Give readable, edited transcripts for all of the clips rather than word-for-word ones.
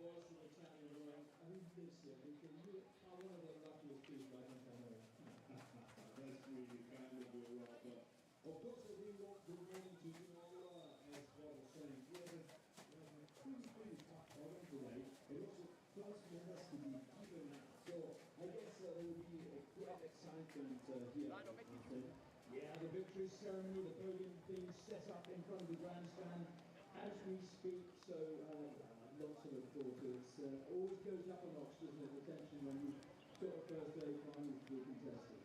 voice of Italian going, oh, listen, you are one of the luckiest people I think I know. That's really kind of you, Rob. Of course, we want the money to do all, as Bob was saying, pretty tough problem today. It also first has to be even now. So I guess there will be a great excitement here. Yeah, the victory ceremony, the podium being set up in front of the grandstand as we speak. So lots of look forward to it. It always goes up a notch, doesn't it, the tension when you've got a first day final to be contested.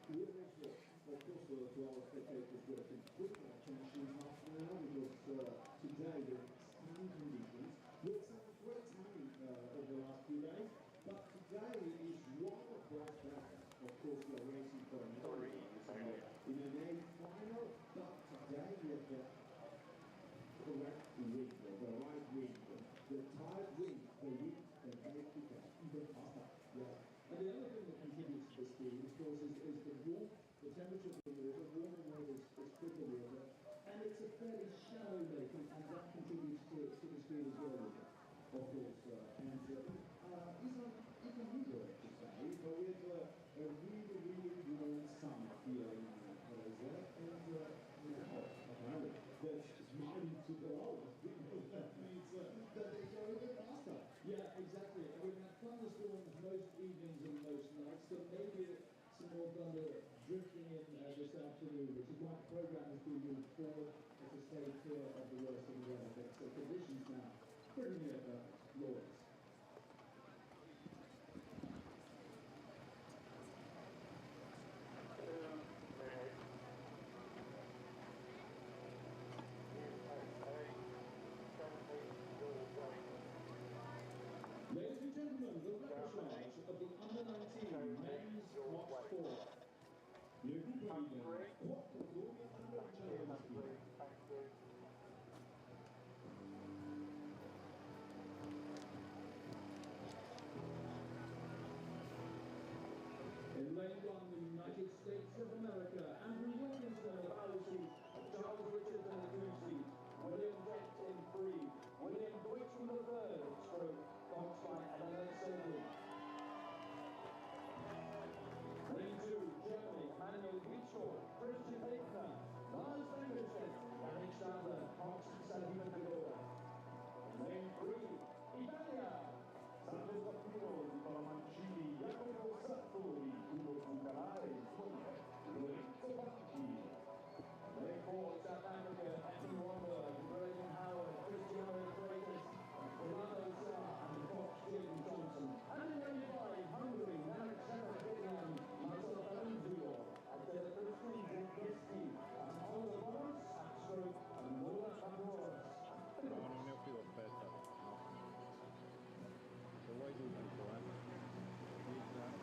We always watch, of course, for 12 spectators working with that tension half an hour because today with extreme conditions. We've had a great time over the last few days, but today is one of those days. Of course, we are racing for another in an A final, but today we have the correct wing, the right wing, the tight wing, the wing that makes it even faster. Yeah. And the other thing that contributes to this speed, of course, is the warmth, the temperature of the water. Warmer water is quicker water, and it's a fairly shallow lake, and that contributes to the speed as well. Of course, and it's a winter, to say, but we have a really warm summer here in Varese, and apparently that's mining to go out. That means that they go a bit faster. Yeah, exactly. And we've had thunderstorms most evenings and most nights, so maybe some more thunder drifting in this afternoon, which is why the program has been moved forward as a stay clear of the worst of the weather. So conditions now pretty near Lords. Ladies and gentlemen, the repechage of the under-19 men's Coxed 4. Le groupe leader, Quadruple under-19. In lane 1, the United States of America, Andrew Wilkinson of Varese, Charles Richards in the 2 seat, William Jett in 3, William Deutsch from the 3rd, stroke, Coxed and then Sculls. Lane 2, Germany, Manuel Wietschel, Christian Baker, Lars Vanderstedt, Yannick Stadler, Coxed Semifinal. Lane 3, Italia, Santos Capuro di Palamancini, Jacopo Sartori, Ugo Zuccarare, Lorenzo Bacchi. Lane 4, South Africa, Anthony Womberg, Brendan Howard, Cristiano Freitas, Orlando Sarr, and Fox James Johnson. And in lane 5, Hungary, Marek Zakharyan, Marcel Paranzio, Adela Christie, Zentkiski, and Oliver Boris, Stroke, and Lola Pagoras. No, non mi affido, aspetta. Se vuoi tu tutto,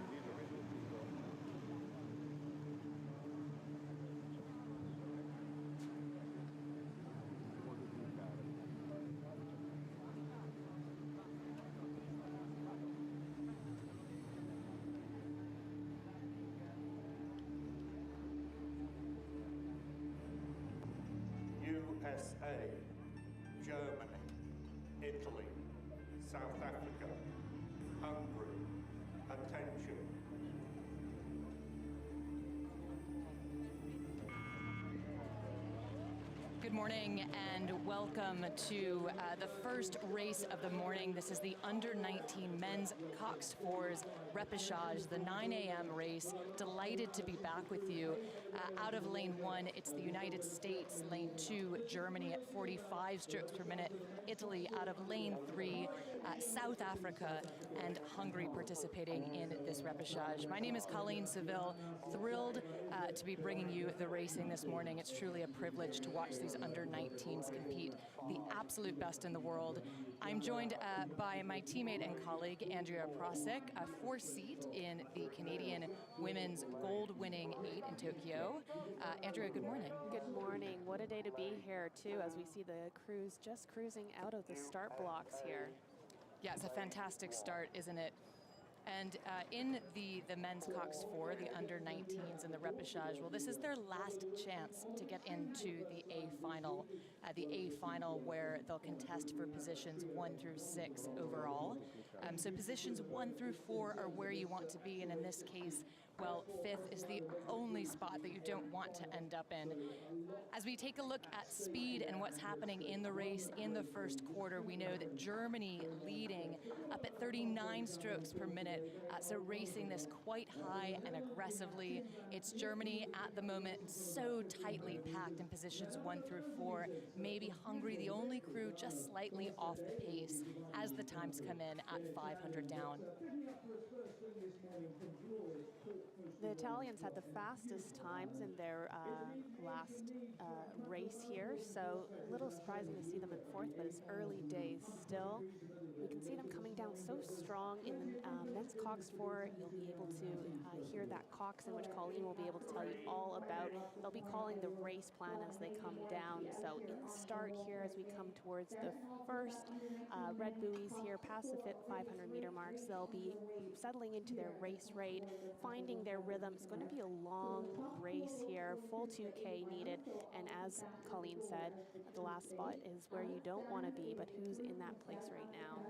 dito che tu tutto. USA, Germany, Italy, South Africa, Hungary, attention. Good morning and welcome to the first race of the morning. This is the under-19 men's Coxed 4s repechage, the 9 a.m. race. Delighted to be back with you. Out of lane 1, it's the United States. Lane 2, Germany at 45 strokes per minute. Italy out of lane 3, South Africa and Hungary participating in this repechage. My name is Colleen Seville. Thrilled to be bringing you the racing this morning. It's truly a privilege to watch these under-19s compete, the absolute best in the world. I'm joined by my teammate and colleague, Andrea Prosek, a 4th-seat in the Canadian women's gold-winning 8 in Tokyo. Andrea, good morning. Good morning. What a day to be here, too, as we see the crews just cruising out of the start blocks here. Yeah, it's a fantastic start, isn't it? And in the men's Coxed 4, the under-19s and the repechage, well, this is their last chance to get into the A final. The A final where they'll contest for positions 1 through 6 overall. So positions 1 through 4 are where you want to be, and in this case, well, 5th is the only spot that you don't want to end up in. As we take a look at speed and what's happening in the race in the first quarter, we know that Germany leading up at 39 strokes per minute, so racing this quite high and aggressively. It's Germany at the moment so tightly packed in positions 1 through 4. Maybe Hungary, the only crew just slightly off the pace as the times come in at 500 down. The Italians had the fastest times in their last race here, so a little surprising to see them in 4th, but it's early days still. We can see them coming down so strong in the men's Coxed 4. You'll be able to hear that Cox, in which Colleen will be able to tell you all about. They'll be calling the race plan as they come down. So in the start here, as we come towards the first red buoys here, past the 500-meter marks, they'll be settling into their race rate, finding their rhythm. It's going to be a long race here, full 2K needed. And as Colleen said, the last spot is where you don't want to be, but who's in that place right now?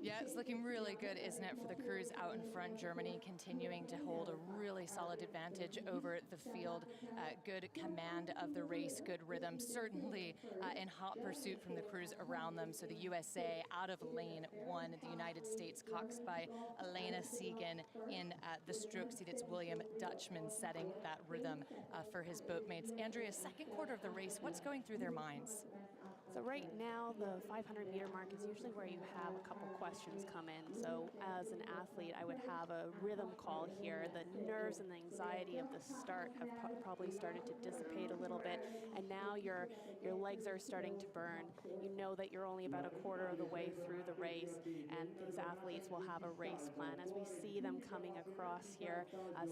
Yeah, it's looking really good, isn't it, for the crews out in front. Germany continuing to hold a really solid advantage over the field. Good command of the race, good rhythm, certainly in hot pursuit from the crews around them. So the USA out of lane 1, the United States coxed by Elena Segan in the stroke seat. It's William Dutchman setting that rhythm for his boatmates. Andrea, second quarter of the race, what's going through their minds? So right now, the 500-meter mark is usually where you have a couple questions come in. So as an athlete, I would have a rhythm call here. The nerves and the anxiety of the start have probably started to dissipate a little bit, and now your legs are starting to burn. You know that you're only about a quarter of the way through the race, and these athletes will have a race plan. As we see them coming across here,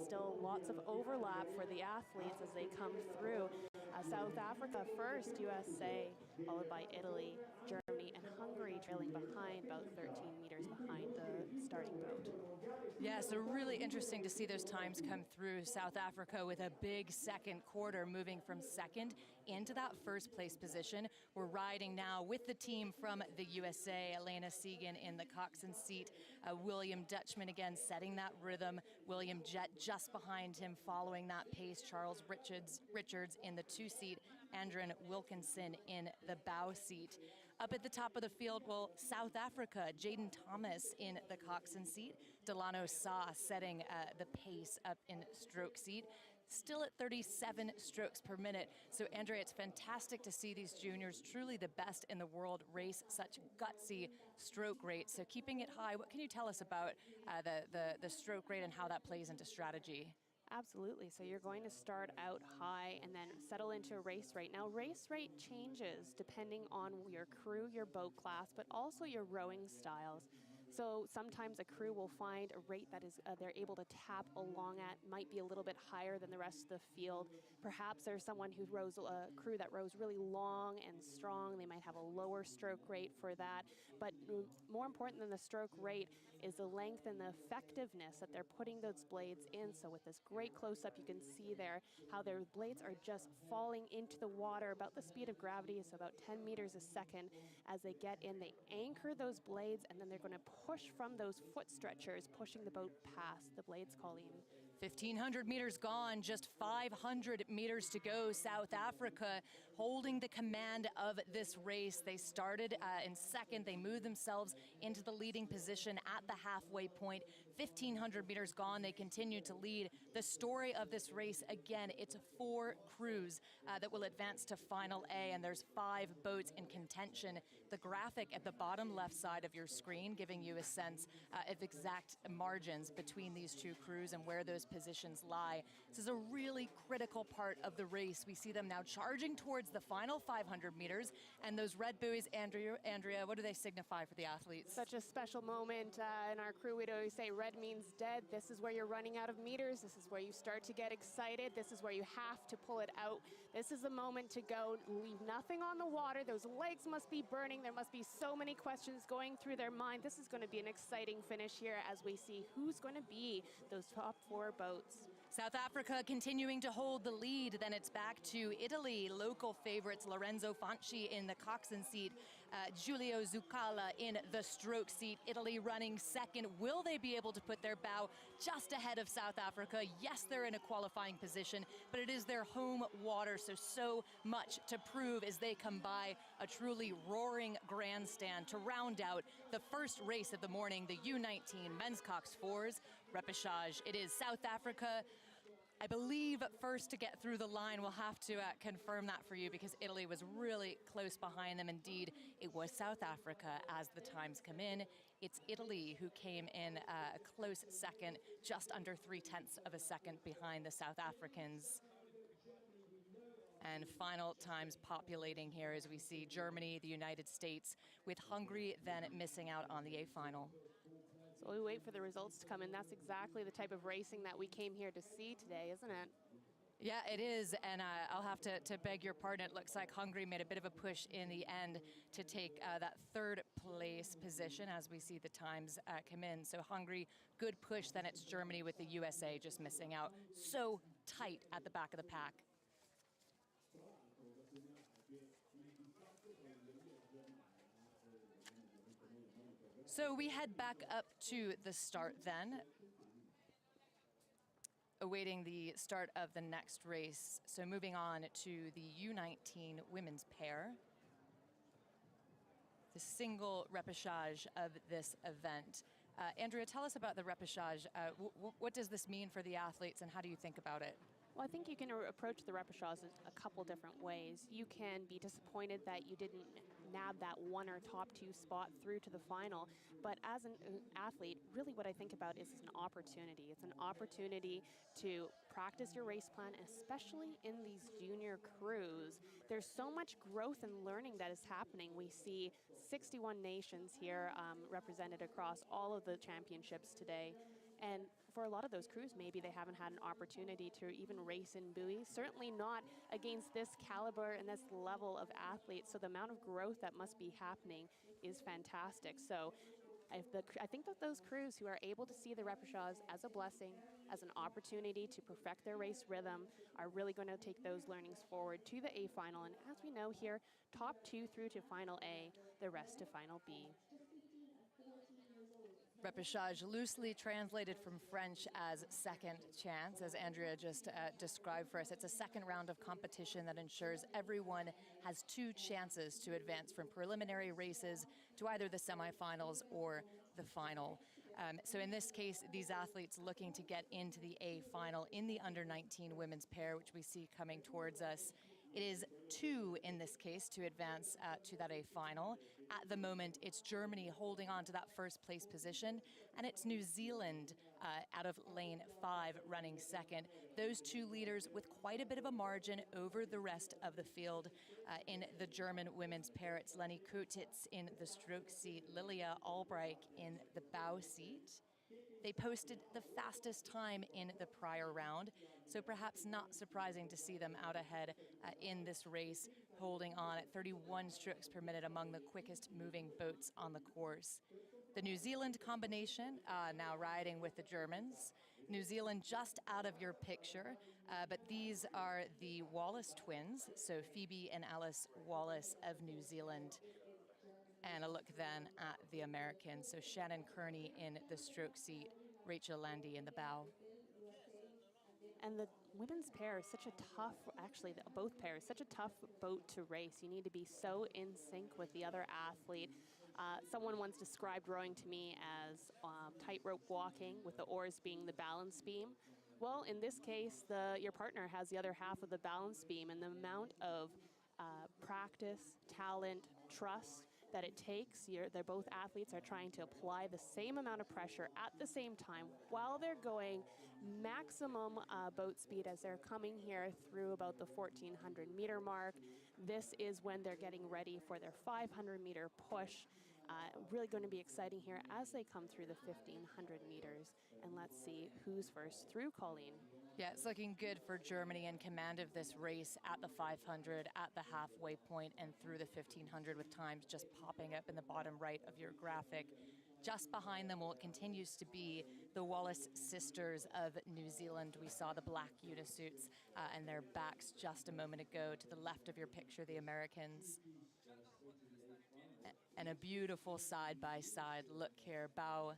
still lots of overlap for the athletes as they come through. South Africa first, USA, followed by Italy, Germany, and Hungary trailing behind, about 13 meters behind the starting boat. Yeah, so really interesting to see those times come through. South Africa with a big second quarter, moving from second into that first place position. We're riding now with the team from the USA, Elena Segan in the coxswain seat, William Dutchman again setting that rhythm, William Jett just behind him following that pace, Charles Richards in the 2 seat, Andren Wilkinson in the bow seat. Up at the top of the field, well, South Africa, Jaden Thomas in the coxswain seat, Delano Sa setting the pace up in stroke seat, still at 37 strokes per minute. So, Andrea, it's fantastic to see these juniors, truly the best in the world, race such gutsy stroke rates. So keeping it high, what can you tell us about the stroke rate and how that plays into strategy? Absolutely. So you're going to start out high and then settle into a race rate. Now, race rate changes depending on your crew, your boat class, but also your rowing styles. So sometimes a crew will find a rate that is they're able to tap along at, might be a little bit higher than the rest of the field. Perhaps there's someone who rows a crew that rows really long and strong. They might have a lower stroke rate for that. But more important than the stroke rate is the length and the effectiveness that they're putting those blades in. So with this great close-up, you can see there how their blades are just falling into the water about the speed of gravity, so about 10 meters a second. As they get in, they anchor those blades, and then they're going to push from those foot stretchers, pushing the boat past the blades, Colleen. 1,500 meters gone, just 500 meters to go. South Africa holding the command of this race. They started in second. They moved themselves into the leading position at the halfway point. 1,500 meters gone. They continue to lead. The story of this race, again, it's 4 crews that will advance to Final A, and there's 5 boats in contention. The graphic at the bottom left side of your screen giving you a sense of exact margins between these 2 crews and where those positions lie. This is a really critical part of the race. We see them now charging towards the final 500 meters, and those red buoys, Andrea, what do they signify for the athletes? Such a special moment in our crew. We'd always say red means dead. This is where you're running out of meters. This is where you start to get excited. This is where you have to pull it out. This is the moment to go. Leave nothing on the water. Those legs must be burning. There must be so many questions going through their mind. This is going to be an exciting finish here as we see who's going to be those top 4 boats. South Africa continuing to hold the lead. Then it's back to Italy. Local favorites Lorenzo Fanci in the coxswain seat, Giulio Zuccalla in the stroke seat. Italy running second. Will they be able to put their bow just ahead of South Africa? Yes, they're in a qualifying position, but it is their home water, so much to prove as they come by a truly roaring grandstand to round out the first race of the morning, the U19 men's Coxed fours repechage. It is South Africa, I believe, first to get through the line. We'll have to confirm that for you because Italy was really close behind them. Indeed, it was South Africa as the times come in. It's Italy who came in a close second, just under 0.3 of a second behind the South Africans. And final times populating here as we see Germany, the United States, with Hungary then missing out on the A final. So we wait for the results to come in. That's exactly the type of racing that we came here to see today, isn't it? Yeah, it is, and I'll have to beg your pardon. It looks like Hungary made a bit of a push in the end to take that 3rd place position as we see the times come in. So Hungary, good push. Then it's Germany with the USA just missing out. So tight at the back of the pack. So we head back up to the start then, awaiting the start of the next race. So moving on to the U19 women's pair, the single repechage of this event. Andrea, tell us about the repechage. What does this mean for the athletes and how do you think about it? Well, I think you can approach the repechage a couple different ways. You can be disappointed that you didn't nab that 1 or top 2 spot through to the final. But as an athlete, really what I think about is an opportunity. It's an opportunity to practice your race plan, especially in these junior crews. There's so much growth and learning that is happening. We see 61 nations here represented across all of the championships today. And for a lot of those crews, maybe they haven't had an opportunity to even race in buoys, certainly not against this caliber and this level of athletes. So the amount of growth that must be happening is fantastic. So I think that those crews who are able to see the repechage as a blessing, as an opportunity to perfect their race rhythm, are really going to take those learnings forward to the A final. And as we know here, top 2 through to final A, the rest to final B. Repechage, loosely translated from French as second chance, as Andrea just described for us. It's a second round of competition that ensures everyone has 2 chances to advance from preliminary races to either the semifinals or the final. So in this case, these athletes looking to get into the A final in the under-19 women's pair, which we see coming towards us. It is 2 in this case to advance to that A final. At the moment, it's Germany holding on to that 1st place position, and it's New Zealand out of lane 5 running second. Those 2 leaders with quite a bit of a margin over the rest of the field. In the German women's pair, it's Leni Kotitz in the stroke seat, Lilia Albrecht in the bow seat. They posted the fastest time in the prior round, so perhaps not surprising to see them out ahead in this race, holding on at 31 strokes per minute among the quickest moving boats on the course. The New Zealand combination now riding with the Germans. New Zealand just out of your picture, but these are the Wallace twins, so Phoebe and Alice Wallace of New Zealand. And a look then at the Americans. So Shannon Kearney in the stroke seat, Rachel Landy in the bow. And the women's pair is such a tough, actually both pairs, such a tough boat to race. You need to be so in sync with the other athlete. Someone once described rowing to me as tightrope walking, with the oars being the balance beam. Well, in this case, your partner has the other half of the balance beam, and the amount of practice, talent, trust that it takes. They're both athletes are trying to apply the same amount of pressure at the same time while they're going maximum boat speed as they're coming here through about the 1,400 meter mark. This is when they're getting ready for their 500 meter push. Really going to be exciting here as they come through the 1,500 meters. And let's see who's first through, Colleen. Yeah, it's looking good for Germany in command of this race at the 500, at the halfway point, and through the 1500, with times just popping up in the bottom right of your graphic. Just behind them, well, it continues to be the Wallace sisters of New Zealand. We saw the black unisuits and their backs just a moment ago. To the left of your picture, the Americans. And a beautiful side-by-side look here. Bow.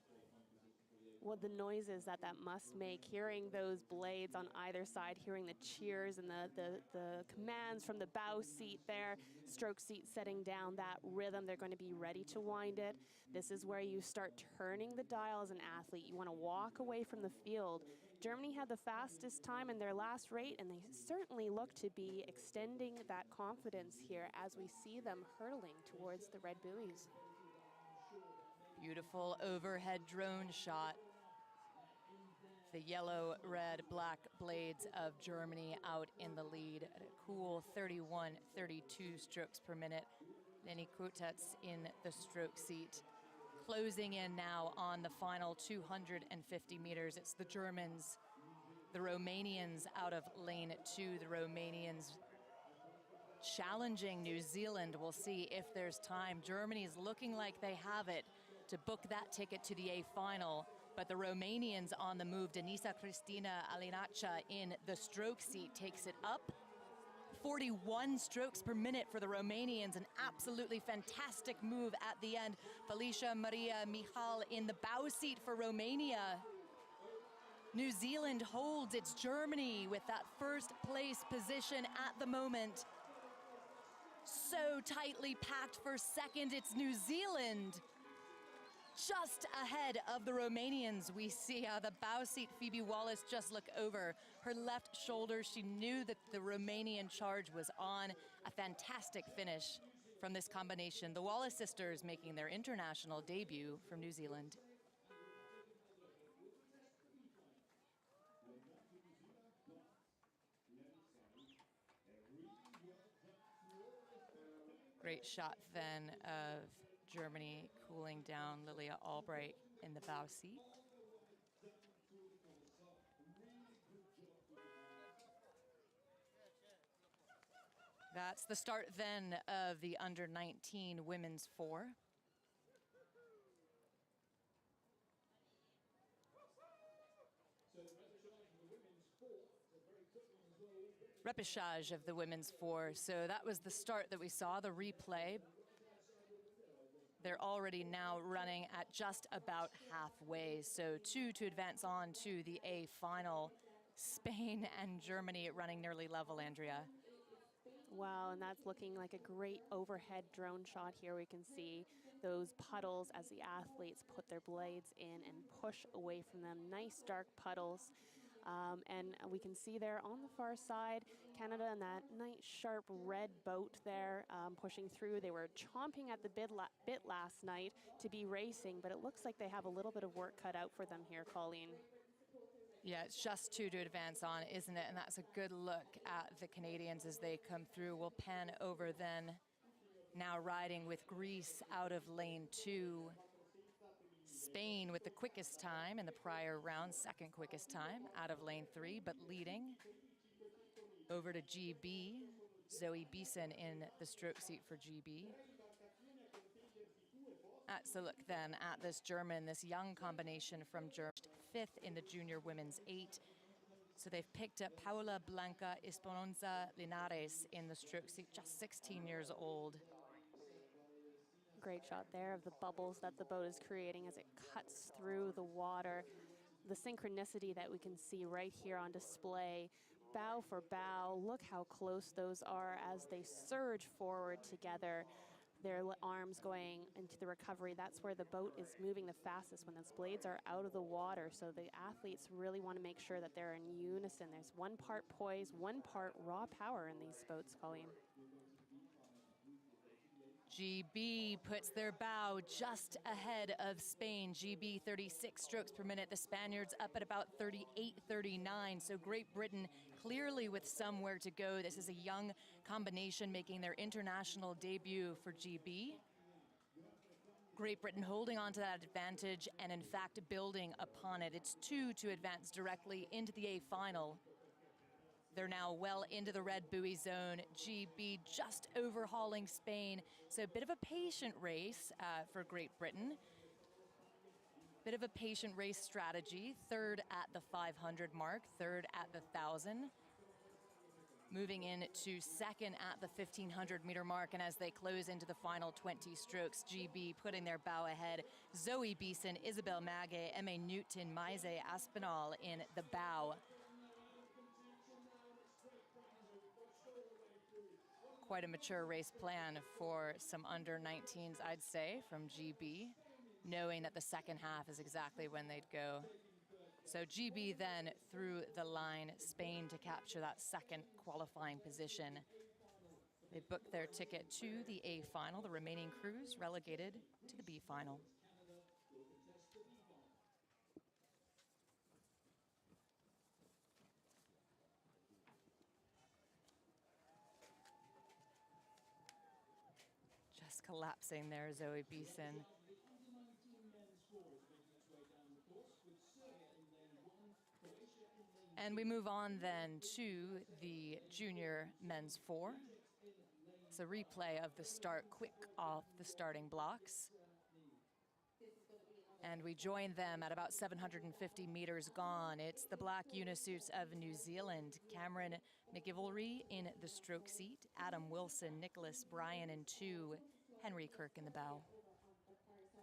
Well, the noises that must make, hearing those blades on either side, hearing the cheers and the commands from the bow seat there, stroke seat setting down that rhythm. They're going to be ready to wind it. This is where you start turning the dial as an athlete. You want to walk away from the field. Germany had the fastest time in their last rate, and they certainly look to be extending that confidence here as we see them hurtling towards the red buoys. Beautiful overhead drone shot. The yellow, red, black blades of Germany out in the lead at a cool 31, 32 strokes per minute. Lenny Kutetz in the stroke seat. Closing in now on the final 250 meters. It's the Germans, the Romanians out of lane 2. The Romanians challenging New Zealand. We'll see if there's time. Germany's looking like they have it to book that ticket to the A final. But the Romanians on the move. Denisa Cristina Alinacha in the stroke seat takes it up. 41 strokes per minute for the Romanians. An absolutely fantastic move at the end. Felicia Maria Michal in the bow seat for Romania. New Zealand holds its Germany with that first place position at the moment. So tightly packed for second. It's New Zealand just ahead of the Romanians. We see the bow seat Phoebe Wallace just look over her left shoulder. She knew that the Romanian charge was on. A fantastic finish from this combination. The Wallace sisters making their international debut from New Zealand. Great shot then of Germany cooling down Lilia Albright in the bow seat. That's the start then of the under-19 women's 4. Repechage of the women's 4. So that was the start that we saw, the replay. They're already now running at just about halfway. So 2 to advance on to the A final. Spain and Germany running nearly level, Andrea. Wow, and that's looking like a great overhead drone shot here. We can see those puddles as the athletes put their blades in and push away from them. Nice dark puddles. And we can see there on the far side, Canada and that nice sharp red boat there pushing through. They were chomping at the bit last night to be racing, but it looks like they have a little bit of work cut out for them here, Colleen. Yeah, it's just 2 to advance on, isn't it? And that's a good look at the Canadians as they come through. We'll pan over then. Now riding with Greece out of lane 2. Spain with the quickest time in the prior round, second quickest time out of lane 3, but leading. Over to GB, Zoe Beeson in the stroke seat for GB. That's a look then at this German, this young combination from Germany, 5th in the junior women's 8. So they've picked up Paula Blanca Esperanza Linares in the stroke seat, just 16 years old. Great shot there of the bubbles that the boat is creating as it cuts through the water. The synchronicity that we can see right here on display, bow for bow. Look how close those are as they surge forward together. Their arms going into the recovery. That's where the boat is moving the fastest, when those blades are out of the water. So the athletes really want to make sure that they're in unison. There's 1 part poise, 1 part raw power in these boats, Colleen. GB puts their bow just ahead of Spain. GB 36 strokes per minute. The Spaniards up at about 38, 39. So Great Britain clearly with somewhere to go. This is a young combination making their international debut for GB. Great Britain holding on to that advantage and in fact building upon it. It's 2 to advance directly into the A final. They're now well into the red buoy zone. GB just overhauling Spain. So a bit of a patient race for Great Britain. Bit of a patient race strategy. Third at the 500 mark, third at the 1,000. Moving in to second at the 1,500 meter mark, and as they close into the final 20 strokes, GB putting their bow ahead. Zoe Beeson, Isabel Magé, Emma Newton, Maise Aspinall in the bow. Quite a mature race plan for some under-19s, I'd say, from GB, knowing that the second half is exactly when they'd go. So GB then through the line, Spain to capture that second qualifying position. They booked their ticket to the A final, the remaining crews relegated to the B final. Just collapsing there, Zoe Beeson. And we move on then to the junior men's 4. It's a replay of the start quick off the starting blocks. And we join them at about 750 meters gone. It's the black unisuits of New Zealand. Cameron McGivory in the stroke seat. Adam Wilson, Nicholas Bryan in 2. Henry Kirk in the bow.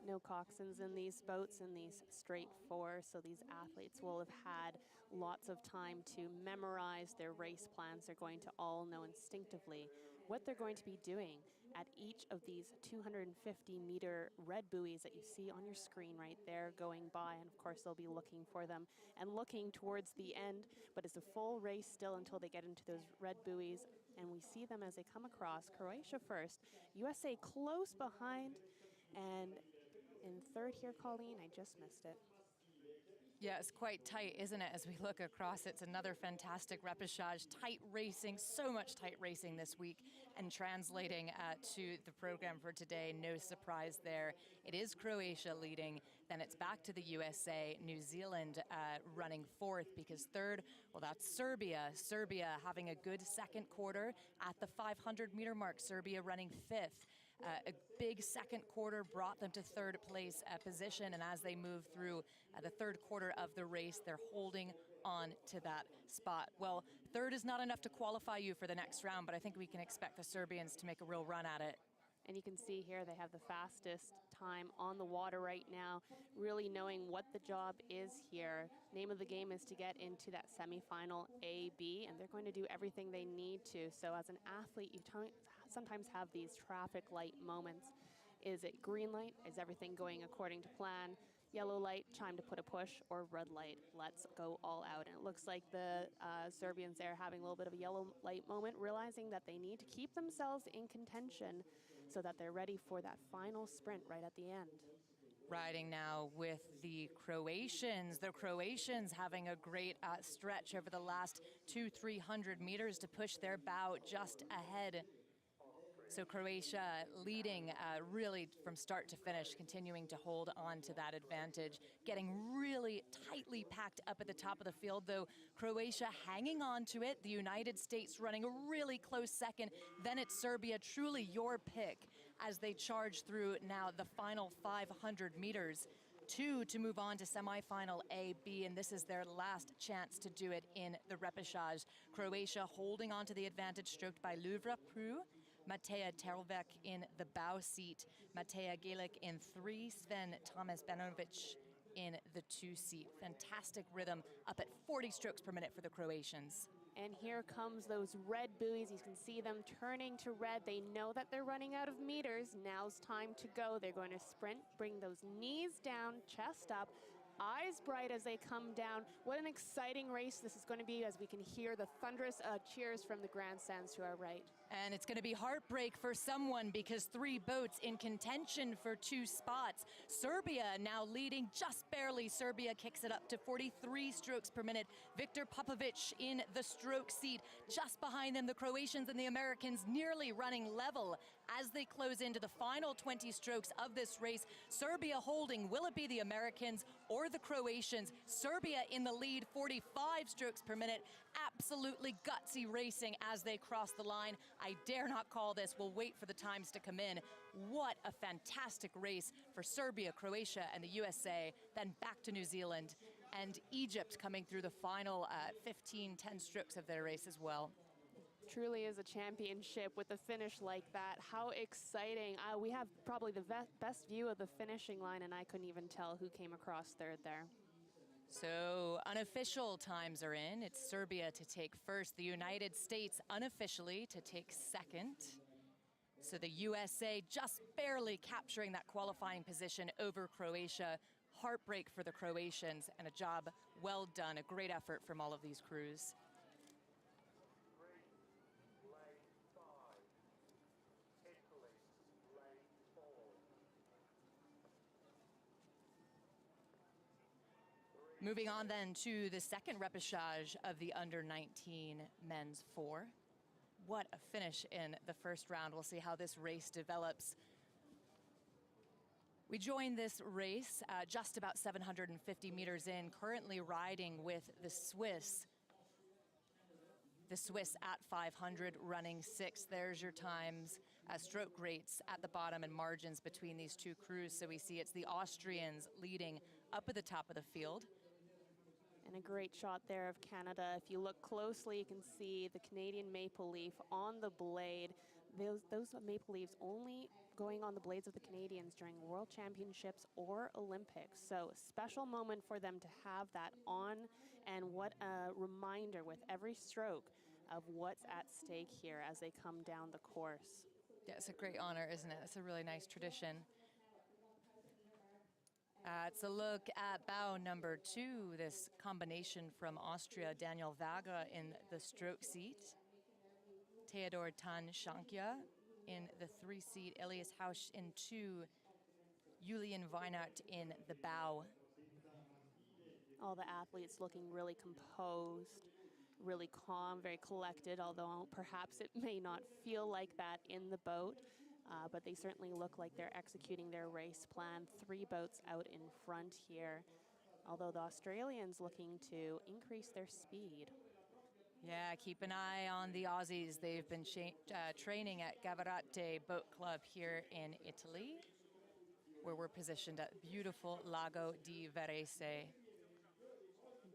No coxswains in these boats, in these straight 4, so these athletes will have had lots of time to memorize their race plans. They're going to all know instinctively what they're going to be doing at each of these 250-meter red buoys that you see on your screen right there going by, and of course they'll be looking for them and looking towards the end, but it's a full race still until they get into those red buoys, and we see them as they come across. Croatia first, USA close behind, and in third here, Colleen, I just missed it. Yeah, it's quite tight, isn't it? As we look across, it's another fantastic repechage. Tight racing, so much tight racing this week, and translating to the program for today, no surprise there. It is Croatia leading, then it's back to the USA, New Zealand running 4th, because 3rd, well, that's Serbia. Serbia having a good second quarter at the 500-meter mark. Serbia running 5th. A big second quarter brought them to 3rd place position, and as they move through the 3rd quarter of the race, they're holding on to that spot. Well, 3rd is not enough to qualify you for the next round, but I think we can expect the Serbians to make a real run at it. And you can see here they have the fastest time on the water right now, really knowing what the job is here. Name of the game is to get into that semifinal A-B, and they're going to do everything they need to. So as an athlete, you sometimes have these traffic light moments. Is it green light? Is everything going according to plan? Yellow light, time to put a push, or red light, let's go all out. And it looks like the Serbians there having a little bit of a yellow light moment, realizing that they need to keep themselves in contention so that they're ready for that final sprint right at the end. Riding now with the Croatians. The Croatians having a great stretch over the last 200-300 meters to push their bow just ahead. So Croatia leading really from start to finish, continuing to hold on to that advantage, getting really tightly packed up at the top of the field, though Croatia hanging on to it. The United States running a really close second. Then it's Serbia, truly your pick, as they charge through now the final 500 meters. 2 to move on to semifinal A, B, and this is their last chance to do it in the repechage. Croatia holding on to the advantage, stroked by Luvra Pru, Mateja Terlvek in the bow seat, Mateja Galic in 3, Sven Thomas Banovic in the 2 seat. Fantastic rhythm, up at 40 strokes per minute for the Croatians. And here comes those red buoys. You can see them turning to red. They know that they're running out of meters. Now's time to go. They're going to sprint, bring those knees down, chest up, eyes bright as they come down. What an exciting race this is going to be, as we can hear the thunderous cheers from the grandstands to our right. And it's going to be heartbreak for someone, because 3 boats in contention for 2 spots. Serbia now leading just barely. Serbia kicks it up to 43 strokes per minute. Viktor Popovic in the stroke seat. Just behind them, the Croatians and the Americans nearly running level as they close into the final 20 strokes of this race. Serbia holding. Will it be the Americans or for the Croatians. Serbia in the lead, 45 strokes per minute. Absolutely gutsy racing as they cross the line. I dare not call this. We'll wait for the times to come in. What a fantastic race for Serbia, Croatia, and the USA. Then back to New Zealand and Egypt coming through the final 10 strokes of their race as well. Truly is a championship with a finish like that. How exciting. We have probably the best view of the finishing line, and I couldn't even tell who came across third there. So unofficial times are in. It's Serbia to take first, the United States unofficially to take second. So the USA just barely capturing that qualifying position over Croatia. Heartbreak for the Croatians, and a job well done, a great effort from all of these crews. Moving on then to the second repechage of the under-19 men's 4. What a finish in the first round. We'll see how this race develops. We joined this race just about 750 meters in, currently riding with the Swiss. The Swiss at 500, running 6. There's your times, stroke rates at the bottom and margins between these two crews. So we see it's the Austrians leading up at the top of the field. And a great shot there of Canada. If you look closely, you can see the Canadian maple leaf on the blade. Those maple leaves only going on the blades of the Canadians during World Championships or Olympics. So special moment for them to have that on, and what a reminder with every stroke of what's at stake here as they come down the course. Yeah, it's a great honor, isn't it? It's a really nice tradition. It's a look at bow number 2, this combination from Austria, Daniel Vaga in the stroke seat, Theodor Tan Shankya in the 3 seat, Elias Hausch in 2, Julian Weinert in the bow. All the athletes looking really composed, really calm, very collected, although perhaps it may not feel like that in the boat. But they certainly look like they're executing their race plan. 3 boats out in front here, although the Australians looking to increase their speed. Yeah, keep an eye on the Aussies. They've been training at Gavarate Boat Club here in Italy, where we're positioned at beautiful Lago di Varese.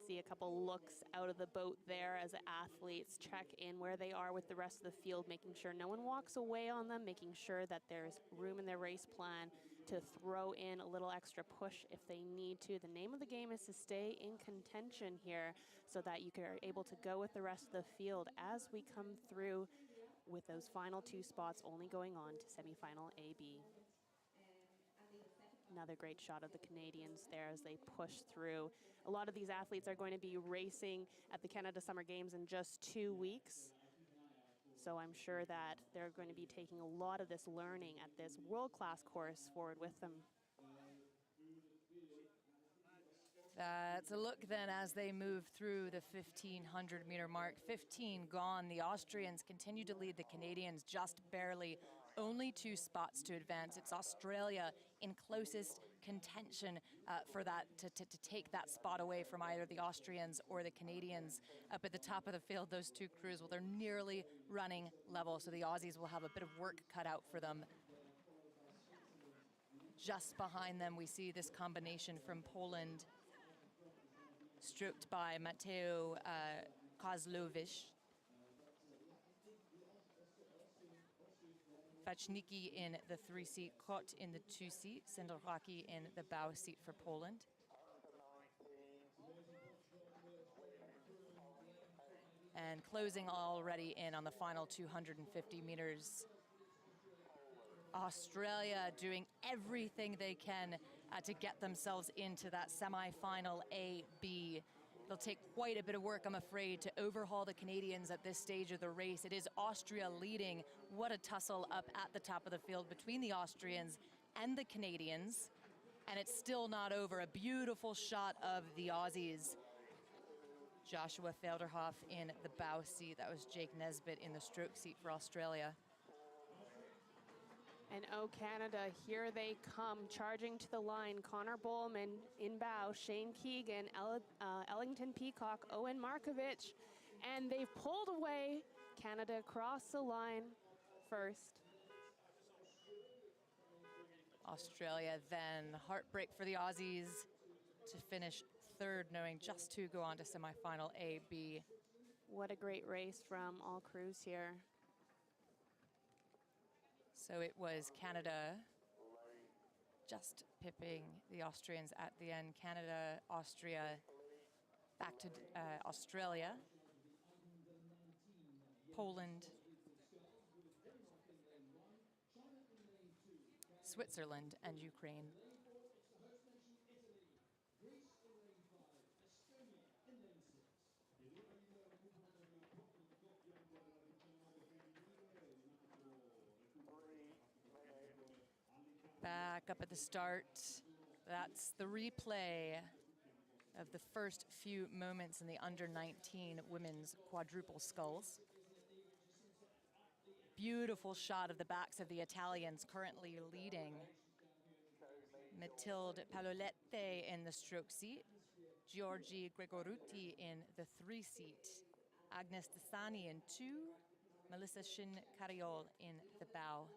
See a couple looks out of the boat there as the athletes check in where they are with the rest of the field, making sure no one walks away on them, making sure that there's room in their race plan to throw in a little extra push if they need to. The name of the game is to stay in contention here so that you are able to go with the rest of the field as we come through with those final 2 spots only going on to semifinal AB. Another great shot of the Canadians there as they push through. A lot of these athletes are going to be racing at the Canada Summer Games in just 2 weeks. So I'm sure that they're going to be taking a lot of this learning at this world-class course forward with them. That's a look then as they move through the 1,500 meter mark. 15 gone. The Austrians continue to lead the Canadians just barely. Only 2 spots to advance. It's Australia in closest contention for that, to take that spot away from either the Austrians or the Canadians. Up at the top of the field, those 2 crews, well, they're nearly running level, so the Aussies will have a bit of work cut out for them. Just behind them, we see this combination from Poland, stroked by Mateo Kozlovich. Vachniki in the 3 seat, Kot in the 2 seat, Sendelraki in the bow seat for Poland. And closing already in on the final 250 meters. Australia doing everything they can to get themselves into that semifinal A-B. It'll take quite a bit of work, I'm afraid, to overhaul the Canadians at this stage of the race. It is Austria leading. What a tussle up at the top of the field between the Austrians and the Canadians. And it's still not over. A beautiful shot of the Aussies. Joshua Felderhoff in the bow seat. That was Jake Nesbitt in the stroke seat for Australia. And oh, Canada, here they come, charging to the line. Connor Bowman in bow, Shane Keegan, Ellington Peacock, Owen Markovich, and they've pulled away. Canada across the line first. Australia then, heartbreak for the Aussies to finish third, knowing just who go on to semifinal A, B. What a great race from all crews here. So it was Canada just pipping the Austrians at the end. Canada, Austria, back to Australia, Poland, Switzerland, and Ukraine. Back up at the start, that's the replay of the first few moments in the under-19 women's quadruple sculls. Beautiful shot of the backs of the Italians currently leading. Matilde Palolette in the stroke seat, Giorgi Gregoruti in the 3 seat, Agnes Desani in 2, Melissa Shin-Cariol in the bow.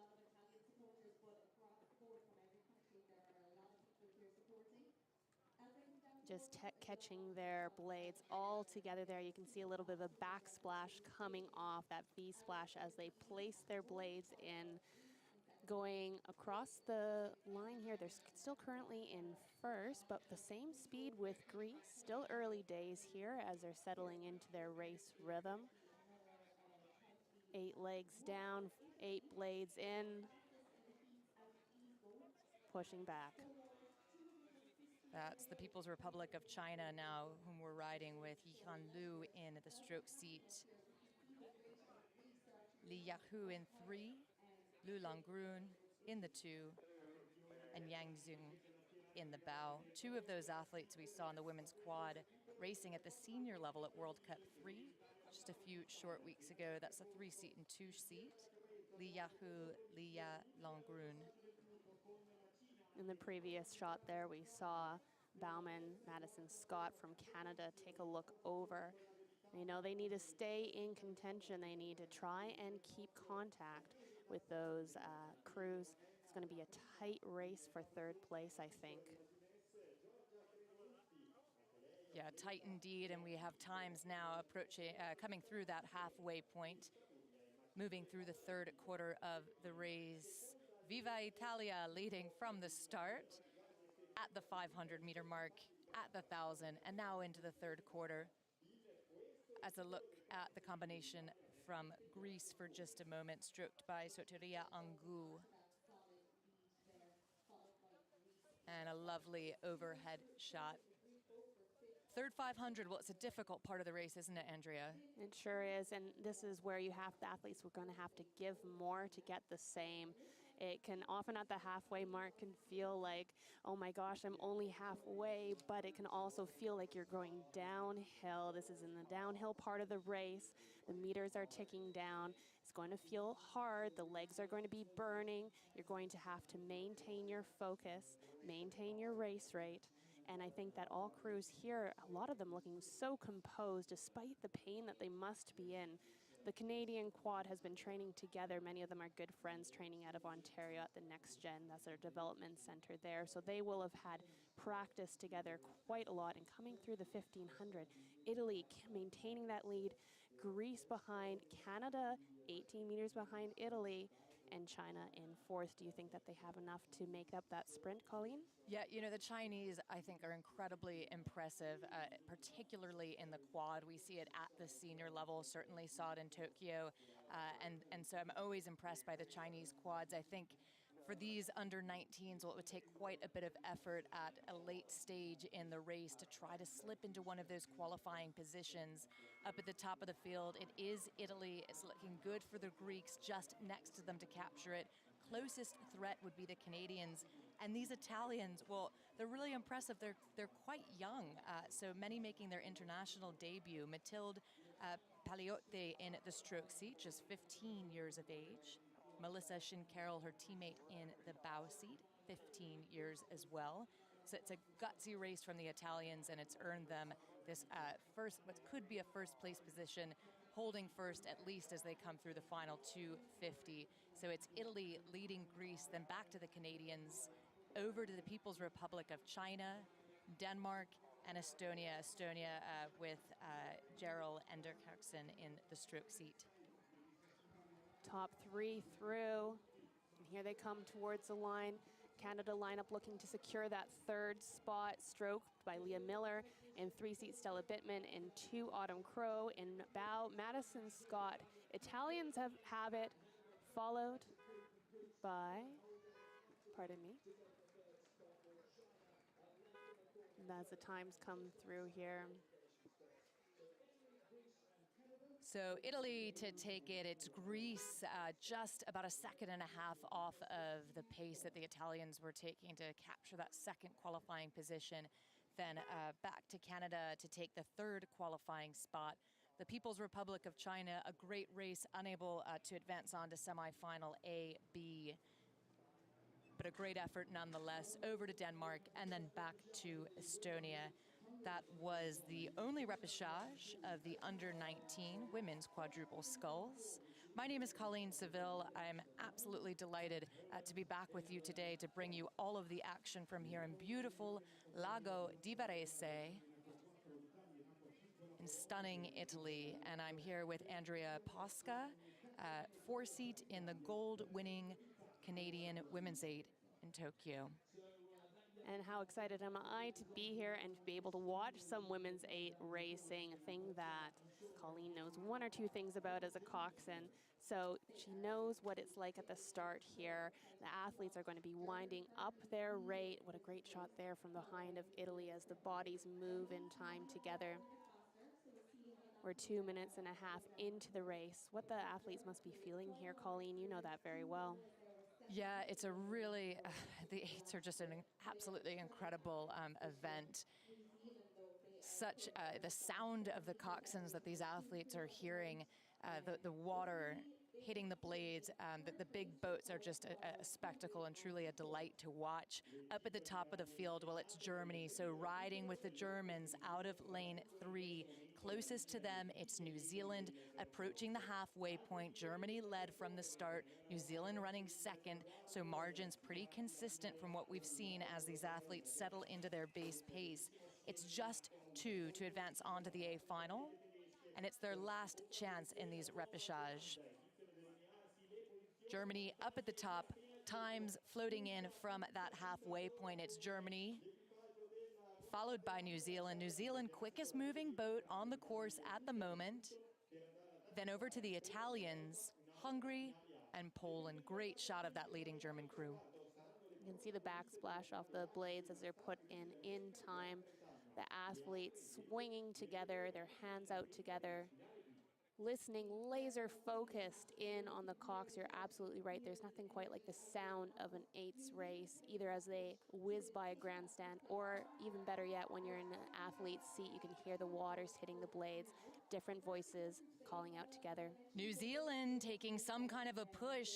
Just catching their blades all together there. You can see a little bit of a backsplash coming off that V-splash as they place their blades in. Going across the line here, they're still currently in first, but the same speed with Greece. Still early days here as they're settling into their race rhythm. 8 legs down, 8 blades in, pushing back. That's the People's Republic of China now, whom we're riding with. Yihan Lu in the stroke seat. Li Yahu in 3, Lu Longrun in the 2, and Yang Zheng in the bow. 2 of those athletes we saw in the women's quad racing at the senior level at World Cup 3 just a few short weeks ago. That's a 3-seat and 2-seat. Li Yahu, Li Ya Longrun. In the previous shot there, we saw Bauman, Madison Scott from Canada take a look over. You know, they need to stay in contention. They need to try and keep contact with those crews. It's going to be a tight race for 3rd place, I think. Yeah, tight indeed, and we have times now approaching, coming through that halfway point, moving through the 3rd quarter of the race. Viva Italia leading from the start at the 500-meter mark, at the 1,000, and now into the 3rd quarter. As a look at the combination from Greece for just a moment, stroked by Soteria Angu. And a lovely overhead shot. 3rd 500, well, it's a difficult part of the race, isn't it, Andrea? It sure is, and this is where you have, the athletes were going to have to give more to get the same. It can often at the halfway mark can feel like, oh my gosh, I'm only halfway, but it can also feel like you're going downhill. This is in the downhill part of the race. The meters are ticking down. It's going to feel hard. The legs are going to be burning. You're going to have to maintain your focus, maintain your race rate. And I think that all crews here, a lot of them looking so composed despite the pain that they must be in. The Canadian quad has been training together. Many of them are good friends training out of Ontario at the Next Gen. That's their development center there. So they will have had practice together quite a lot. And coming through the 1500, Italy maintaining that lead, Greece behind, Canada 18 meters behind Italy, and China in 4th. Do you think that they have enough to make up that sprint, Colleen? Yeah, you know, the Chinese, I think, are incredibly impressive, particularly in the quad. We see it at the senior level, certainly saw it in Tokyo. And so I'm always impressed by the Chinese quads. I think for these under-19s, well, it would take quite a bit of effort at a late stage in the race to try to slip into one of those qualifying positions up at the top of the field. It is Italy. It's looking good for the Greeks, just next to them to capture it. Closest threat would be the Canadians. And these Italians, well, they're really impressive. They're quite young, so many making their international debut. Matilde Paliotti in the stroke seat, just 15 years of age. Melissa Shincarroll, her teammate in the bow seat, 15 years as well. So it's a gutsy race from the Italians, and it's earned them this what could be a first place position, holding first at least as they come through the final 250. So it's Italy leading Greece, then back to the Canadians, over to the People's Republic of China, Denmark, and Estonia. Estonia with Gerald Enderkirksen in the stroke seat. Top three through. And here they come towards the line. Canada lineup looking to secure that third spot, stroked by Leah Miller. In 3-seat, Stella Bittman. In 2, Autumn Crow. In bow, Madison Scott. Italians have it, followed by, pardon me, and as the times come through here. So Italy to take it, it's Greece just about a second and a half off of the pace that the Italians were taking to capture that second qualifying position. Then back to Canada to take the third qualifying spot. The People's Republic of China, a great race, unable to advance on to semifinal A, B. But a great effort nonetheless, over to Denmark and then back to Estonia. That was the only repechage of the under-19 women's quadruple sculls. My name is Colleen Seville. I'm absolutely delighted to be back with you today to bring you all of the action from here in beautiful Lago di Varese in stunning Italy. And I'm here with Andrea Posca, 4-seat in the gold-winning Canadian Women's 8 in Tokyo. And how excited am I to be here and to be able to watch some Women's 8 racing, a thing that Colleen knows one or two things about as a coxswain. So she knows what it's like at the start here. The athletes are going to be winding up their rate. What a great shot there from behind of Italy as the bodies move in time together. We're 2.5 minutes into the race. What the athletes must be feeling here, Colleen, you know that very well. Yeah, it's a really, the 8s are just an absolutely incredible event. Such the sound of the coxswains that these athletes are hearing, the water hitting the blades, the big boats are just a spectacle and truly a delight to watch. Up at the top of the field, well, it's Germany, so riding with the Germans out of lane 3. Closest to them, it's New Zealand approaching the halfway point. Germany led from the start, New Zealand running second, so margins pretty consistent from what we've seen as these athletes settle into their base pace. It's just 2 to advance on to the A final, and it's their last chance in these repechage. Germany up at the top, times floating in from that halfway point. It's Germany, followed by New Zealand. New Zealand, quickest moving boat on the course at the moment. Then over to the Italians, Hungary and Poland. Great shot of that leading German crew. You can see the backsplash off the blades as they're put in time. The athletes swinging together, their hands out together, listening, laser focused in on the Cox. You're absolutely right. There's nothing quite like the sound of an 8s race, either as they whiz by a grandstand or even better yet, when you're in an athlete's seat, you can hear the waters hitting the blades, different voices calling out together. New Zealand taking some kind of a push,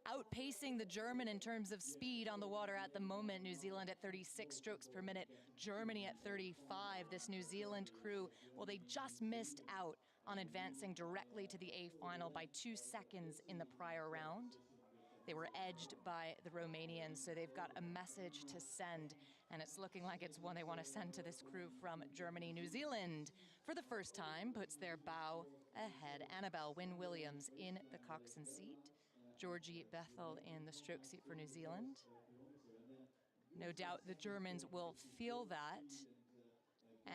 outpacing the German in terms of speed on the water at the moment. New Zealand at 36 strokes per minute, Germany at 35. This New Zealand crew, well, they just missed out on advancing directly to the A final by 2 seconds in the prior round. They were edged by the Romanians, so they've got a message to send, and it's looking like it's one they want to send to this crew from Germany. New Zealand, for the first time, puts their bow ahead. Annabelle Wynne-Williams in the coxswain seat. Georgie Bethel in the stroke seat for New Zealand. No doubt the Germans will feel that,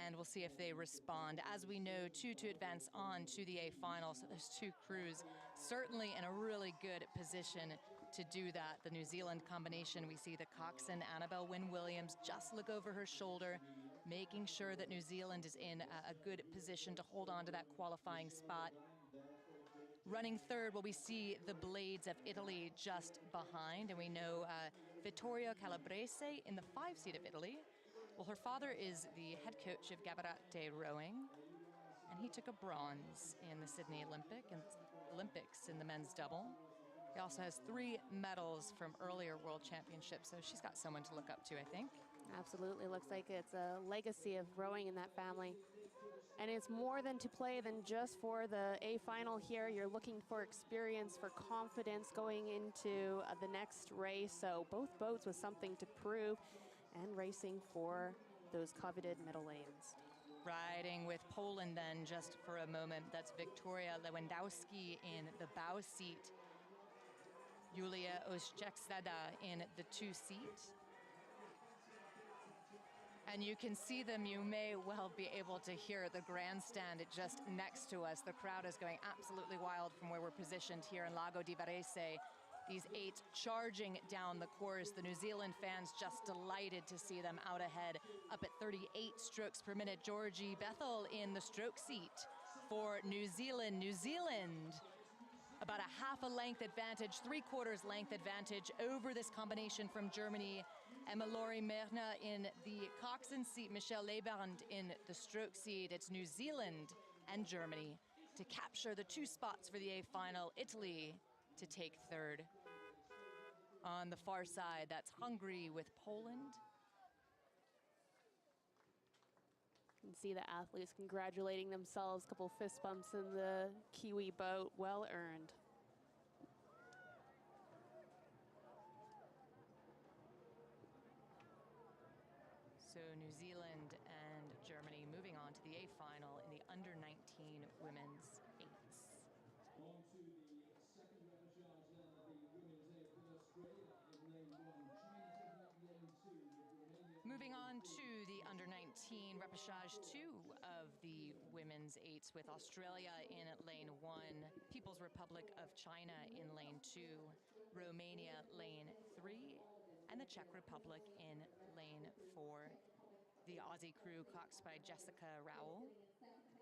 and we'll see if they respond. As we know, 2 to advance on to the A final, so there's 2 crews certainly in a really good position to do that. The New Zealand combination, we see the coxswain Annabelle Wynne-Williams just look over her shoulder, making sure that New Zealand is in a good position to hold on to that qualifying spot. Running third, well, we see the blades of Italy just behind, and we know Vittorio Calabrese in the 5-seat of Italy. Well, her father is the head coach of Gabarate rowing, and he took a bronze in the Sydney Olympics in the men's double. He also has 3 medals from earlier World Championships, so she's got someone to look up to, I think. Absolutely. Looks like it's a legacy of rowing in that family. And it's more than to play than just for the A final here. You're looking for experience, for confidence going into the next race. So both boats with something to prove and racing for those coveted middle lanes. Riding with Poland then, just for a moment, that's Victoria Lewandowski in the bow seat. Julia Oszczekzada in the 2 seat. And you can see them, you may well be able to hear the grandstand just next to us. The crowd is going absolutely wild from where we're positioned here in Lago di Varese. These 8 charging down the course. The New Zealand fans just delighted to see them out ahead, up at 38 strokes per minute. Georgie Bethel in the stroke seat for New Zealand. New Zealand, about a half a length advantage, 3/4 length advantage over this combination from Germany. Emma-Laurie Merna in the Coxed seat, Michelle Leiband in the stroke seat. It's New Zealand and Germany to capture the 2 spots for the A final. Italy to take 3rd. On the far side, that's Hungary with Poland. You can see the athletes congratulating themselves. A couple fist bumps in the Kiwi boat, well earned. So New Zealand and Germany moving on to the A final in the under-19 women's 8s. On to the second repechage then of the women's 8 with Australia in lane 1. China taking up lane 2 with Romania. Moving on to the under-19 repechage 2 of the women's 8s with Australia in lane 1, People's Republic of China in lane 2, Romania lane 3, and the Czech Republic in lane 4. The Aussie crew, coxed by Jessica Rowell,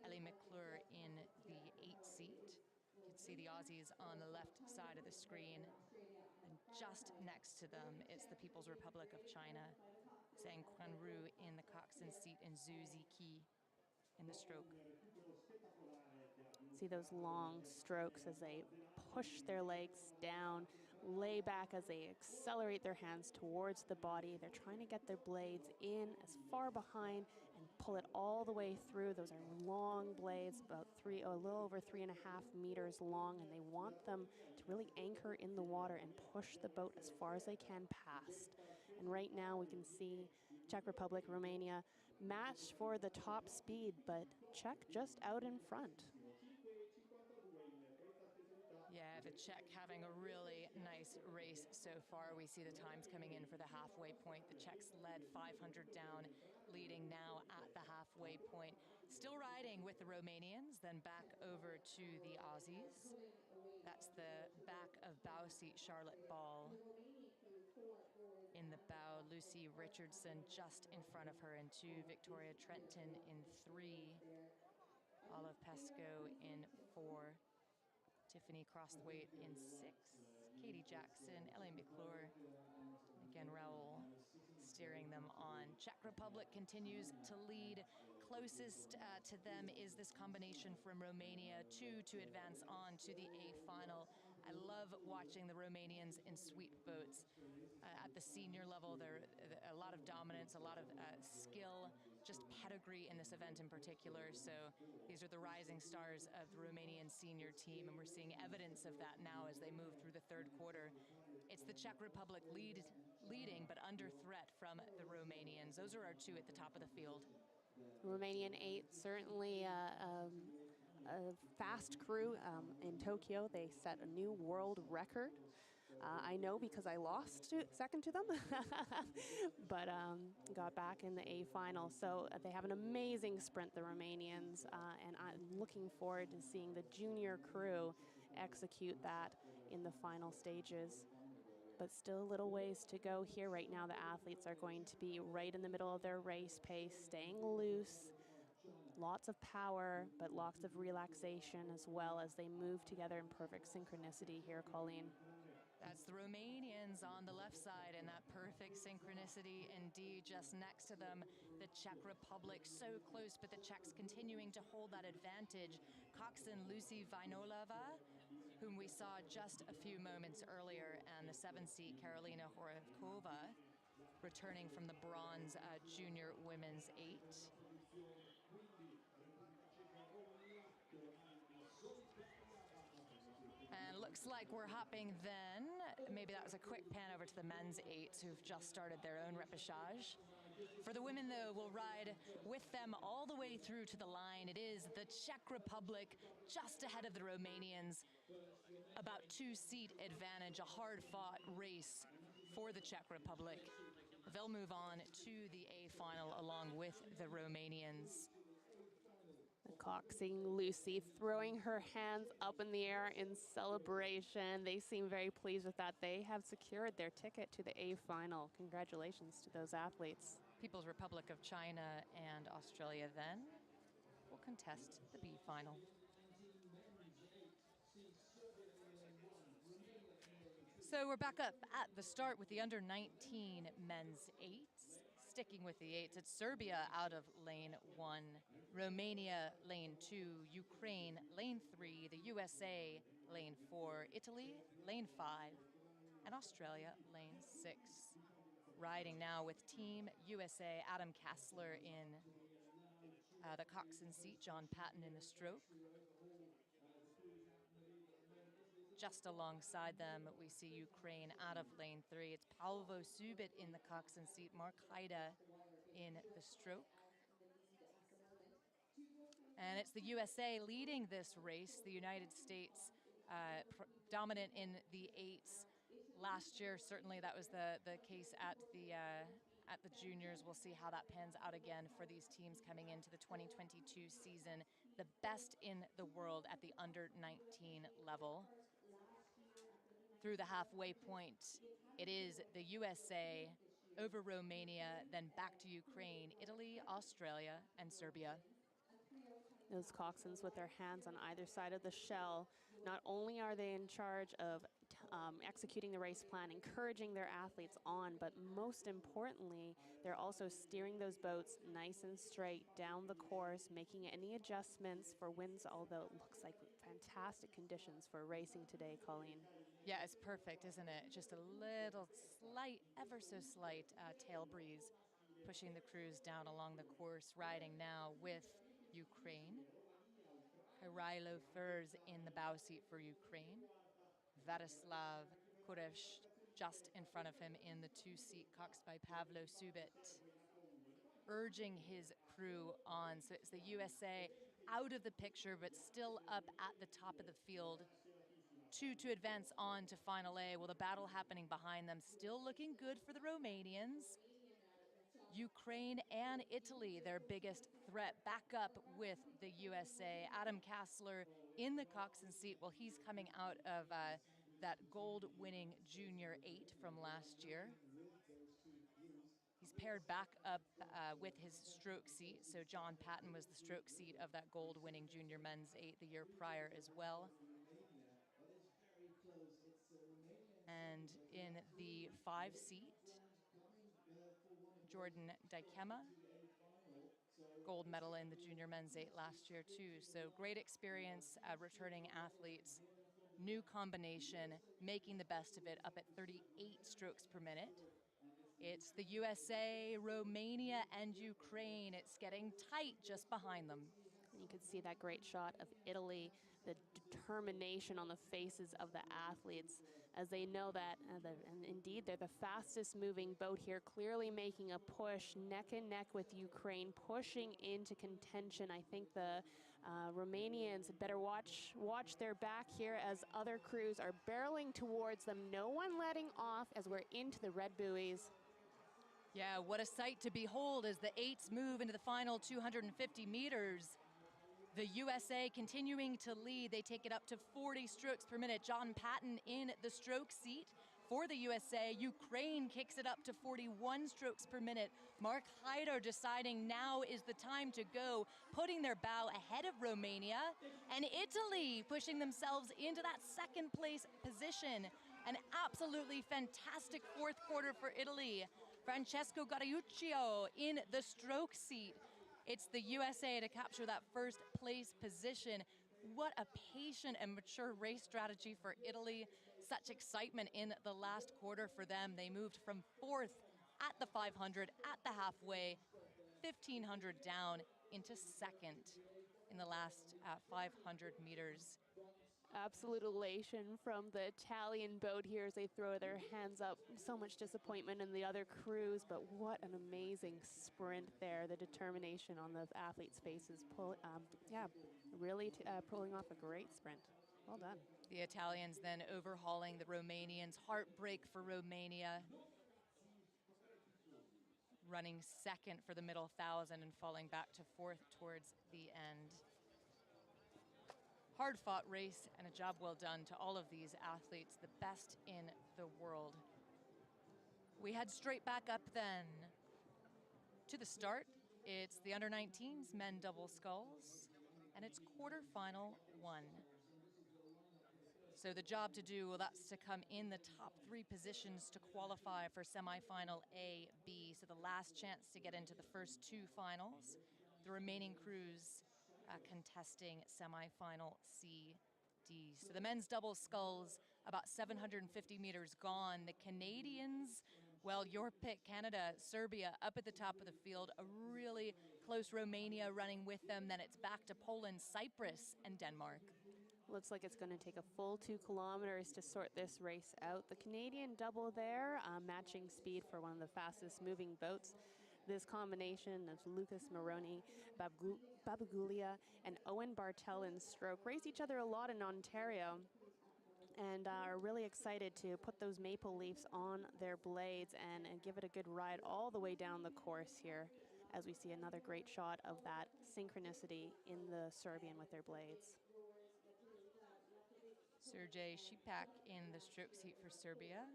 Ellie McClure in the 8 seat. You can see the Aussies on the left side of the screen. And just next to them is the People's Republic of China, Zhang Quanru in the Coxed seat and Zhu Ziqi in the stroke. See those long strokes as they push their legs down, lay back as they accelerate their hands towards the body. They're trying to get their blades in as far behind and pull it all the way through. Those are long blades, about a little over 3.5 meters long, and they want them to really anchor in the water and push the boat as far as they can past. And right now we can see Czech Republic, Romania matched for the top speed, but Czech just out in front. Yeah, the Czech having a really nice race so far. We see the times coming in for the halfway point. The Czechs led 500 down, leading now at the halfway point. Still riding with the Romanians, then back over to the Aussies. That's the back of bow seat Charlotte Ball. In the bow, Lucy Richardson just in front of her in 2, Victoria Trenton in 3, Olive Pesco in 4, Tiffany Crossthwaite in 6, Katie Jackson, Ellie McClure, again Raoul steering them on. Czech Republic continues to lead. Closest to them is this combination from Romania, 2 to advance on to the A final. I love watching the Romanians in sweep boats. At the senior level, there's a lot of dominance, a lot of skill, just pedigree in this event in particular. So these are the rising stars of the Romanian senior team, and we're seeing evidence of that now as they move through the 3rd quarter. It's the Czech Republic leading, but under threat from the Romanians. Those are our 2 at the top of the field. Romanian 8, certainly a fast crew. In Tokyo, they set a new world record. I know because I lost second to them, but got back in the A final. So they have an amazing sprint, the Romanians, and I'm looking forward to seeing the junior crew execute that in the final stages. But still a little ways to go here. Right now, the athletes are going to be right in the middle of their race pace, staying loose. Lots of power, but lots of relaxation as well as they move together in perfect synchronicity here, Colleen. That's the Romanians on the left side, and that perfect synchronicity indeed just next to them. The Czech Republic so close, but the Czechs continuing to hold that advantage. Coxswain Lucy Vainolova whom we saw just a few moments earlier, and the 7th seed Karolina Horevkova, returning from the bronze junior women's 8. And looks like we're hopping then. Maybe that was a quick pan over to the men's 8s who've just started their own repechage. For the women, though, we'll ride with them all the way through to the line. It is the Czech Republic just ahead of the Romanians. About 2-seat advantage, a hard-fought race for the Czech Republic. They'll move on to the A final along with the Romanians. Coxing Lucy throwing her hands up in the air in celebration. They seem very pleased with that. They have secured their ticket to the A final. Congratulations to those athletes. People's Republic of China and Australia then will contest the B final. So we're back up at the start with the under-19 men's 8s. Sticking with the 8s, it's Serbia out of lane 1, Romania lane 2, Ukraine lane 3, the USA lane 4, Italy lane 5, and Australia lane 6. Riding now with Team USA, Adam Kassler in the Coxed seat, John Patton in the stroke. Just alongside them, we see Ukraine out of lane 3. It's Paavo Subit in the Coxed seat, Mark Haida in the stroke. And it's the USA leading this race. The United States dominant in the 8s. Last year, certainly that was the case at the juniors. We'll see how that pans out again for these teams coming into the 2022 season. The best in the world at the under-19 level. Through the halfway point, it is the USA over Romania, then back to Ukraine, Italy, Australia, and Serbia. Those coxswains with their hands on either side of the shell, not only are they in charge of executing the race plan, encouraging their athletes on, but most importantly, they're also steering those boats nice and straight down the course, making any adjustments for winds, although it looks like fantastic conditions for racing today, Colleen. Yeah, it's perfect, isn't it? Just a little slight, ever so slight tail breeze pushing the crews down along the course, riding now with Ukraine. Kyrylo Furs in the bow seat for Ukraine. Varislav Kuresh just in front of him in the 2-seat, coxed by Pavlo Subit, urging his crew on. So it's the USA out of the picture, but still up at the top of the field. 2 to advance on to Final A. Well, the battle happening behind them, still looking good for the Romanians. Ukraine and Italy, their biggest threat, back up with the USA. Adam Kassler in the Coxed seat. Well, he's coming out of that gold-winning Junior 8 from last year. He's paired back up with his stroke seat. So John Patton was the stroke seat of that gold-winning Junior Men's 8 the year prior as well. And in the 5-seat, Jordan Dykema, gold medal in the Junior Men's 8 last year too. So great experience, returning athletes, new combination, making the best of it, up at 38 strokes per minute. It's the USA, Romania, and Ukraine. It's getting tight just behind them. You could see that great shot of Italy, the determination on the faces of the athletes as they know that, and indeed they're the fastest moving boat here, clearly making a push neck and neck with Ukraine, pushing into contention. I think the Romanians had better watch their back here as other crews are barreling towards them. No one letting off as we're into the red buoys. Yeah, what a sight to behold as the 8s move into the final 250 meters. The USA continuing to lead. They take it up to 40 strokes per minute. John Patton in the stroke seat for the USA. Ukraine kicks it up to 41 strokes per minute. Mark Haida deciding now is the time to go, putting their bow ahead of Romania. And Italy pushing themselves into that second place position. An absolutely fantastic fourth quarter for Italy. Francesco Gariuccio in the stroke seat. It's the USA to capture that first place position. what a patient and mature race strategy for Italy. Such excitement in the last quarter for them. They moved from 4th at the 500, at the halfway, 1,500 down into 2nd in the last 500 meters. Absolute elation from the Italian boat here as they throw their hands up. So much disappointment in the other crews, but what an amazing sprint there. The determination on the athletes' faces, really pulling off a great sprint. Well done. The Italians then overhauling the Romanians. Heartbreak for Romania. Running 2nd for the middle 1,000 and falling back to 4th towards the end. Hard-fought race and a job well done to all of these athletes, the best in the world. We head straight back up then to the start. It's the under-19s men double sculls, and it's quarterfinal 1. So the job to do, well, that's to come in the top 3 positions to qualify for semifinal A, B. So the last chance to get into the first 2 finals. The remaining crews contesting semifinal C, D. So the men's double sculls, about 750 meters gone. The Canadians, well, your pick, Canada, Serbia, up at the top of the field. A really close Romania running with them. Then it's back to Poland, Cyprus, and Denmark. Looks like it's going to take a full 2 kilometers to sort this race out. The Canadian double there, matching speed for one of the fastest moving boats. This combination of Lucas Moroni, Babagulia, and Owen Bartel in stroke race each other a lot in Ontario and are really excited to put those maple leaves on their blades and give it a good ride all the way down the course here as we see another great shot of that synchronicity in the Serbian with their blades. Sergej Šipak in the stroke seat for Serbia.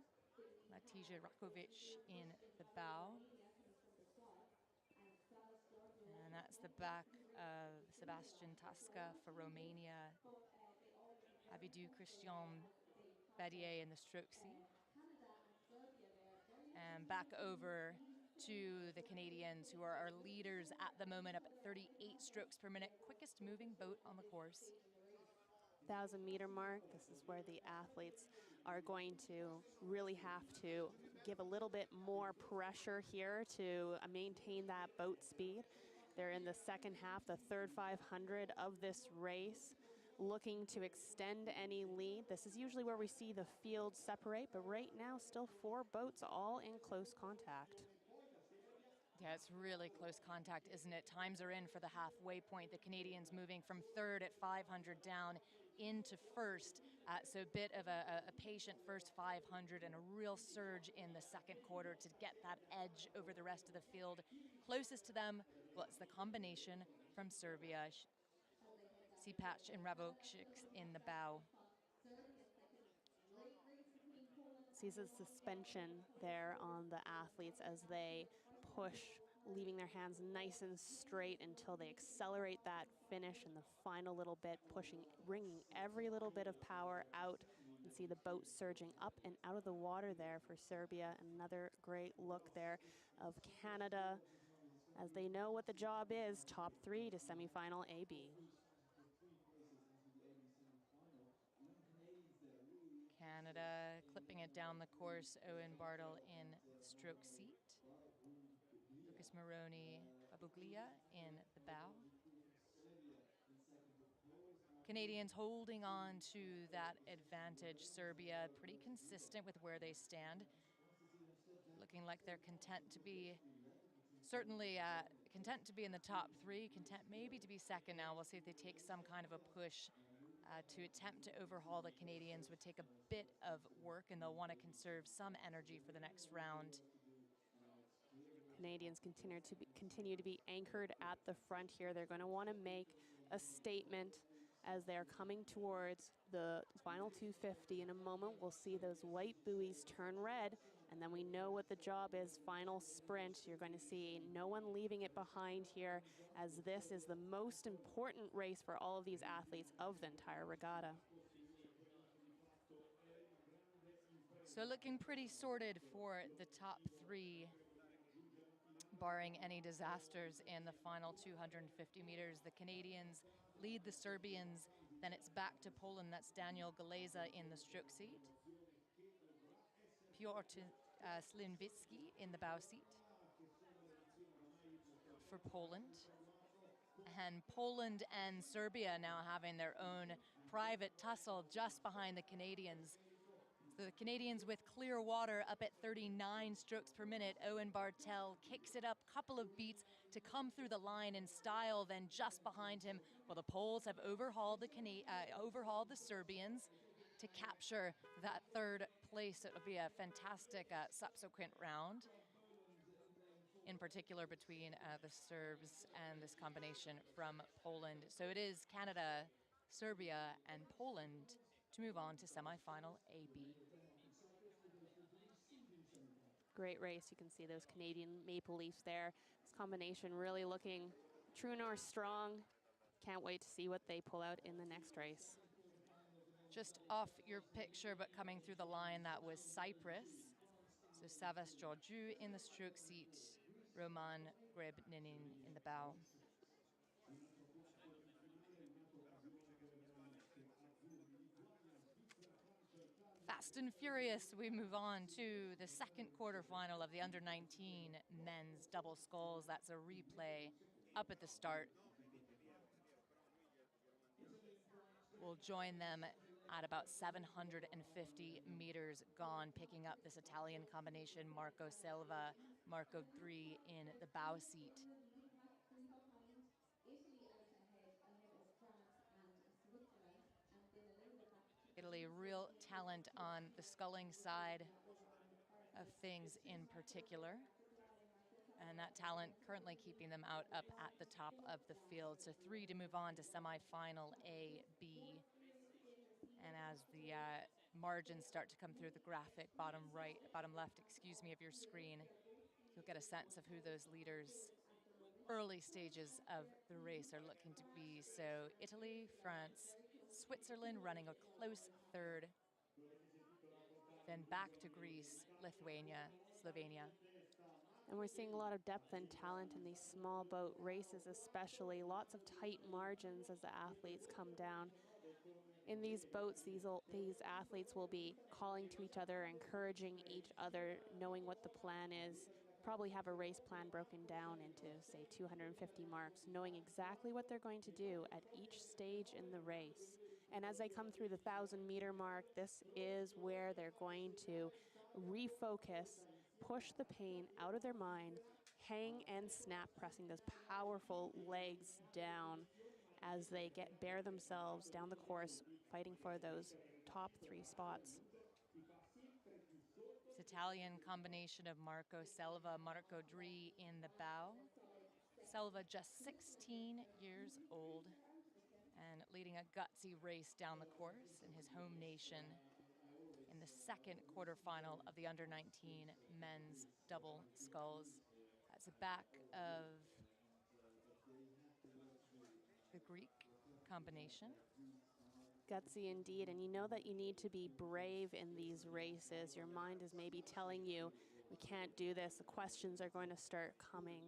Matija Rakovic in the bow. And that's the back of Sebastian Tasca for Romania. Avidu Christian Badier in the stroke seat. And back over to the Canadians, who are our leaders at the moment, up at 38 strokes per minute. Quickest moving boat on the course. 1,000-meter mark. This is where the athletes are going to really have to give a little bit more pressure here to maintain that boat speed. They're in the second half, the third 500 of this race, looking to extend any lead. This is usually where we see the field separate, but right now still 4 boats all in close contact. Yeah, it's really close contact, isn't it? Times are in for the halfway point. The Canadians moving from 3rd at 500 down into 1st. So a bit of a patient first 500 and a real surge in the 2nd quarter to get that edge over the rest of the field. Closest to them, well, it's the combination from Serbia. Šipak and Rakovic in the bow. Sees a suspension there on the athletes as they push, leaving their hands nice and straight until they accelerate that finish in the final little bit, pushing, bringing every little bit of power out. You can see the boat surging up and out of the water there for Serbia. Another great look there of Canada as they know what the job is, top 3 to semifinal A-B. Canada clipping it down the course. Owen Bartel in stroke seat. Lucas Moroni, Babuglia in the bow. Canadians holding on to that advantage. Serbia pretty consistent with where they stand. Looking like they're content to be, certainly content to be in the top 3, content maybe to be 2nd now. We'll see if they take some kind of a push. To attempt to overhaul the Canadians would take a bit of work, and they'll want to conserve some energy for the next round. Canadians continue to be anchored at the front here. They're going to want to make a statement as they're coming towards the final 250. In a moment, we'll see those white buoys turn red, and then we know what the job is. Final sprint. You're going to see no one leaving it behind here, as this is the most important race for all of these athletes of the entire regatta. So looking pretty sorted for the top 3, barring any disasters in the final 250 meters. The Canadians lead the Serbians Then it's back to Poland. That's Daniel Galeza in the stroke seat. Piotr Slinwicki in the bow seat for Poland. And Poland and Serbia now having their own private tussle just behind the Canadians. So the Canadians with clear water up at 39 strokes per minute. Owen Bartel kicks it up a couple of beats to come through the line in style. Then just behind him, well, the Poles have overhauled the Serbians to capture that third place. It'll be a fantastic subsequent round, in particular between the Serbs and this combination from Poland. So it is Canada, Serbia, and Poland to move on to semifinal AB. Great race. You can see those Canadian Maple Leafs there. This combination really looking true north strong. Can't wait to see what they pull out in the next race. Just off your picture, but coming through the line, that was Cyprus. So Savas Georgiou in the stroke seat, Roman Grebninin in the bow. Fast and furious, we move on to the second quarterfinal of the under-19 men's double sculls. That's a replay up at the start. We'll join them at about 750 meters gone, picking up this Italian combination, Marco Selva, Marco Dri in the bow seat. Italy, real talent on the sculling side of things in particular. And that talent currently keeping them up at the top of the field. So 3 to move on to semifinal A, B. And as the margins start to come through the graphic, bottom left, of your screen, you'll get a sense of who those leaders early stages of the race are looking to be. So Italy, France, Switzerland running a close third. Then back to Greece, Lithuania, Slovenia. And we're seeing a lot of depth and talent in these small boat races, especially. Lots of tight margins as the athletes come down. In these boats, these athletes will be calling to each other, encouraging each other, knowing what the plan is. Probably have a race plan broken down into, say, 250 marks, knowing exactly what they're going to do at each stage in the race. And as they come through the 1,000-meter mark, this is where they're going to refocus, push the pain out of their mind, hang and snap, pressing those powerful legs down as they bear themselves down the course, fighting for those top 3 spots. This Italian combination of Marco Selva, Marco Dri in the bow. Selva just 16 years old and leading a gutsy race down the course in his home nation in the second quarterfinal of the under-19 men's double sculls. That's the back of the Greek combination. Gutsy indeed, and you know that you need to be brave in these races. Your mind is maybe telling you, we can't do this, the questions are going to start coming.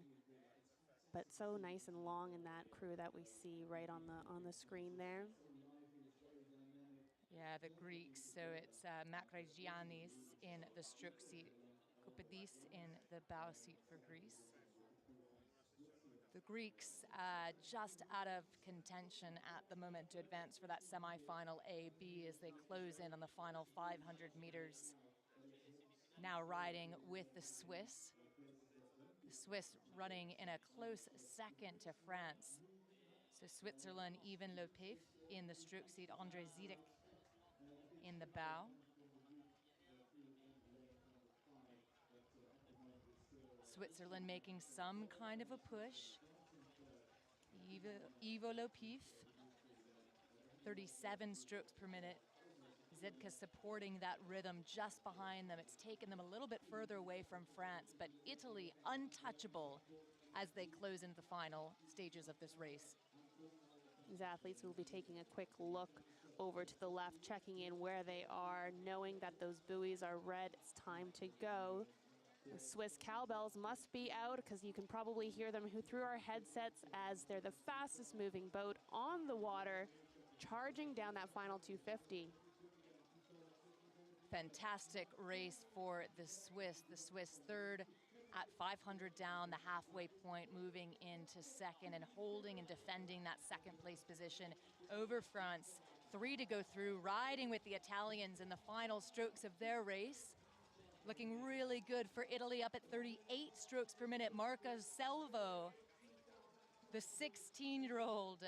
But so nice and long in that crew that we see right on the screen there. Yeah, the Greeks, so it's Makregiannis in the stroke seat, Koupidis in the bow seat for Greece. The Greeks just out of contention at the moment to advance for that semifinal A-B as they close in on the final 500 meters. Now riding with the Swiss. The Swiss running in a close second to France. So Switzerland, Yvan Lepef in the stroke seat, Andre Zidek in the bow. Switzerland making some kind of a push. Ivo Lepef, 37 strokes per minute. Zidka supporting that rhythm just behind them. It's taken them a little bit further away from France, but Italy untouchable as they close into the final stages of this race. These athletes will be taking a quick look over to the left, checking in where they are, knowing that those buoys are red. It's time to go. The Swiss cowbells must be out because you can probably hear them through our headsets as they're the fastest moving boat on the water. charging down that final 250. Fantastic race for the Swiss. The Swiss third at 500 down, the halfway point, moving into second and holding and defending that second place position over France. 3 to go through, riding with the Italians in the final strokes of their race. Looking really good for Italy, up at 38 strokes per minute. Marco Selvo, the 16-year-old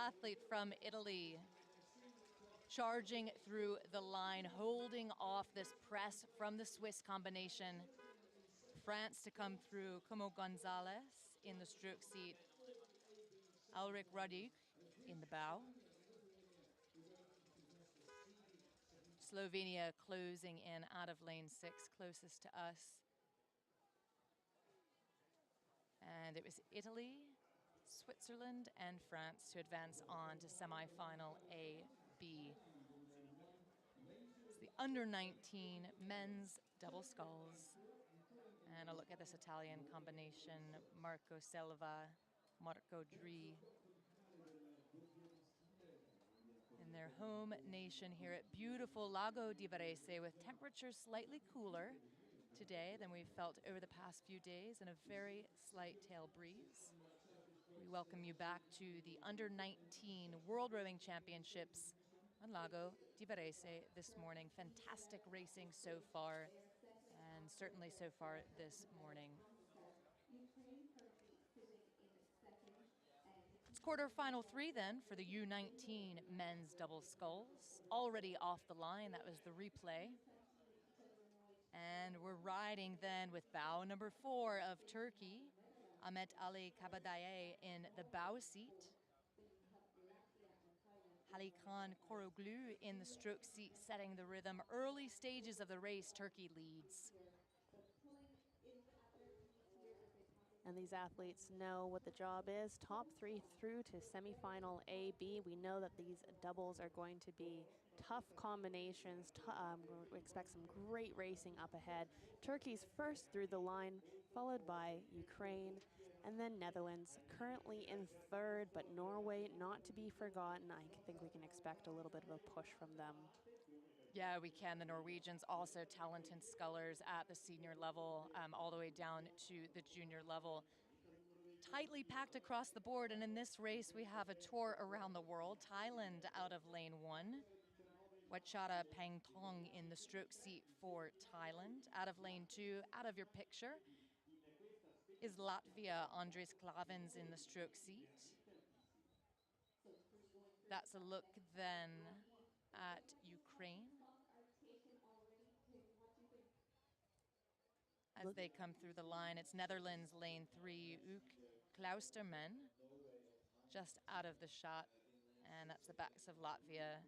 athlete from Italy, charging through the line, holding off this press from the Swiss combination. France to come through, Como Gonzalez in the stroke seat, Ulrich Radig in the bow. Slovenia closing in out of lane 6, closest to us. And it was Italy, Switzerland, and France to advance on to semifinal A, B. It's the under-19 men's double sculls. And a look at this Italian combination, Marco Selva, Marco Dri. In their home nation here at beautiful Lago di Varese, with temperatures slightly cooler today than we've felt over the past few days, and a very slight tail breeze. We welcome you back to the Under-19 World Rowing Championships on Lago di Varese this morning. Fantastic racing so far, and certainly so far this morning. It's quarterfinal 3 then for the U19 men's double sculls. Already off the line, that was the replay. And we're riding then with bow number 4 of Turkey, Ahmet Ali Kabadaye in the bow seat. Halikan Koroglu in the stroke seat, setting the rhythm. Early stages of the race, Turkey leads. And these athletes know what the job is. Top 3 through to semifinal A, B. We know that these doubles are going to be tough combinations. We expect some great racing up ahead. Turkey's first through the line, followed by Ukraine, and then Netherlands, currently in third, but Norway not to be forgotten. I think we can expect a little bit of a push from them. Yeah, we can. The Norwegians also talented scullers at the senior level, all the way down to the junior level. Tightly packed across the board, and in this race we have a tour around the world. Thailand out of lane 1. Wachara Pangtong in the stroke seat for Thailand. Out of lane 2, out of your picture, is Latvia, Andres Klavins in the stroke seat. That's a look then at Ukraine as they come through the line. It's Netherlands lane 3, Uk Klausterman, just out of the shot, and that's the backs of Latvia.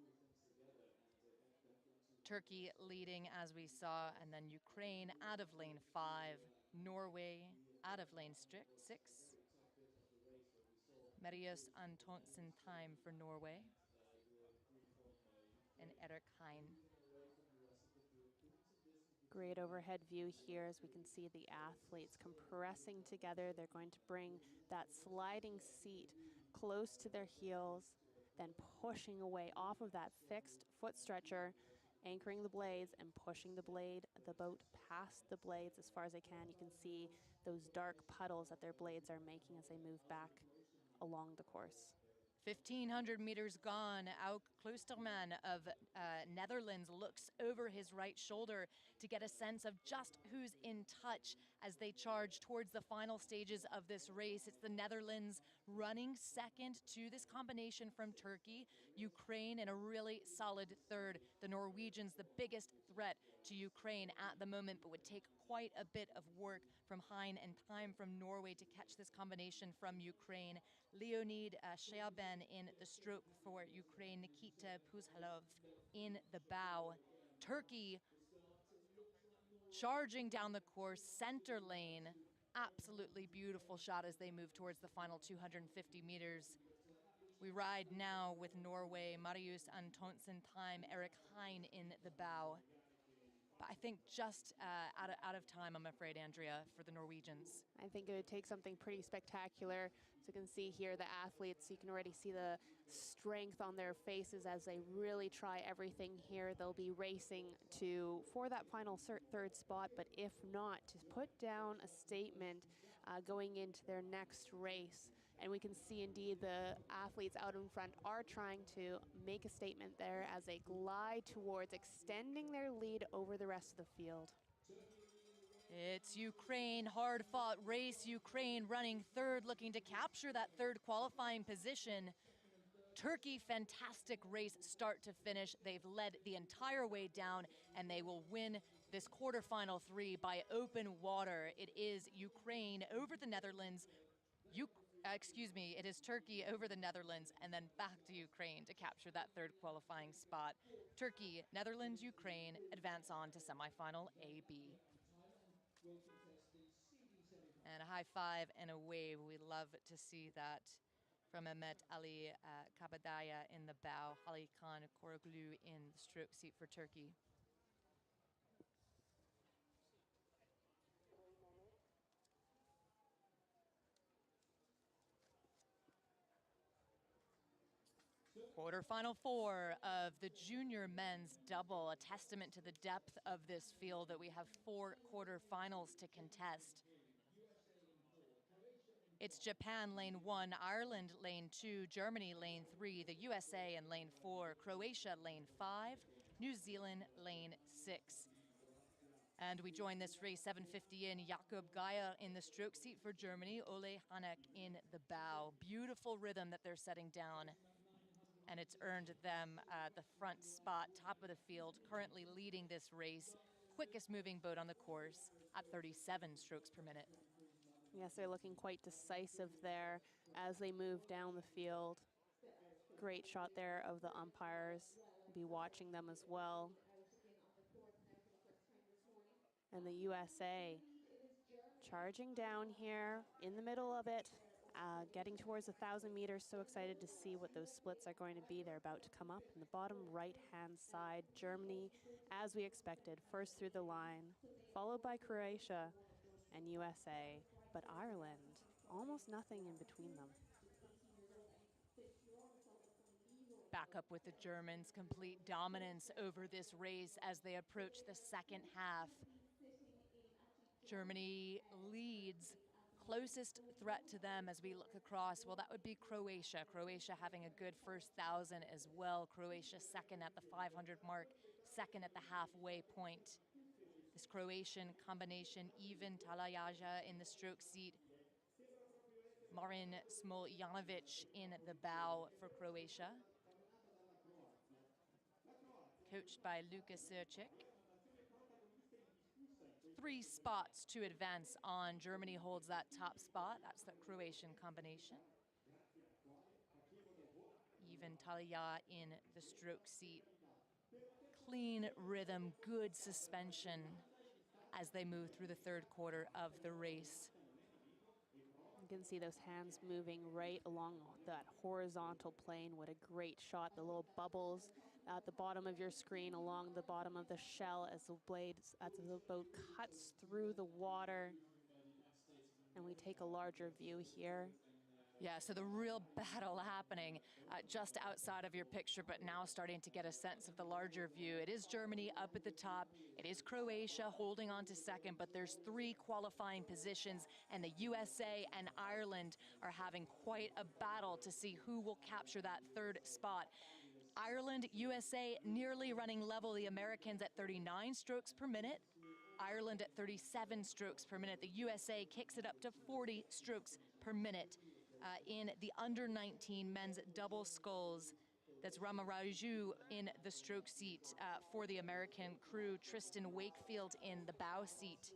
Turkey leading as we saw, and then Ukraine out of lane 5, Norway out of lane 6. Marius Antonsen time for Norway, and Erik Hein. Great overhead view here as we can see the athletes compressing together. They're going to bring that sliding seat close to their heels, then pushing away off of that fixed foot stretcher, anchoring the blades and pushing the boat past the blades as far as they can. You can see those dark puddles that their blades are making as they move back along the course. 1,500 meters gone. Auk Kloosterman of Netherlands looks over his right shoulder to get a sense of just who's in touch as they charge towards the final stages of this race. It's the Netherlands running second to this combination from Turkey. Ukraine in a really solid third. The Norwegians, the biggest threat to Ukraine at the moment, but would take quite a bit of work from Hein and time from Norway to catch this combination from Ukraine. Leonid Sheaben in the stroke for Ukraine, Nikita Puzhalov in the bow. Turkey charging down the course, center lane. Absolutely beautiful shot as they move towards the final 250 meters. We ride now with Norway, Marius Antonsen time, Erik Hein in the bow. but I think just out of time, I'm afraid, Andrea, for the Norwegians. I think it would take something pretty spectacular. So you can see here the athletes, you can already see the strength on their faces as they really try everything here. They'll be racing for that final third spot, but if not, to put down a statement going into their next race. And we can see indeed the athletes out in front are trying to make a statement there as they glide towards extending their lead over the rest of the field. It's Ukraine, hard-fought race. Ukraine running third, looking to capture that third qualifying position. Turkey, fantastic race start to finish. They've led the entire way down, and they will win this quarterfinal 3 by open water. It is Ukraine over the Netherlands. It is Turkey over the Netherlands, and then back to Ukraine to capture that third qualifying spot. Turkey, Netherlands, Ukraine advance on to semifinal A-B. And a high five and a wave. We love to see that from Mehmet Ali Kabadaya in the bow, Ali Khan Koroglu in the stroke seat for Turkey. Quarterfinal 4 of the junior men's double, a testament to the depth of this field that we have 4 quarterfinals to contest. It's Japan lane 1, Ireland lane 2, Germany lane 3, the USA in lane 4, Croatia lane 5, New Zealand lane 6. And we join this race 7:50 in, Jakob Geier in the stroke seat for Germany, Ole Hanek in the bow. Beautiful rhythm that they're setting down. And it's earned them the front spot, top of the field, currently leading this race. Quickest moving boat on the course at 37 strokes per minute. Yes, they're looking quite decisive there as they move down the field. Great shot there of the umpires. We'll be watching them as well. And the USA charging down here in the middle of it. Getting towards 1,000 meters, so excited to see what those splits are going to be. They're about to come up in the bottom right-hand side. Germany, as we expected, first through the line, followed by Croatia and USA, but Ireland, almost nothing in between them. Back up with the Germans, complete dominance over this race as they approach the second half. Germany leads. Closest threat to them as we look across, well, that would be Croatia. Croatia having a good first 1,000 as well. Croatia second at the 500 mark, second at the halfway point. This Croatian combination, Ivan Talajaja in the stroke seat, Marin Smoljanovic in the bow for Croatia, coached by Luka Srcic. 3 spots to advance on. Germany holds that top spot. That's the Croatian combination. Even Talia in the stroke seat. Clean rhythm, good suspension as they move through the third quarter of the race. You can see those hands moving right along that horizontal plane. What a great shot. The little bubbles at the bottom of your screen along the bottom of the shell as the boat cuts through the water. And we take a larger view here. Yeah, so the real battle happening just outside of your picture, but now starting to get a sense of the larger view. It is Germany up at the top. It is Croatia holding on to second, but there's 3 qualifying positions, and the USA and Ireland are having quite a battle to see who will capture that third spot. Ireland, USA nearly running level. The Americans at 39 strokes per minute. Ireland at 37 strokes per minute. The USA kicks it up to 40 strokes per minute. In the under-19 men's double sculls. That's Ramaraju in the stroke seat for the American crew. Tristan Wakefield in the bow seat.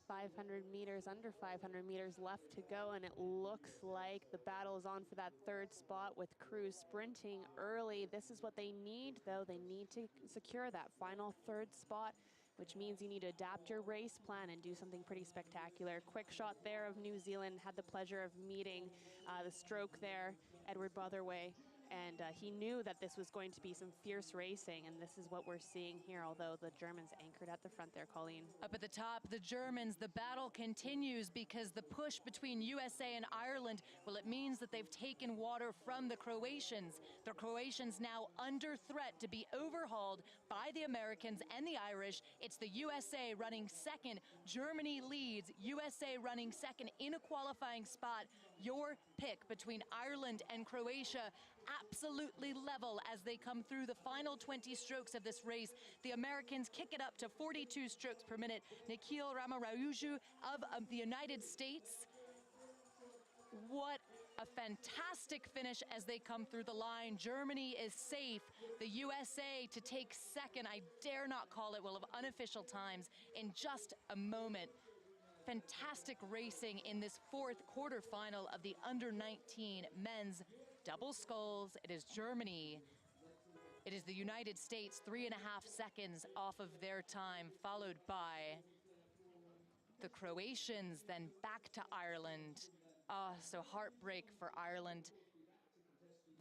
500 meters, under 500 meters left to go, and it looks like the battle is on for that third spot with crews sprinting early. This is what they need, though. They need to secure that final third spot, which means you need to adapt your race plan and do something pretty spectacular. Quick shot there of New Zealand. Had the pleasure of meeting the stroke there, Edward Botherway, and he knew that this was going to be some fierce racing, and this is what we're seeing here, although the Germans anchored at the front there, Colleen. Up at the top, the Germans, the battle continues because the push between USA and Ireland, well, it means that they've taken water from the Croatians. The Croatians now under threat to be overhauled by the Americans and the Irish. It's the USA running second. Germany leads, USA running second in a qualifying spot. Your pick between Ireland and Croatia, absolutely level as they come through the final 20 strokes of this race. The Americans kick it up to 42 strokes per minute. Nikhil Ramaraju of the United States. What a fantastic finish as they come through the line. Germany is safe. The USA to take second. I dare not call it, well, of unofficial times in just a moment. Fantastic racing in this fourth quarterfinal of the under-19 men's double sculls. It is Germany. It is the United States, 3.5 seconds off of their time, followed by the Croatians, then back to Ireland. So heartbreak for Ireland.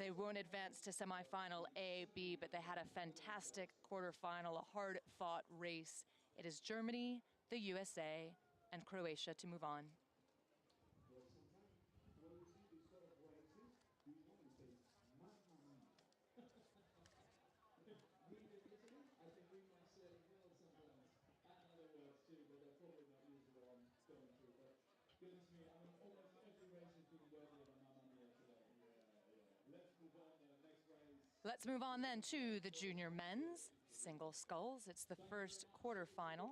They won't advance to semifinal A, B, but they had a fantastic quarterfinal, a hard-fought race. It is Germany, the USA, and Croatia to move on. Let's move on then to the junior men's single sculls. It's the first quarterfinal.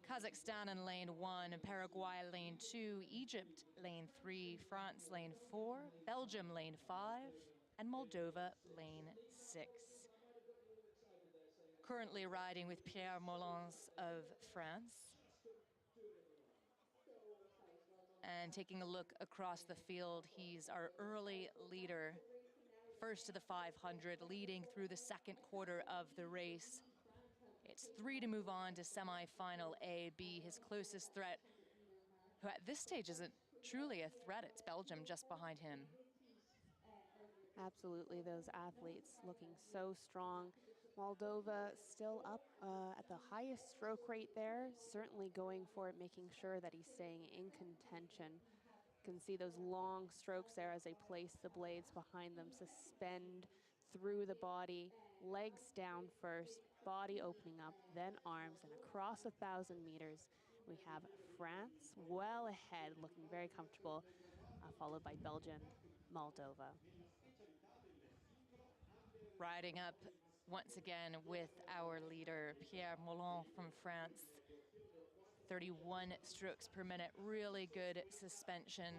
Kazakhstan in lane 1, Paraguay lane 2, Egypt lane 3, France lane 4, Belgium lane 5, and Moldova lane 6. Currently riding with Pierre Molins of France. And taking a look across the field, he's our early leader. First to the 500, leading through the second quarter of the race. It's 3 to move on to semifinal A, B. His closest threat, who at this stage isn't truly a threat, it's Belgium just behind him. Absolutely, those athletes looking so strong. Moldova still up at the highest stroke rate there, certainly going for it, making sure that he's staying in contention. You can see those long strokes there as they place the blades behind them, suspend through the body, legs down first, body opening up, then arms, and across 1,000 meters. We have France well ahead, looking very comfortable, followed by Belgium, Moldova. Riding up once again with our leader, Pierre Molins from France. 31 strokes per minute, really good suspension.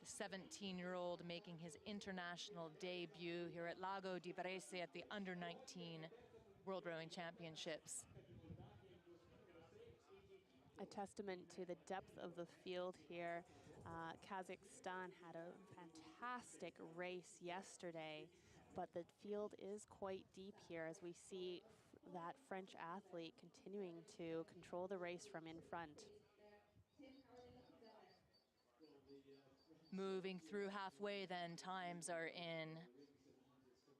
The 17-year-old making his international debut here at Lago di Varese at the Under-19 World Rowing Championships. A testament to the depth of the field here. Kazakhstan had a fantastic race yesterday, but the field is quite deep here as we see that French athlete continuing to control the race from in front. Moving through halfway then, times are in.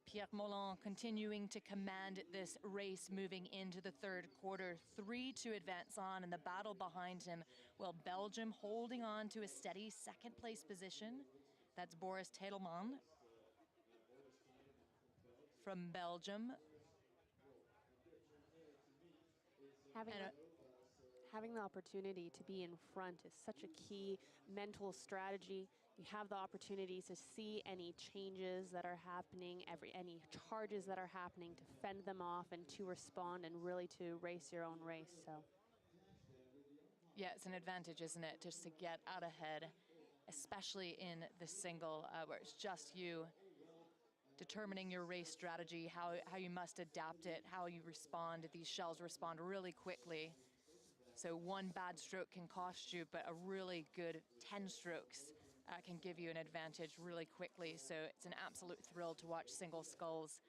Pierre Molins continuing to command this race moving into the third quarter. 3 to advance on, and the battle behind him. Well, Belgium holding on to a steady second place position. That's Boris Tiedemann from Belgium. Having the opportunity to be in front is such a key mental strategy. You have the opportunity to see any changes that are happening, any charges that are happening, to fend them off and to respond and really to race your own race. So, yeah, it's an advantage, isn't it, just to get out ahead, especially in the single where it's just you. Determining your race strategy, how you must adapt it, how you respond. These shells respond really quickly. So one bad stroke can cost you, but a really good 10 strokes can give you an advantage really quickly. So it's an absolute thrill to watch single sculls.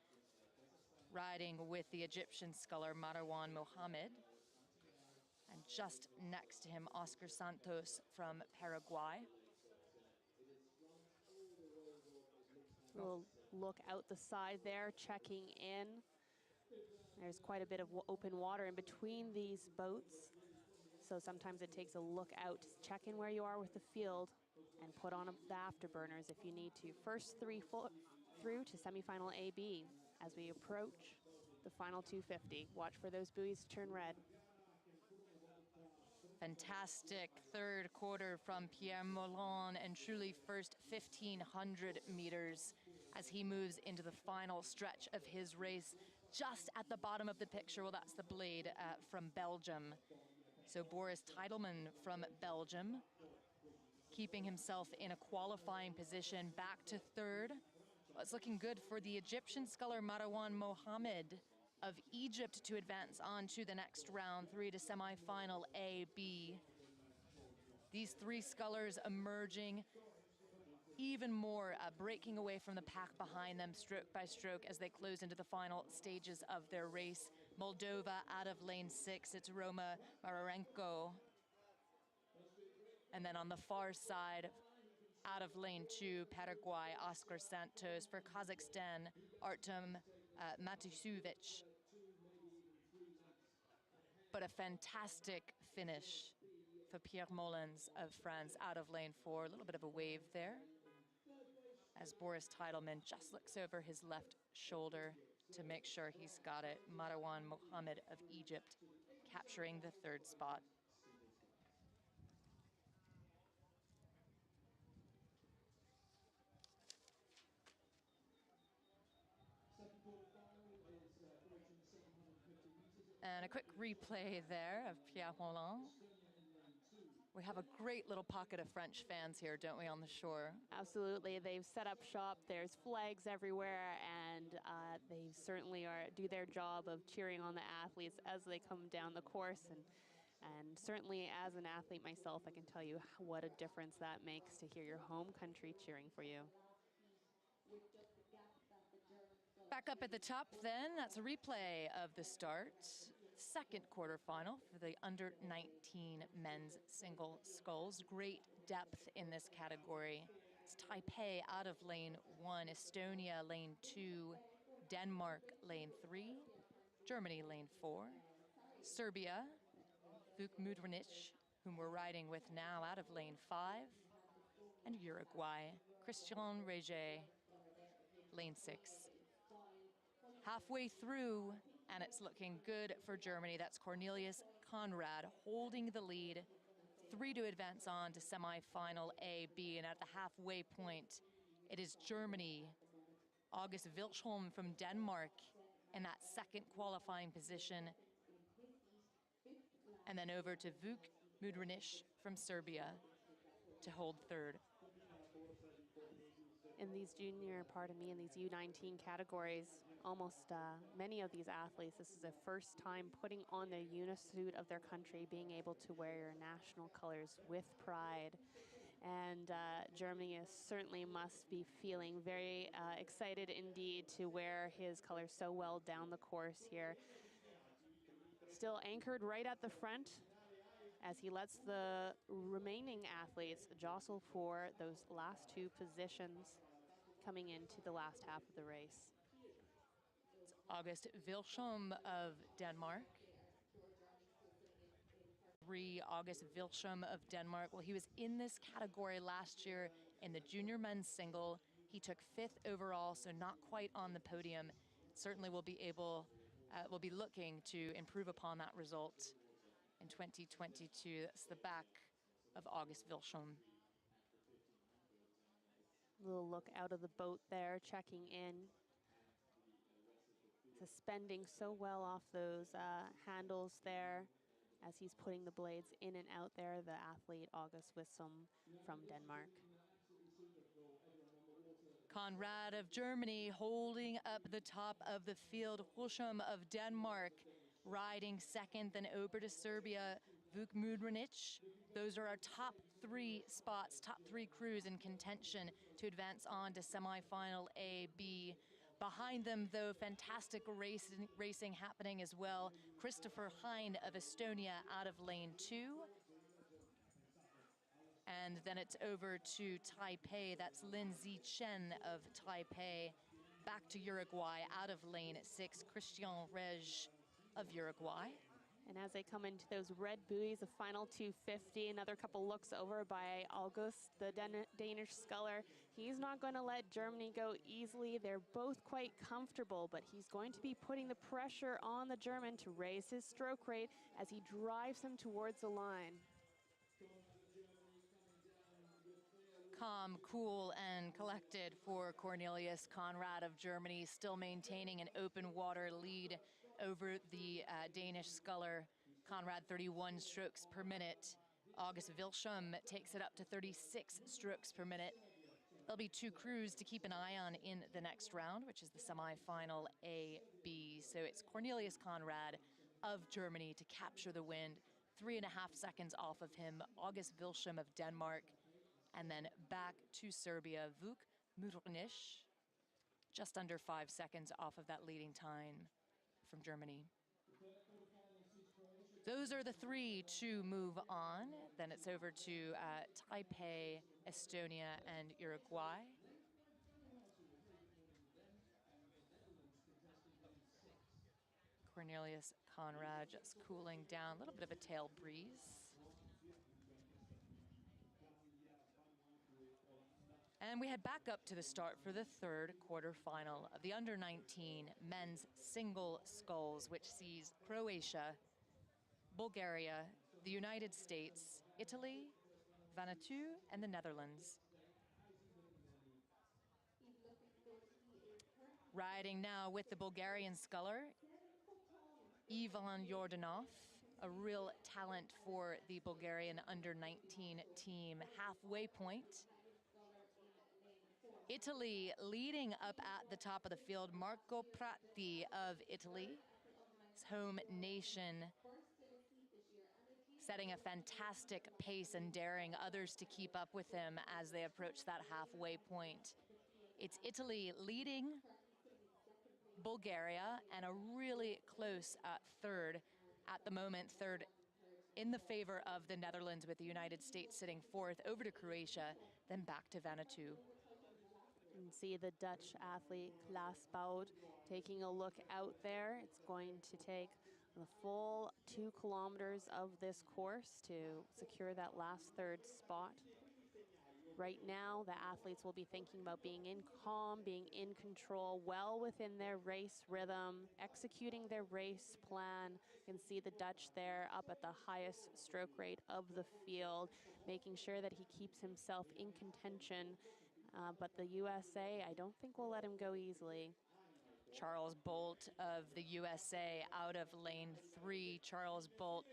Riding with the Egyptian sculler Marwan Mohammed. And just next to him, Oscar Santos from Paraguay. We'll look out the side there, checking in. There's quite a bit of open water in between these boats, so sometimes it takes a look out to check in where you are with the field and put on the afterburners if you need to. First three through to semifinal AB as we approach the final 250. Watch for those buoys to turn red. Fantastic third quarter from Pierre Moulin, and truly first 1,500 meters as he moves into the final stretch of his race. Just at the bottom of the picture, well, that's the blade from Belgium. So Boris Teidelman from Belgium, keeping himself in a qualifying position, back to third. Well, it's looking good for the Egyptian sculler Marwan Mohammed of Egypt to advance on to the next round, 3 to semifinal A, B. These three scullers emerging even more, breaking away from the pack behind them stroke by stroke as they close into the final stages of their race. Moldova out of lane 6, it's Roma Mararenko. And then on the far side, out of lane 2, Paraguay, Oscar Santos. For Kazakhstan, Artem Matusevic. But a fantastic finish for Pierre Molins of France out of lane 4. A little bit of a wave there as Boris Teidelman just looks over his left shoulder to make sure he's got it. Marwan Mohammed of Egypt capturing the third spot. And a quick replay there of Pierre Moulin. We have a great little pocket of French fans here, don't we, on the shore? Absolutely. They've set up shop. There's flags everywhere, and they certainly do their job of cheering on the athletes as they come down the course. And certainly as an athlete myself, I can tell you what a difference that makes to hear your home country cheering for you. Back up at the top then, that's a replay of the start. Second quarterfinal for the under-19 men's single sculls. Great depth in this category. It's Taipei out of lane 1, Estonia lane 2, Denmark lane 3, Germany lane 4, Serbia, Vuk Mudrinic, whom we're riding with now, out of lane 5, and Uruguay, Christian Reger, lane 6. Halfway through, and it's looking good for Germany. That's Cornelius Conrad holding the lead. 3 to advance on to semifinal A, B, and at the halfway point, it is Germany. August Wilhelm from Denmark in that second qualifying position. And then over to Vuk Mudrinic from Serbia to hold third. In these in these U19 categories, almost many of these athletes, this is their first time putting on the unisuit of their country, being able to wear your national colors with pride. And Germany certainly must be feeling very excited indeed to wear his colors so well down the course here. Still anchored right at the front as he lets the remaining athletes jostle for those last 2 positions coming into the last half of the race. It's August Wilhelm of Denmark. 3, August Wilhelm of Denmark. Well, he was in this category last year in the junior men's single. He took 5th overall, so not quite on the podium. Certainly will be looking to improve upon that result in 2022. That's the back of August Wilhelm. Little look out of the boat there, checking in. Suspending so well off those handles there as he's putting the blades in and out there, the athlete August Wilhelm from Denmark. Conrad of Germany holding up the top of the field. Wilhelm of Denmark riding second, then over to Serbia, Vuk Mudrinic. Those are our top 3 spots, top 3 crews in contention to advance on to semifinal A, B. Behind them, though, fantastic racing happening as well. Christopher Hein of Estonia out of lane 2. And then it's over to Taipei. That's Lin Zichen of Taipei. Back to Uruguay out of lane 6, Christian Reg of Uruguay. And as they come into those red buoys, the final 250, another couple looks over by August, the Danish sculler. He's not going to let Germany go easily. They're both quite comfortable, but he's going to be putting the pressure on the German to raise his stroke rate as he drives him towards the line. Calm, cool, and collected for Cornelius Conrad of Germany, still maintaining an open water lead over the Danish sculler. Conrad, 31 strokes per minute. August Wilschum takes it up to 36 strokes per minute. There'll be 2 crews to keep an eye on in the next round, which is the semifinal A, B. So it's Cornelius Conrad of Germany to capture the win. 3.5 seconds off of him, August Wilschum of Denmark. And then back to Serbia, Vuk Murniš, just under 5 seconds off of that leading time from Germany. Those are the 3 to move on. Then it's over to Taipei, Estonia, and Uruguay. Cornelius Conrad just cooling down, a little bit of a tail breeze. And we head back up to the start for the 3rd quarterfinal of the under-19 men's single sculls, which sees Croatia, Bulgaria, the United States, Italy, Vanuatu, and the Netherlands. Riding now with the Bulgarian sculler, Ivan Yordanov, a real talent for the Bulgarian under-19 team. Halfway point. Italy leading up at the top of the field, Marco Pratti of Italy, his home nation, setting a fantastic pace and daring others to keep up with him as they approach that halfway point. It's Italy leading Bulgaria and a really close 3rd at the moment, 3rd in the favor of the Netherlands, with the United States sitting 4th, over to Croatia, then back to Vanuatu. You can see the Dutch athlete Klaas Boud taking a look out there. It's going to take the full 2 kilometers of this course to secure that last 3rd spot. Right now, the athletes will be thinking about being in calm, being in control, well within their race rhythm, executing their race plan. You can see the Dutch there up at the highest stroke rate of the field, making sure that he keeps himself in contention. But the USA, I don't think will let him go easily. Charles Bolt of the USA out of lane 3. Charles Bolt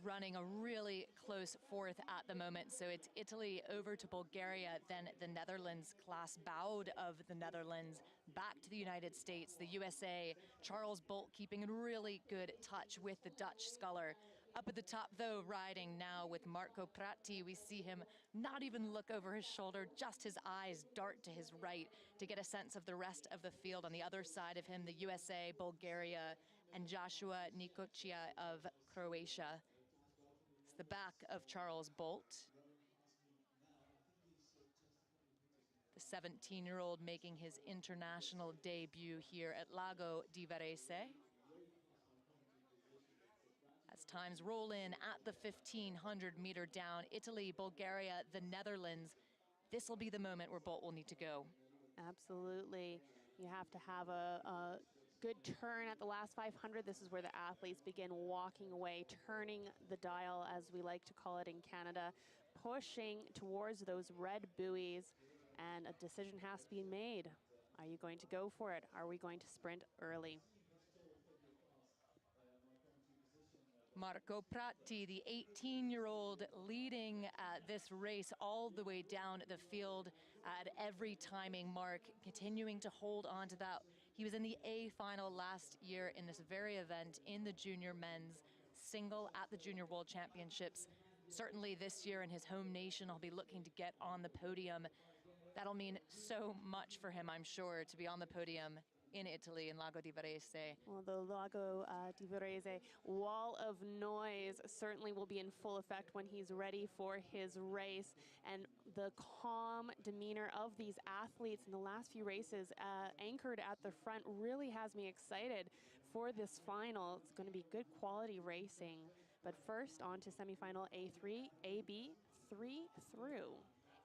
running a really close 4th at the moment. So it's Italy over to Bulgaria, then the Netherlands. Klaas Boud of the Netherlands back to the United States. The USA, Charles Bolt keeping in really good touch with the Dutch sculler. Up at the top, though, riding now with Marco Pratti. We see him not even look over his shoulder, just his eyes dart to his right to get a sense of the rest of the field. On the other side of him, the USA, Bulgaria, and Joshua Nikocia of Croatia. It's the back of Charles Bolt. The 17-year-old making his international debut here at Lago di Varese. As times roll in at the 1,500-meter down, Italy, Bulgaria, the Netherlands. This will be the moment where Bolt will need to go. Absolutely. You have to have a good turn at the last 500. This is where the athletes begin walking away, turning the dial, as we like to call it in Canada, pushing towards those red buoys, and a decision has to be made. Are you going to go for it? Are we going to sprint early? Marco Pratti, the 18-year-old, leading this race all the way down the field at every timing mark, continuing to hold on to that. He was in the A final last year in this very event in the junior men's single at the Junior World Championships. Certainly this year in his home nation, he'll be looking to get on the podium. That'll mean so much for him, I'm sure, to be on the podium in Italy, in Lago di Varese. Well, the Lago di Varese wall of noise certainly will be in full effect when he's ready for his race. And the calm demeanor of these athletes in the last few races, anchored at the front, really has me excited for this final. It's going to be good quality racing. But first, on to semifinal A3, AB, 3 through.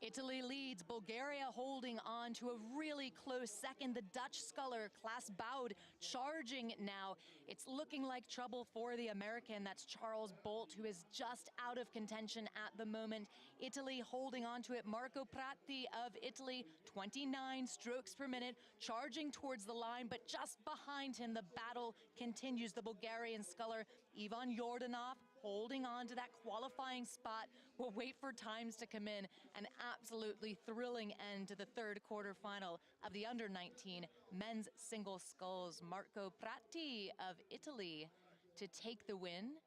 Italy leads, Bulgaria holding on to a really close second. The Dutch sculler, Klaas Boud, charging now. It's looking like trouble for the American. That's Charles Bolt, who is just out of contention at the moment. Italy holding on to it. Marco Pratti of Italy, 29 strokes per minute, charging towards the line, but just behind him, the battle continues. The Bulgarian sculler, Ivan Yordanov, holding on to that qualifying spot. We'll wait for times to come in. An absolutely thrilling end to the third quarterfinal of the under-19 men's single sculls. Marco Pratti of Italy to take the win.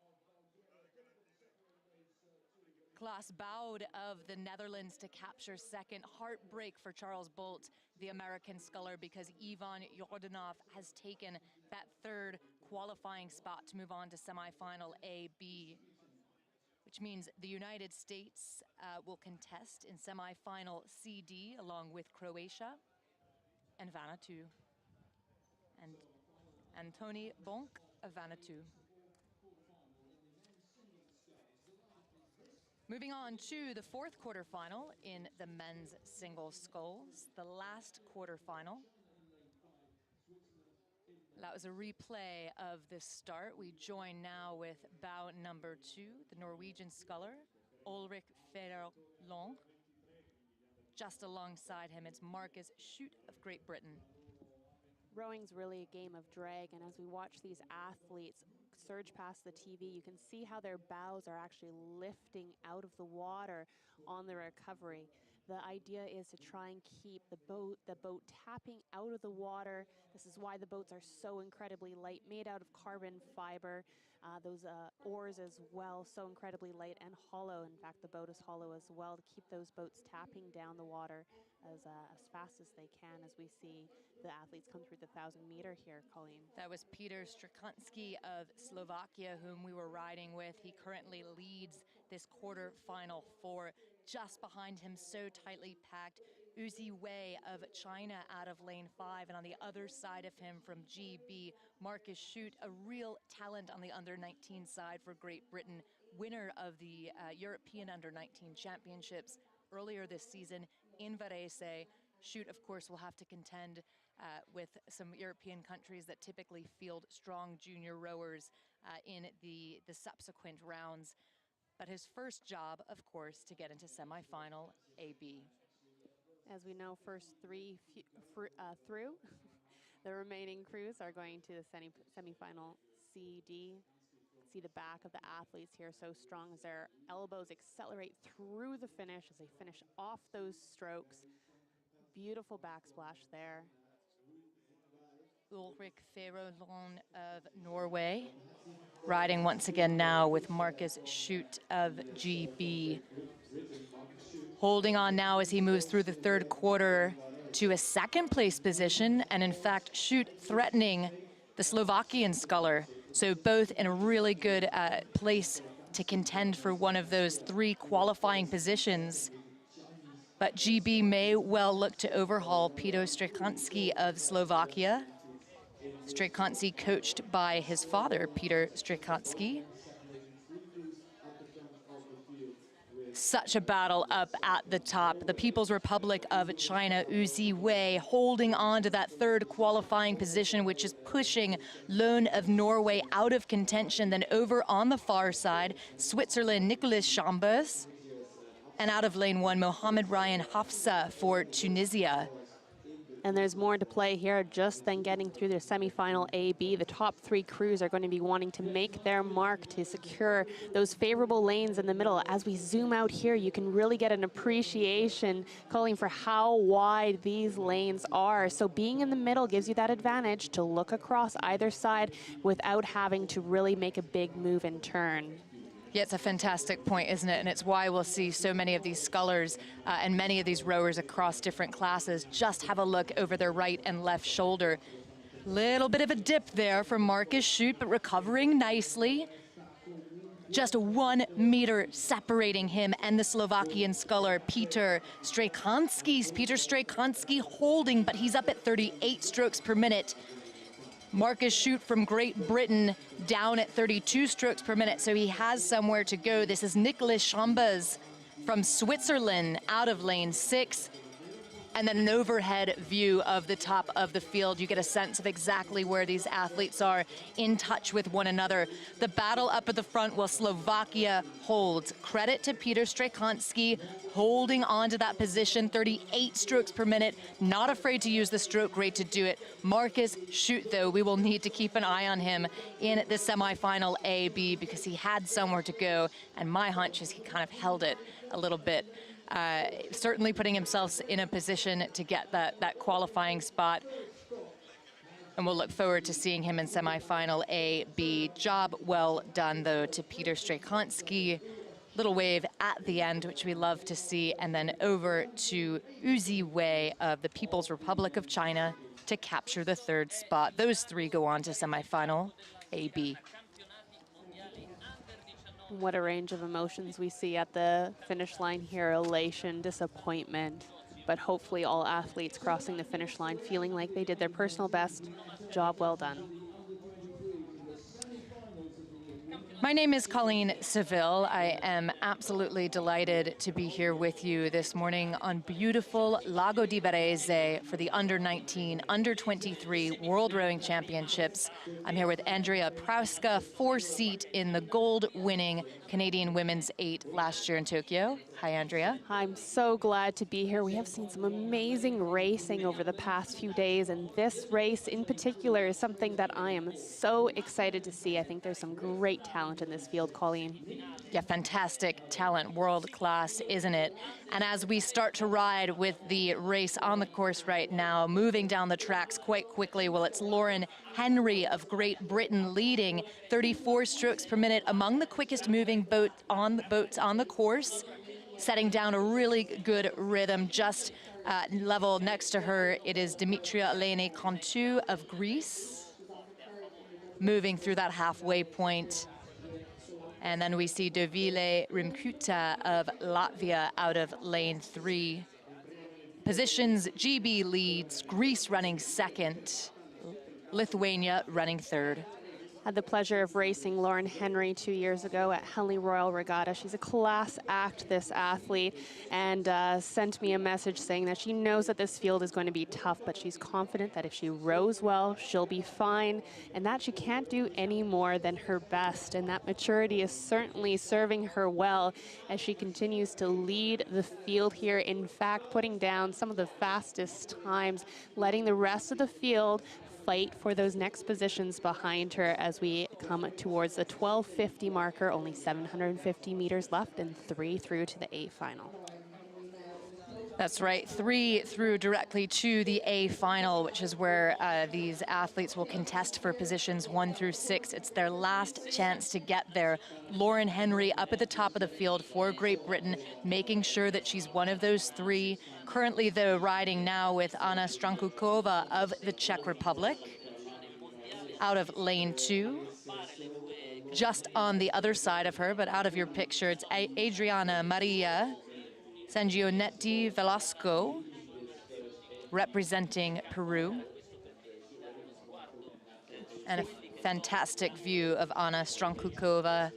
Klaas Boud of the Netherlands to capture second. Heartbreak for Charles Bolt, the American sculler, because Ivan Yordanov has taken that third qualifying spot to move on to semifinal A-B, which means the United States will contest in semifinal CD along with Croatia and Vanuatu. And Antoni Bonk of Vanuatu. Moving on to the fourth quarterfinal in the men's single sculls, the last quarterfinal. That was a replay of this start. We join now with bow number 2, the Norwegian sculler, Ulrik Ferrelong. Just alongside him, it's Marcus Schutt of Great Britain. Rowing's really a game of drag, and as we watch these athletes surge past the TV, you can see how their bows are actually lifting out of the water on the recovery. The idea is to try and keep the boat tapping out of the water. This is why the boats are so incredibly light, made out of carbon fiber. Those oars as well, so incredibly light and hollow. In fact, the boat is hollow as well to keep those boats tapping down the water as fast as they can, as we see the athletes come through the 1,000-meter here, Colleen. That was Peter Strzekanski of Slovakia, whom we were riding with. He currently leads this quarterfinal four. Just behind him, so tightly packed, Uzi Wei of China out of lane 5, and on the other side of him from GB, Marcus Schutt, a real talent on the under-19 side for Great Britain, winner of the European under-19 championships earlier this season in Varese. Schutt, of course, will have to contend with some European countries that typically field strong junior rowers in the subsequent rounds. But his first job, of course, to get into semifinal AB. As we know, first 3 through. The remaining crews are going to the semifinal CD. See the back of the athletes here so strong as their elbows accelerate through the finish as they finish off those strokes. Beautiful backsplash there. Ulrik Ferrelong of Norway, riding once again now with Marcus Schutt of GB. Holding on now as he moves through the third quarter to a second place position, and in fact, Schutt threatening the Slovakian sculler. So both in a really good place to contend for one of those 3 qualifying positions. But GB may well look to overhaul Peter Strzekanski of Slovakia. Strzekanski coached by his father, Peter Strzekanski. Such a battle up at the top. The People's Republic of China, Uzi Wei, holding on to that third qualifying position, which is pushing Lone of Norway out of contention. Then over on the far side, Switzerland, Nicolas Chambers. And out of lane 1, Mohamed Ryan Hafsa for Tunisia. And there's more to play here just than getting through the semifinal AB. The top 3 crews are going to be wanting to make their mark to secure those favorable lanes in the middle. As we zoom out here, you can really get an appreciation, Colleen, for how wide these lanes are. So being in the middle gives you that advantage to look across either side without having to really make a big move and turn. Yeah, it's a fantastic point, isn't it? And it's why we'll see so many of these scullers and many of these rowers across different classes just have a look over their right and left shoulder. Little bit of a dip there from Marcus Schut, but recovering nicely. Just 1 meter separating him and the Slovakian sculler, Peter Strejkanskis. Peter Strejkanski holding, but he's up at 38 strokes per minute. Marcus Schut from Great Britain down at 32 strokes per minute, so he has somewhere to go. This is Nicolas Chambaz from Switzerland out of lane 6. And then an overhead view of the top of the field. You get a sense of exactly where these athletes are in touch with one another. The battle up at the front while Slovakia holds. Credit to Peter Strejkanski holding on to that position, 38 strokes per minute, not afraid to use the stroke rate to do it. Marcus Schut, though, we will need to keep an eye on him in the semifinal A-B because he had somewhere to go, and my hunch is he kind of held it a little bit. Certainly putting himself in a position to get that qualifying spot. And we'll look forward to seeing him in semifinal A, B. Job well done, though, to Peter Strejkanski. Little wave at the end, which we love to see. And then over to Uzi Wei of the People's Republic of China to capture the 3rd spot. Those 3 go on to semifinal A, B. What a range of emotions we see at the finish line here. Elation, disappointment, but hopefully all athletes crossing the finish line feeling like they did their personal best. Job well done. My name is Colleen Seville. I am absolutely delighted to be here with you this morning on beautiful Lago di Varese for the Under-19, Under-23 World Rowing Championships. I'm here with Andrea Prauska, 4-seat in the gold-winning Canadian Women's 8 last year in Tokyo. Hi, Andrea. I'm so glad to be here. We have seen some amazing racing over the past few days, and this race in particular is something that I am so excited to see. I think there's some great talent in this field, Colleen. Yeah, fantastic talent, world class, isn't it? And as we start to ride with the race on the course right now, moving down the tracks quite quickly, well, it's Lauren Henry of Great Britain leading, 34 strokes per minute, among the quickest moving boats on the course, setting down a really good rhythm. Just level next to her, it is Dimitria Eleni Contu of Greece, moving through that halfway point. And then we see Dovile Rimkuta of Latvia out of lane 3. Positions, GB leads, Greece running 2nd, Lithuania running 3rd. Had the pleasure of racing Lauren Henry 2 years ago at Henley Royal Regatta. She's a class act, this athlete, and sent me a message saying that she knows that this field is going to be tough, but she's confident that if she rows well, she'll be fine, and that she can't do any more than her best. And that maturity is certainly serving her well as she continues to lead the field here. In fact, putting down some of the fastest times, letting the rest of the field fight for those next positions behind her as we come towards the 1250 marker. Only 750 meters left and 3 through to the A final. That's right, 3 through directly to the A final, which is where these athletes will contest for positions 1 through 6. It's their last chance to get there. Lauren Henry up at the top of the field for Great Britain, making sure that she's one of those 3. Currently, though, riding now with Anna Strankukova of the Czech Republic out of lane 2. Just on the other side of her, but out of your picture, it's Adriana Maria Sangionetti Velasco, representing Peru. And a fantastic view of Anna Strankukova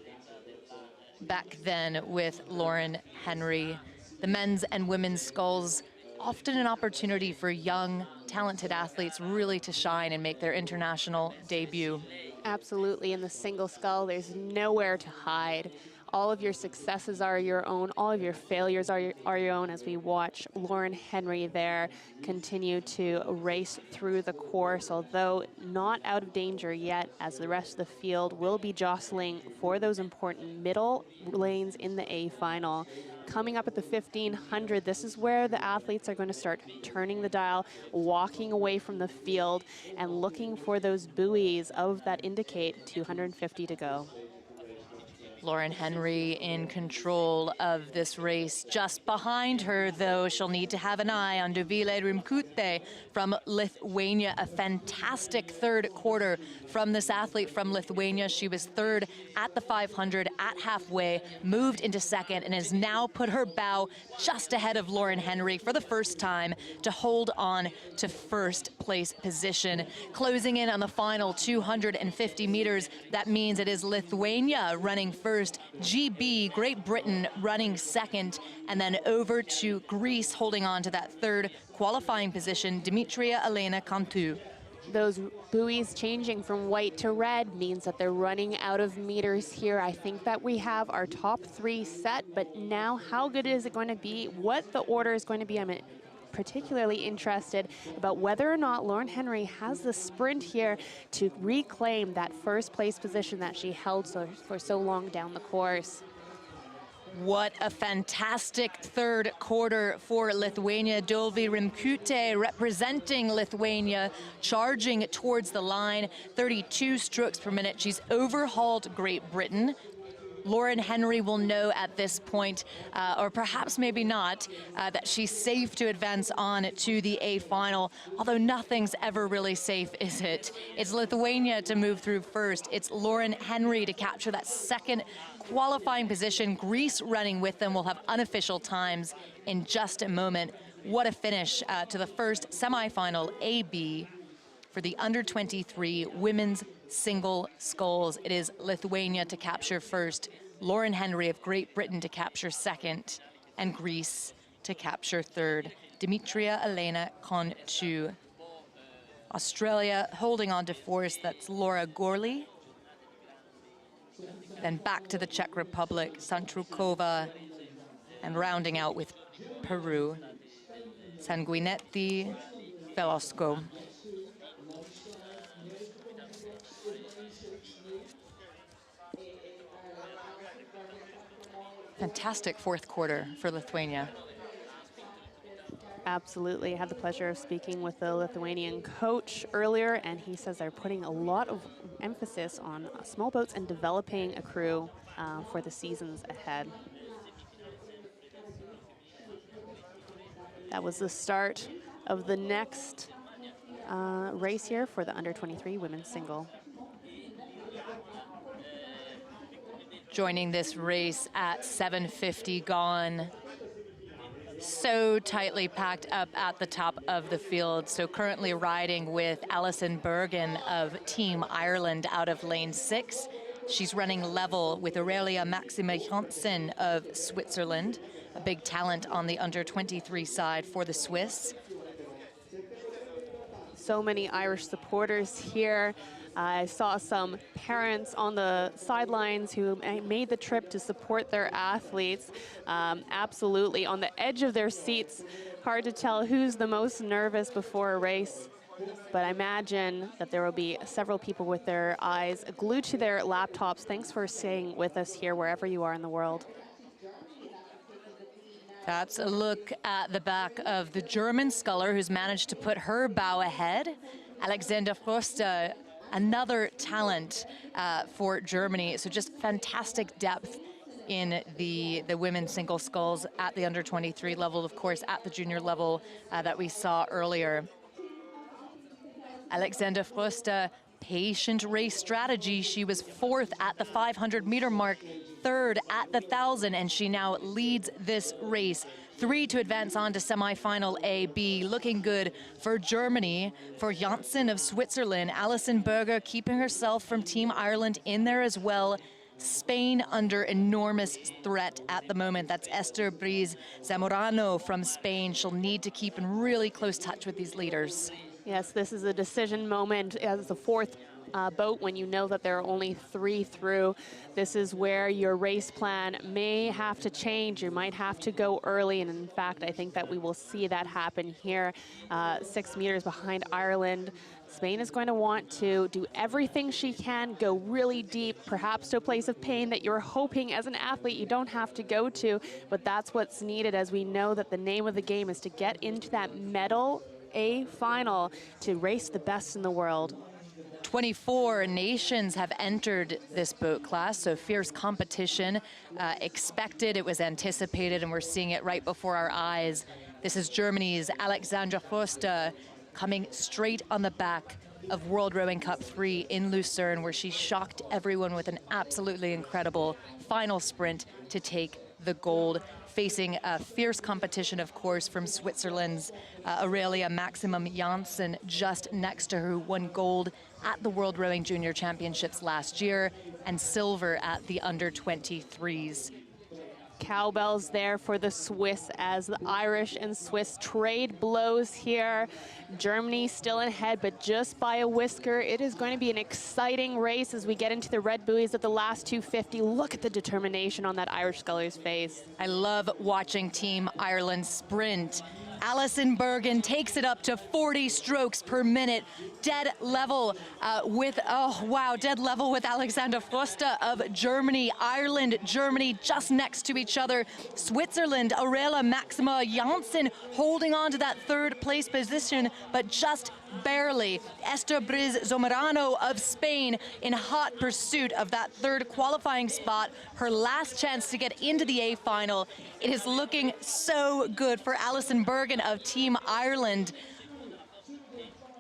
back then with Lauren Henry. The men's and women's sculls, often an opportunity for young, talented athletes really to shine and make their international debut. Absolutely, in the single scull, there's nowhere to hide. All of your successes are your own, all of your failures are your own, as we watch Lauren Henry there continue to race through the course, although not out of danger yet, as the rest of the field will be jostling for those important middle lanes in the A final. Coming up at the 1500, this is where the athletes are going to start turning the dial, walking away from the field, and looking for those buoys of that indicate 250 to go. Lauren Henry in control of this race. Just behind her, though, she'll need to have an eye on Dovile Rimkute from Lithuania. A fantastic third quarter from this athlete from Lithuania. She was third at the 500 at halfway, moved into second, and has now put her bow just ahead of Lauren Henry for the first time to hold on to first place position. Closing in on the final 250 meters, that means it is Lithuania running first, GB, Great Britain, running second, and then over to Greece, holding on to that third qualifying position, Dimitria Elena Cantu. Those buoys changing from white to red means that they're running out of meters here. I think that we have our top three set, but now how good is it going to be? What the order is going to be? I'm particularly interested about whether or not Lauren Henry has the sprint here to reclaim that first place position that she held for so long down the course. What a fantastic third quarter for Lithuania. Dovi Rimkute representing Lithuania, charging towards the line, 32 strokes per minute. She's overhauled Great Britain. Lauren Henry will know at this point, or perhaps maybe not, that she's safe to advance on to the A final, although nothing's ever really safe, is it? It's Lithuania to move through first. It's Lauren Henry to capture that second qualifying position. Greece running with them. Will have unofficial times in just a moment. What a finish to the first semifinal AB for the under-23 women's single sculls. It is Lithuania to capture first, Lauren Henry of Great Britain to capture second, and Greece to capture third. Dimitria Elena Cantu. Australia holding on to fourth, that's Laura Gorley. Then back to the Czech Republic, Santrukova, and rounding out with Peru, Sanguinetti, Velasco. Fantastic fourth quarter for Lithuania. Absolutely. I had the pleasure of speaking with the Lithuanian coach earlier, and he says they're putting a lot of emphasis on small boats and developing a crew for the seasons ahead. That was the start of the next race here for the under-23 women's single. Joining this race at 7:50 gone. So tightly packed up at the top of the field. So currently riding with Alison Bergen of Team Ireland out of lane 6. She's running level with Aurelia Maxima Janssen of Switzerland, a big talent on the under-23 side for the Swiss. So many Irish supporters here. I saw some parents on the sidelines who made the trip to support their athletes. Absolutely on the edge of their seats. Hard to tell who's the most nervous before a race, but I imagine that there will be several people with their eyes glued to their laptops. Thanks for staying with us here wherever you are in the world. That's a look at the back of the German sculler who's managed to put her bow ahead. Alexander Foster, another talent for Germany. So just fantastic depth in the women's single sculls at the under-23 level, of course, at the junior level that we saw earlier. Alexander Foster, patient race strategy. She was 4th at the 500-meter mark, 3rd at the 1,000, and she now leads this race. 3 to advance on to semifinal A, B. Looking good for Germany, for Janssen of Switzerland. Alison Berger keeping herself from Team Ireland in there as well. Spain under enormous threat at the moment. That's Esther Briz Zamorano from Spain. She'll need to keep in really close touch with these leaders. Yes, this is a decision moment as the 4th boat when you know that there are only 3 through. This is where your race plan may have to change. You might have to go early, and in fact, I think that we will see that happen here. 6 meters behind Ireland. Spain is going to want to do everything she can, go really deep, perhaps to a place of pain that you're hoping as an athlete you don't have to go to, but that's what's needed, as we know that the name of the game is to get into that medal A final to race the best in the world. 24 nations have entered this boat class, so fierce competition, expected, it was anticipated, and we're seeing it right before our eyes. This is Germany's Alexandra Foster coming straight on the back of World Rowing Cup 3 in Lucerne, where she shocked everyone with an absolutely incredible final sprint to take the gold, facing a fierce competition, of course, from Switzerland's Aurelia Maximum Janssen just next to her, who won gold at the World Rowing Junior Championships last year and silver at the under-23s. Cowbells there for the Swiss as the Irish and Swiss trade blows here. Germany still ahead, but just by a whisker. It is going to be an exciting race as we get into the red buoys of the last 250. Look at the determination on that Irish sculler's face. I love watching Team Ireland sprint. Alison Bergen takes it up to 40 strokes per minute, dead level dead level with Alexandra Foster of Germany. Ireland, Germany just next to each other. Switzerland, Aurelia Maxima Janssen holding on to that third place position, but just barely. Esther Briz Zomerano of Spain in hot pursuit of that third qualifying spot, her last chance to get into the A final. It is looking so good for Alison Bergen of Team Ireland.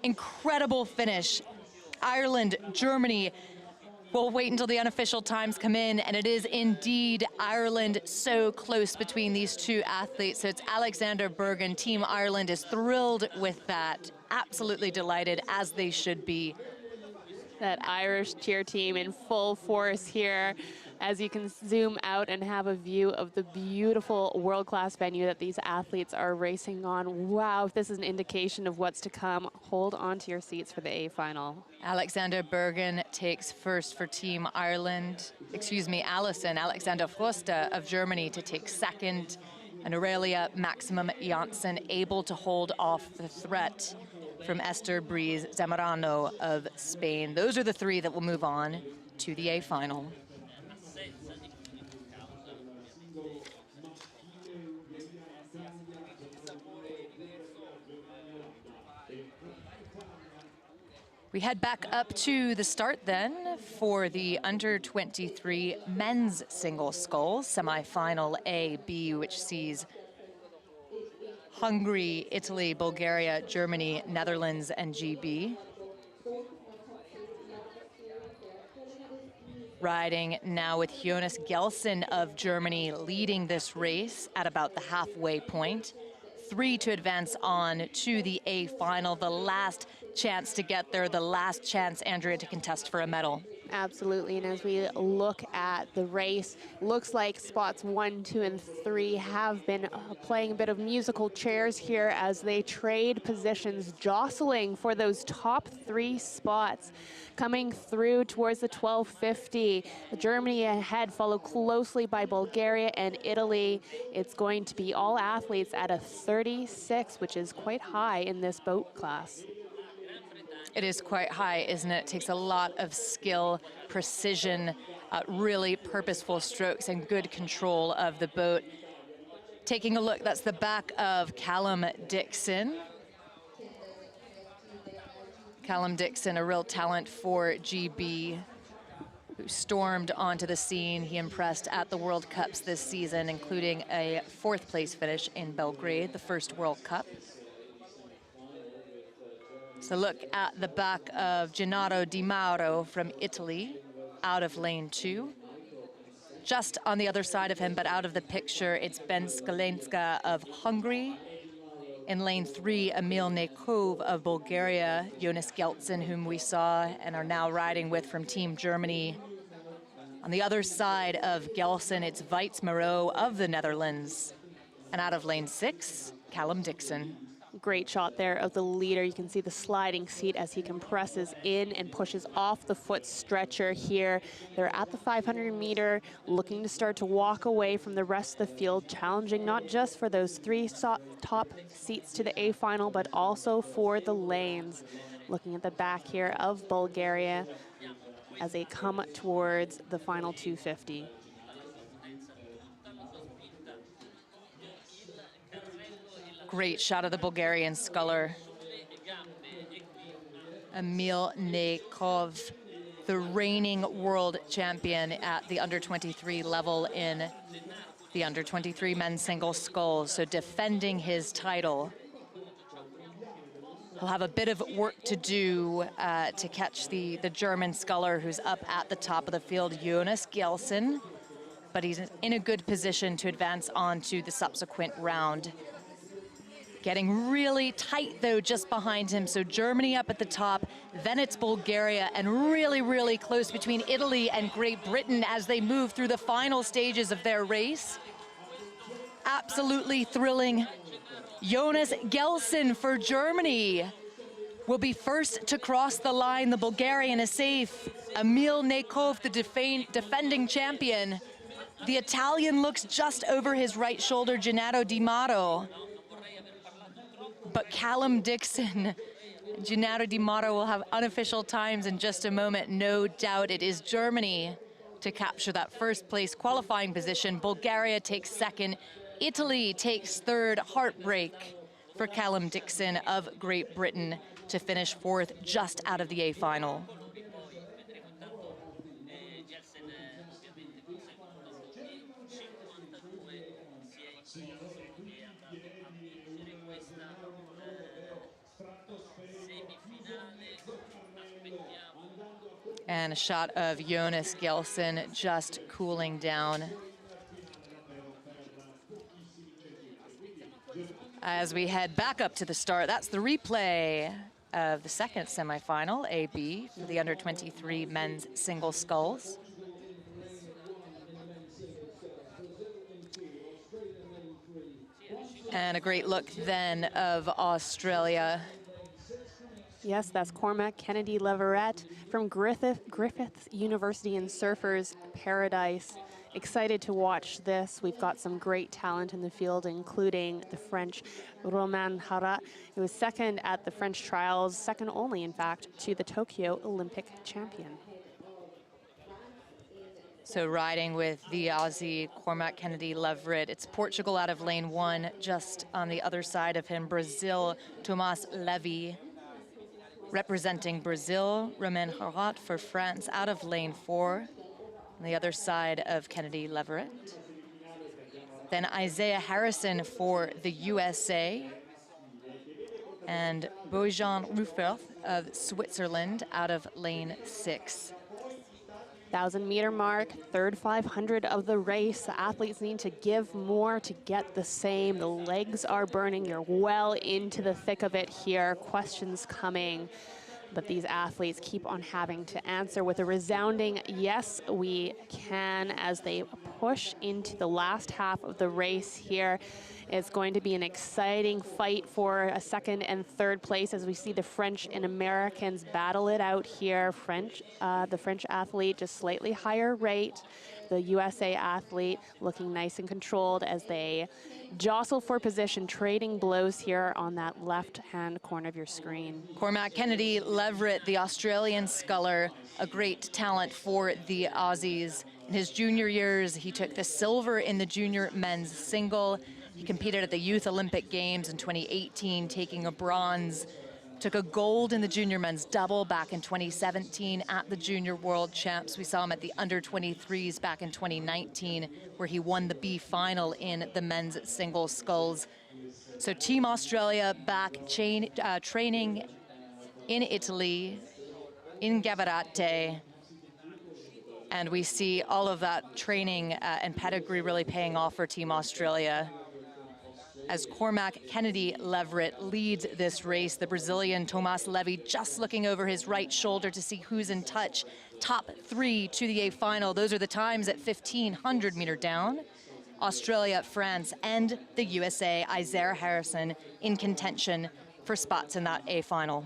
Incredible finish. Ireland, Germany. We'll wait until the unofficial times come in, and it is indeed Ireland so close between these two athletes. So it's Alexander Bergen. Team Ireland is thrilled with that. Absolutely delighted, as they should be. That Irish cheer team in full force here as you can zoom out and have a view of the beautiful world-class venue that these athletes are racing on. Wow, if this is an indication of what's to come, hold on to your seats for the A final. Alexander Bergen takes first for Team Ireland. Alexander Foster of Germany to take second. And Aurelia Maximum Janssen able to hold off the threat from Esther Briz Zamorano of Spain. Those are the three that will move on to the A final. We head back up to the start then for the under-23 men's single sculls, semifinal A, B, which sees Hungary, Italy, Bulgaria, Germany, Netherlands, and GB. Riding now with Jonas Gelson of Germany leading this race at about the halfway point. 3 to advance on to the A final, the last chance to get there, the last chance, Andrea, to contest for a medal. Absolutely, and as we look at the race, looks like spots 1, 2, and 3 have been playing a bit of musical chairs here as they trade positions, jostling for those top 3 spots. Coming through towards the 1250, Germany ahead, followed closely by Bulgaria and Italy. It's going to be all athletes at a 36, which is quite high in this boat class. It is quite high, isn't it? It takes a lot of skill, precision, really purposeful strokes and good control of the boat. Taking a look, that's the back of Callum Dixon. Callum Dixon, a real talent for GB, who stormed onto the scene. He impressed at the World Cups this season, including a 4th place finish in Belgrade, the first World Cup. So look at the back of Gennaro Di Mauro from Italy, out of lane 2. Just on the other side of him, but out of the picture, it's Ben Skalenska of Hungary. In lane 3, Emil Nekov of Bulgaria, Jonas Gelson, whom we saw and are now riding with from Team Germany. On the other side of Gelson, it's Weitz Moreau of the Netherlands. And out of lane 6, Callum Dixon. Great shot there of the leader. You can see the sliding seat as he compresses in and pushes off the foot stretcher here. They're at the 500 meter, looking to start to walk away from the rest of the field, challenging not just for those 3 top seats to the A final, but also for the lanes. Looking at the back here of Bulgaria as they come towards the final 250. Great shot of the Bulgarian sculler. Emil Neikov, the reigning world champion at the under-23 level in the under-23 men's single sculls, so defending his title. He'll have a bit of work to do to catch the German sculler who's up at the top of the field, Jonas Gelsen, but he's in a good position to advance on to the subsequent round. Getting really tight, though, just behind him. So Germany up at the top, then it's Bulgaria, and really, really close between Italy and Great Britain as they move through the final stages of their race. Absolutely thrilling. Jonas Gelsen for Germany will be first to cross the line. The Bulgarian is safe. Emil Neikov, the defending champion. The Italian looks just over his right shoulder, Gennaro Di Mauro. But Callum Dixon, Gennaro Di Mauro will have unofficial times in just a moment. No doubt it is Germany to capture that first place qualifying position. Bulgaria takes second. Italy takes third. Heartbreak for Callum Dixon of Great Britain to finish fourth, just out of the A final. And a shot of Jonas Gelsen just cooling down. As we head back up to the start, that's the replay of the second semifinal, AB, for the under-23 men's single sculls. And a great look then of Australia. Yes, that's Cormac Kennedy Leverett from Griffith University in Surfers Paradise. Excited to watch this. We've got some great talent in the field, including the French Romain Harat, who was second at the French trials, second only, in fact, to the Tokyo Olympic champion. So riding with the Aussie Cormac Kennedy Leverett, it's Portugal out of lane 1, just on the other side of him, Brazil, Tomás Levy. Representing Brazil, Romain Harat for France out of lane 4, on the other side of Kennedy Leverett. Then Isaiah Harrison for the USA, and Bojan Ruffert of Switzerland out of lane 6. 1,000-meter mark, third 500 of the race. The athletes need to give more to get the same. The legs are burning. You're well into the thick of it here. Questions coming, but these athletes keep on having to answer with a resounding yes, we can, as they push into the last half of the race here. It's going to be an exciting fight for a second and third place as we see the French and Americans battle it out here. The French athlete just slightly higher rate. The USA athlete looking nice and controlled as they jostle for position, trading blows here on that left-hand corner of your screen. Cormac Kennedy Leverett, the Australian sculler, a great talent for the Aussies. In his junior years, he took the silver in the junior men's single. He competed at the Youth Olympic Games in 2018, taking a bronze. Took a gold in the junior men's double back in 2017 at the Junior World Champs. We saw him at the under-23s back in 2019, where he won the B final in the men's single sculls. So Team Australia back training in Italy, in Gavirate. And we see all of that training and pedigree really paying off for Team Australia. As Cormac Kennedy Leverett leads this race, the Brazilian Tomás Levy just looking over his right shoulder to see who's in touch. Top 3 to the A final. Those are the times at 1,500 meter down. Australia, France, and the USA, Isaiah Harrison, in contention for spots in that A final.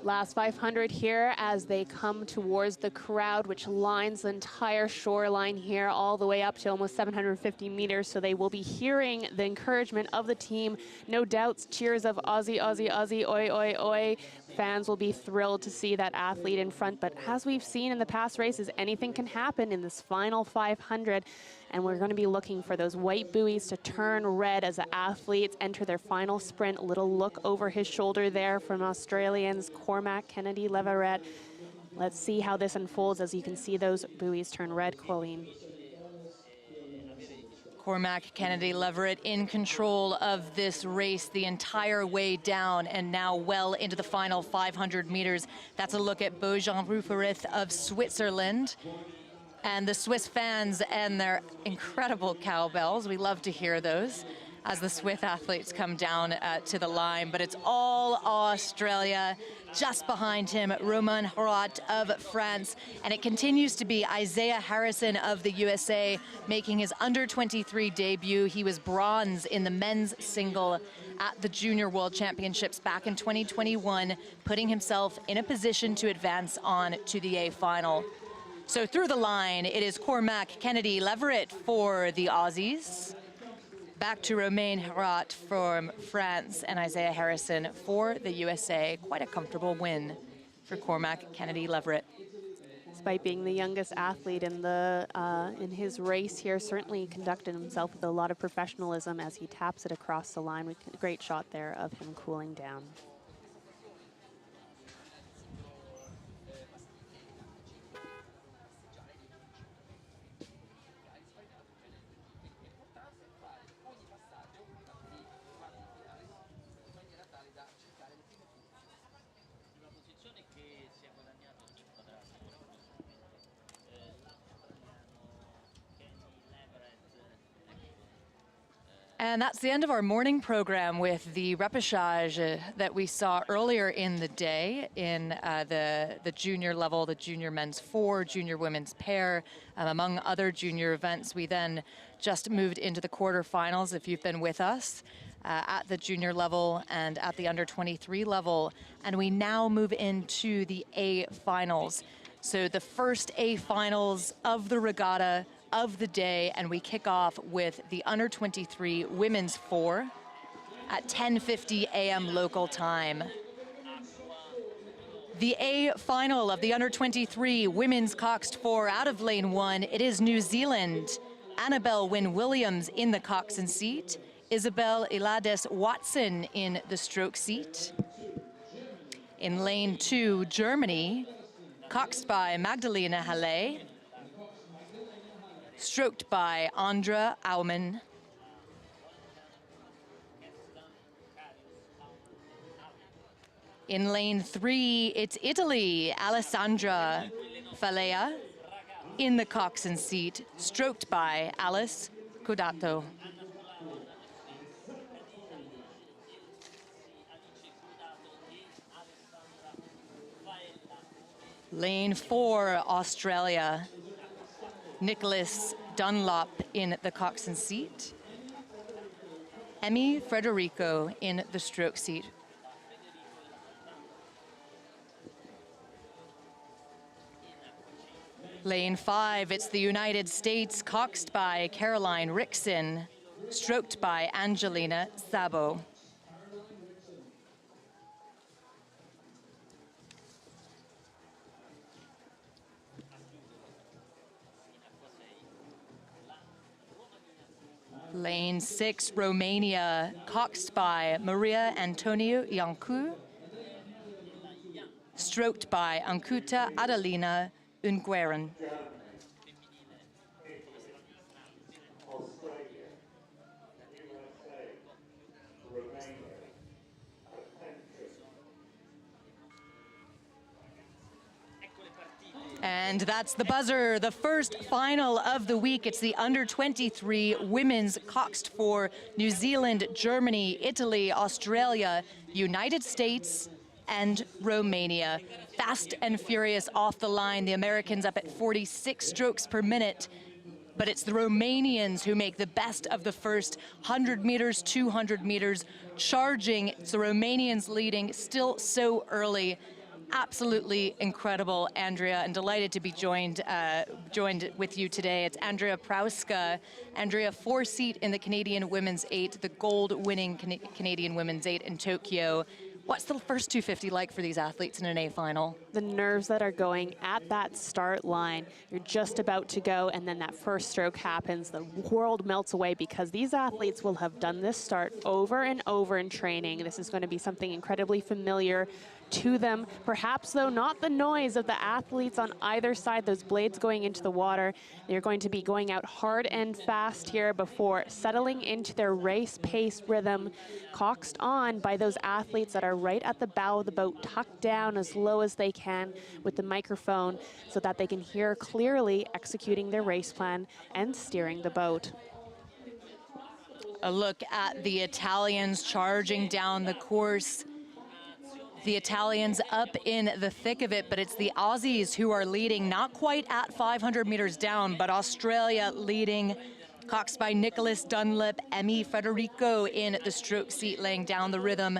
Last 500 here as they come towards the crowd, which lines the entire shoreline here all the way up to almost 750 meters. So they will be hearing the encouragement of the team. No doubts, cheers of Aussie, Aussie, Aussie, oi, oi, oi. fans will be thrilled to see that athlete in front. But as we've seen in the past races, anything can happen in this final 500. And we're going to be looking for those white buoys to turn red as the athletes enter their final sprint. A little look over his shoulder there from Australians Cormac Kennedy Leverett. Let's see how this unfolds as you can see those buoys turn red, Colleen. Cormac Kennedy Leverett in control of this race the entire way down and now well into the final 500 meters. That's a look at Bojan Ruferith of Switzerland. And the Swiss fans and their incredible cowbells. We love to hear those as the Swiss athletes come down to the line. But it's all Australia. Just behind him, Romain Harat of France. And it continues to be Isaiah Harrison of the USA making his under-23 debut. He was bronze in the men's single at the Junior World Championships back in 2021, putting himself in a position to advance on to the A final. So through the line, it is Cormac Kennedy Leverett for the Aussies. Back to Romain Harat from France and Isaiah Harrison for the USA. Quite a comfortable win for Cormac Kennedy Leverett. Despite being the youngest athlete in his race here, certainly conducted himself with a lot of professionalism as he taps it across the line. Great shot there of him cooling down. And that's the end of our morning program with the repechage that we saw earlier in the day in the junior level, the junior men's 4, junior women's pair, among other junior events. We then just moved into the quarterfinals, if you've been with us, at the junior level and at the under-23 level. And we now move into the A finals. So the first A finals of the regatta of the day, and we kick off with the under-23 women's 4 at 10:50 a.m. local time. The A final of the under-23 women's Coxed 4 out of lane 1. It is New Zealand, Annabelle Wynne-Williams in the coxswain seat, Isabel Ilades Watson in the stroke seat. In lane 2, Germany, coxed by Magdalena Halle, stroked by Andra Aumann. In lane 3, it's Italy, Alessandra Falea in the coxswain seat, stroked by Alice Codato. Lane 4, Australia, Nicholas Dunlop in the coxswain seat, Emmy Frederico in the stroke seat. Lane 5, it's the United States, coxed by Caroline Rickson, stroked by Angelina Szabo. Lane 6, Romania, coxed by Maria Antonio Iancu, stroked by Ancuta Adelina Ungueren. And that's the buzzer, the first final of the week. It's the under-23 women's Coxed 4, New Zealand, Germany, Italy, Australia, United States, and Romania. Fast and furious off the line. The Americans up at 46 strokes per minute. But it's the Romanians who make the best of the first 100 meters, 200 meters, charging. It's the Romanians leading, still so early. Absolutely incredible, Andrea, and delighted to be joined with you today. It's Andrea Prauska. Andrea, 4-seat in the Canadian Women's 8, the gold-winning Canadian Women's 8 in Tokyo. What's the first 250 like for these athletes in an A final? The nerves that are going at that start line, you're just about to go, and then that first stroke happens, the world melts away, because these athletes will have done this start over and over in training. This is going to be something incredibly familiar to them. Perhaps, though, not the noise of the athletes on either side, those blades going into the water. They're going to be going out hard and fast here before settling into their race pace rhythm, coxed on by those athletes that are right at the bow of the boat, tucked down as low as they can with the microphone so that they can hear clearly, executing their race plan and steering the boat. A look at the Italians charging down the course. The Italians up in the thick of it, but it's the Aussies who are leading, not quite at 500 meters down, but Australia leading, coxed by Nicholas Dunlop, Emi Federico in the stroke seat, laying down the rhythm.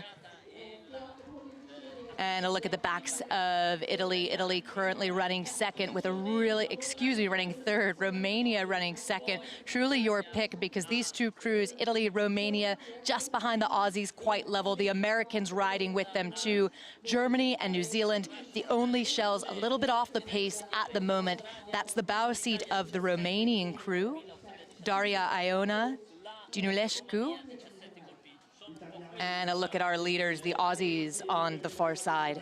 And a look at the backs of Italy. Italy currently running second with a running third. Romania running second. Truly your pick, because these two crews, Italy, Romania, just behind the Aussies, quite level. The Americans riding with them too. Germany and New Zealand, the only shells a little bit off the pace at the moment. That's the bow seat of the Romanian crew. Daria Iona, Dinulescu. And a look at our leaders, the Aussies on the far side.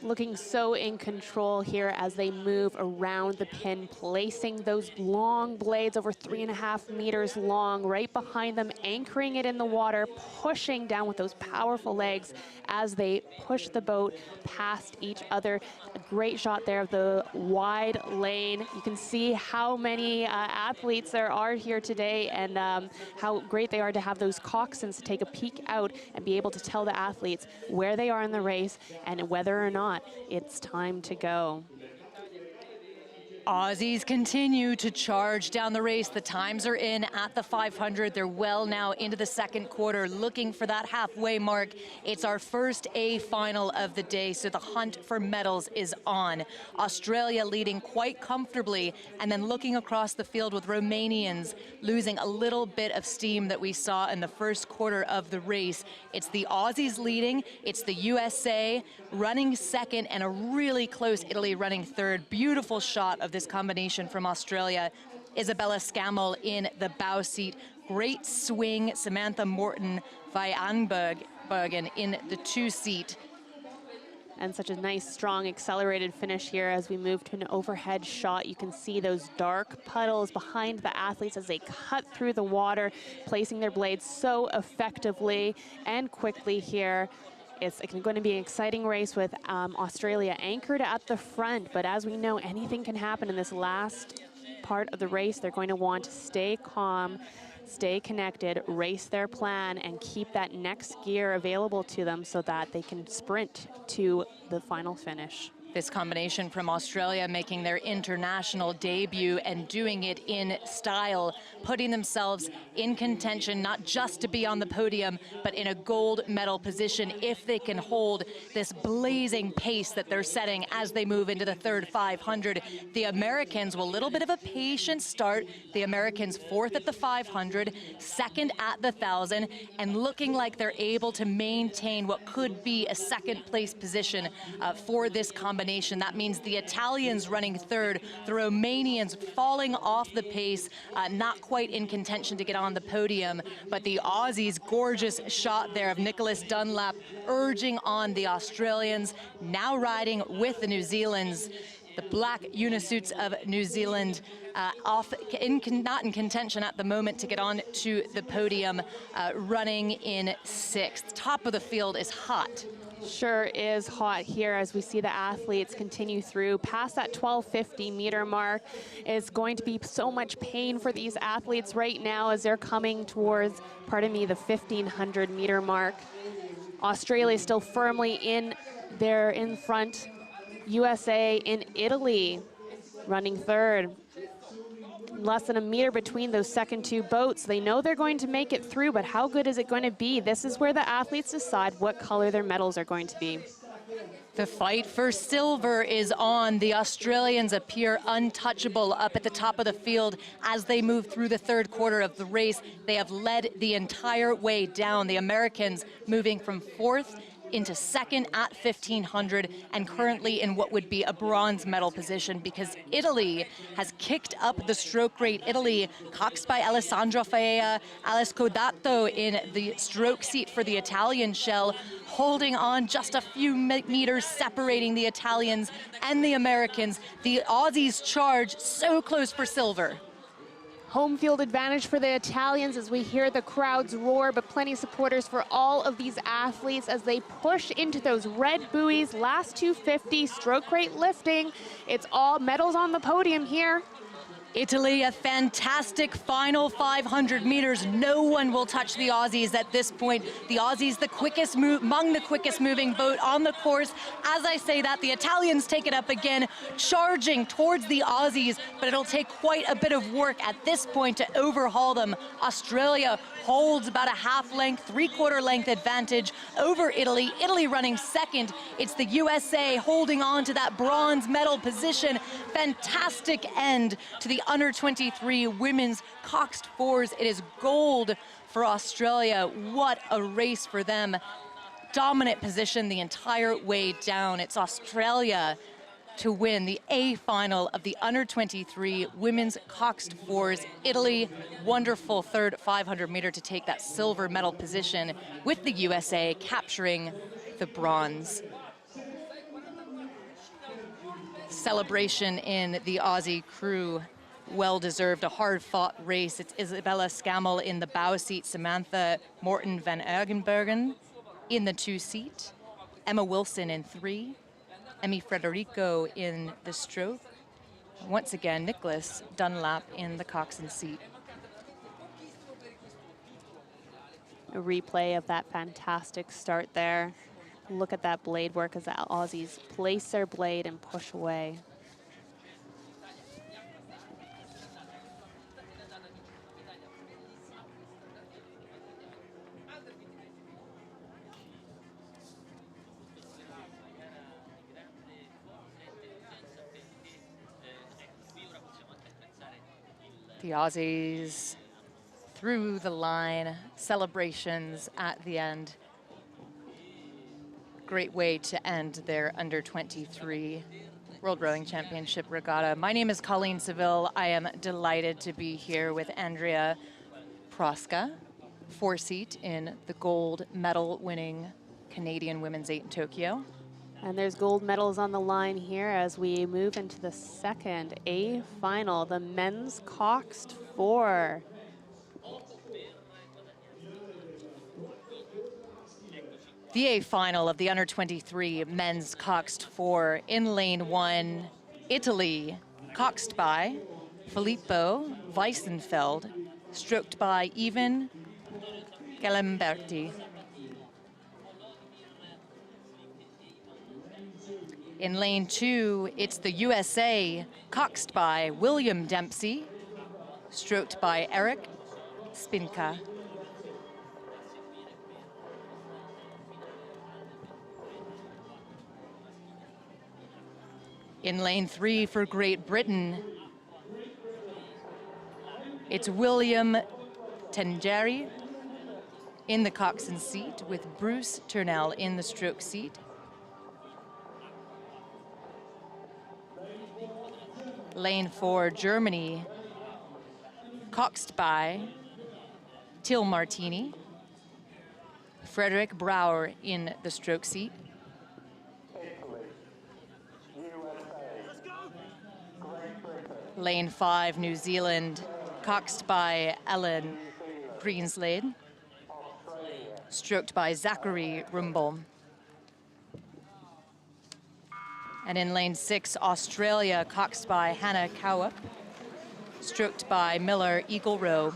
Looking so in control here as they move around the pin, placing those long blades over 3.5 meters long right behind them, anchoring it in the water, pushing down with those powerful legs as they push the boat past each other. A great shot there of the wide lane. You can see how many athletes there are here today, and how great they are to have those coxswains to take a peek out and be able to tell the athletes where they are in the race and whether or not it's time to go. Aussies continue to charge down the race. The times are in at the 500. They're well now into the second quarter, looking for that halfway mark. It's our first A final of the day, so the hunt for medals is on. Australia leading quite comfortably, and then looking across the field with Romanians losing a little bit of steam that we saw in the first quarter of the race. It's the Aussies leading, it's the USA running second, and a really close Italy running third. Beautiful shot of this combination from Australia. Isabella Scammell in the bow seat. Great swing, Samantha Morton Vianbergen in the two seat. And such a nice, strong, accelerated finish here as we move to an overhead shot. You can see those dark puddles behind the athletes as they cut through the water, placing their blades so effectively and quickly here. It's going to be an exciting race with Australia anchored at the front, but as we know, anything can happen in this last part of the race. They're going to want to stay calm, stay connected, race their plan, and keep that next gear available to them so that they can sprint to the final finish. This combination from Australia making their international debut and doing it in style, putting themselves in contention, not just to be on the podium, but in a gold medal position if they can hold this blazing pace that they're setting as they move into the third 500. The Americans, well, a little bit of a patient start. The Americans fourth at the 500, second at the 1,000, and looking like they're able to maintain what could be a second place position for this combination. That means the Italians running third, the Romanians falling off the pace, not quite in contention to get on the podium, but the Aussies, gorgeous shot there of Nicholas Dunlap urging on the Australians, now riding with the New Zealands. The black unisuits of New Zealand not in contention at the moment to get on to the podium, running in sixth. Top of the field is hot. Sure is hot here as we see the athletes continue through past that 1250 meter mark. It's going to be so much pain for these athletes right now as they're coming towards, pardon me, the 1500 meter mark. Australia is still firmly in there in front. USA in Italy running third. Less than a meter between those second two boats. They know they're going to make it through, but how good is it going to be? This is where the athletes decide what color their medals are going to be. The fight for silver is on. The Australians appear untouchable up at the top of the field as they move through the third quarter of the race. They have led the entire way down. The Americans moving from fourth into second at 1500 and currently in what would be a bronze medal position because Italy has kicked up the stroke rate. Italy, coxed by Alessandro Faea, Alice Codato in the stroke seat for the Italian shell, holding on just a few meters separating the Italians and the Americans. The Aussies charge so close for silver. Home field advantage for the Italians as we hear the crowds roar, but plenty of supporters for all of these athletes as they push into those red buoys. Last 250, stroke rate lifting. It's all medals on the podium here. Italy, a fantastic final 500 meters. No one will touch the Aussies at this point. The Aussies, the quickest move, among the quickest moving boat on the course. As I say that, the Italians take it up again, charging towards the Aussies, but it'll take quite a bit of work at this point to overhaul them. Australia holds about a half length, three-quarter length advantage over Italy. Italy running second. It's the USA holding on to that bronze medal position. Fantastic end to the under 23 women's coxed fours. It is gold for Australia. What a race for them. Dominant position the entire way down. It's Australia to win the A final of the under 23 women's coxed fours. Italy, wonderful third 500 meter to take that silver medal position, with the USA capturing the bronze. Celebration in the Aussie crew. Well-deserved, a hard-fought race. It's Isabella Scammell in the bow seat, Samantha Morton van Ergenbergen in the 2 seat, Emma Wilson in 3, Emmy Frederico in the stroke. Once again, Nicholas Dunlap in the coxswain seat. A replay of that fantastic start there. Look at that blade work as the Aussies place their blade and push away. The Aussies through the line, celebrations at the end. Great way to end their under 23 World Rowing Championship regatta. My name is Colleen Seville. I am delighted to be here with Andrea Proska, 4-seat in the gold medal winning Canadian Women's 8 in Tokyo. And there's gold medals on the line here as we move into the second A final, the men's coxed 4. The A final of the under 23 men's coxed 4. In lane 1, Italy, coxed by Filippo Weissenfeld, stroked by Ivan Galimberti. In lane 2, it's the USA, coxed by William Dempsey, stroked by Eric Spinka. In lane 3 for Great Britain, it's William Tengeri in the coxswain seat with Bruce Turnell in the stroke seat. Lane 4, Germany, coxed by Till Martini, Frederick Brauer in the stroke seat. Lane 5, New Zealand, coxed by Ellen Greenslade, stroked by Zachary Rumbel. And in lane 6, Australia, coxed by Hannah Cowup, stroked by Miller Eagle Row.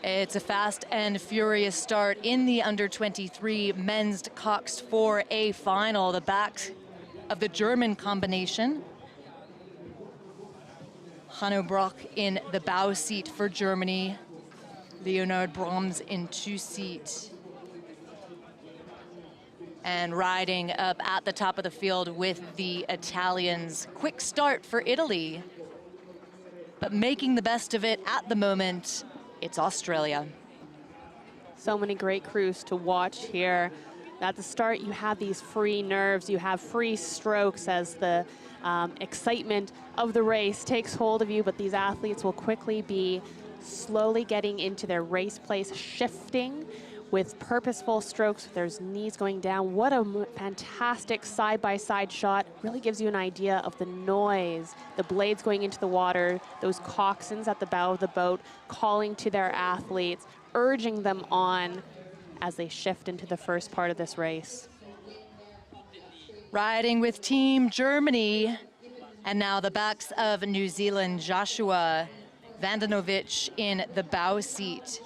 It's a fast and furious start in the under 23 men's coxed 4A final. The back of the German combination. Hanno Brock in the bow seat for Germany. Leonard Broms in 2 seat. And riding up at the top of the field with the Italians. Quick start for Italy, but making the best of it at the moment, it's Australia. So many great crews to watch here. At the start, you have these free nerves, you have free strokes as the excitement of the race takes hold of you, but these athletes will quickly be slowly getting into their race place, shifting with purposeful strokes with their knees going down. What a fantastic side-by-side shot. Really gives you an idea of the noise, the blades going into the water, those coxswains at the bow of the boat calling to their athletes, urging them on as they shift into the first part of this race. Riding with Team Germany, and now the backs of New Zealand, Joshua Vandanovic in the bow seat.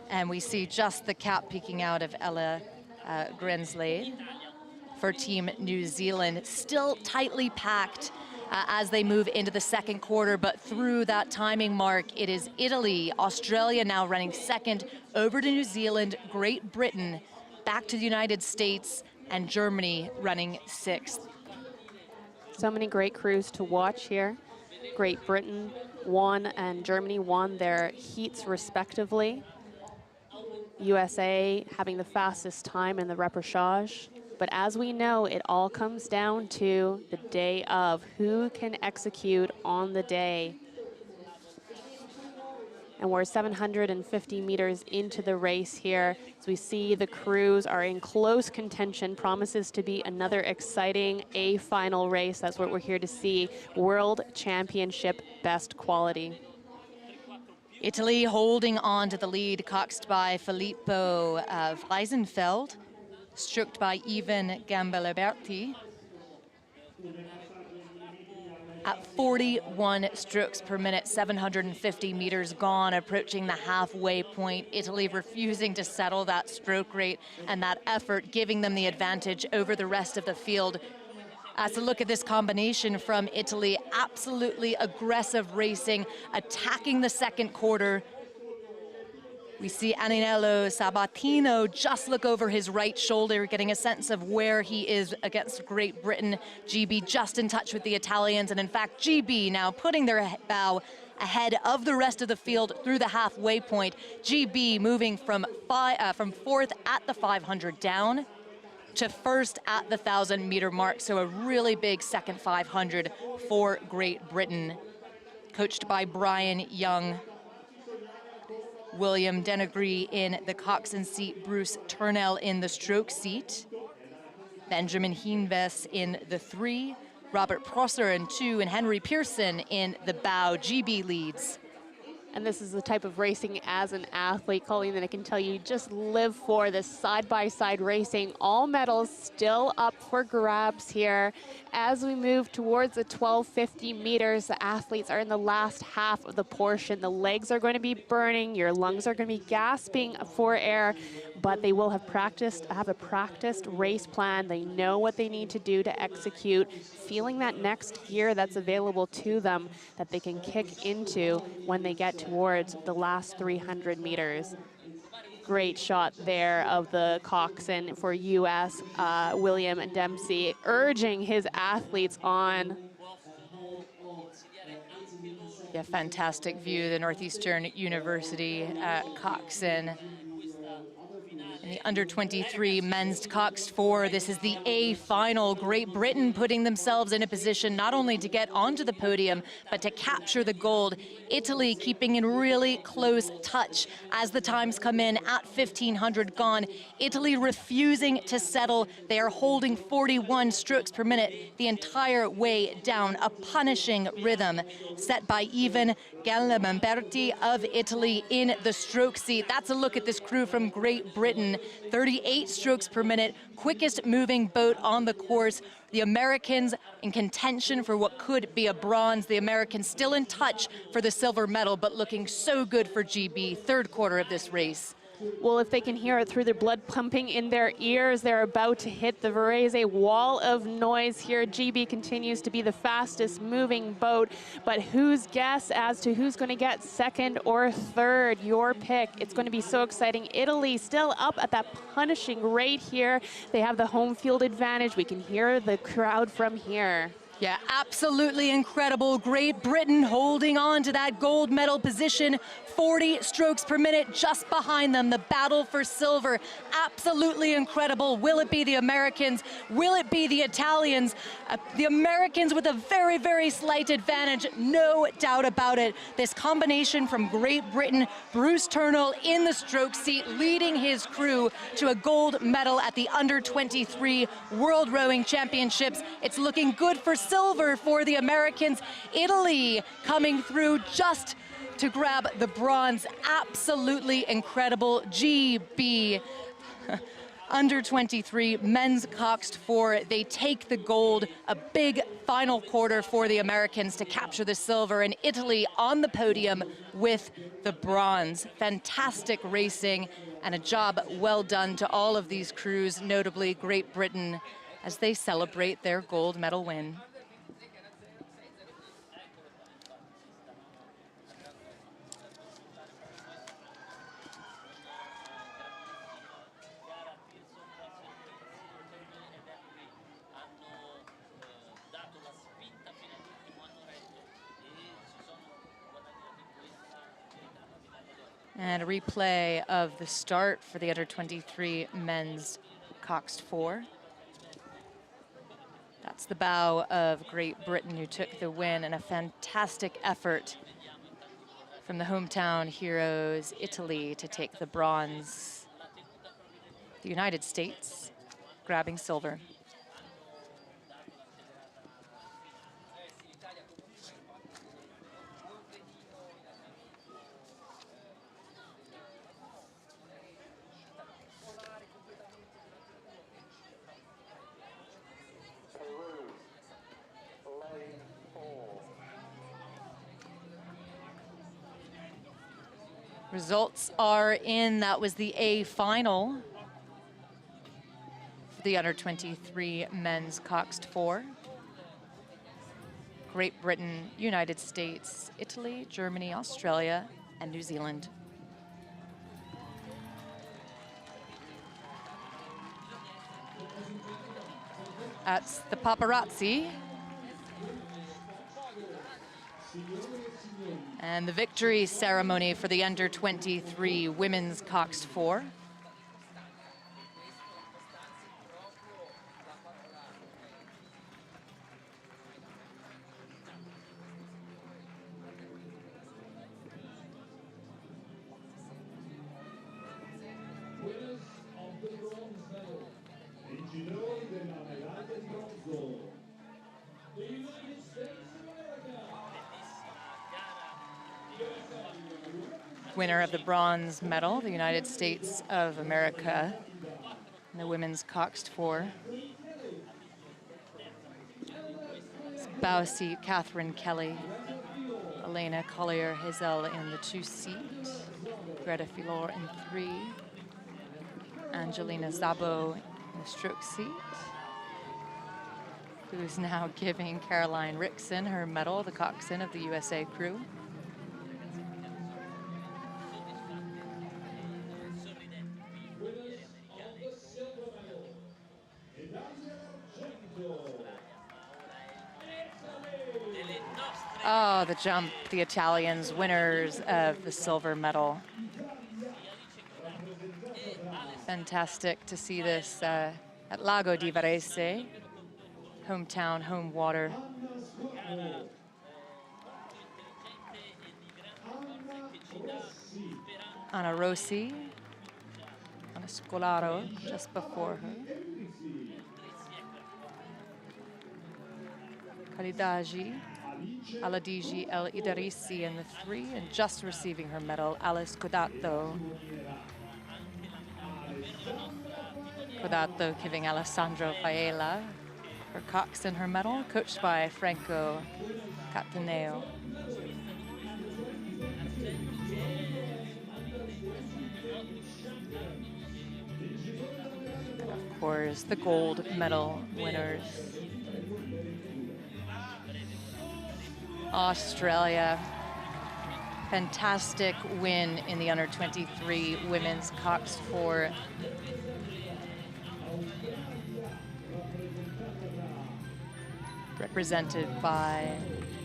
And we see just the cap peeking out of Ella Grensley for Team New Zealand. Still tightly packed as they move into the second quarter, but through that timing mark, it is Italy, Australia now running second, over to New Zealand, Great Britain, back to the United States, and Germany running sixth. So many great crews to watch here. Great Britain won and Germany won their heats respectively. USA having the fastest time in the repechage. But as we know, it all comes down to the day of who can execute on the day. And we're 750 meters into the race here. As we see the crews are in close contention, promises to be another exciting A final race. That's what we're here to see. World Championship best quality. Italy holding on to the lead, coxed by Filippo Weisenfeld, stroked by Ivan Gambaleberti. At 41 strokes per minute, 750 meters gone, approaching the halfway point. Italy refusing to settle that stroke rate and that effort, giving them the advantage over the rest of the field. As a look at this combination from Italy, absolutely aggressive racing, attacking the second quarter. We see Aninello Sabatino just look over his right shoulder, getting a sense of where he is against Great Britain. GB just in touch with the Italians, and in fact, GB now putting their bow ahead of the rest of the field through the halfway point. GB moving from fourth at the 500 down to first at the 1,000-meter mark, so a really big second 500 for Great Britain. Coached by Brian Young. William Denegri in the coxswain seat, Bruce Turnell in the stroke seat, Benjamin Heenves in the 3, Robert Prosser in 2, and Henry Pearson in the bow. GB leads. And this is the type of racing as an athlete, Colleen, that I can tell you just live for, this side-by-side racing. All medals still up for grabs here. As we move towards the 1250 meters, the athletes are in the last half of the portion. The legs are going to be burning, your lungs are going to be gasping for air, but they will have a practiced race plan. They know what they need to do to execute, feeling that next gear that's available to them that they can kick into when they get towards the last 300 meters. Great shot there of the coxswain for US, William Dempsey, urging his athletes on. Yeah, fantastic view, the Northeastern University coxswain. In the under-23 men's coxed 4, this is the A final. Great Britain putting themselves in a position not only to get onto the podium, but to capture the gold. Italy keeping in really close touch as the times come in at 1,500 gone. Italy refusing to settle. They are holding 41 strokes per minute the entire way down. A punishing rhythm set by Ivan Gambaleberti of Italy in the stroke seat. That's a look at this crew from Great Britain. 38 strokes per minute, quickest moving boat on the course. The Americans in contention for what could be a bronze. The Americans still in touch for the silver medal, but looking so good for GB, third quarter of this race. Well, if they can hear it through the blood pumping in their ears, they're about to hit the Varese wall of noise here. GB continues to be the fastest moving boat, but whose guess as to who's going to get second or third? Your pick. It's going to be so exciting. Italy still up at that punishing rate here. They have the home field advantage. We can hear the crowd from here. Yeah, absolutely incredible. Great Britain holding on to that gold medal position. 40 strokes per minute just behind them. The battle for silver, absolutely incredible. Will it be the Americans? Will it be the Italians? The Americans with a very, very slight advantage, no doubt about it. This combination from Great Britain, Bruce Turnell in the stroke seat, leading his crew to a gold medal at the Under-23 World Rowing Championships. It's looking good for silver for the Americans. Italy coming through just to grab the bronze. Absolutely incredible. GB Under-23 men's Coxed 4. They take the gold. A big final quarter for the Americans to capture the silver, and Italy on the podium with the bronze. Fantastic racing and a job well done to all of these crews, notably Great Britain, as they celebrate their gold medal win. And a replay of the start for the Under-23 men's Coxed 4. That's the bow of Great Britain, who took the win, and a fantastic effort from the hometown heroes, Italy, to take the bronze. The United States grabbing silver. Results are in. That was the A final for the Under-23 men's Coxed 4. Great Britain, United States, Italy, Germany, Australia, and New Zealand. That's the paparazzi. And the victory ceremony for the Under-23 women's Coxed 4. Winners of the bronze medal, vincitori della medaglia di bronzo, the United States of America. Winner of the bronze medal, the United States of America, in the women's Coxed 4. It's bow seat, Catherine Kelly, Elena Collier-Hazel in the 2 seat, Greta Filor in 3, Angelina Szabo in the stroke seat, who's now giving Caroline Rickson her medal, the coxswain of the USA crew. Oh, the jump, the Italians, winners of the silver medal. Fantastic to see this at Lago di Varese, hometown, home water. Anna Rossi, Anna Scolaro just before her. Kalidaji, Aladiji El Idarisi in the 3, and just receiving her medal, Alice Codato. Codato giving Alessandro Faela her coxswain her medal, coached by Franco Cataneo. And of course, the gold medal winners. Australia, fantastic win in the Under-23 women's Coxed 4. represented by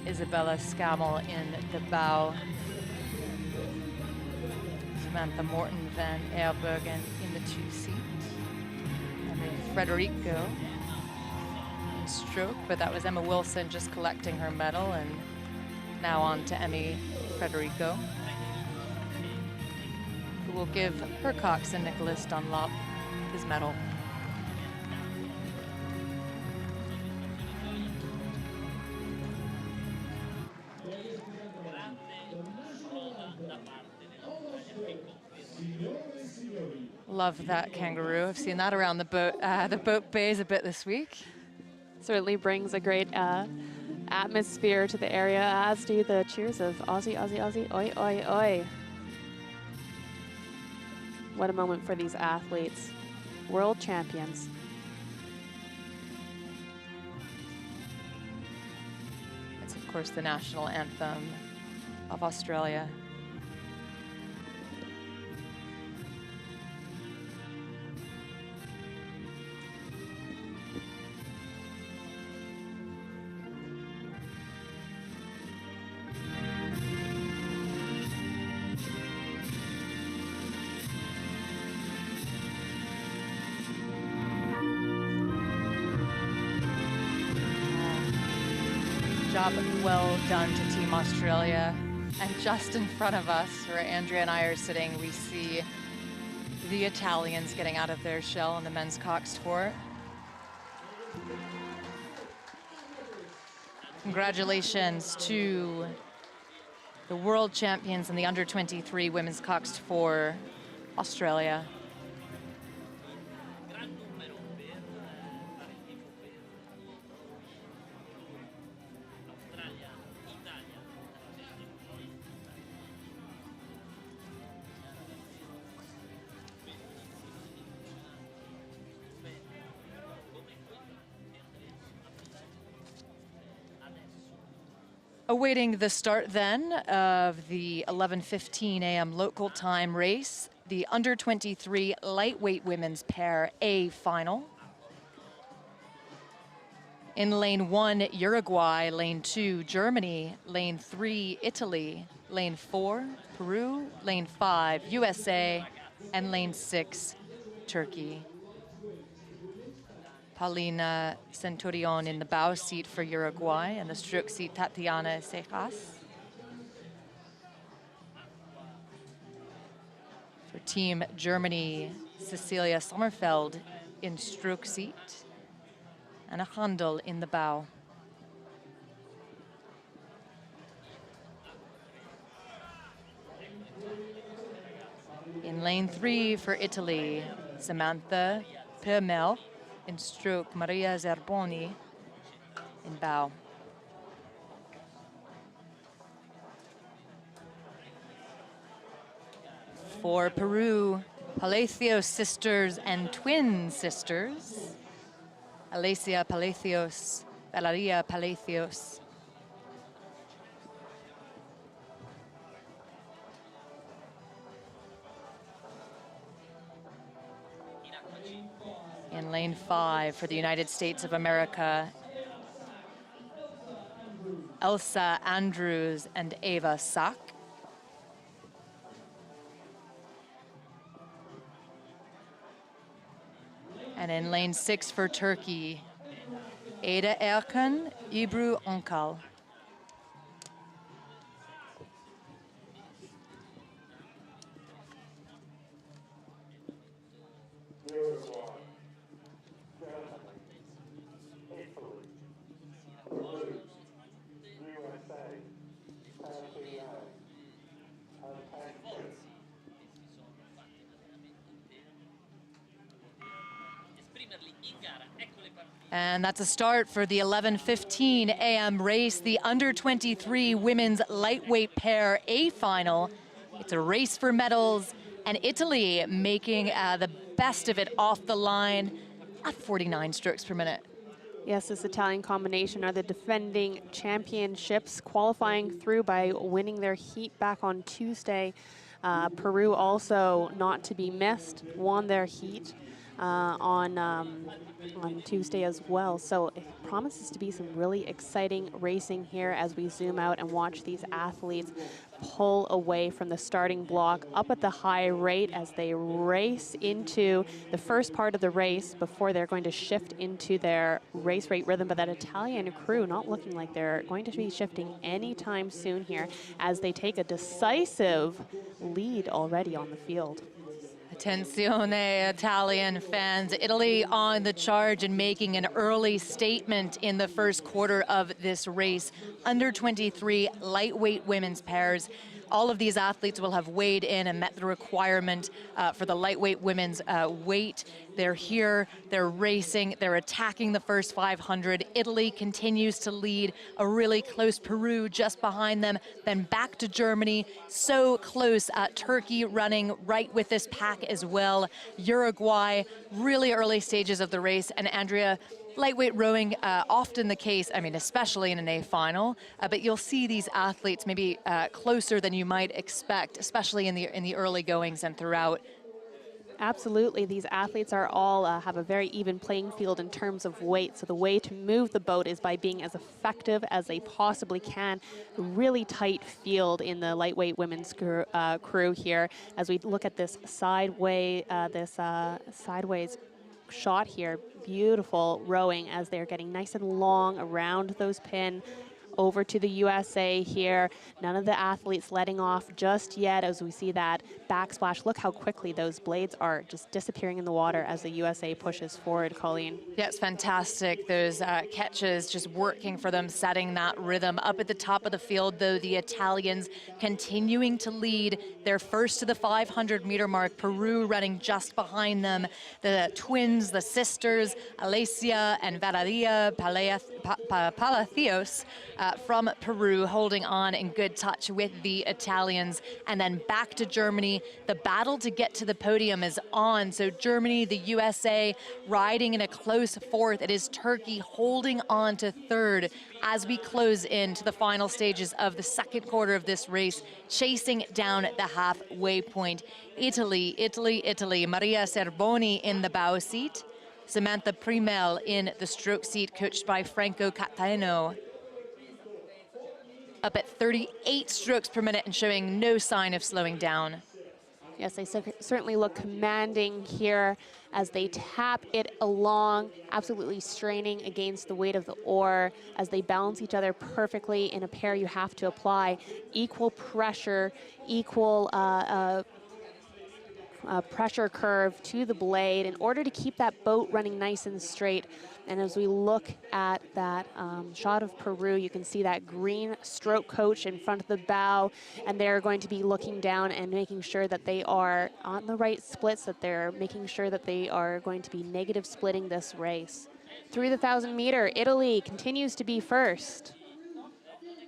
Isabella Scammell in the bow. Samantha Morton van Aerbergen in the 2 seat. And then Frederico in stroke, but that was Emma Wilson just collecting her medal, and now on to Emmy Frederico, who will give her coxswain Nicholas Dunlop his medal. Love that kangaroo. I've seen that around the boat bays a bit this week. Certainly brings a great atmosphere to the area, as do the cheers of Aussie, Aussie, Aussie, oi, oi, oi. What a moment for these athletes. World champions. It's of course the national anthem of Australia. Job well done to Team Australia. And just in front of us, where Andrea and I are sitting, we see the Italians getting out of their shell in the men's Coxed 4. Congratulations to the world champions in the under-23 women's Coxed 4, Australia. Awaiting the start then of the 11:15 a.m. local time race, the under-23 lightweight women's pair A final. In lane 1, Uruguay, lane 2, Germany, lane 3, Italy, lane 4, Peru, lane 5, USA, and lane 6, Turkey. Paulina Centurion in the bow seat for Uruguay, and the stroke seat, Tatiana Cejas. For Team Germany, Cecilia Sommerfeld in stroke seat, and a Handel in the bow. In lane 3 for Italy, Samantha Permel in stroke, Maria Zerboni in bow. For Peru, Palacios sisters and twin sisters, Alicia Palacios, Valeria Palacios. In lane 5 for the United States of America, Elsa Andrews and Ava Sack. And in lane 6 for Turkey, Ada Erkan, Ebru Onkal. And that's a start for the 11:15 a.m. race, the under-23 women's lightweight pair A final. It's a race for medals, and Italy making the best of it off the line at 49 strokes per minute. Yes, this Italian combination are the defending championships, qualifying through by winning their heat back on Tuesday. Peru also not to be missed, won their heat. on Tuesday as well. So it promises to be some really exciting racing here as we zoom out and watch these athletes pull away from the starting block up at the high rate as they race into the first part of the race before they're going to shift into their race rate rhythm. But that Italian crew not looking like they're going to be shifting anytime soon here as they take a decisive lead already on the field. Attenzione, Italian fans. Italy on the charge and making an early statement in the first quarter of this race. Under 23 lightweight women's pairs. All of these athletes will have weighed in and met the requirement for the lightweight women's weight. They're here, they're racing, they're attacking the first 500. Italy continues to lead, a really close Peru just behind them, then back to Germany, so close. Turkey running right with this pack as well. Uruguay, really early stages of the race. And Andrea, lightweight rowing, often the case, I mean, especially in an A final, but you'll see these athletes maybe closer than you might expect, especially in the early goings and throughout. Absolutely, these athletes are all have a very even playing field in terms of weight. So the way to move the boat is by being as effective as they possibly can. A really tight field in the lightweight women's crew here as we look at this sideways shot here. Beautiful rowing as they're getting nice and long around those pin. Over to the USA here. None of the athletes letting off just yet as we see that backsplash. Look how quickly those blades are just disappearing in the water as the USA pushes forward, Colleen. Yeah, it's fantastic. Those catches just working for them, setting that rhythm. Up at the top of the field, though, the Italians continuing to lead. They're first to the 500-meter mark. Peru running just behind them. The twins, the sisters, Alessia and Valeria Palacios, from Peru, holding on in good touch with the Italians. And then back to Germany. The battle to get to the podium is on. So Germany, the USA, riding in a close fourth. It is Turkey holding on to third as we close into the final stages of the second quarter of this race, chasing down the halfway point. Italy. Maria Serboni in the bow seat. Samantha Primel in the stroke seat, coached by Franco Catano. Up at 38 strokes per minute and showing no sign of slowing down. Yes, they certainly look commanding here as they tap it along, absolutely straining against the weight of the oar as they balance each other perfectly. In a pair, you have to apply equal pressure, equal pressure curve to the blade in order to keep that boat running nice and straight. And as we look at that shot of Peru, you can see that green stroke coach in front of the bow, and they're going to be looking down and making sure that they are on the right splits, that they're making sure that they are going to be negative splitting this race. Through the 1,000-meter, Italy continues to be first.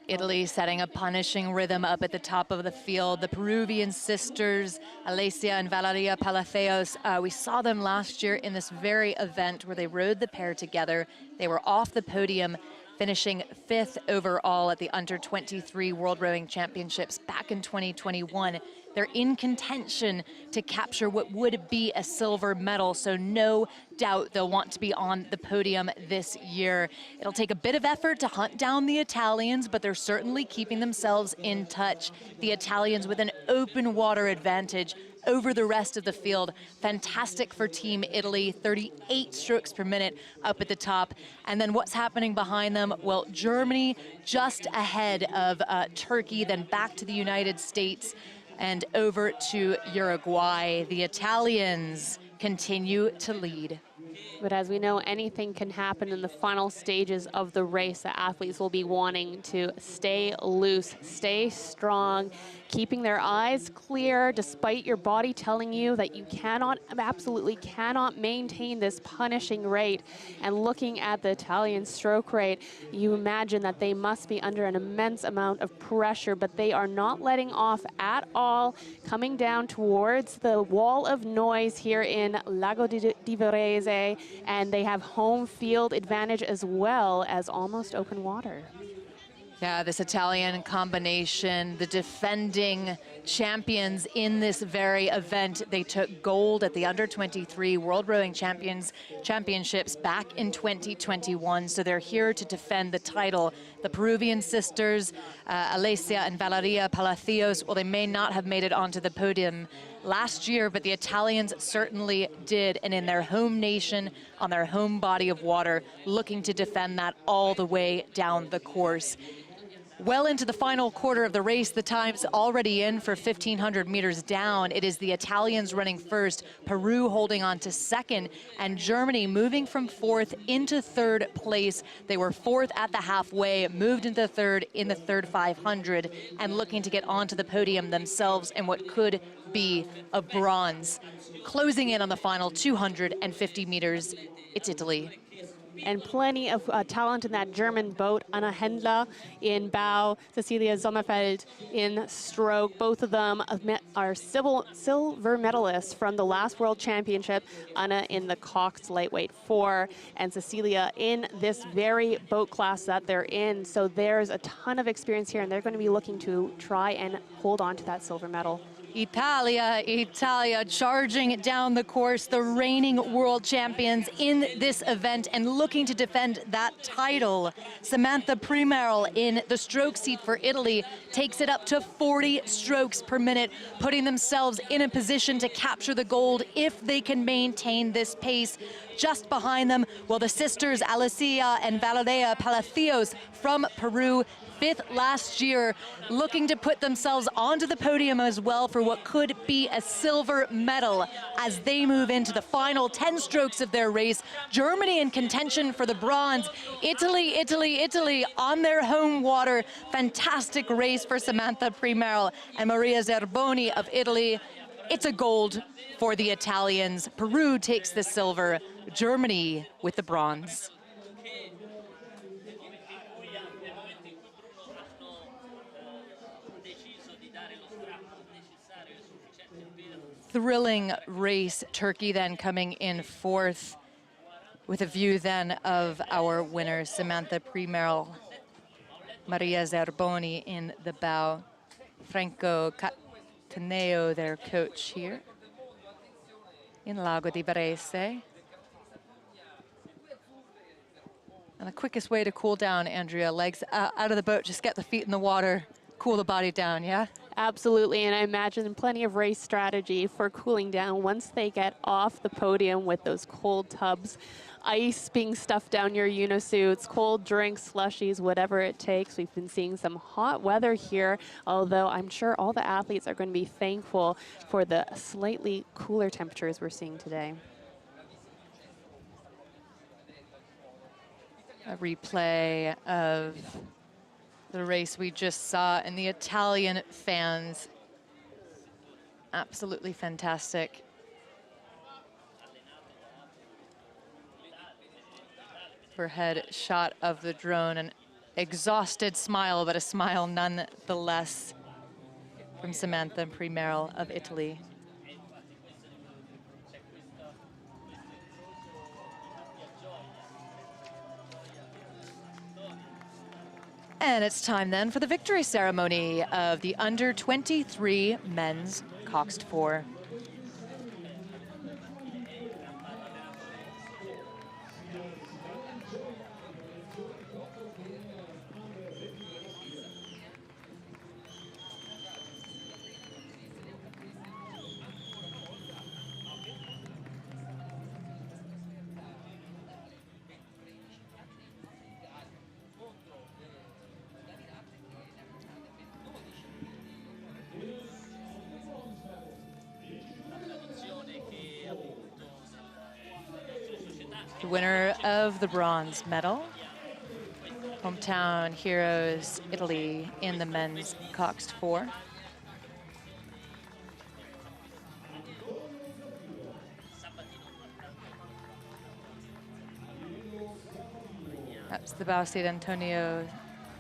Italy setting a punishing rhythm up at the top of the field. The Peruvian sisters, Alessia and Valeria Palacios, we saw them last year in this very event where they rode the pair together. They were off the podium, finishing 5th overall at the Under-23 World Rowing Championships back in 2021. They're in contention to capture what would be a silver medal, so no doubt they'll want to be on the podium this year. It'll take a bit of effort to hunt down the Italians, but they're certainly keeping themselves in touch. The Italians with an open water advantage over the rest of the field. Fantastic for Team Italy, 38 strokes per minute up at the top. And then what's happening behind them? Well, Germany just ahead of Turkey, then back to the United States and over to Uruguay. The Italians continue to lead. But as we know, anything can happen in the final stages of the race. The athletes will be wanting to stay loose, stay strong, keeping their eyes clear despite your body telling you that you cannot, absolutely cannot maintain this punishing rate. And looking at the Italian stroke rate, you imagine that they must be under an immense amount of pressure, but they are not letting off at all, coming down towards the wall of noise here in Lago di Varese, and they have home field advantage as well as almost open water. Yeah, this Italian combination, the defending champions in this very event. They took gold at the Under-23 World Rowing Championships back in 2021, so they're here to defend the title. The Peruvian sisters, Alessia and Valeria Palacios, well, they may not have made it onto the podium last year, but the Italians certainly did, and in their home nation, on their home body of water, looking to defend that all the way down the course. Well into the final quarter of the race, the time's already in for 1,500 meters down. It is the Italians running first, Peru holding on to second, and Germany moving from fourth into third place. They were fourth at the halfway, moved into third in the third 500, and looking to get onto the podium themselves in what could be a bronze. Closing in on the final 250 meters, it's Italy. And plenty of talent in that German boat. Anna Händler in bow, Cecilia Sommerfeld in stroke. Both of them are silver medalists from the last World Championship. Anna in the Coxed lightweight 4, and Cecilia in this very boat class that they're in. So there's a ton of experience here, and they're going to be looking to try and hold on to that silver medal. Italia charging down the course, the reigning world champions in this event and looking to defend that title. Samantha Primerl in the stroke seat for Italy takes it up to 40 strokes per minute, putting themselves in a position to capture the gold if they can maintain this pace. Just behind them, well, the sisters Alessia and Valeria Palacios from Peru, fifth last year, looking to put themselves onto the podium as well for what could be a silver medal as they move into the final 10 strokes of their race. Germany in contention for the bronze. Italy on their home water. Fantastic race for Samantha Primerl and Maria Zerboni of Italy. It's a gold for the Italians. Peru takes the silver, Germany with the bronze. Thrilling race. Turkey then coming in fourth with a view then of our winners, Samantha Primerl, Maria Zerboni in the bow, Franco Cataneo, their coach here in Lago di Varese. And the quickest way to cool down, Andrea, legs out of the boat, just get the feet in the water, cool the body down, yeah? Absolutely, and I imagine plenty of race strategy for cooling down once they get off the podium with those cold tubs, ice being stuffed down your unisuits, cold drinks, slushies, whatever it takes. We've been seeing some hot weather here, although I'm sure all the athletes are going to be thankful for the slightly cooler temperatures we're seeing today. A replay of the race we just saw, and the Italian fans, absolutely fantastic. Overhead shot of the drone, an exhausted smile, but a smile nonetheless from Samantha Primerl of Italy. And it's time then for the victory ceremony of the Under-23 men's Coxed 4. The winner of the bronze medal, hometown heroes Italy in the men's Coxed 4. That's the bow seat Antonio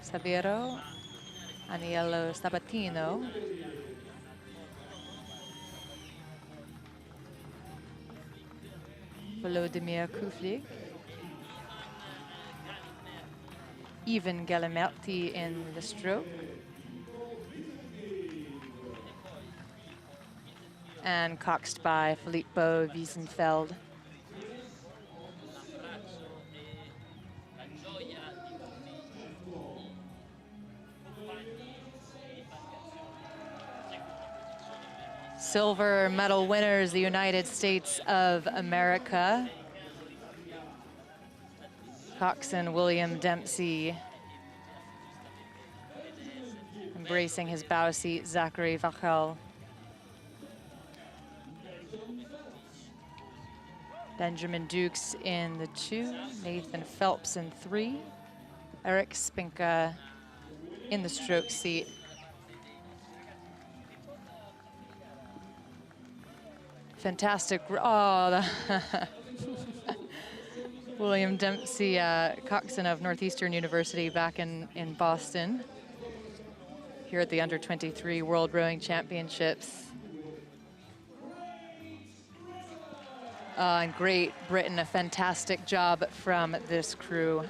Saviero, Aniello Sabatino. Volodymyr Kuflik. Even Gelimerti in the stroke. And coxed by Filippo Wiesenfeld. Silver medal winners, the United States of America. Coxswain William Dempsey. Embracing his bow seat, Zachary Vachel. Benjamin Dukes in the 2, Nathan Phelps in 3, Eric Spinka in the stroke seat. Fantastic, oh, William Dempsey, coxswain of Northeastern University back in Boston, here at the Under-23 World Rowing Championships. And Great Britain, a fantastic job from this crew.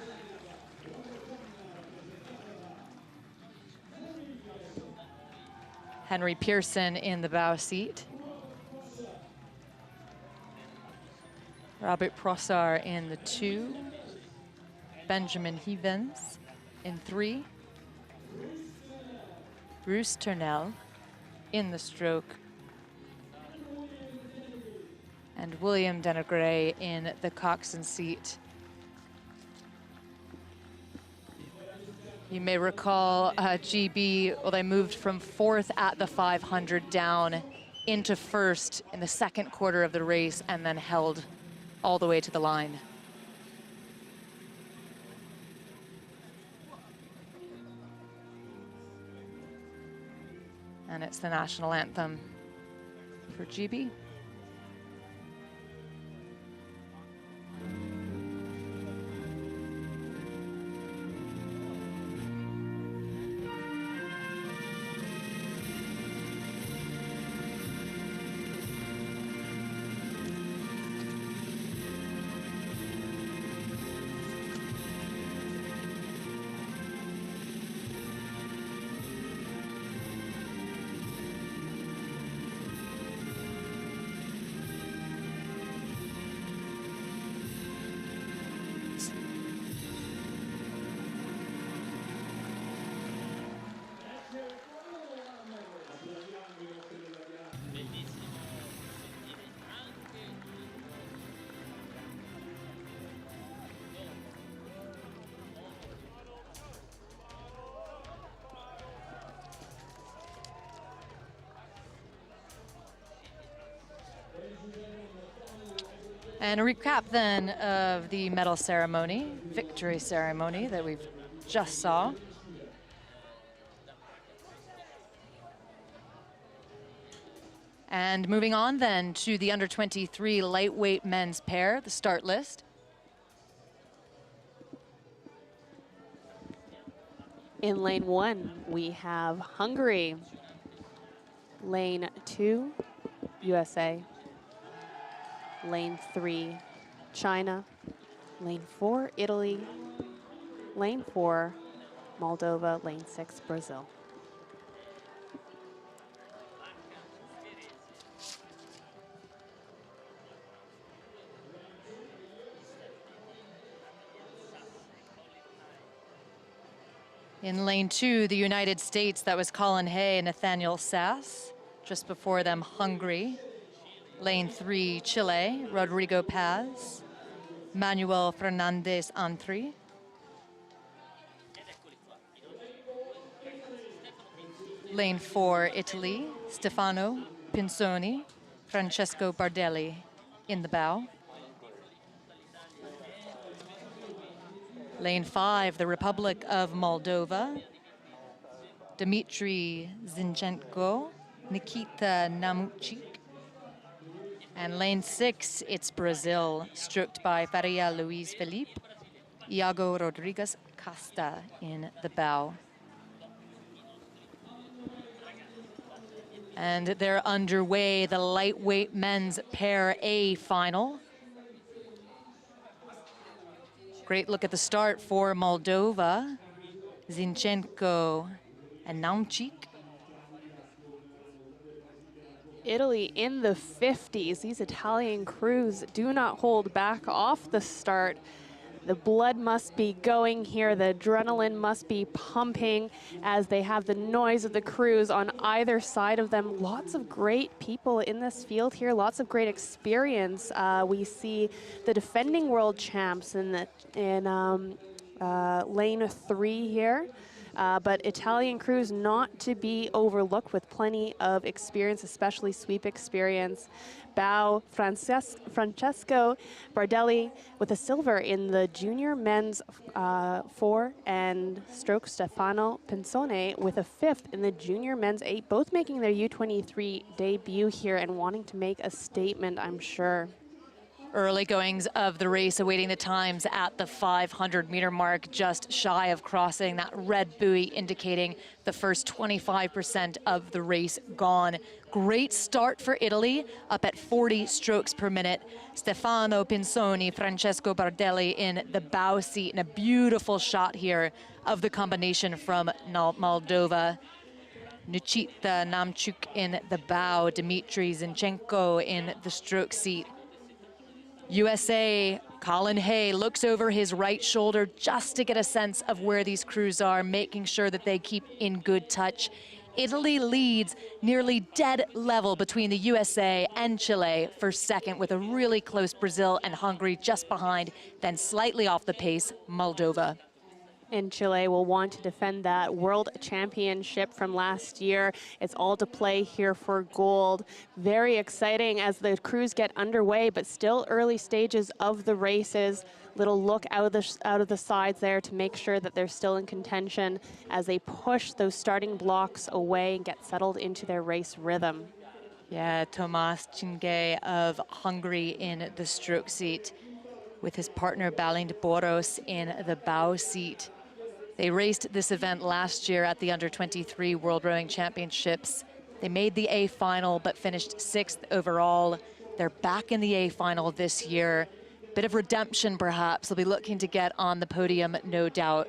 Henry Pearson in the bow seat. Robert Prossar in the 2. Benjamin Hevens in 3. Bruce Turnell in the stroke. And William Denegray in the coxswain seat. You may recall GB, well, they moved from 4th at the 500 down into 1st in the 2nd quarter of the race and then held all the way to the line. And it's the national anthem for GB. And a recap then of the medal ceremony, victory ceremony that we've just saw. And moving on then to the under-23 lightweight men's pair, the start list. In lane 1, we have Hungary. Lane 2, USA. Lane 3, China. Lane 4, Italy. Lane 4, Moldova. Lane 6, Brazil. In lane 2, the United States, that was Colin Hay and Nathaniel Sass. Just before them, Hungary. Lane 3, Chile, Rodrigo Paz, Manuel Fernandez Antri. Lane 4, Italy, Stefano Pinzoni, Francesco Bardelli in the bow. Lane 5, the Republic of Moldova, Dmitry Zinchenko, Nikita Namuchik. And lane 6, it's Brazil, stroked by Faria Luiz Felipe, Iago Rodrigues Costa in the bow. And they're underway, the lightweight men's pair A final. Great look at the start for Moldova. Zinchenko, and Namchik. Italy in the 50s. These Italian crews do not hold back off the start. The blood must be going here. The adrenaline must be pumping as they have the noise of the crews on either side of them. Lots of great people in this field here. Lots of great experience. We see the defending world champs in lane 3 here. But Italian crews not to be overlooked with plenty of experience, especially sweep experience. Bow Francesco Bardelli with a silver in the junior men's 4, and stroke Stefano Pensone with a 5th in the junior men's 8, both making their U23 debut here and wanting to make a statement, I'm sure. Early goings of the race awaiting the times at the 500-meter mark, just shy of crossing that red buoy indicating the first 25% of the race gone. Great start for Italy, up at 40 strokes per minute. Stefano Pinzoni, Francesco Bardelli in the bow seat, and a beautiful shot here of the combination from Moldova. Nuchita Namchuk in the bow, Dmitry Zinchenko in the stroke seat. USA, Colin Hay looks over his right shoulder just to get a sense of where these crews are, making sure that they keep in good touch. Italy leads nearly dead level between the USA and Chile for second, with a really close Brazil and Hungary just behind, then slightly off the pace, Moldova. And Chile will want to defend that world championship from last year. It's all to play here for gold. Very exciting as the crews get underway, but still early stages of the races. Little look out of the sides there to make sure that they're still in contention as they push those starting blocks away and get settled into their race rhythm. Yeah, Tomas Chinge of Hungary in the stroke seat with his partner Balind Boros in the bow seat. They raced this event last year at the Under-23 World Rowing Championships. They made the A final but finished 6th overall. They're back in the A final this year. Bit of redemption, perhaps. They'll be looking to get on the podium, no doubt.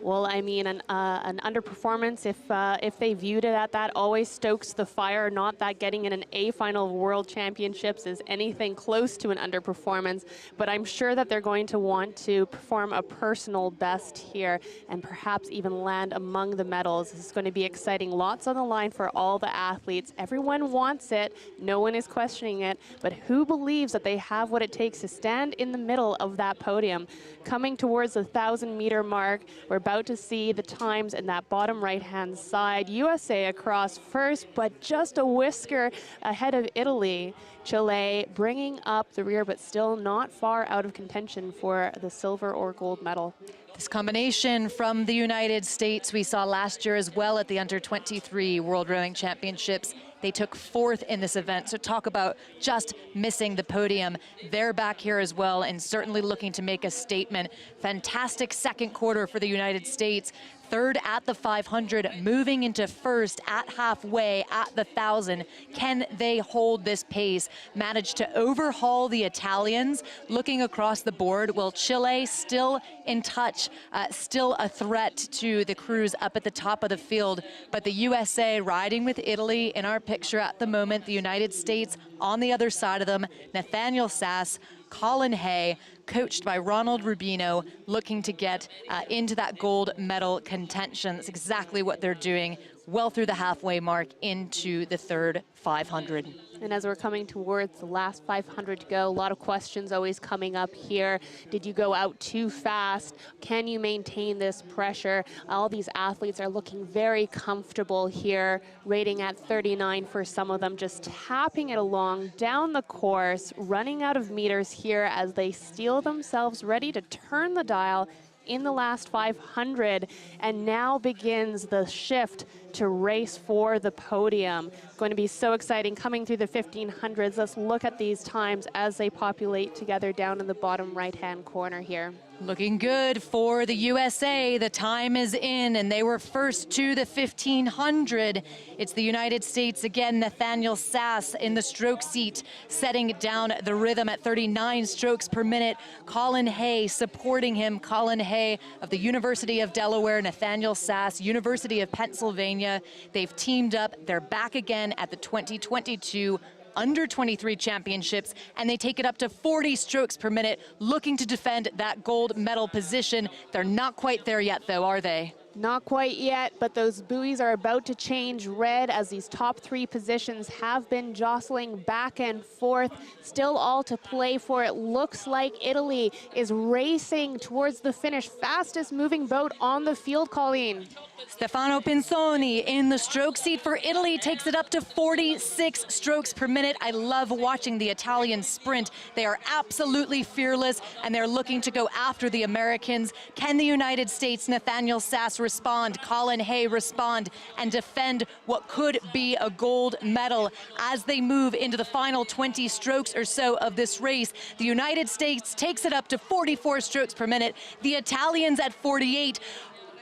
Well, I mean, an underperformance, if they viewed it at that, always stokes the fire. Not that getting in an A final of World Championships is anything close to an underperformance, but I'm sure that they're going to want to perform a personal best here and perhaps even land among the medals. This is going to be exciting. Lots on the line for all the athletes. Everyone wants it. No one is questioning it, but who believes that they have what it takes to stand in the middle of that podium? Coming towards the 1,000-meter mark, we're about to see the times in that bottom right-hand side. USA across first, but just a whisker ahead of Italy. Chile bringing up the rear, but still not far out of contention for the silver or gold medal. This combination from the United States we saw last year as well at the Under-23 World Rowing Championships. They took 4th in this event, so talk about just missing the podium. They're back here as well and certainly looking to make a statement. Fantastic second quarter for the United States. 3rd at the 500, moving into 1st at halfway at the 1,000. Can they hold this pace? Manage to overhaul the Italians. Looking across the board, well, Chile still in touch, still a threat to the crews up at the top of the field. But the USA riding with Italy in our picture at the moment, the United States on the other side of them, Nathaniel Sass, Colin Hay, coached by Ronald Rubino, looking to get into that gold medal contention. That's exactly what they're doing, well through the halfway mark into the 3rd 500. And as we're coming towards the last 500 to go, a lot of questions always coming up here. Did you go out too fast? Can you maintain this pressure? All these athletes are looking very comfortable here, rating at 39 for some of them, just tapping it along down the course, running out of meters here as they steel themselves ready to turn the dial in the last 500, and now begins the shift to race for the podium. Going to be so exciting coming through the 1500s. Let's look at these times as they populate together down in the bottom right-hand corner here. Looking good for the USA. The time is in, and they were first to the 1500. It's the United States again. Nathaniel Sass in the stroke seat, setting down the rhythm at 39 strokes per minute. Colin Hay supporting him. Colin Hay of the University of Delaware, Nathaniel Sass, University of Pennsylvania. They've teamed up. They're back again at the 2022 under-23 championships, and they take it up to 40 strokes per minute, looking to defend that gold medal position. They're not quite there yet, though, are they? Not quite yet, but those buoys are about to change red as these top three positions have been jostling back and forth. Still all to play for. It looks like Italy is racing towards the finish. Fastest moving boat on the field, Colleen. Stefano Pinzoni in the stroke seat for Italy takes it up to 46 strokes per minute. I love watching the Italian sprint. They are absolutely fearless, and they're looking to go after the Americans. Can the United States, Nathaniel Sass, respond, Colin Hay respond, and defend what could be a gold medal as they move into the final 20 strokes or so of this race? The United States takes it up to 44 strokes per minute. The Italians at 48.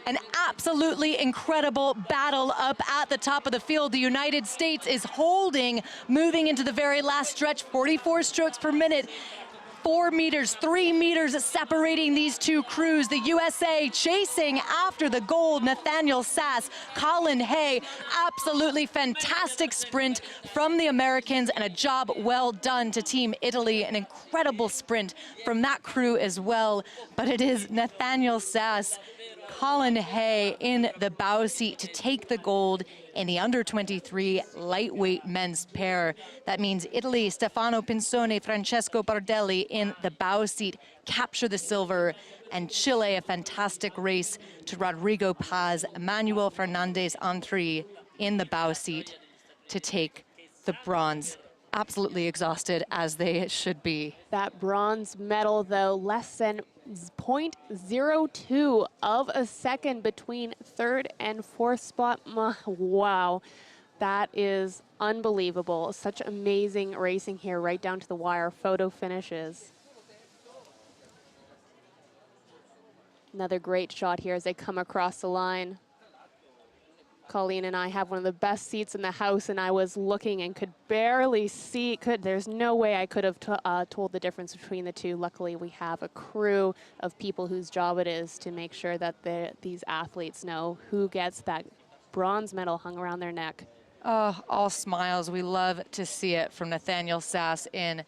An absolutely incredible battle up at the top of the field. The United States is holding, moving into the very last stretch, 44 strokes per minute. 4 meters, 3 meters separating these two crews. The USA chasing after the gold. Nathaniel Sass, Colin Hay, absolutely fantastic sprint from the Americans, and a job well done to Team Italy. An incredible sprint from that crew as well. But it is Nathaniel Sass, Colin Hay in the bow seat to take the gold in the under-23 lightweight men's pair. That means Italy, Stefano Pinzoni, Francesco Bardelli in the bow seat capture the silver, and Chile, a fantastic race to Rodrigo Paz, Emmanuel Fernandez Antri in the bow seat to take the bronze. Absolutely exhausted, as they should be. That bronze medal, though, less than 0.02 of a second between third and fourth spot. Wow, that is unbelievable. Such amazing racing here, right down to the wire. Photo finishes. Another great shot here as they come across the line. Colleen and I have one of the best seats in the house, and I was looking and could barely see. There's no way I could have told the difference between the two. Luckily, we have a crew of people whose job it is to make sure that these athletes know who gets that bronze medal hung around their neck. Oh, all smiles. We love to see it from Nathaniel Sass in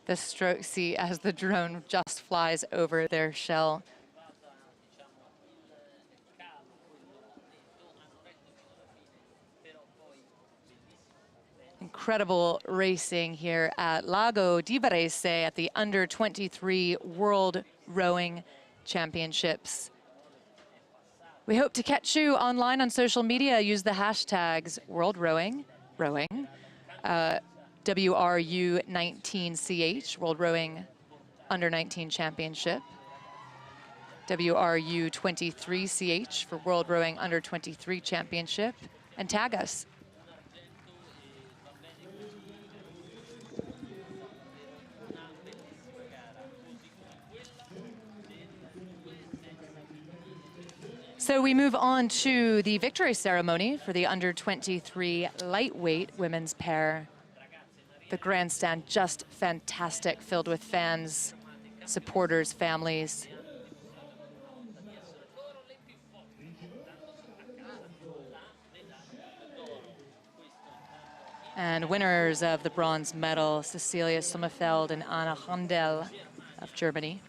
the stroke seat as the drone just flies over their shell. Incredible racing here at Lago di Varese at the under-23 World Rowing Championships. We hope to catch you online on social media. Use the hashtags World Rowing, WRU19CH, World Rowing Under-19 Championship, WRU23CH for World Rowing Under-23 Championship, and tag us. So we move on to the victory ceremony for the under-23 lightweight women's pair. The grandstand just fantastic, filled with fans, supporters, families. And winners of the bronze medal, Cecilia Sommerfeld and Anna Handel of Germany.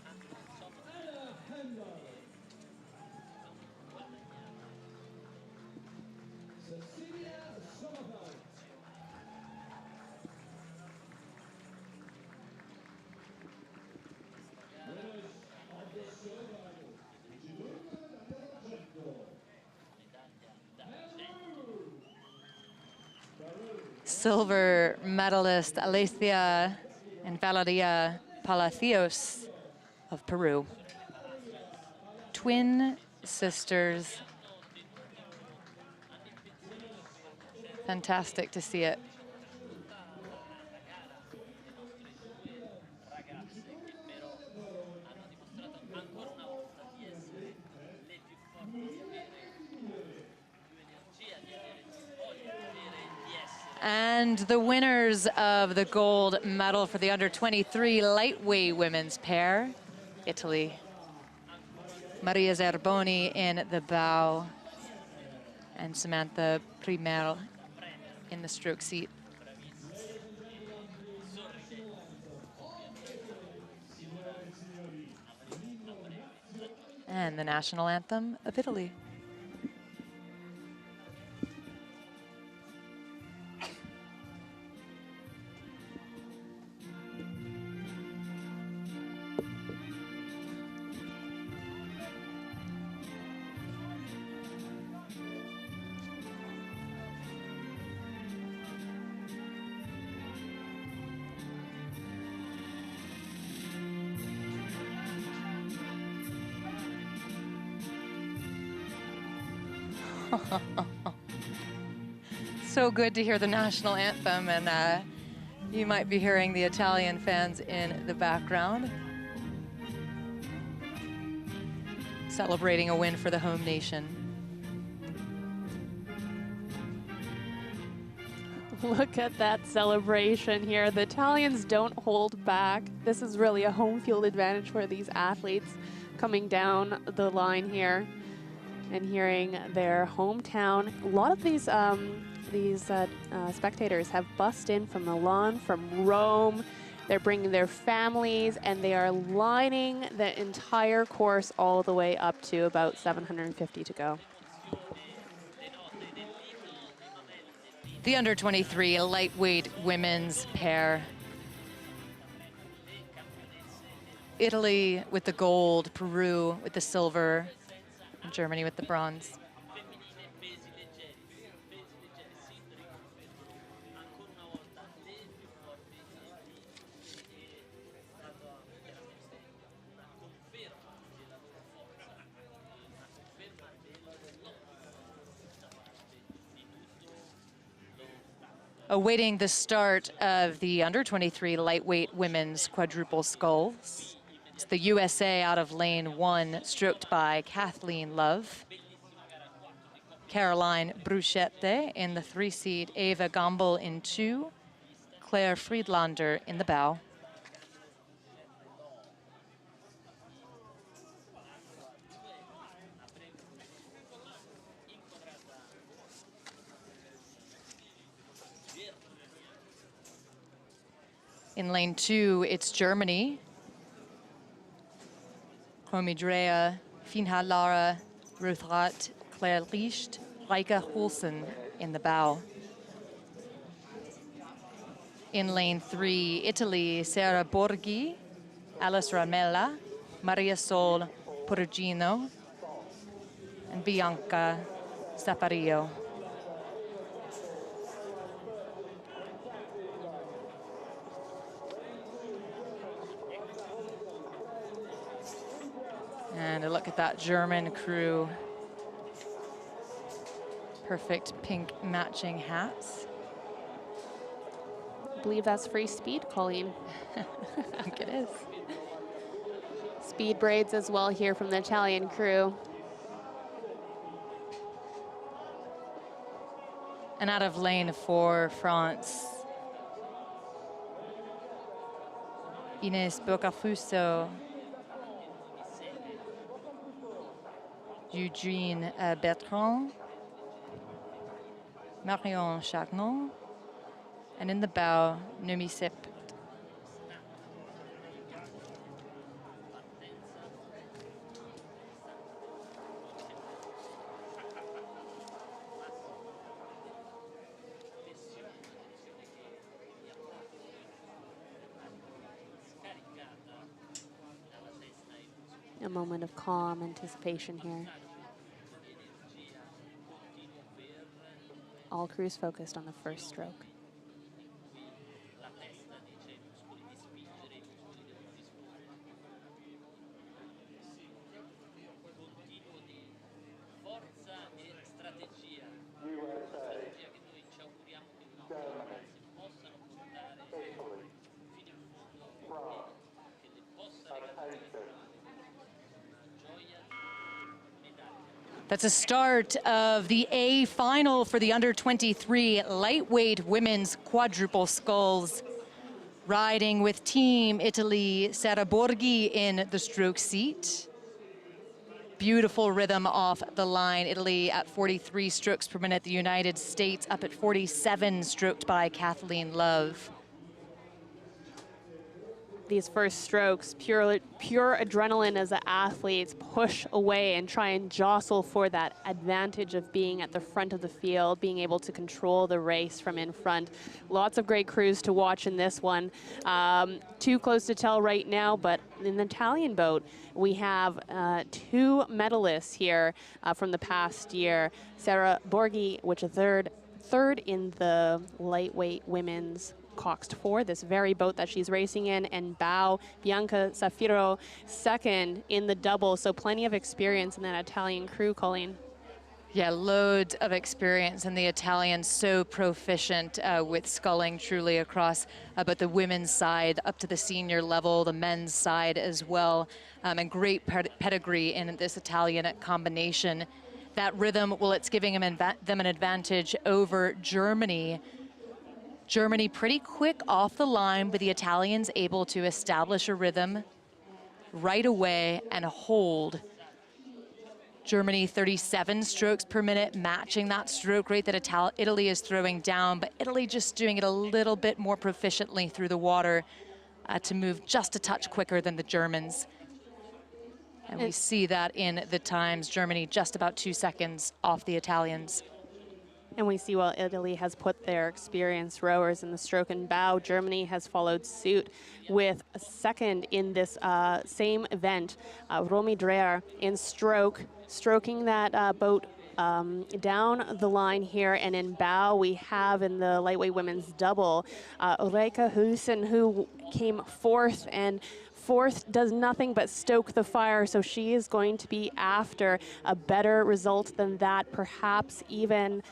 Silver medalist Alicia and Valeria Palacios of Peru. Twin sisters. Fantastic to see it. And the winners of the gold medal for the under-23 lightweight women's pair, Italy. Maria Zerboni in the bow and Samantha Primer in the stroke seat. And the national anthem of Italy. So good to hear the national anthem, and you might be hearing the Italian fans in the background celebrating a win for the home nation. Look at that celebration here. The Italians don't hold back. This is really a home field advantage for these athletes coming down the line here and hearing their hometown. A lot of these spectators have bussed in from Milan, from Rome. They're bringing their families, and they are lining the entire course all the way up to about 750 to go. The under-23 lightweight women's pair. Italy with the gold, Peru with the silver, and Germany with the bronze. Awaiting the start of the under-23 lightweight women's quadruple sculls. It's the USA out of lane 1, stroked by Kathleen Love. Caroline Bruchette in the 3 seat, Eva Gombel in 2, Claire Friedlander in the bow. In lane 2, it's Germany. Komidrea, Finha Lara, Ruth Rath, Claire Licht, Reike Hulsen in the bow. In lane 3, Italy, Sarah Borghi, Alice Ramella, Maria Sol Perugino, and Bianca Saparillo. And a look at that German crew. Perfect pink matching hats. I believe that's free speed, Colleen. I think it is. Speed braids as well here from the Italian crew. And out of lane 4, France. Ines Bocafuso, Eugene Bertrand, Marion Chagnon, and in the bow, Nomi Sepp. A moment of calm anticipation here. All crews focused on the first stroke. That's a start of the A final for the under-23 lightweight women's quadruple sculls. Riding with Team Italy, Sara Borghi in the stroke seat. Beautiful rhythm off the line. Italy at 43 strokes per minute. The United States up at 47, stroked by Kathleen Love. These first strokes, pure adrenaline as the athletes push away and try and jostle for that advantage of being at the front of the field, being able to control the race from in front. Lots of great crews to watch in this one. Too close to tell right now, but in the Italian boat, we have two medalists here from the past year. Sara Borghi, which is third in the lightweight women's Coxed 4, this very boat that she's racing in, and Bianca Safiro second in the double, so plenty of experience in that Italian crew, Colleen. Yeah, loads of experience, and the Italians so proficient with sculling truly across but the women's side up to the senior level, the men's side as well, and great pedigree in this Italian combination. That rhythm, well, it's giving them an advantage over Germany. Germany pretty quick off the line, but the Italians able to establish a rhythm right away and hold. Germany 37 strokes per minute, matching that stroke rate that Italy is throwing down, but Italy just doing it a little bit more proficiently through the water to move just a touch quicker than the Germans. And we see that in the times. Germany just about 2 seconds off the Italians. And we see while Italy has put their experienced rowers in the stroke and bow, Germany has followed suit with a second in this same event. Romy Dreher in stroking that boat down the line here, and in bow we have in the lightweight women's double Ulrika Husen, who came fourth, and fourth does nothing but stoke the fire, so she is going to be after a better result than that, perhaps even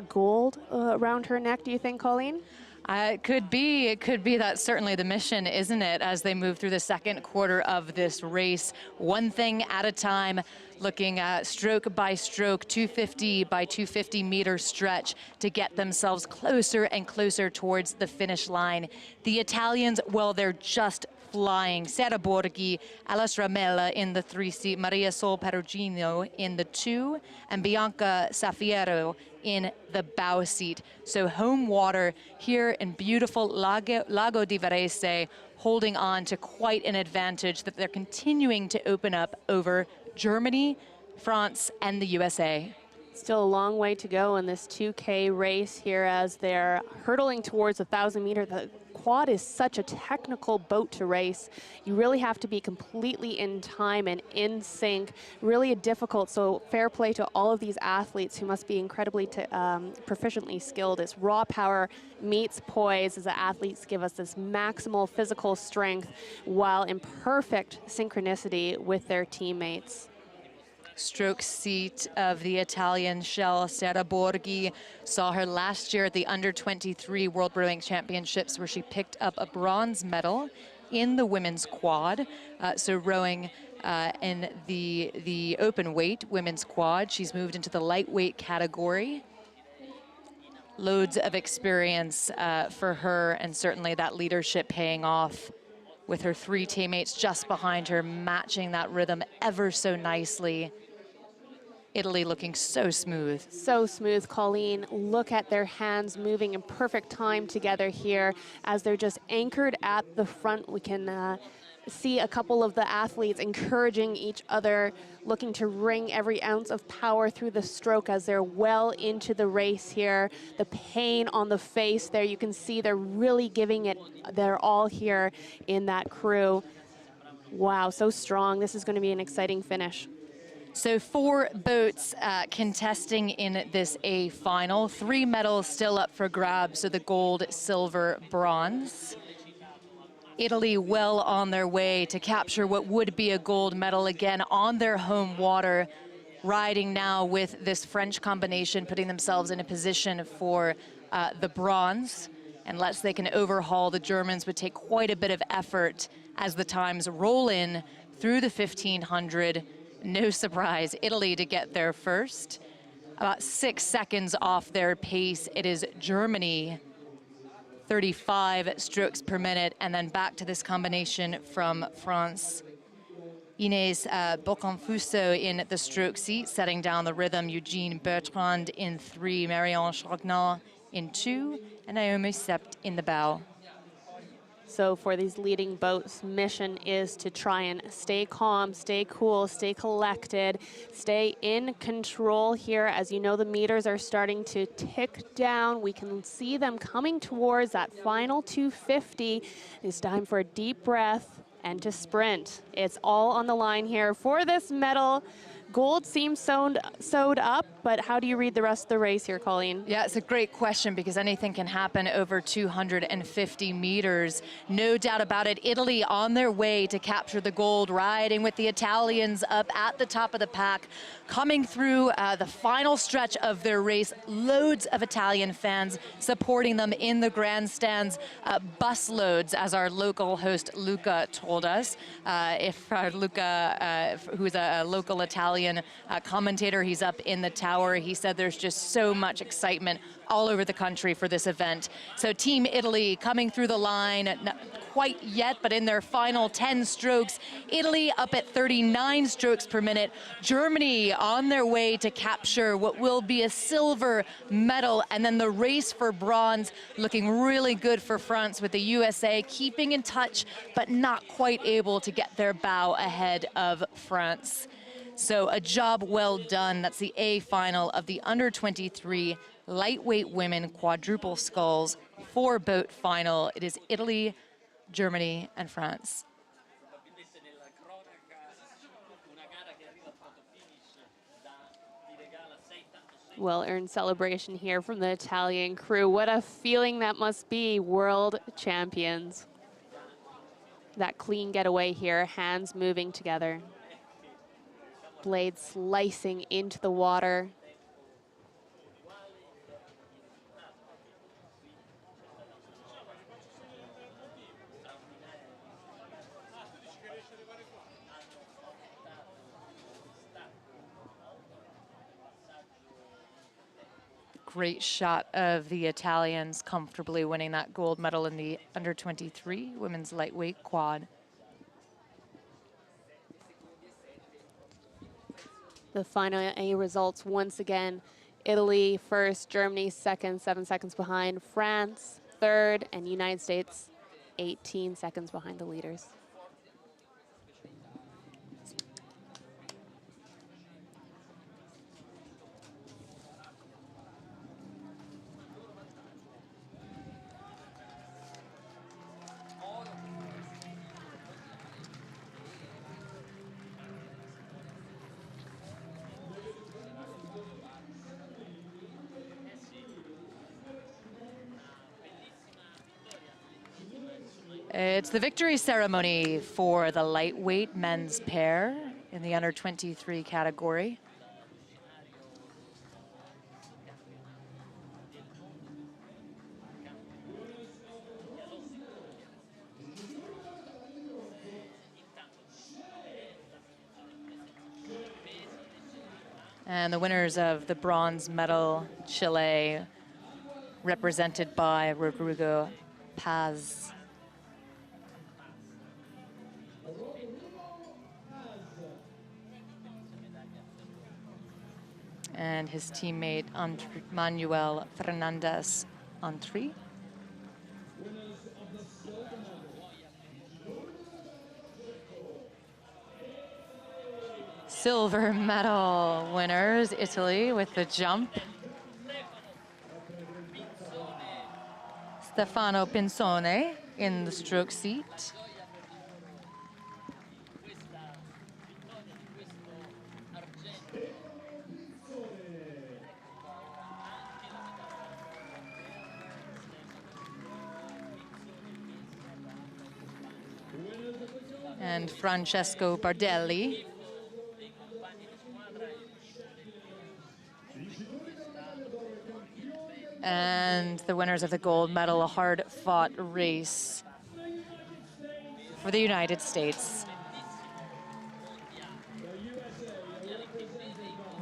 gold around her neck. Do you think, Colleen? It could be. That's certainly the mission, isn't it, as they move through the second quarter of this race. One thing at a time, looking at stroke by stroke, 250 by 250 meter stretch to get themselves closer and closer towards the finish line. The Italians, well, they're just flying. Sara Borghi, Alice Ramella in the 3 seat, Maria Sol Perugino in the 2, and Bianca Safiro in the bow seat. So home water here in beautiful Lago di Varese, holding on to quite an advantage that they're continuing to open up over Germany, France, and the USA. Still a long way to go in this 2K race here as they're hurtling towards 1,000 meters. The quad is such a technical boat to race. You really have to be completely in time and in sync. Really difficult, so fair play to all of these athletes who must be incredibly proficiently skilled. It's raw power meets poise as the athletes give us this maximal physical strength while in perfect synchronicity with their teammates. Stroke seat of the Italian shell, Sara Borghi. Saw her last year at the Under-23 World Rowing Championships, where she picked up a bronze medal in the women's quad. So rowing in the open weight women's quad. She's moved into the lightweight category. Loads of experience for her, and certainly that leadership paying off with her 3 teammates just behind her, matching that rhythm ever so nicely. Italy looking so smooth. So smooth, Colleen. Look at their hands moving in perfect time together here as they're just anchored at the front. We can see a couple of the athletes encouraging each other, looking to wring every ounce of power through the stroke as they're well into the race here. The pain on the face there, you can see they're really giving it their all here in that crew. Wow, so strong. This is going to be an exciting finish. So 4 boats contesting in this A final. 3 medals still up for grabs, so the gold, silver, bronze. Italy well on their way to capture what would be a gold medal again on their home water, riding now with this French combination, putting themselves in a position for the bronze. Unless they can overhaul the Germans, would take quite a bit of effort as the times roll in through the 1500. no surprise, Italy to get there first. About 6 seconds off their pace, it is Germany, 35 strokes per minute, and then back to this combination from France. Inès Boconfuso in the stroke seat, setting down the rhythm. Eugene Bertrand in 3, Marion Chagnon in 2, and Naomi Sept in the bow. So for these leading boats, mission is to try and stay calm, stay cool, stay collected, stay in control here. As you know, the meters are starting to tick down. We can see them coming towards that final 250. It's time for a deep breath and to sprint. It's all on the line here for this medal. Gold seems sewed up, but how do you read the rest of the race here, Colleen? Yeah, it's a great question because anything can happen over 250 meters. No doubt about it. Italy on their way to capture the gold, riding with the Italians up at the top of the pack, coming through the final stretch of their race. Loads of Italian fans supporting them in the grandstands. Busloads, as our local host Luca told us. Luca, who's a local Italian commentator, he's up in the tower. He said there's just so much excitement all over the country for this event. So Team Italy coming through the line, not quite yet, but in their final 10 strokes. Italy up at 39 strokes per minute. Germany on their way to capture what will be a silver medal. And then the race for bronze looking really good for France, with the USA keeping in touch, but not quite able to get their bow ahead of France. So a job well done. That's the A final of the under-23 lightweight women quadruple sculls 4-boat final. It is Italy, Germany, and France. Well-earned celebration here from the Italian crew. What a feeling that must be, world champions. That clean getaway here, hands moving together. Blade slicing into the water. Great shot of the Italians comfortably winning that gold medal in the under-23 women's lightweight quad. The final A results once again. Italy first, Germany second, 7 seconds behind. France third, and United States 18 seconds behind the leaders. It's the victory ceremony for the lightweight men's pair in the under-23 category. And the winners of the bronze medal, Chile, represented by Rodrigo Paz. And his teammate Manuel Fernandez on 3. Silver medal winners, Italy with the jump. Stefano Pinzone in the stroke seat. And Francesco Bardelli. And the winners of the gold medal, a hard-fought race for the United States.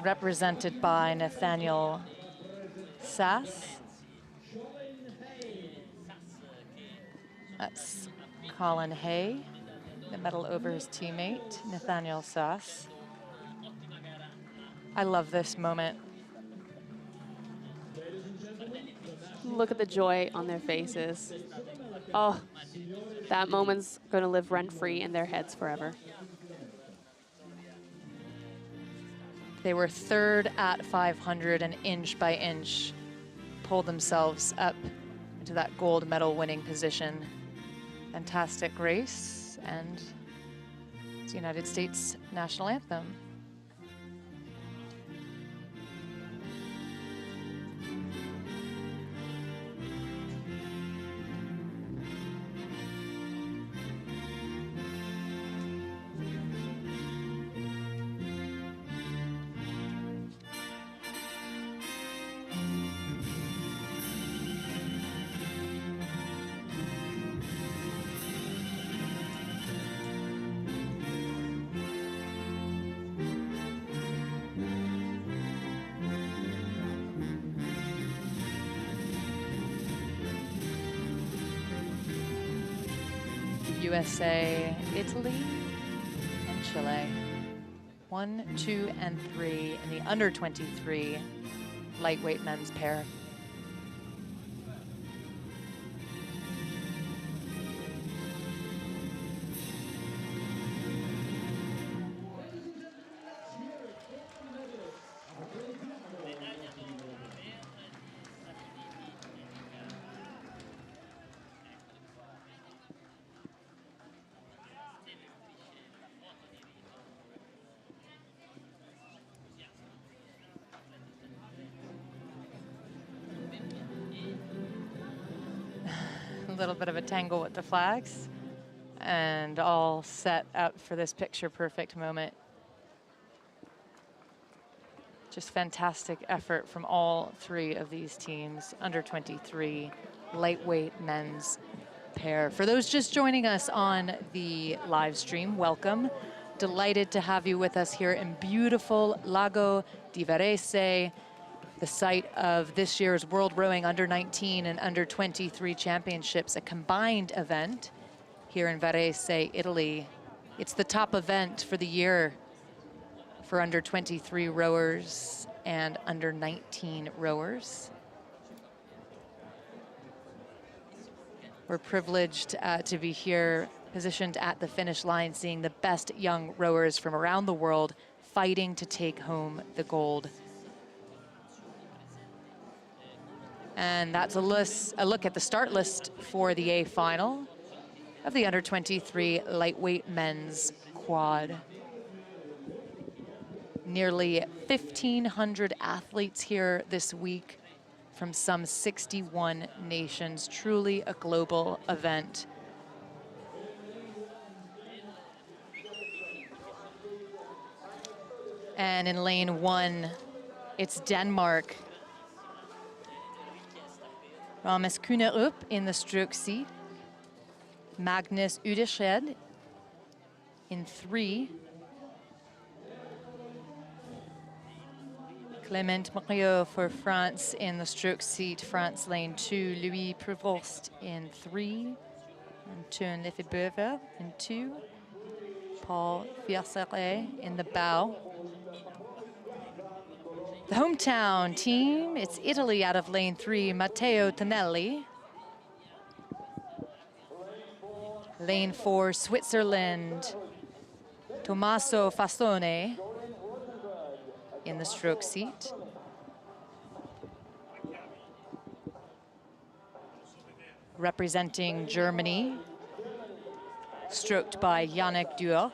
represented by Nathaniel Sass. That's Colin Hay, the medal over his teammate, Nathaniel Sass. I love this moment. Look at the joy on their faces. Oh, that moment's going to live rent-free in their heads forever. They were third at 500 and inch by inch pulled themselves up into that gold medal winning position. Fantastic race, and it's the United States national anthem. USA, Italy, and Chile. 1, 2, and 3 in the under 23 lightweight men's pair. A little bit of a tangle with the flags, and all set up for this picture perfect moment. Just fantastic effort from all three of these teams. Under 23 lightweight men's pair. For those just joining us on the live stream, welcome. Delighted to have you with us here in beautiful Lago di Varese, the site of this year's World Rowing Under 19 and Under 23 Championships, a combined event here in Varese, Italy. It's the top event for the year for Under 23 rowers and Under 19 rowers. We're privileged to be here, positioned at the finish line, seeing the best young rowers from around the world fighting to take home the gold. And that's a look at the start list for the A final of the Under 23 lightweight men's quad. Nearly 1,500 athletes here this week from some 61 nations, truly a global event. And in lane 1, it's Denmark. Rasmus Kunerup in the stroke seat. Magnus Udershed in 3. Clement Mariot for France in the stroke seat. France lane 2. Louis Prevost in 3. Antoine Lefebvre in 2. Paul Fierceret in the bow. The hometown team, it's Italy out of lane 3, Matteo Tonelli. Lane 4, Switzerland, Tommaso Fassone in the stroke seat. Representing Germany, stroked by Yannick Duo.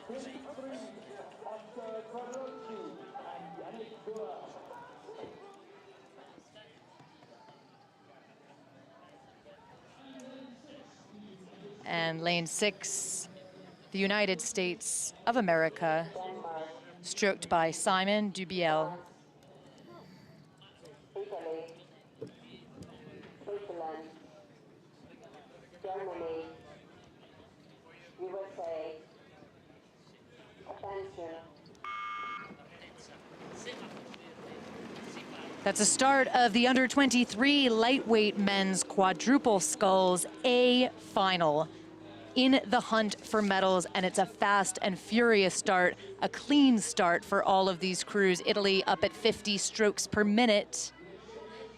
And lane 6, the United States of America, stroked by Simon Dubiel. Italy, Switzerland, Germany, USA, attention. That's a start of the under-23 lightweight men's quadruple sculls A final. In the hunt for medals, and it's a fast and furious start, a clean start for all of these crews. Italy up at 50 strokes per minute.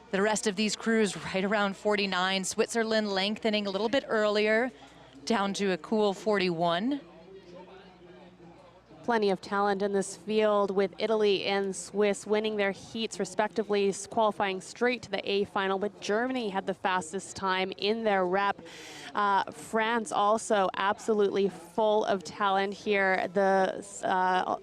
The rest of these crews right around 49. Switzerland lengthening a little bit earlier, down to a cool 41. Plenty of talent in this field, with Italy and Swiss winning their heats respectively, qualifying straight to the A final, but Germany had the fastest time in their rep. France also absolutely full of talent here. The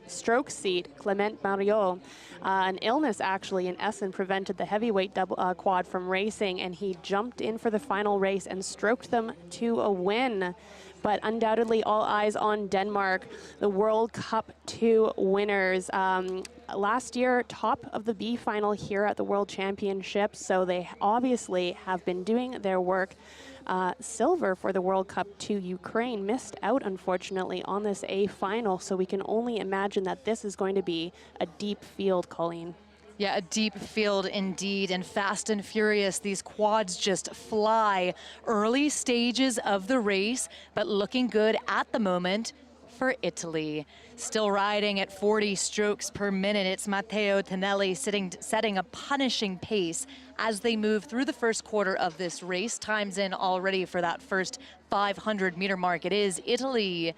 stroke seat, Clement Mariot, an illness actually in Essen prevented the heavyweight quad from racing, and he jumped in for the final race and stroked them to a win. But undoubtedly all eyes on Denmark, the World Cup 2 winners. Last year, top of the B final here at the World Championships, so they obviously have been doing their work. Silver for the World Cup 2. Ukraine missed out, unfortunately, on this A final, so we can only imagine that this is going to be a deep field, Colleen. Yeah, a deep field indeed, and fast and furious. These quads just fly. Early stages of the race, but looking good at the moment for Italy. Still riding at 40 strokes per minute. It's Matteo Tonelli setting a punishing pace as they move through the first quarter of this race. Time's in already for that first 500-meter mark. It is Italy.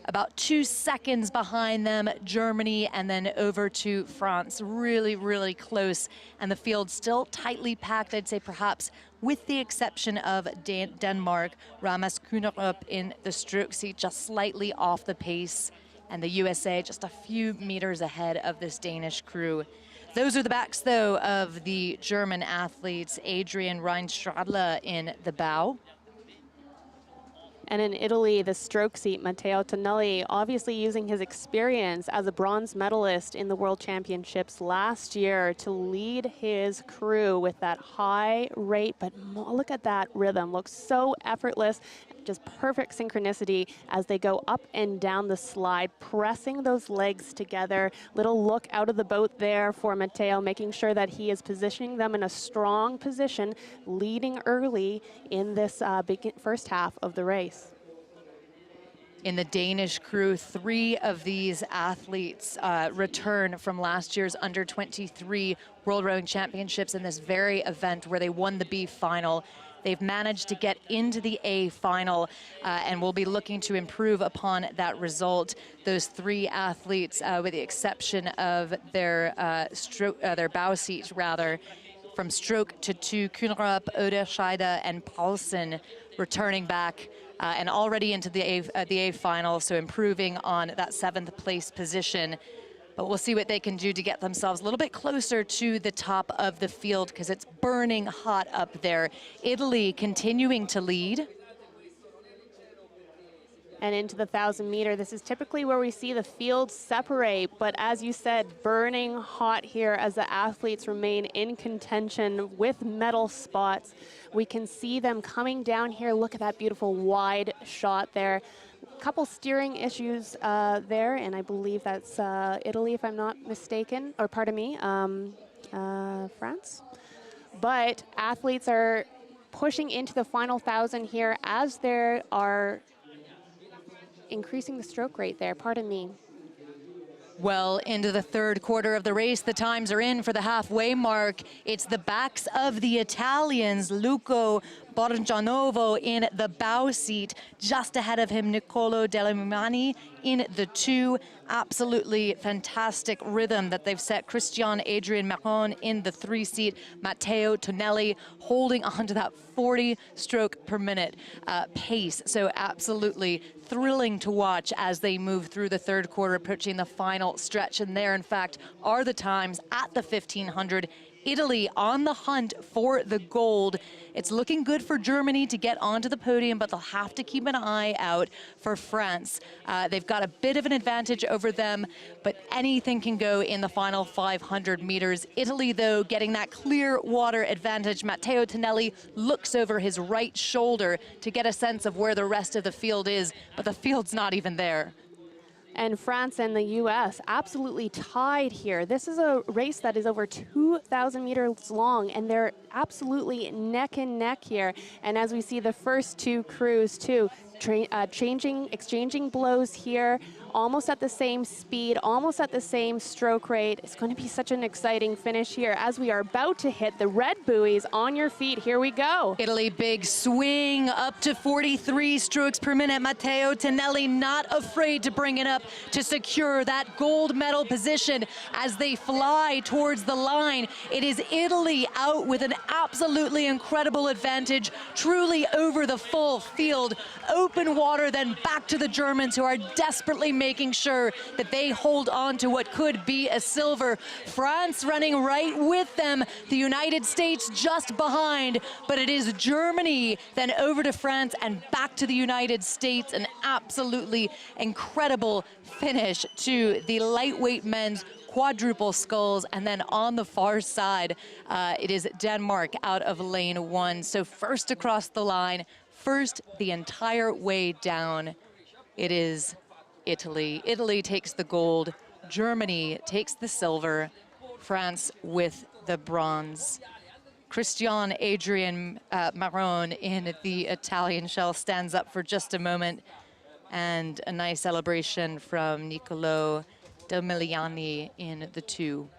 About 2 seconds behind them, Germany, and then over to France. Really, really close. And the field still tightly packed, I'd say perhaps with the exception of Denmark. Ramas Kunerup in the stroke seat, just slightly off the pace. And the USA just a few meters ahead of this Danish crew. Those are the backs, though, of the German athletes. Adrian Reinstradler in the bow. And in Italy, the stroke seat, Matteo Tonelli, obviously using his experience as a bronze medalist in the World Championships last year to lead his crew with that high rate. But look at that rhythm, looks so effortless, just perfect synchronicity as they go up and down the slide, pressing those legs together. Little look out of the boat there for Matteo, making sure that he is positioning them in a strong position, leading early in this first half of the race. In the Danish crew, 3 of these athletes return from last year's under-23 World Rowing Championships in this very event where they won the B final. They've managed to get into the A final and will be looking to improve upon that result. Those 3 athletes, with the exception of their bow seat, rather, from stroke to 2, Kunerup, Oderscheide, and Paulsen returning back and already into the A final, so improving on that 7th place position. But we'll see what they can do to get themselves a little bit closer to the top of the field, because it's burning hot up there. Italy continuing to lead. And into the 1,000-meter, this is typically where we see the field separate, but as you said, burning hot here as the athletes remain in contention with medal spots. We can see them coming down here. Look at that beautiful wide shot there. A couple steering issues there, and I believe that's Italy, if I'm not mistaken, or pardon me, France. But athletes are pushing into the final 1,000 here as there are increasing the stroke rate there, pardon me. Well, into the third quarter of the race, the times are in for the halfway mark. It's the backs of the Italians, Luco Borgianovo in the bow seat, just ahead of him, Niccolò Delimani in the 2. Absolutely fantastic rhythm that they've set. Christian Adrian Marron in the 3 seat, Matteo Tonelli holding onto that 40 stroke per minute pace. So absolutely thrilling to watch as they move through the third quarter, approaching the final stretch. And there, in fact, are the times at the 1,500. Italy on the hunt for the gold. It's looking good for Germany to get onto the podium, but they'll have to keep an eye out for France. They've got a bit of an advantage over them, but anything can go in the final 500 meters. Italy, though, getting that clear water advantage. Matteo Tonelli looks over his right shoulder to get a sense of where the rest of the field is, but the field's not even there. And France and the US absolutely tied here. This is a race that is over 2,000 meters long, and they're absolutely neck and neck here. And as we see the first two crews too, exchanging blows here, almost at the same speed, almost at the same stroke rate. It's going to be such an exciting finish here as we are about to hit the red buoys. On your feet, here we go. Italy, big swing up to 43 strokes per minute. Matteo Tonelli not afraid to bring it up to secure that gold medal position as they fly towards the line. It is Italy out with an absolutely incredible advantage, truly over the full field. Open water, then back to the Germans, who are desperately making sure that they hold on to what could be a silver. France running right with them, the United States just behind, but it is Germany, then over to France and back to the United States. An absolutely incredible finish to the lightweight men's quadruple sculls. And then on the far side, it is Denmark out of lane one. So first across the line, first the entire way down, it is Italy. Italy takes the gold, Germany takes the silver, France with the bronze. Christian Adrian Marron in the Italian shell stands up for just a moment, and a nice celebration from Niccolò Demiliani in the two.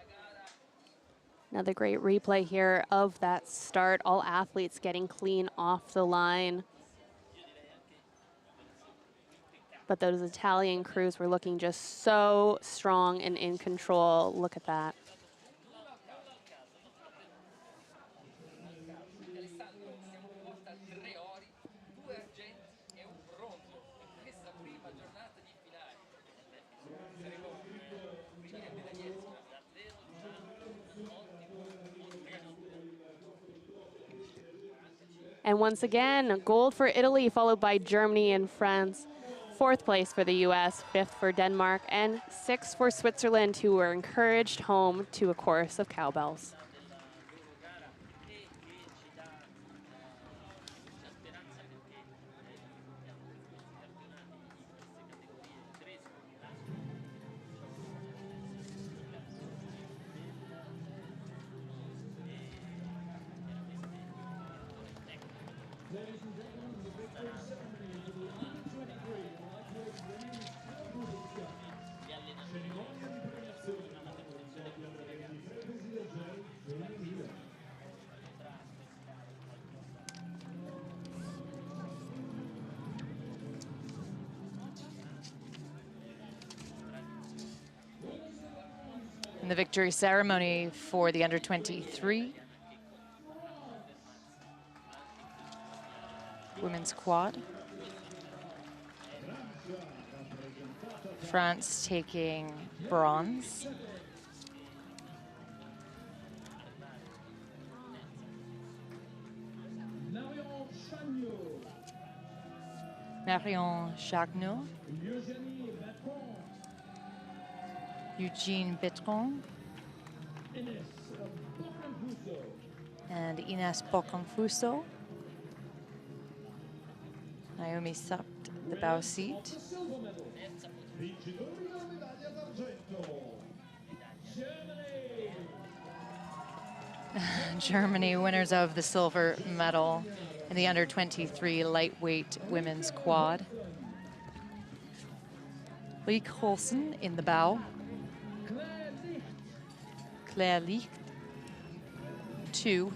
Another great replay here of that start. All athletes getting clean off the line. But those Italian crews were looking just so strong and in control. Look at that. And once again, gold for Italy, followed by Germany and France. Fourth place for the US, fifth for Denmark, and sixth for Switzerland, who were encouraged home to a chorus of cowbells. Ladies and gentlemen, the victory ceremony for the U23 lightweight women's Quadruple. Cerimonia di premiazione alla vittoria della 23 presidenza femminile. And the victory ceremony for the under-23 women's quad. France taking bronze. Marion Chagnon. Eugene Bertrand. And Ines Boconfuso. Naomi sucked the bow seat. Germany, winners of the silver medal in the under-23 lightweight women's quad. Liek Holsen in the bow. Claire Licht, 2.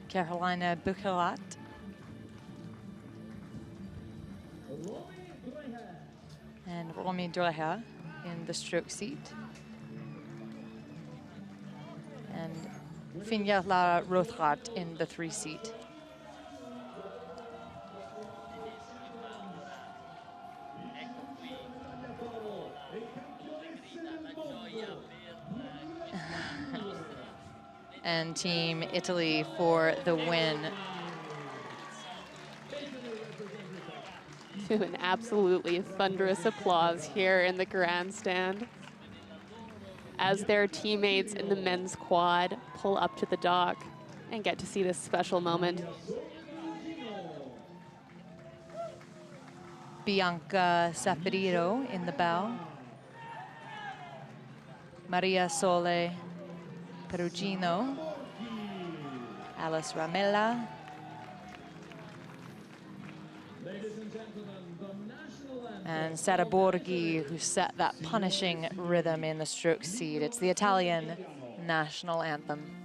Carolina Bucherat. And Romy Dreher in the stroke seat. And Finja Rothrat in the 3 seat. And Team Italy for the win. To an absolutely thunderous applause here in the grandstand as their teammates in the men's quad pull up to the dock and get to see this special moment. Bianca Saferiro in the bow. Maria Sole Perugino. Alice Ramella. Ladies and gentlemen, the national anthem. And Sara Borghi, who set that punishing rhythm in the stroke seat. It's the Italian national anthem.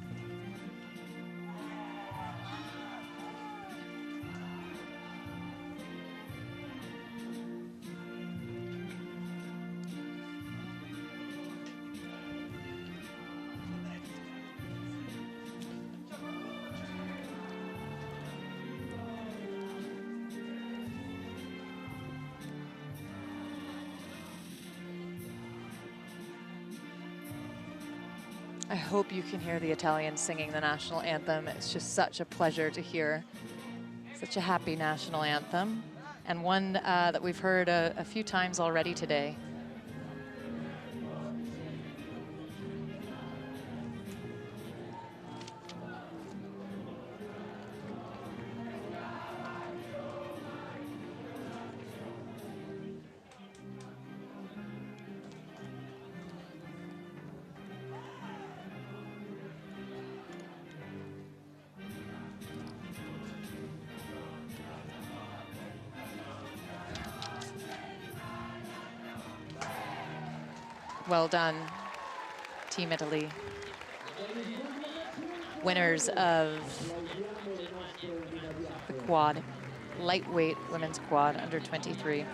I hope you can hear the Italians singing the national anthem. It's just such a pleasure to hear. Such a happy national anthem, and one that we've heard a few times already today. Well done, Team Italy. Winners of the quad, lightweight women's quad under 23.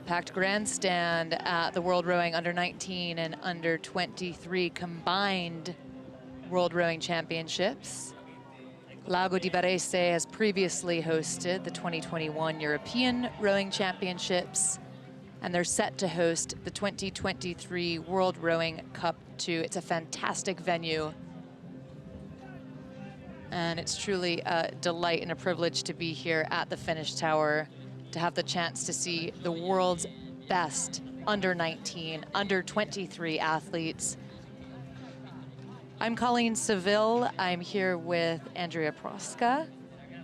Packed grandstand at the World Rowing under 19 and under 23 combined World Rowing Championships. Lago di Varese has previously hosted the 2021 European Rowing Championships, and they're set to host the 2023 World Rowing Cup 2. It's a fantastic venue, and it's truly a delight and a privilege to be here at the Finish Tower to have the chance to see the world's best under 19, under 23 athletes. I'm Colleen Seville. I'm here with Andrea Proska,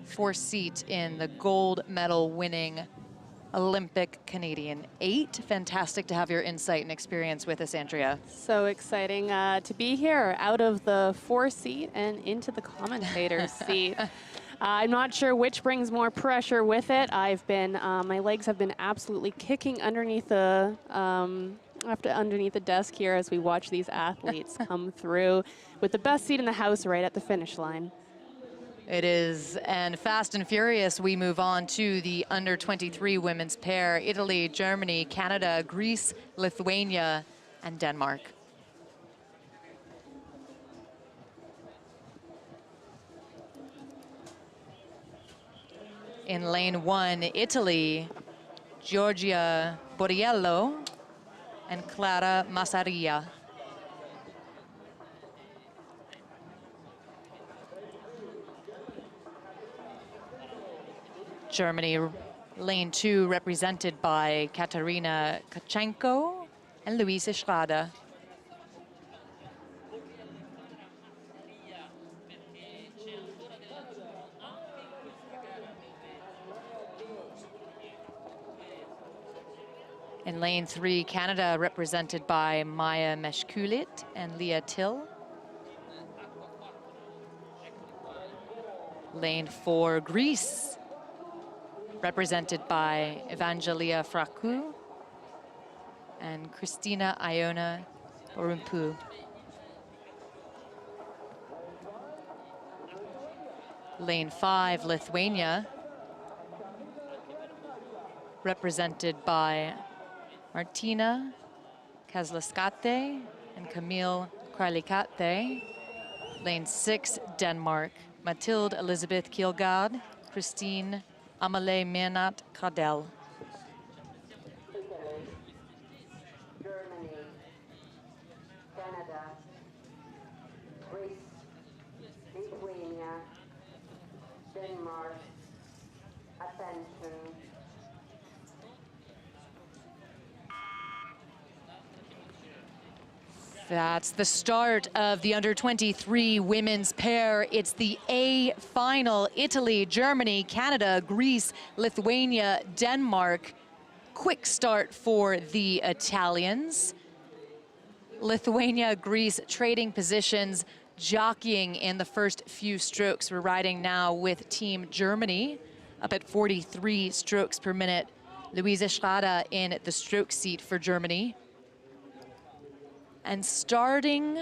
4th seat in the gold medal winning Olympic Canadian 8. Fantastic to have your insight and experience with us, Andrea. So exciting to be here, out of the 4 seat and into the commentator's seat. I'm not sure which brings more pressure with it. I've been, my legs have been absolutely kicking underneath the underneath the desk here as we watch these athletes come through with the best seat in the house right at the finish line. It is, and fast and furious, we move on to the under 23 women's pair: Italy, Germany, Canada, Greece, Lithuania, and Denmark. In lane 1, Italy, Giorgia Borriello and Clara Massaria. Germany, lane 2, represented by Katarina Kachenko and Luise Schrader. In lane 3, Canada, represented by Maya Meshkulit and Leah Till. Lane 4, Greece, represented by Evangelia Fracou and Christina Iona Orumpu. Lane 5, Lithuania, represented by Martina Kazlaskate and Camille Kralikate. Lane 6, Denmark, Mathilde Elizabeth Kielgaard, Christine Amalie Menat Cardell. Germany, Canada, Greece, Lithuania, Denmark, attention. That's the start of the under-23 women's pair. It's the A final. Italy, Germany, Canada, Greece, Lithuania, Denmark. Quick start for the Italians. Lithuania, Greece trading positions, jockeying in the first few strokes. We're riding now with Team Germany up at 43 strokes per minute. Luisa Schrader in the stroke seat for Germany. And starting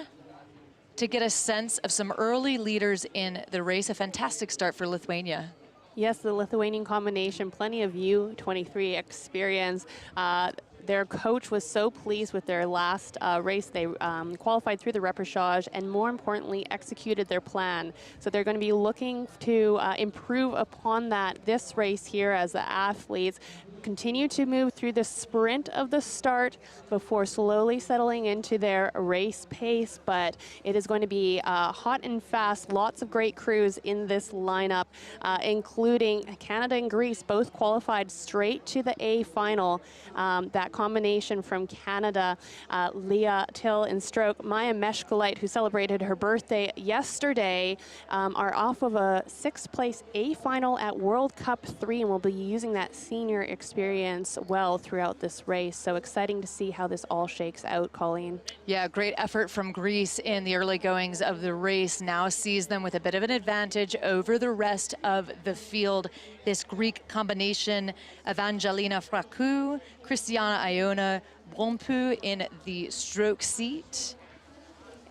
to get a sense of some early leaders in the race. A fantastic start for Lithuania. Yes, the Lithuanian combination, plenty of U23 experience. Their coach was so pleased with their last race. They qualified through the repechage and, more importantly, executed their plan. So they're going to be looking to improve upon that this race here as the athletes continue to move through the sprint of the start before slowly settling into their race pace. But it is going to be hot and fast. Lots of great crews in this lineup, including Canada and Greece, both qualified straight to the A final. That combination from Canada, Leah Till in stroke, Maya Meshkolite, who celebrated her birthday yesterday, are off of a 6th place A final at World Cup 3 and will be using that senior experience well throughout this race. So exciting to see how this all shakes out, Colleen. Yeah, great effort from Greece in the early goings of the race. Now sees them with a bit of an advantage over the rest of the field. This Greek combination, Evangelina Fracou, Christiana Iona Brompu in the stroke seat.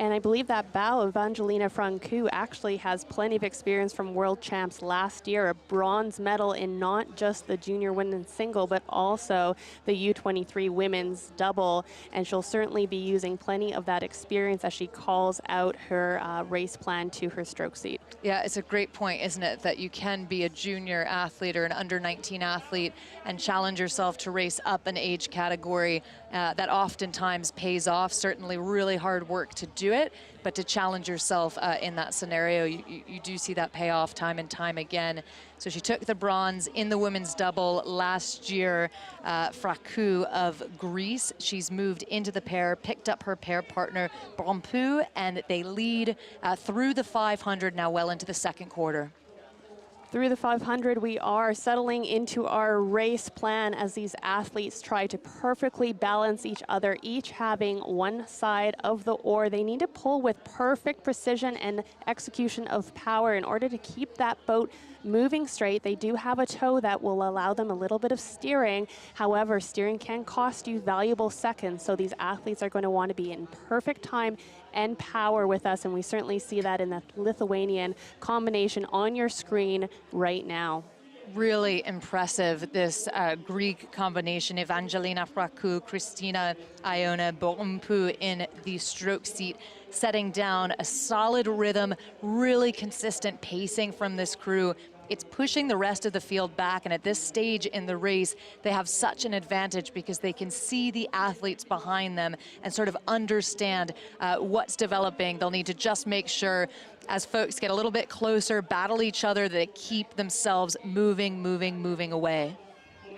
And I believe that bow, Evangelina Fracou, actually has plenty of experience from world champs last year, a bronze medal in not just the junior women's single, but also the U23 women's double. And she'll certainly be using plenty of that experience as she calls out her race plan to her stroke seat. Yeah, it's a great point, isn't it, that you can be a junior athlete or an under-19 athlete and challenge yourself to race up an age category. That oftentimes pays off. Certainly really hard work to do it, but to challenge yourself in that scenario, you do see that pay off time and time again. So she took the bronze in the women's double last year. Fracou of Greece, she's moved into the pair, picked up her pair partner Brompu, and they lead through the 500 now well into the second quarter. Through the 500, we are settling into our race plan as these athletes try to perfectly balance each other, each having one side of the oar. They need to pull with perfect precision and execution of power in order to keep that boat moving straight. They do have a tow that will allow them a little bit of steering. However, steering can cost you valuable seconds, so these athletes are going to want to be in perfect time and power with us, and we certainly see that in the Lithuanian combination on your screen right now. Really impressive, this Greek combination. Evangelina Fracou, Christina Iona Brompu in the stroke seat, setting down a solid rhythm, really consistent pacing from this crew. It's pushing the rest of the field back, and at this stage in the race, they have such an advantage because they can see the athletes behind them and sort of understand what's developing. They'll need to just make sure, as folks get a little bit closer, battle each other, that they keep themselves moving away.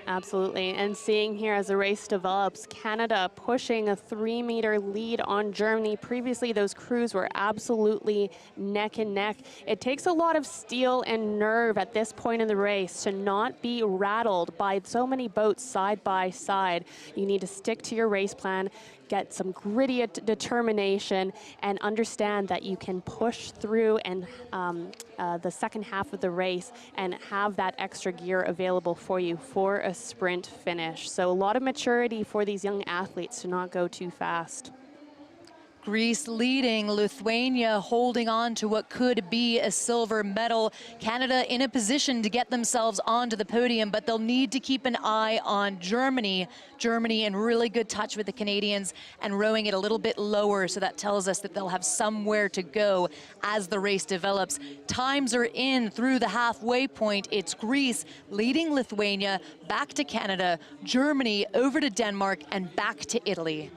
Absolutely, and seeing here as the race develops, Canada pushing a 3-meter lead on Germany. Previously, those crews were absolutely neck and neck. It takes a lot of steel and nerve at this point in the race to not be rattled by so many boats side by side. You need to stick to your race plan, get some gritty determination, and understand that you can push through and the second half of the race and have that extra gear available for you for a sprint finish. So a lot of maturity for these young athletes to not go too fast. Greece leading, Lithuania holding on to what could be a silver medal. Canada in a position to get themselves onto the podium, but they'll need to keep an eye on Germany. Germany in really good touch with the Canadians and rowing it a little bit lower, so that tells us that they'll have somewhere to go as the race develops. Times are in through the halfway point. It's Greece leading Lithuania, back to Canada, Germany over to Denmark, and back to Italy.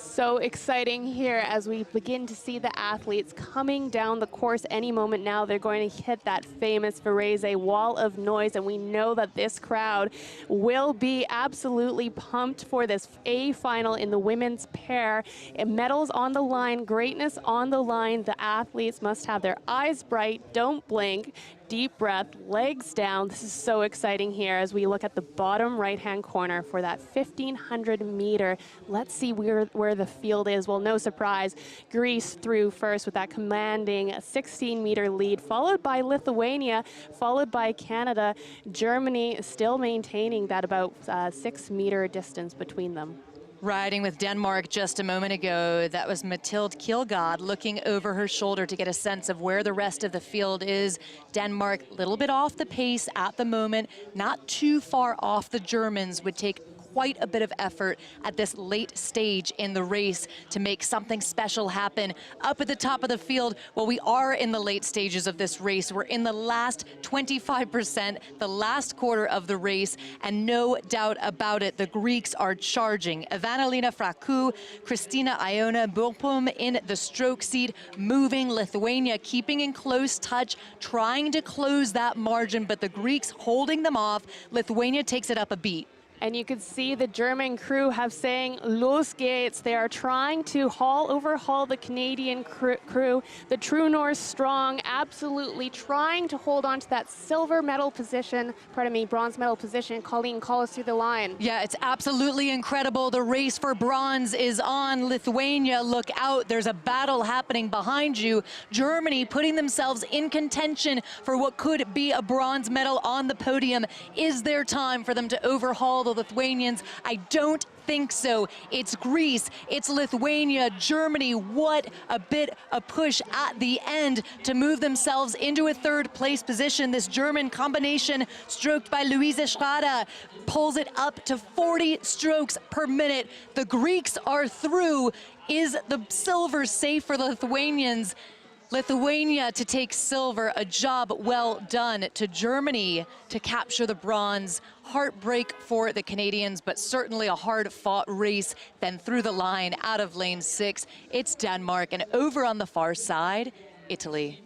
So exciting here as we begin to see the athletes coming down the course any moment now. They're going to hit that famous Varese wall of noise, and we know that this crowd will be absolutely pumped for this A final in the women's pair. Medals on the line, greatness on the line. The athletes must have their eyes bright, don't blink. Deep breath, legs down. This is so exciting here as we look at the bottom right-hand corner for that 1,500 meter. Let's see where the field is. Well, no surprise, Greece through first with that commanding 16-meter lead, followed by Lithuania, followed by Canada. Germany still maintaining that about 6-meter distance between them. Riding with Denmark just a moment ago, that was Mathilde Kielgaard looking over her shoulder to get a sense of where the rest of the field is. Denmark, a little bit off the pace at the moment, not too far off the Germans. Would take quite a bit of effort at this late stage in the race to make something special happen. Up at the top of the field, well, we are in the late stages of this race. We're in the last 25%, the last quarter of the race, and no doubt about it, the Greeks are charging. Evangelina Fracou, Christina Iona Burpum in the stroke seat, moving. Lithuania keeping in close touch, trying to close that margin, but the Greeks holding them off. Lithuania takes it up a beat. And you can see the German crew have saying Los geht's. They are trying to overhaul the Canadian crew. The True North strong, absolutely trying to hold on to that bronze medal position. Colleen, call us through the line. Yeah, it's absolutely incredible. The race for bronze is on. Lithuania, look out. There's a battle happening behind you. Germany putting themselves in contention for what could be a bronze medal on the podium. Is there time for them to overhaul the Lithuanians? I don't think so. It's Greece, it's Lithuania, Germany. What a bit of push at the end to move themselves into a third place position. This German combination stroked by Luise Schrader pulls it up to 40 strokes per minute. The Greeks are through. Is the silver safe for the Lithuanians? Lithuania to take silver, a job well done. To Germany to capture the bronze. Heartbreak for the Canadians, but certainly a hard-fought race. Then through the line, out of lane 6, it's Denmark, and over on the far side, Italy.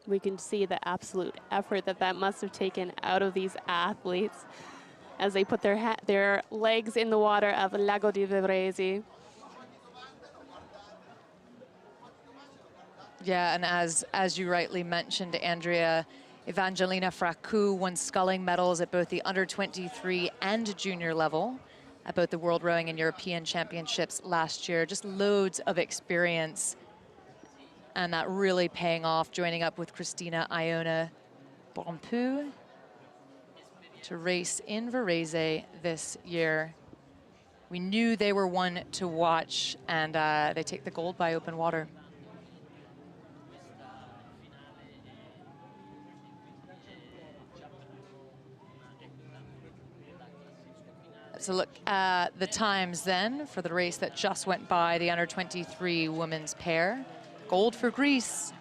We can see the absolute effort that must have taken out of these athletes as they put their legs in the water of Lago di Varese. Yeah, and as you rightly mentioned, Andrea, Evangelina Fracou won sculling medals at both the under-23 and junior level at both the World Rowing and European Championships last year. Just loads of experience, and that really paying off, joining up with Christina Iona Burpum to race in Varese this year. We knew they were one to watch, and they take the gold by open water. So look at the times then for the race that just went by, the under-23 women's pair. Gold for Greece,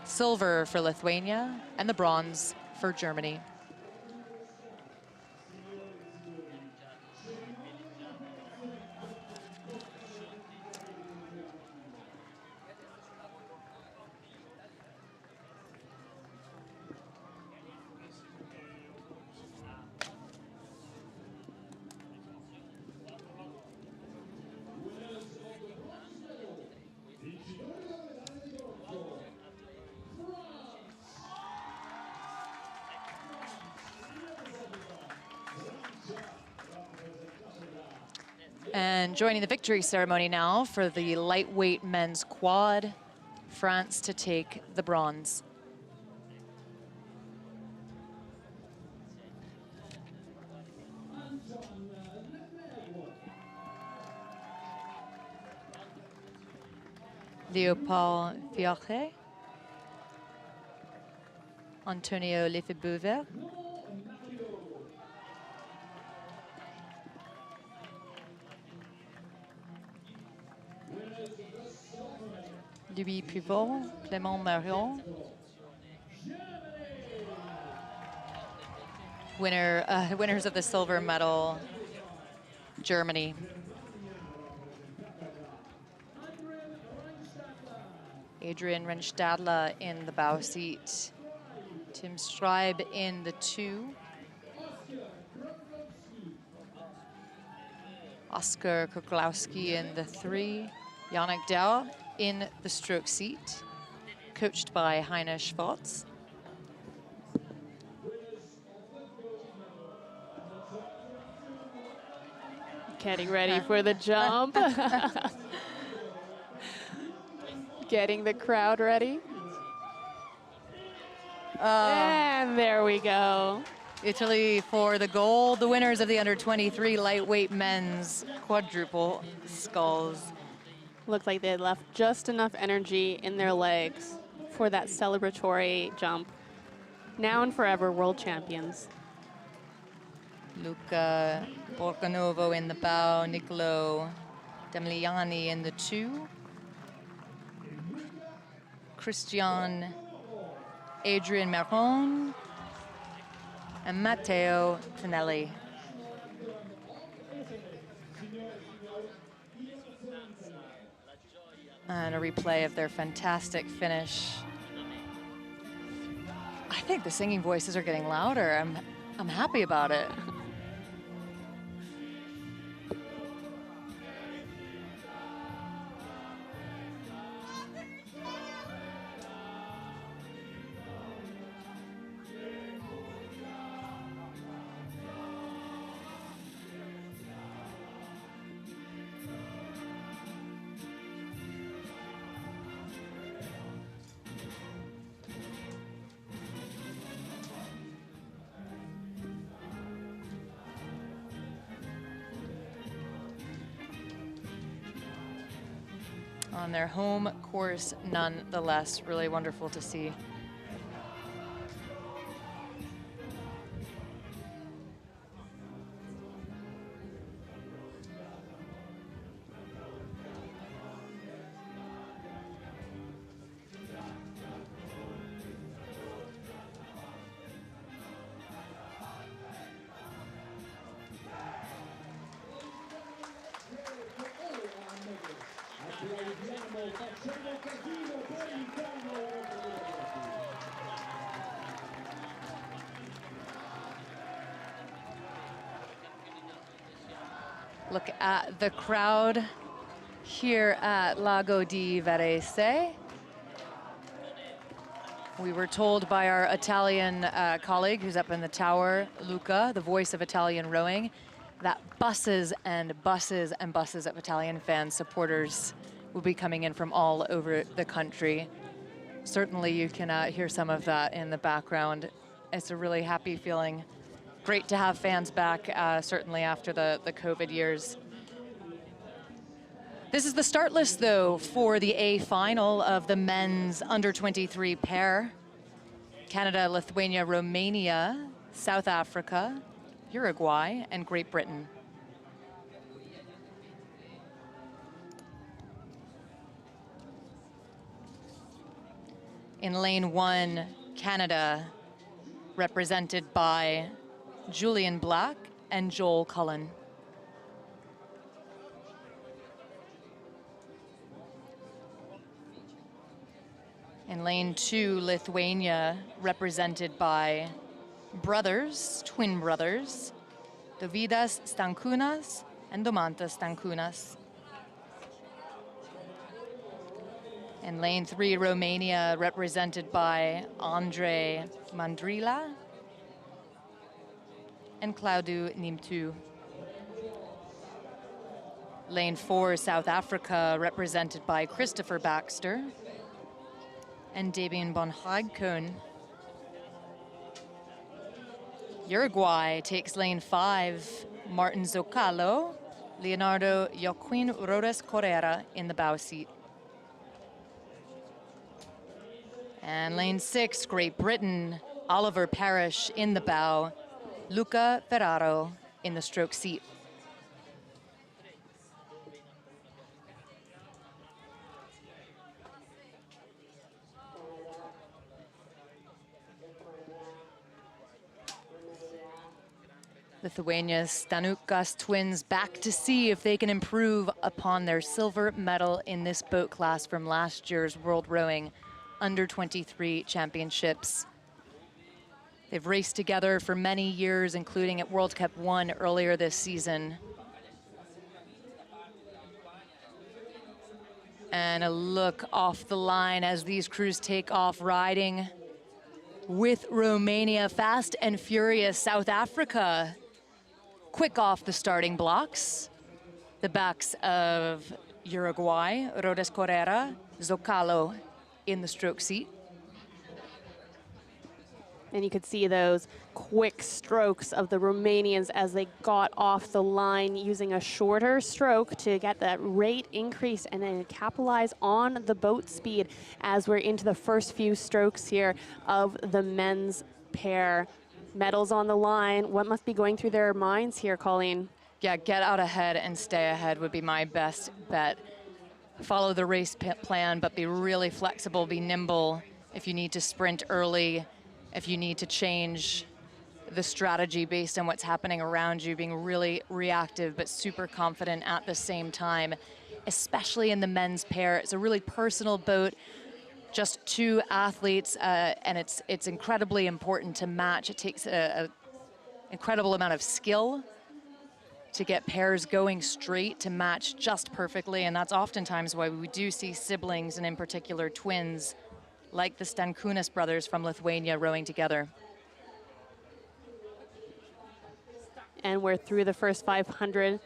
silver for Lithuania, and the bronze for Germany. And joining the victory ceremony now for the lightweight men's quad, France to take the bronze. Léopold Fioré, Antonio Lefebvre, Louis Pivot, Clément Marion, Winners of the silver medal, Germany. Adrian Renstadler in the bow seat. Tim Schreib in the 2. Oscar Koglowski in the 3. Yannick Dauer in the stroke seat, coached by Heine Schwartz. Getting ready for the jump. Getting the crowd ready. And there we go. Italy for the gold, the winners of the under-23 lightweight men's quadruple sculls. Looked like they had left just enough energy in their legs for that celebratory jump. Now and forever world champions. Luca Borcanovo in the bow, Nicolo Demliani in the 2. Christian Adrian Meron and Matteo Tonelli. And a replay of their fantastic finish. I think the singing voices are getting louder. I'm happy about it. On their home course, nonetheless, really wonderful to see. Look at the crowd here at Lago di Varese. We were told by our Italian colleague who's up in the tower, Luca, the voice of Italian rowing, that buses and buses and buses of Italian fan supporters will be coming in from all over the country. Certainly you can hear some of that in the background. It's a really happy feeling. Great to have fans back, certainly after the COVID years. This is the start list, though, for the A final of the men's under-23 pair. Canada, Lithuania, Romania, South Africa, Uruguay, and Great Britain. In lane 1, Canada, represented by Julian Black and Joel Cullen. In lane 2, Lithuania, represented by brothers, twin brothers, Dovydas Stankūnas and Domantas Stankūnas. In lane 3, Romania, represented by Andre Mandrila and Claudiu Nimtu. Lane 4, South Africa, represented by Christopher Baxter and Damien Bonhagkoon. Uruguay takes lane 5, Martin Zocalo, Leonardo Joaquin Rodas Correa in the bow seat. And lane 6, Great Britain, Oliver Parrish in the bow, Luca Ferraro in the stroke seat. Lithuania's Stanukas twins back to see if they can improve upon their silver medal in this boat class from last year's World Rowing Under-23 Championships. They've raced together for many years, including at World Cup 1 earlier this season. And a look off the line as these crews take off, riding with Romania, fast and furious. South Africa quick off the starting blocks. The backs of Uruguay, Rodes Correa, Zocalo in the stroke seat. And you could see those quick strokes of the Romanians as they got off the line, using a shorter stroke to get that rate increase and then capitalize on the boat speed as we're into the first few strokes here of the men's pair. Medals on the line. What must be going through their minds here, Colleen? Yeah, get out ahead and stay ahead would be my best bet. Follow the race plan, but be really flexible, be nimble. If you need to sprint early, if you need to change the strategy based on what's happening around you, being really reactive but super confident at the same time, especially in the men's pair. It's a really personal boat, just two athletes, and it's incredibly important to match. It takes an incredible amount of skill to get pairs going straight to match just perfectly, and that's oftentimes why we do see siblings, and in particular twins, like the Stankunas brothers from Lithuania rowing together. And we're through the first 500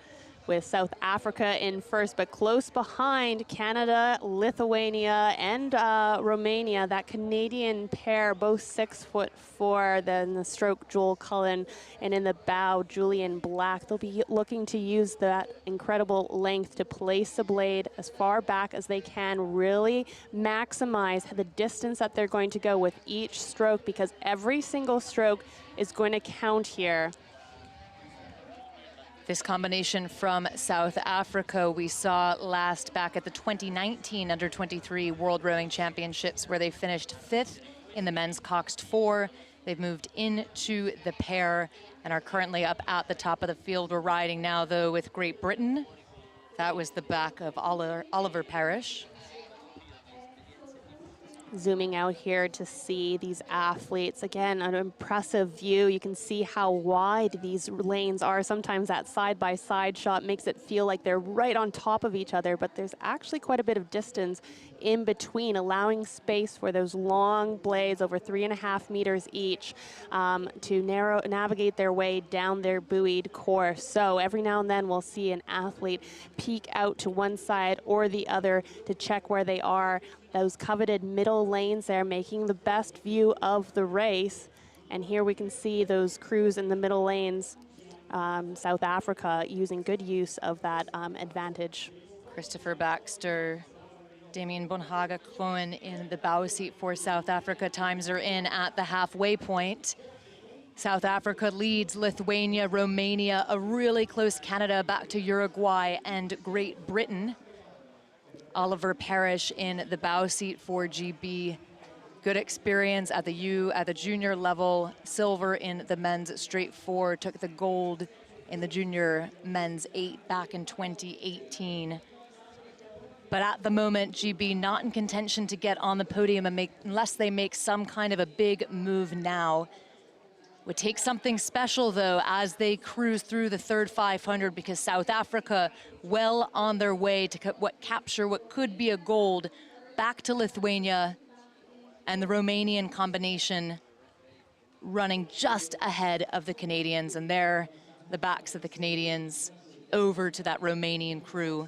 with South Africa in first, but close behind Canada, Lithuania, and Romania. That Canadian pair, both 6'4", then the stroke Joel Cullen, and in the bow Julian Black. They'll be looking to use that incredible length to place the blade as far back as they can, really maximize the distance that they're going to go with each stroke, because every single stroke is going to count here. This combination from South Africa we saw last back at the 2019 Under-23 World Rowing Championships, where they finished 5th in the men's Coxed 4. They've moved into the pair and are currently up at the top of the field. We're riding now, though, with Great Britain. That was the back of Oliver Parrish. Zooming out here to see these athletes. Again, an impressive view. You can see how wide these lanes are. Sometimes that side-by-side shot makes it feel like they're right on top of each other, but there's actually quite a bit of distance in between, allowing space for those long blades over 3.5 meters each to navigate their way down their buoyed course. So every now and then we'll see an athlete peek out to one side or the other to check where they are. Those coveted middle lanes there, making the best view of the race. And here we can see those crews in the middle lanes, South Africa using good use of that advantage. Christopher Baxter, Damien Bonhaga Cohen in the bow seat for South Africa. Times are in at the halfway point. South Africa leads Lithuania, Romania, a really close Canada, back to Uruguay and Great Britain. Oliver Parrish in the bow seat for GB. Good experience at the junior level. Silver in the men's straight 4. Took the gold in the junior men's 8 back in 2018. But at the moment, GB not in contention to get on the podium unless they make some kind of a big move now. Would take something special, though, as they cruise through the third 500, because South Africa well on their way to capture what could be a gold back to Lithuania, and the Romanian combination running just ahead of the Canadians, and there the backs of the Canadians over to that Romanian crew.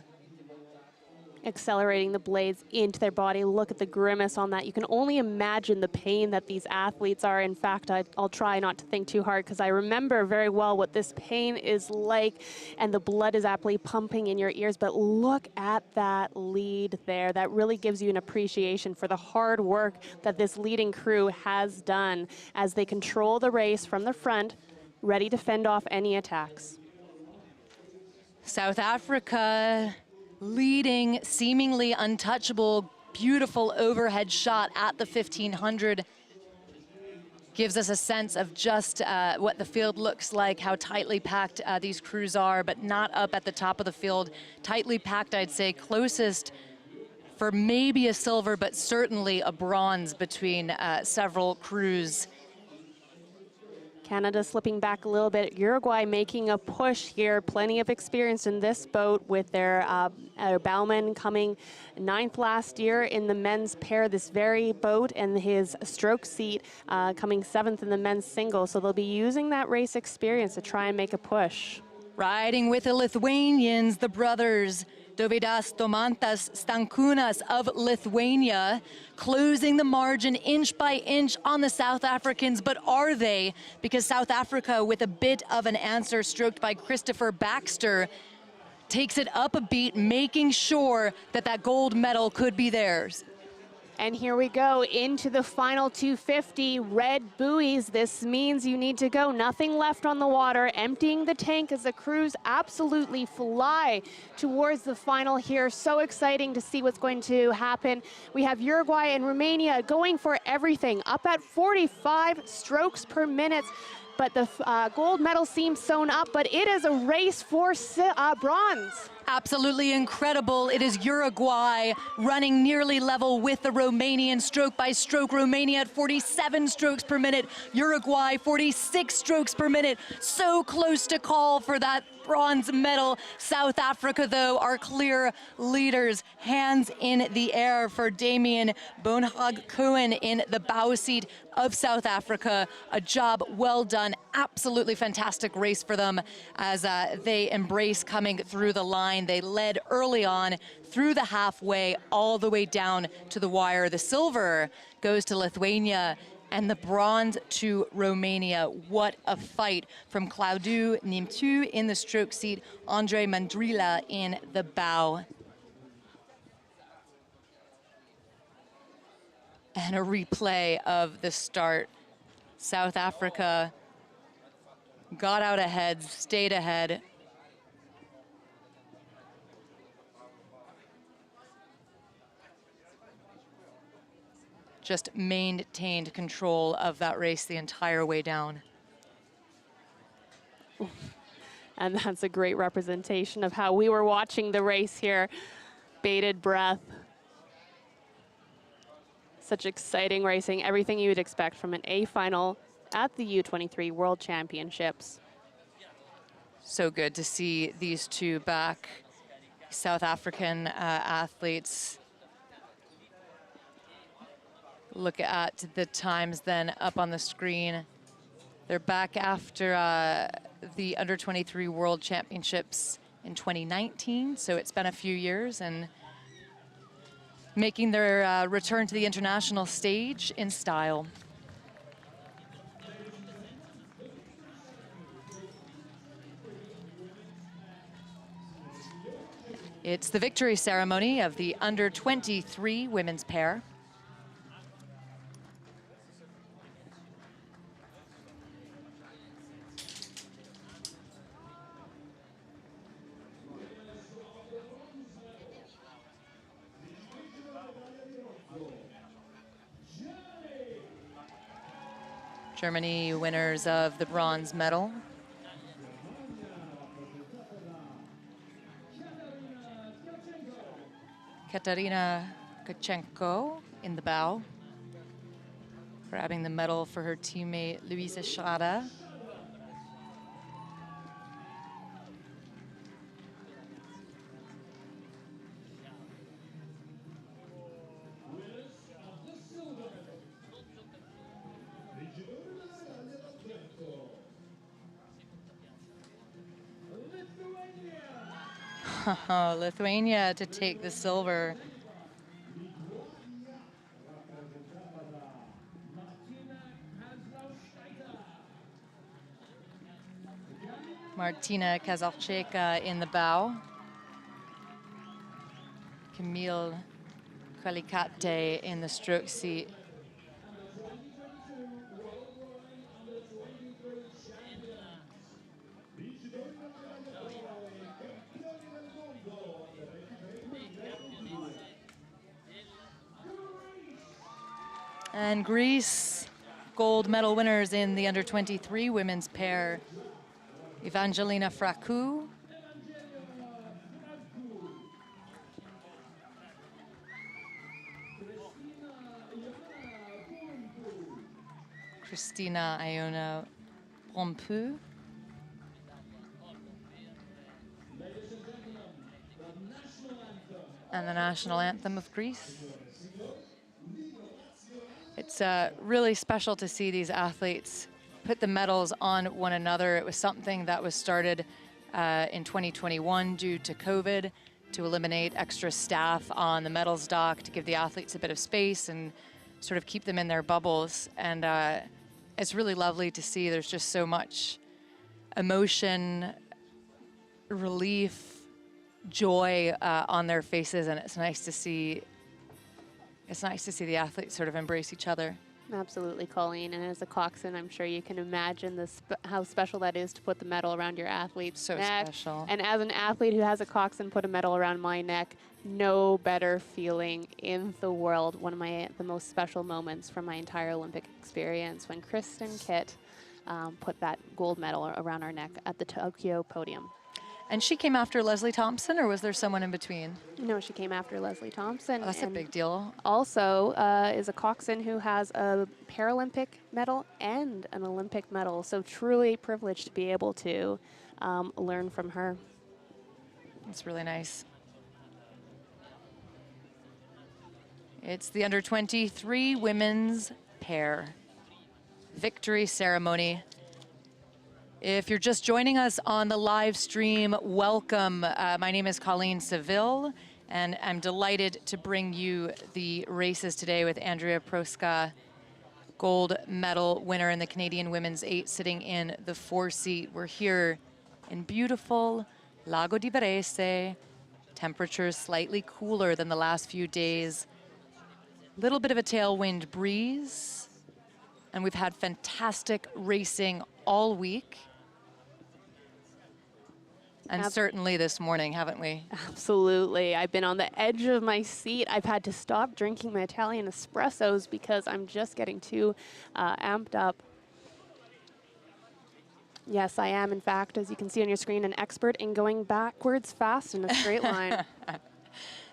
Accelerating the blades into their body. Look at the grimace on that. You can only imagine the pain that these athletes are. In fact, I'll try not to think too hard, because I remember very well what this pain is like, and the blood is aptly pumping in your ears. But look at that lead there. That really gives you an appreciation for the hard work that this leading crew has done as they control the race from the front, ready to fend off any attacks. South Africa leading, seemingly untouchable, beautiful overhead shot at the 1500. gives us a sense of just what the field looks like, how tightly packed these crews are, but not up at the top of the field. Tightly packed, I'd say, closest for maybe a silver, but certainly a bronze between several crews. Canada slipping back a little bit. Uruguay making a push here. Plenty of experience in this boat with their bowman coming 9th last year in the men's pair, this very boat, and his stroke seat coming 7th in the men's single. So they'll be using that race experience to try and make a push. Riding with the Lithuanians, the brothers Dovydas Domantas Stankunas of Lithuania, closing the margin inch by inch on the South Africans. But are they? Because South Africa, with a bit of an answer stroked by Christopher Baxter, takes it up a beat, making sure that that gold medal could be theirs. And here we go into the final 250, red buoys. This means you need to go. Nothing left on the water, emptying the tank as the crews absolutely fly towards the final here. So exciting to see what's going to happen. We have Uruguay and Romania going for everything, up at 45 strokes per minute. But the gold medal seems sewn up, but it is a race for bronze. Absolutely incredible. It is Uruguay running nearly level with the Romanian, stroke by stroke. Romania at 47 strokes per minute. Uruguay 46 strokes per minute. So close to call for that bronze medal. South Africa, though, are clear leaders. Hands in the air for Damien Bonhag-Cohen in the bow seat of South Africa. A job well done. Absolutely fantastic race for them as they embrace coming through the line. They led early on through the halfway all the way down to the wire. The silver goes to Lithuania and the bronze to Romania. What a fight from Claudiu Nimtu in the stroke seat, Andre Mandrila in the bow. And a replay of the start. South Africa got out ahead, stayed ahead. Just maintained control of that race the entire way down. And that's a great representation of how we were watching the race here. Bated breath. Such exciting racing, everything you would expect from an A final at the U23 World Championships. So good to see these two back, South African athletes. Look at the times then up on the screen. They're back after the Under-23 World Championships in 2019, so it's been a few years, and making their return to the international stage in style. It's the victory ceremony of the Under-23 women's pair. Germany winners of the bronze medal. Katarina Kachenko in the bow, grabbing the medal for her teammate Luisa Schrader. Lithuania to take the silver. Martina Kazalcheka in the bow. Camille Kalikate in the stroke seat. And Greece gold medal winners in the under-23 women's pair. Evangelina Fracou Christina Iona Pompeu. And the national anthem of Greece. It's really special to see these athletes put the medals on one another. It was something that was started in 2021 due to COVID to eliminate extra staff on the medals dock to give the athletes a bit of space and sort of keep them in their bubbles. And it's really lovely to see. There's just so much emotion, relief, joy on their faces, and it's nice to see. It's nice to see the athletes sort of embrace each other. Absolutely, Colleen. And as a coxswain, I'm sure you can imagine how special that is to put the medal around your athlete's neck. Special. And as an athlete who has a coxswain put a medal around my neck, no better feeling in the world. One of the most special moments from my entire Olympic experience when Kristen Kitt put that gold medal around our neck at the Tokyo podium. And she came after Leslie Thompson, or was there someone in between? No, she came after Leslie Thompson. Oh, that's a big deal. Also is a coxswain who has a Paralympic medal and an Olympic medal. So truly privileged to be able to learn from her. It's really nice. It's the under-23 women's pair victory ceremony. If you're just joining us on the live stream, welcome. My name is Colleen Seville, and I'm delighted to bring you the races today with Andrea Proska, gold medal winner in the Canadian women's 8, sitting in the 4-seat. We're here in beautiful Lago di Varese. Temperatures slightly cooler than the last few days. Little bit of a tailwind breeze, and we've had fantastic racing all week. And certainly this morning, haven't we? Absolutely. I've been on the edge of my seat. I've had to stop drinking my Italian espressos because I'm just getting too amped up. Yes, I am, in fact, as you can see on your screen, an expert in going backwards fast in a straight line.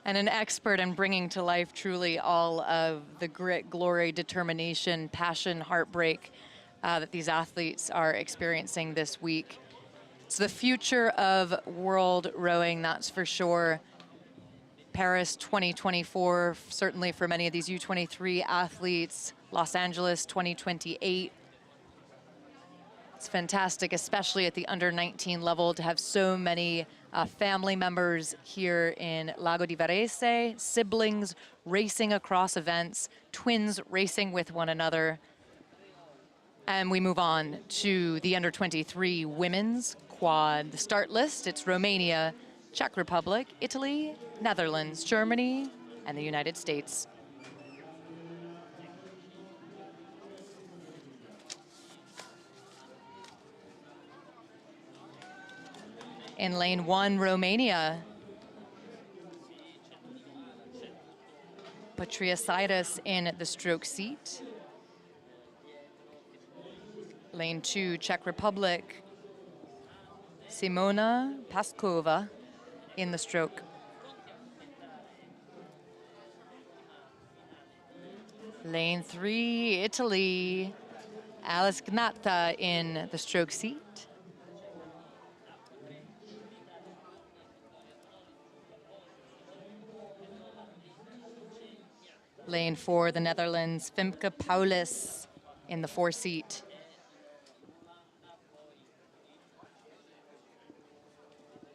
And an expert in bringing to life truly all of the grit, glory, determination, passion, heartbreak that these athletes are experiencing this week. It's the future of world rowing, that's for sure. Paris 2024, certainly for many of these U23 athletes. Los Angeles 2028. It's fantastic, especially at the under-19 level, to have so many family members here in Lago di Varese, siblings racing across events, twins racing with one another. And we move on to the under-23 women's quad. The start list, it's Romania, Czech Republic, Italy, Netherlands, Germany, and the United States. In lane 1, Romania. Patriasitis in the stroke seat. Lane 2, Czech Republic. Simona Paskova in the stroke. Lane 3, Italy. Alice Gnata in the stroke seat. Lane 4, the Netherlands, Femke Paulus in the 4-seat.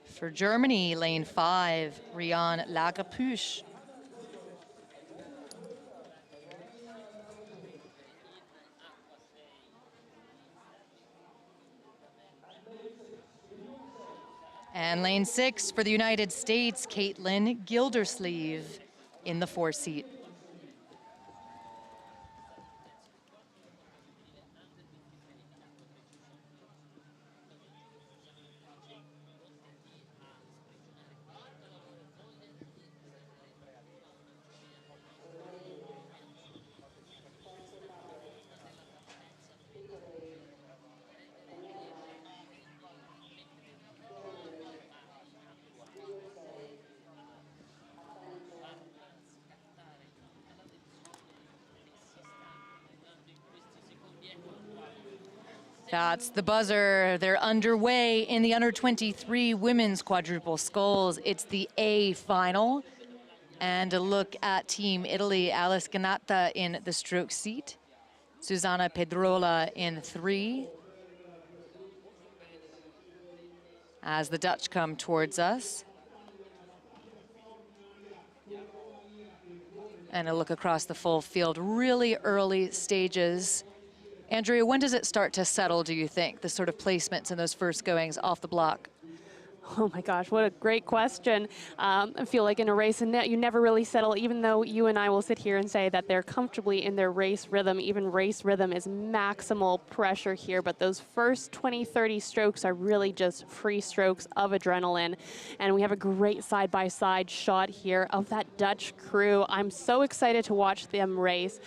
For Germany, lane 5, Rian Lagerpusch. And lane 6 for the United States, Caitlin Gildersleeve in the 4-seat. That's the buzzer. They're underway in the under-23 women's quadruple sculls. It's the A final. And a look at Team Italy. Alice Ganatta in the stroke seat. Susanna Pedrola in 3. As the Dutch come towards us. And a look across the full field. Really early stages. Andrea, when does it start to settle, do you think, the sort of placements in those first goings off the block? Oh my gosh, what a great question. I feel like in a race, you never really settle, even though you and I will sit here and say that they're comfortably in their race rhythm. Even race rhythm is maximal pressure here, but those first 20, 30 strokes are really just free strokes of adrenaline. And we have a great side-by-side shot here of that Dutch crew. I'm so excited to watch them race.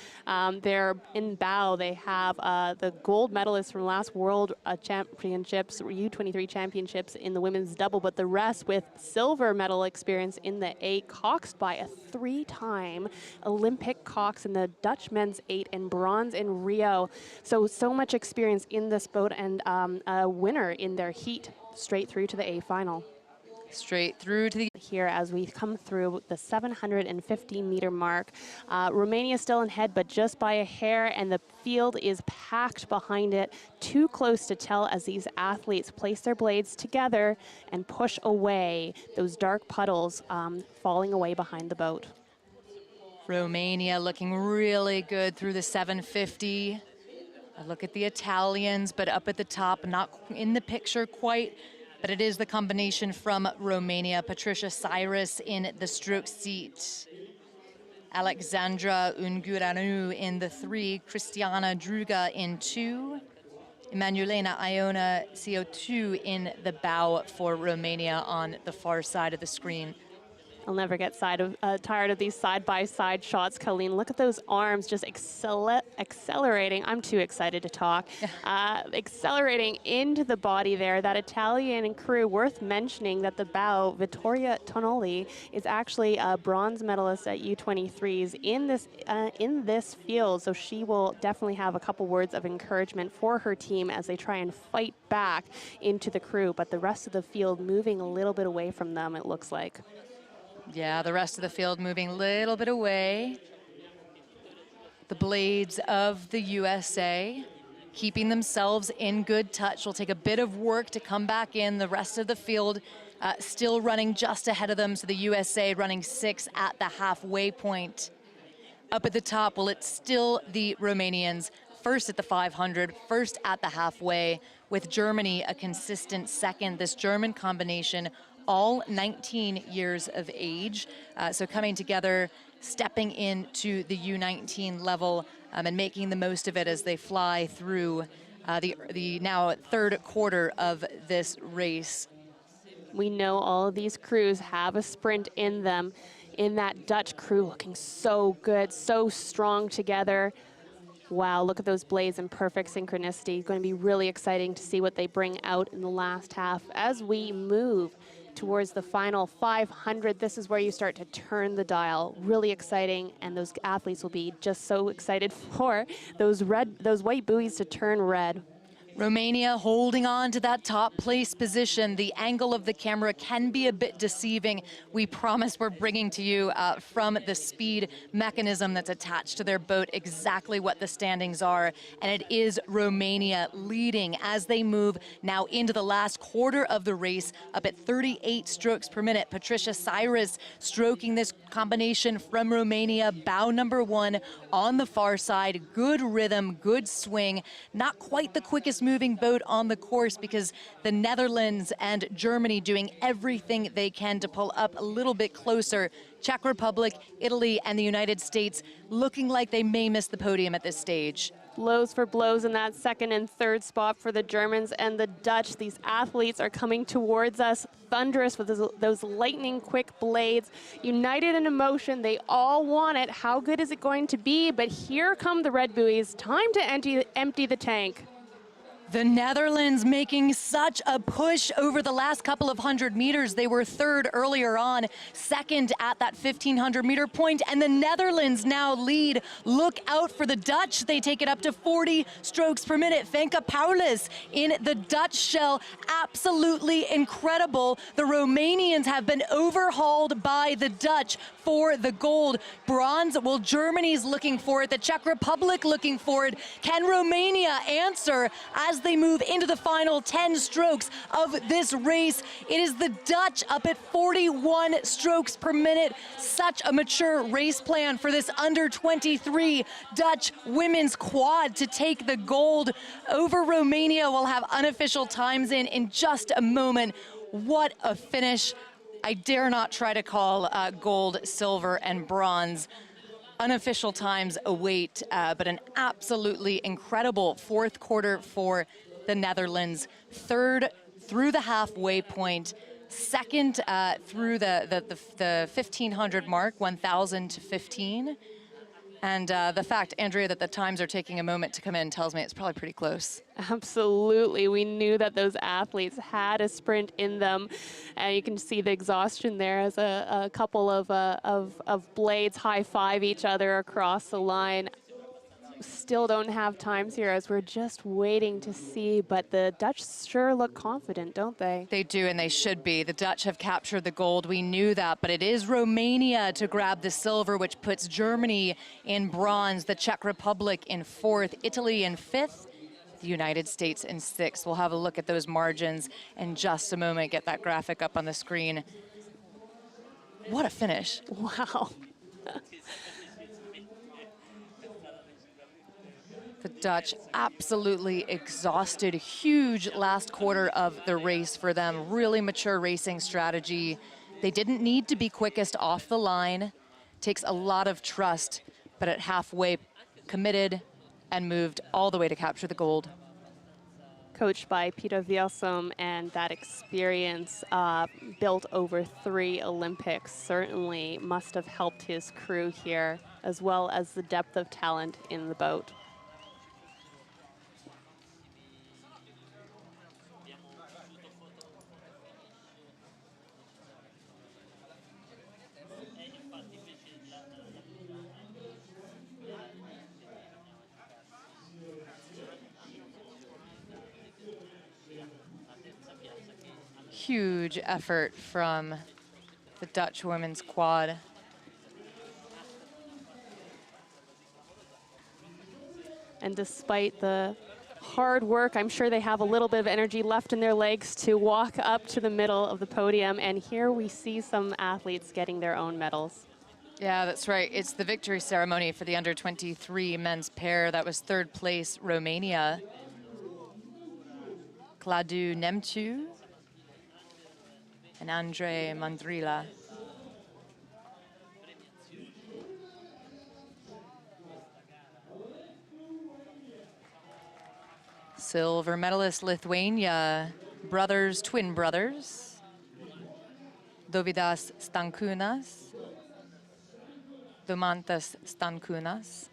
They're in bow. They have the gold medalist from last World Championships, U23 Championships in the women's double, but the rest with silver medal experience in the A, Coxed by a 3-time Olympic Cox in the Dutch men's 8 and bronze in Rio. So much experience in this boat, and a winner in their heat straight through to the A final. Straight through to the... Here as we come through the 750-meter mark. Romania still in head, but just by a hair, and the field is packed behind it. Too close to tell as these athletes place their blades together and push away those dark puddles falling away behind the boat. Romania looking really good through the 750. A look at the Italians, but up at the top, not in the picture quite. But it is the combination from Romania. Patricia Cyrus in the stroke seat. Alexandra Ungureanu in the 3. Cristiana Druga in 2. Emanuelina Iona CO2 in the bow for Romania on the far side of the screen. I'll never get tired of these side-by-side shots, Colleen. Look at those arms just accelerating. I'm too excited to talk. Accelerating into the body there. That Italian crew, worth mentioning that the bow, Vittoria Tonoli, is actually a bronze medalist at U23s in this field. So she will definitely have a couple words of encouragement for her team as they try and fight back into the crew. But the rest of the field moving a little bit away from them, it looks like. Yeah, the rest of the field moving a little bit away. The blades of the USA keeping themselves in good touch. Will take a bit of work to come back in. The rest of the field still running just ahead of them. So the USA running 6 at the halfway point. Up at the top, well, it's still the Romanians. First at the 500, first at the halfway, with Germany a consistent second. This German combination, all 19 years of age. So coming together, stepping into the U19 level and making the most of it as they fly through the now third quarter of this race. We know all of these crews have a sprint in them. In that Dutch crew looking so good, so strong together. Wow, look at those blades in perfect synchronicity. It's going to be really exciting to see what they bring out in the last half as we move towards the final 500. This is where you start to turn the dial. Really exciting, and those athletes will be just so excited for those white buoys to turn red. Romania holding on to that top place position. The angle of the camera can be a bit deceiving. We promise we're bringing to you from the speed mechanism that's attached to their boat exactly what the standings are. And it is Romania leading as they move now into the last quarter of the race, up at 38 strokes per minute. Patricia Cyrus stroking this combination from Romania, bow number 1 on the far side. Good rhythm, good swing. Not quite the quickest moving boat on the course because the Netherlands and Germany doing everything they can to pull up a little bit closer. Czech Republic, Italy, and the United States looking like they may miss the podium at this stage. Blows for blows in that second and third spot for the Germans and the Dutch. These athletes are coming towards us, thunderous with those lightning quick blades. United in emotion, they all want it. How good is it going to be? But here come the red buoys. Time to empty the tank. The Netherlands making such a push over the last couple of 100 meters. They were third earlier on, second at that 1,500 meter point, and the Netherlands now lead. Look out for the Dutch. They take it up to 40 strokes per minute. Femke Paulus in the Dutch shell, absolutely incredible. The Romanians have been overhauled by the Dutch for the gold. Bronze, well, Germany's looking for it, the Czech Republic looking for it. Can Romania answer as they move into the final 10 strokes of this race? It is the Dutch up at 41 strokes per minute. Such a mature race plan for this under 23 Dutch women's quad to take the gold over Romania. We'll have unofficial times in just a moment. What a finish. I dare not try to call gold, silver, and bronze. Unofficial times await, but an absolutely incredible fourth quarter for the Netherlands. Third through the halfway point, second through the 1,500 mark, 1,000 to 15. And the fact, Andrea, that the times are taking a moment to come in tells me it's probably pretty close. Absolutely. We knew that those athletes had a sprint in them. And you can see the exhaustion there as a couple of blades high-five each other across the line. Still don't have times here as we're just waiting to see, but the Dutch sure look confident, don't they? They do, and they should be. The Dutch have captured the gold. We knew that, but it is Romania to grab the silver, which puts Germany in bronze, the Czech Republic in fourth, Italy in fifth, the United States in sixth. We'll have a look at those margins in just a moment. Get that graphic up on the screen. What a finish. Wow. The Dutch absolutely exhausted. Huge last quarter of the race for them. Really mature racing strategy. They didn't need to be quickest off the line. Takes a lot of trust, but at halfway committed and moved all the way to capture the gold. Coached by Peter Viersom, and that experience built over 3 Olympics certainly must have helped his crew here, as well as the depth of talent in the boat. Huge effort from the Dutch women's quad. And despite the hard work, I'm sure they have a little bit of energy left in their legs to walk up to the middle of the podium. And here we see some athletes getting their own medals. Yeah, that's right. It's the victory ceremony for the under 23 men's pair. That was third place, Romania. Claudiu Nemciu and Andrei Mandrila. Silver medalist Lithuania, brothers, twin brothers. Dovydas Stankūnas, Domantas Stankūnas.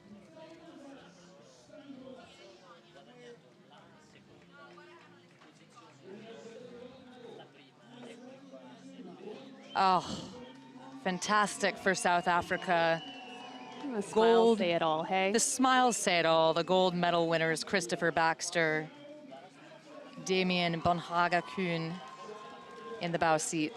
Oh, fantastic for South Africa. The smiles Gold. say it all, hey? The smiles say it all. The gold medal winners, Christopher Baxter, Damien Bonhaga-Kuhn in the bow seat.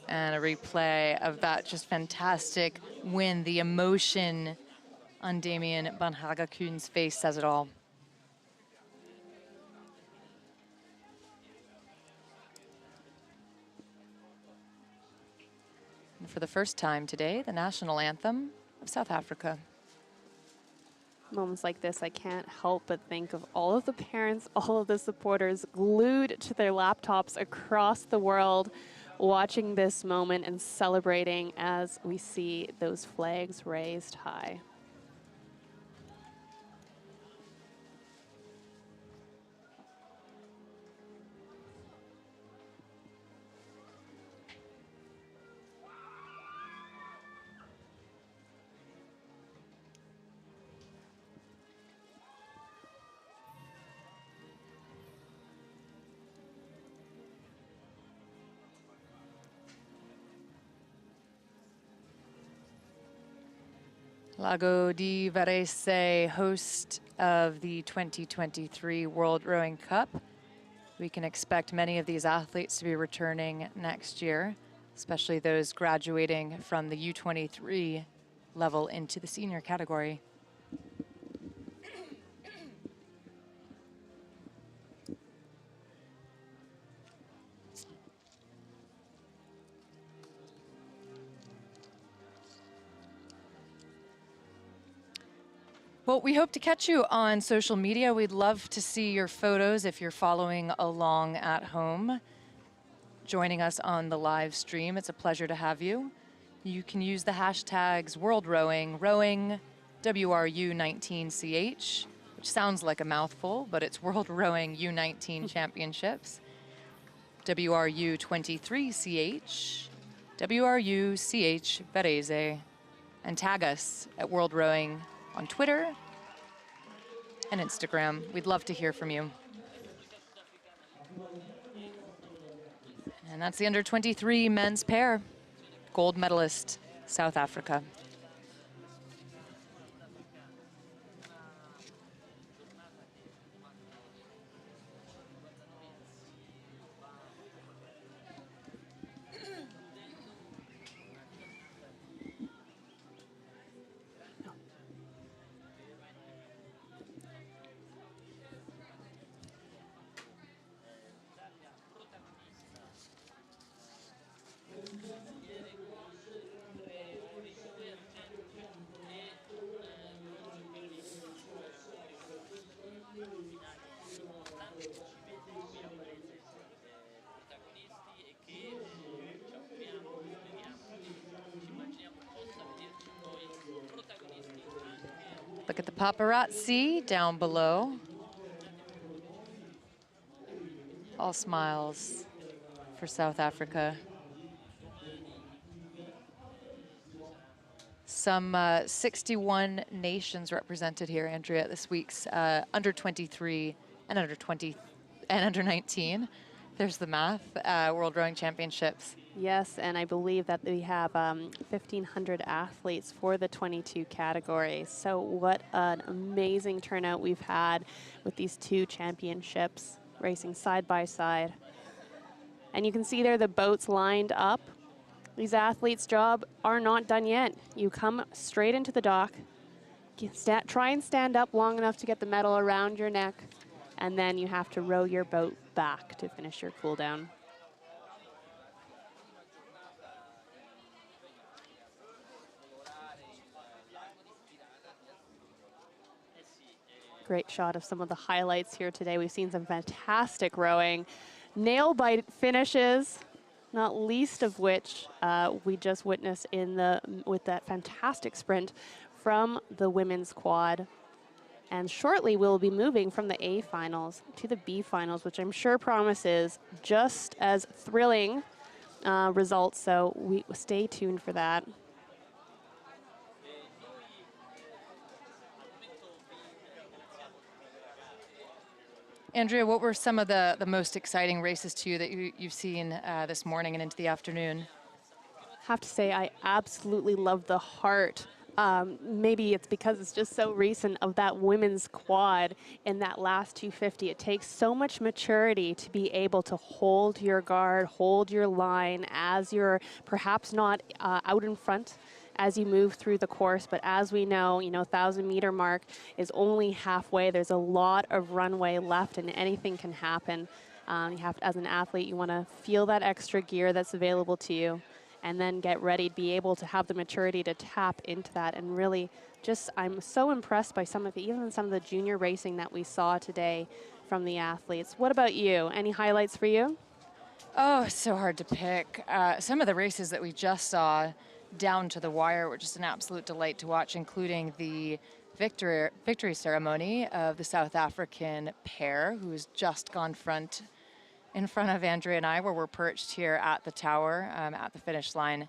And a replay of that just fantastic win. The emotion on Damien Bonhaga-Kuhn's face says it all. And for the first time today, the national anthem of South Africa. Moments like this, I can't help but think of all of the parents, all of the supporters glued to their laptops across the world, watching this moment and celebrating as we see those flags raised high. Lago di Varese, host of the 2023 World Rowing Cup. We can expect many of these athletes to be returning next year, especially those graduating from the U23 level into the senior category. Well, we hope to catch you on social media. We'd love to see your photos if you're following along at home, joining us on the live stream. It's a pleasure to have you. You can use the hashtags World Rowing, Rowing, WRU19CH, which sounds like a mouthful, but it's World Rowing U19 Championships, WRU23CH, WRUCH Varese, and tag us at World Rowing on Twitter and Instagram. We'd love to hear from you. And that's the under-23 men's pair. Gold medalist, South Africa. Look at the paparazzi down below. All smiles for South Africa. Some 61 nations represented here, Andrea, this week's under-23 and under-20 and under-19. There's the math, World Rowing Championships. Yes, and I believe that we have 1,500 athletes for the 22 category. So what an amazing turnout we've had with these two championships racing side by side. And you can see there the boats lined up. These athletes' job are not done yet. You come straight into the dock, try and stand up long enough to get the medal around your neck, and then you have to row your boat back to finish your cool down. Great shot of some of the highlights here today. We've seen some fantastic rowing, nail bite finishes, not least of which we just witnessed with that fantastic sprint from the women's quad. And shortly we'll be moving from the A finals to the B finals, which I'm sure promises just as thrilling results. So we stay tuned for that. Andrea, what were some of the most exciting races to you that you've seen this morning and into the afternoon? I have to say I absolutely love the heart. Maybe it's because it's just so recent of that women's quad in that last 250. It takes so much maturity to be able to hold your guard, hold your line as you're perhaps not out in front as you move through the course. But as we know, 1,000-meter mark is only halfway. There's a lot of runway left and anything can happen. You have to, as an athlete, you want to feel that extra gear that's available to you and then get ready to be able to have the maturity to tap into that. And really just, I'm so impressed by even some of the junior racing that we saw today from the athletes. What about you? Any highlights for you? Oh, it's so hard to pick. Some of the races that we just saw down to the wire were just an absolute delight to watch, including the victory ceremony of the South African pair, who has just gone in front of Andrea and I, where we're perched here at the tower at the finish line.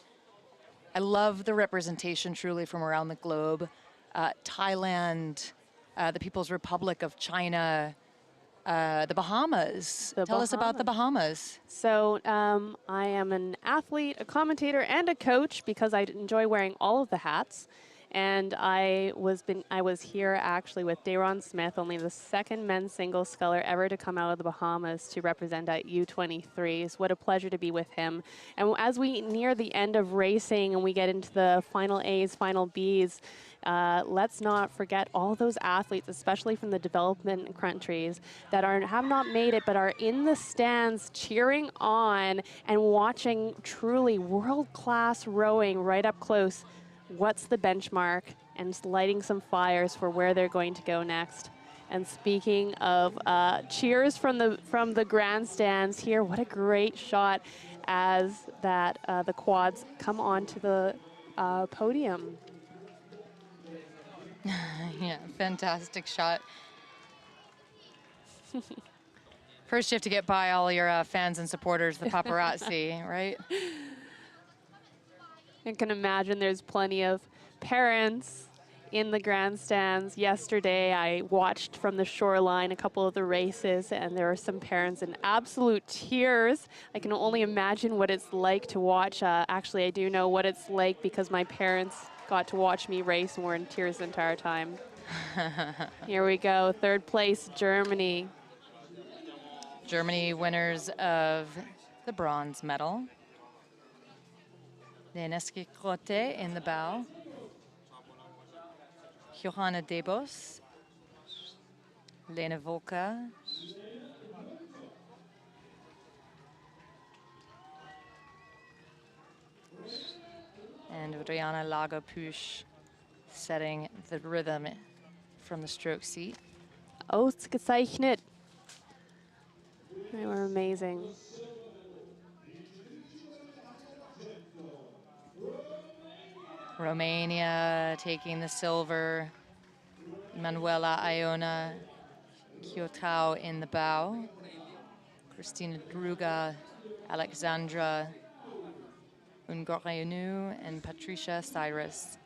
I love the representation truly from around the globe. Thailand, the People's Republic of China, the Bahamas. Tell us about the Bahamas. So I am an athlete, a commentator, and a coach because I enjoy wearing all of the hats. And I was here actually with Dayron Smith, only the second men's singles sculler ever to come out of the Bahamas to represent at U23s. What a pleasure to be with him. And as we near the end of racing and we get into the final A's, final B's, let's not forget all those athletes, especially from the development countries, that have not made it but are in the stands cheering on and watching truly world-class rowing right up close. What's the benchmark, and lighting some fires for where they're going to go next. And speaking of cheers from the grandstands here, what a great shot as that the quads come onto the podium. Yeah, fantastic shot. First, you have to get by all your fans and supporters, the paparazzi, right? I can imagine there's plenty of parents in the grandstands. Yesterday, I watched from the shoreline a couple of the races, and there were some parents in absolute tears. I can only imagine what it's like to watch. Actually, I do know what it's like because my parents got to watch me race and were in tears the entire time. Here we go, third place, Germany. Germany winners of the bronze medal. Leneski Grote in the bow. Johanna Debos. Lena Volka. And Rihanna Lago-Pusch setting the rhythm from the stroke seat. Ausgezeichnet. They were amazing. Romania taking the silver. Manuela Iona Chiotau in the bow. Christina Druga, Alexandra Ungoreanu, and Patricia Cyrus.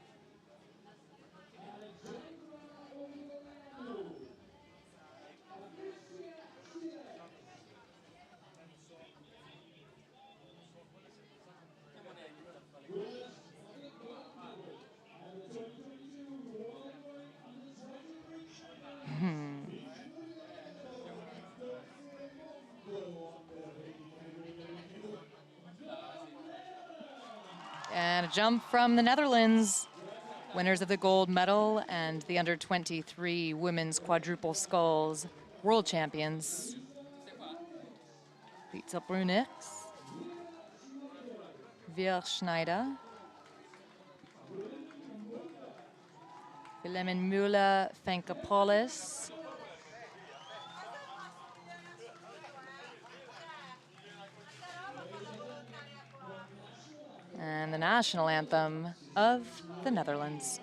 And a jump from the Netherlands, winners of the gold medal and the under-23 women's quadruple sculls world champions. Lisa Brunix, Veer Schneider, Wilhelmine Müller Fankopolis, and the national anthem of the Netherlands.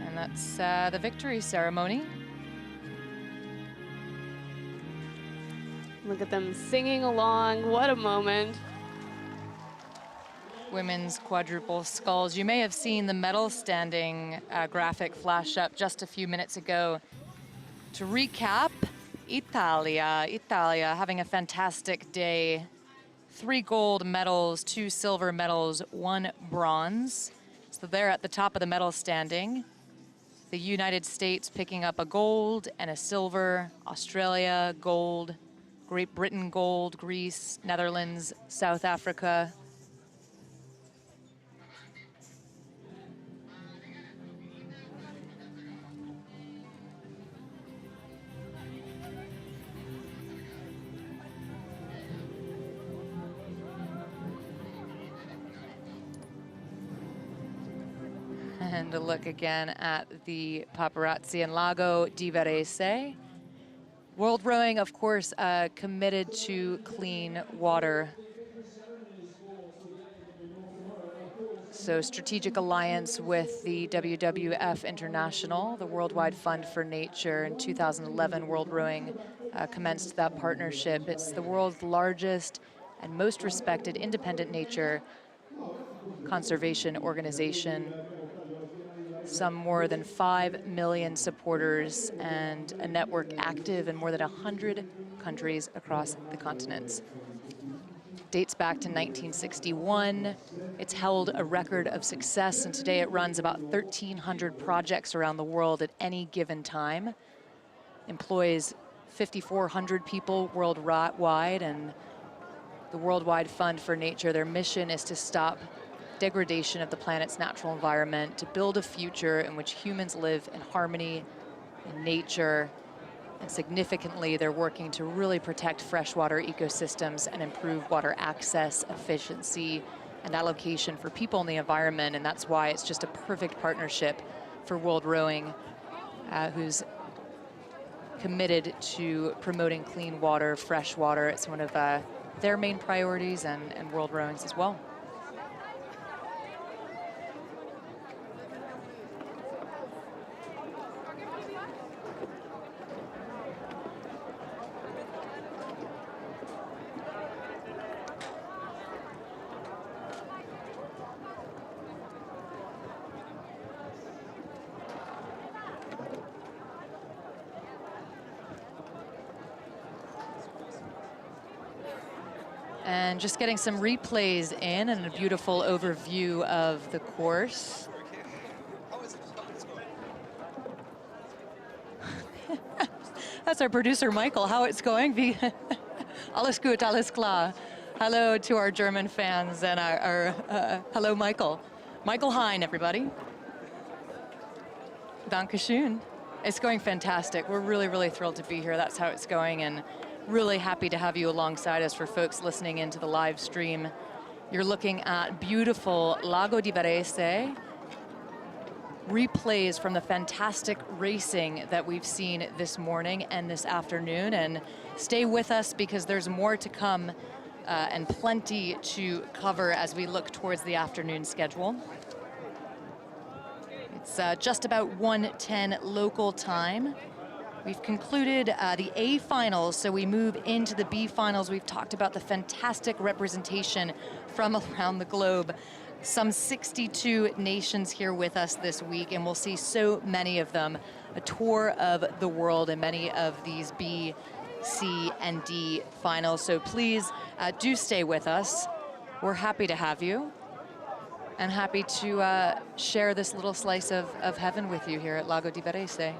And that's the victory ceremony. Look at them singing along. What a moment. Women's quadruple sculls. You may have seen the medal standing graphic flash up just a few minutes ago. To recap, Italia having a fantastic day. 3 gold medals, 2 silver medals, 1 bronze. So they're at the top of the medal standing. The United States picking up a gold and a silver. Australia, gold. Great Britain, gold. Greece, Netherlands, South Africa. And a look again at the paparazzi in Lago di Varese. World Rowing, of course, committed to clean water. So strategic alliance with the WWF International, the Worldwide Fund for Nature. In 2011, World Rowing commenced that partnership. It's the world's largest and most respected independent nature conservation organization. Some more than 5 million supporters and a network active in more than 100 countries across the continents. Dates back to 1961. It's held a record of success, and today it runs about 1,300 projects around the world at any given time. Employs 5,400 people worldwide, and the Worldwide Fund for Nature, their mission is to stop degradation of the planet's natural environment, to build a future in which humans live in harmony in nature. And significantly, they're working to really protect freshwater ecosystems and improve water access, efficiency, and allocation for people in the environment. And that's why it's just a perfect partnership for World Rowing, who's committed to promoting clean water, fresh water. It's one of their main priorities, and World Rowing's as well. And just getting some replays in and a beautiful overview of the course. That's our producer, Michael. How it's going? Alles gut, alles klar. Hello to our German fans and hello, Michael. Michael Hein, everybody. Dankeschön. It's going fantastic. We're really, really thrilled to be here. That's how it's going, and really happy to have you alongside us. For folks listening into the live stream, you're looking at beautiful Lago di Varese, replays from the fantastic racing that we've seen this morning and this afternoon. And stay with us because there's more to come and plenty to cover as we look towards the afternoon schedule. It's just about 1:10 local time. We've concluded the A finals, so we move into the B finals. We've talked about the fantastic representation from around the globe. Some 62 nations here with us this week, and we'll see so many of them. A tour of the world in many of these B, C, and D finals. So please do stay with us. We're happy to have you, and happy to share this little slice of heaven with you here at Lago di Varese.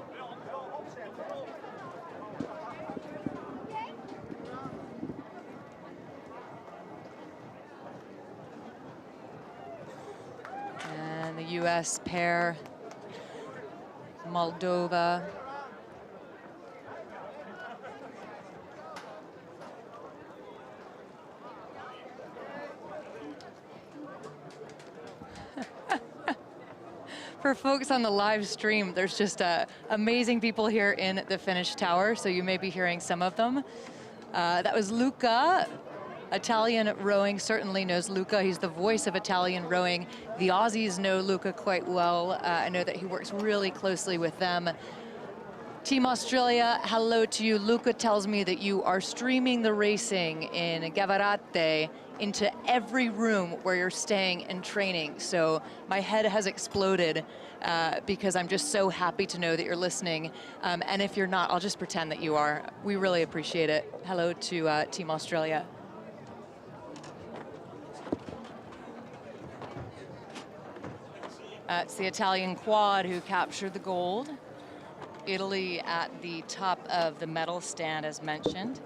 And the US pair, Moldova. For folks on the live stream, there's just amazing people here in the finish tower, so you may be hearing some of them. That was Luca. Italian rowing certainly knows Luca. He's the voice of Italian rowing. The Aussies know Luca quite well. I know that he works really closely with them. Team Australia, hello to you. Luca tells me that you are streaming the racing in Gavarate into every room where you're staying and training. So my head has exploded because I'm just so happy to know that you're listening. And if you're not, I'll just pretend that you are. We really appreciate it. Hello to Team Australia. It's the Italian quad who captured the gold. Italy at the top of the medal stand, as mentioned.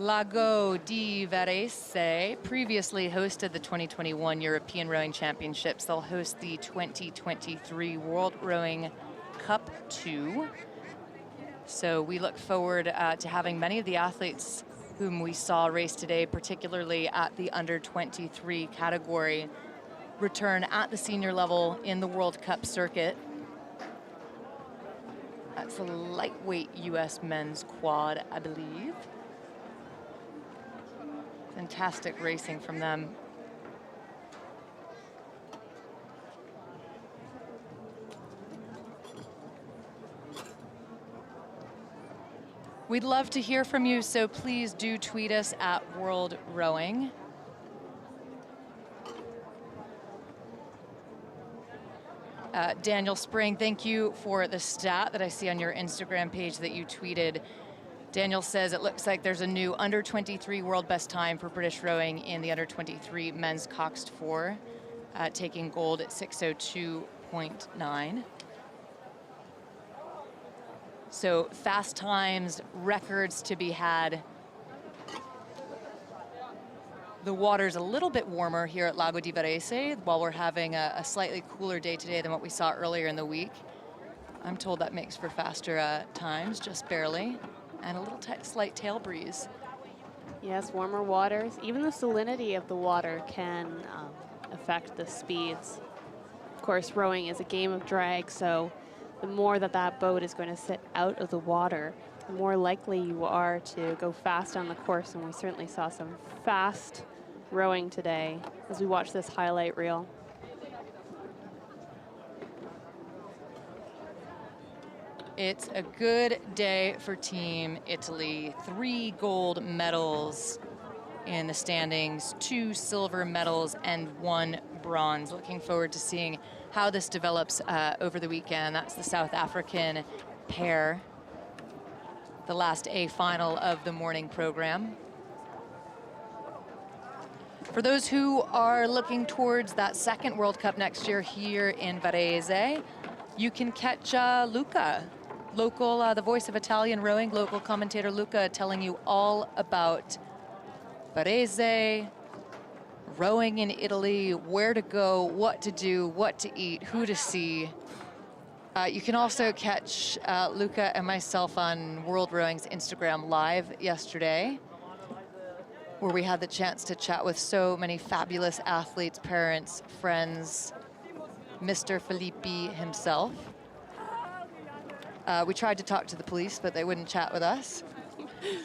Lago di Varese previously hosted the 2021 European Rowing Championships. They'll host the 2023 World Rowing Cup 2. So we look forward to having many of the athletes whom we saw race today, particularly at the under 23 category, return at the senior level in the World Cup circuit. That's a lightweight US men's quad, I believe. Fantastic racing from them. We'd love to hear from you, so please do tweet us at World Rowing. Daniel Spring, thank you for the stat that I see on your Instagram page that you tweeted. Daniel says it looks like there's a new under 23 world best time for British rowing in the under 23 men's Coxed 4, taking gold at 6:02.9. So fast times, records to be had. The water's a little bit warmer here at Lago di Varese while we're having a slightly cooler day today than what we saw earlier in the week. I'm told that makes for faster times, just barely, and a little slight tail breeze. Yes, warmer waters. Even the salinity of the water can affect the speeds. Of course, rowing is a game of drag, so the more that boat is going to sit out of the water, the more likely you are to go fast on the course, and we certainly saw some fast rowing today as we watch this highlight reel. It's a good day for Team Italy. 3 gold medals in the standings, 2 silver medals, and 1 bronze. Looking forward to seeing how this develops over the weekend. That's the South African pair, the last A final of the morning program. For those who are looking towards that second World Cup next year here in Varese, you can catch Luca, the voice of Italian rowing, local commentator Luca, telling you all about Varese, rowing in Italy, where to go, what to do, what to eat, who to see. You can also catch Luca and myself on World Rowing's Instagram Live yesterday, where we had the chance to chat with so many fabulous athletes, parents, friends, Mr. Filippi himself. We tried to talk to the police, but they wouldn't chat with us.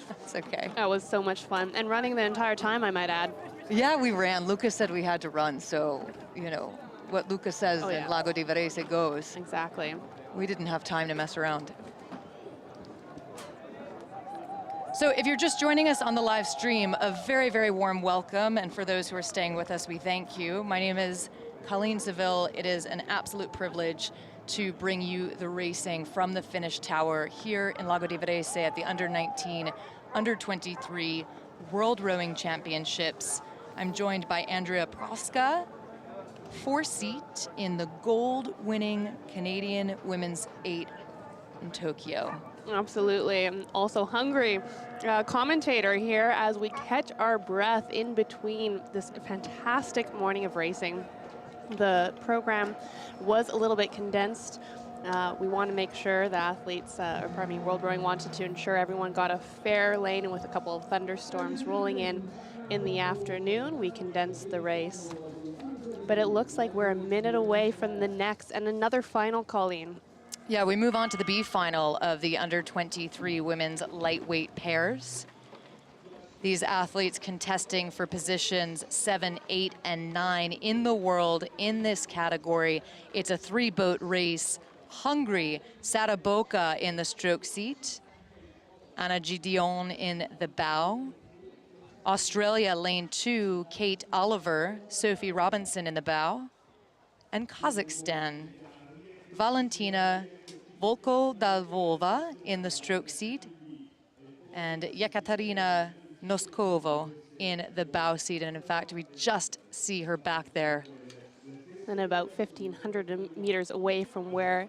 That's okay. That was so much fun, and running the entire time, I might add. Yeah, we ran. Lucas said we had to run, so, you know, what Lucas says in Lago di Varese goes. Exactly. We didn't have time to mess around. So if you're just joining us on the live stream, a very, very warm welcome. And for those who are staying with us, we thank you. My name is Colleen Seville. It is an absolute privilege to bring you the racing from the finish tower here in Lago di Varese at the under-19, under-23 World Rowing Championships. I'm joined by Andrea Proska, 4-seat in the gold-winning Canadian Women's 8 in Tokyo. Absolutely. I'm also hungry. Commentator here as we catch our breath in between this fantastic morning of racing. The program was a little bit condensed. We want to make sure the athletes, World Rowing wanted to ensure everyone got a fair lane, and with a couple of thunderstorms rolling in the afternoon, we condensed the race. But it looks like we're a minute away from the next and another final, Colleen. Yeah, we move on to the B final of the under-23 women's lightweight pairs. These athletes contesting for positions 7, 8, and 9 in the world in this category. It's a 3-boat race. Hungary, Sara Boca in the stroke seat, Anna Gideon in the bow. Australia, lane 2, Kate Oliver, Sophie Robinson in the bow. And Kazakhstan, Valentina Volko-Dalvova in the stroke seat, and Yekaterina Noskovo in the bow seat. And in fact, we just see her back there and about 1,500 meters away from where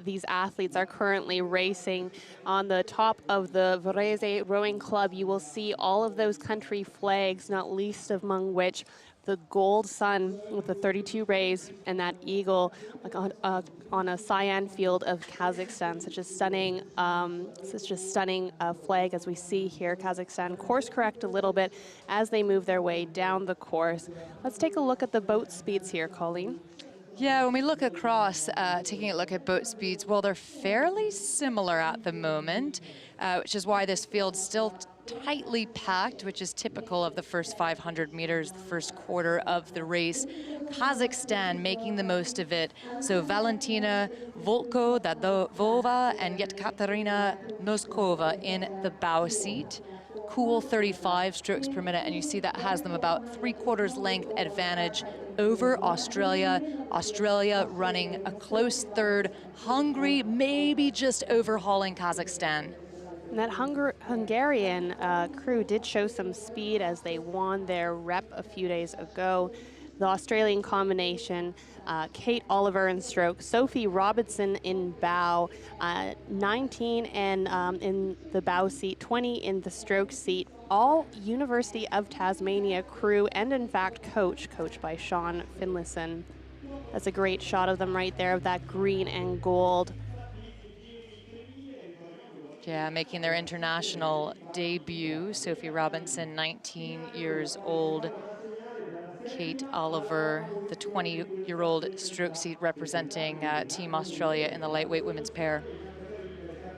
these athletes are currently racing. On the top of the Varese Rowing Club, you will see all of those country flags, not least among which the gold sun with the 32 rays and that eagle like on a cyan field of Kazakhstan. Such a stunning flag as we see here. Kazakhstan course correct a little bit as they move their way down the course. Let's take a look at the boat speeds here, Colleen. Yeah, when we look across, taking a look at boat speeds, well, they're fairly similar at the moment, which is why this field's still tightly packed, which is typical of the first 500 meters, the first quarter of the race. Kazakhstan making the most of it. So Valentina Volko Dadova and Yekaterina Noskova in the bow seat. Cool 35 strokes per minute, and you see that has them about 3/4 length advantage over Australia. Australia running a close third. Hungary maybe just overhauling Kazakhstan. And that Hungarian crew did show some speed as they won their rep a few days ago. The Australian combination, Kate Oliver in stroke, Sophie Robinson in bow, 19 and in the bow seat, 20 in the stroke seat, all University of Tasmania crew, and in fact coached by Sean Finlayson. That's a great shot of them right there, of that green and gold. Yeah, making their international debut. Sophie Robinson, 19 years old. Kate Oliver, the 20-year-old stroke seat representing Team Australia in the lightweight women's pair.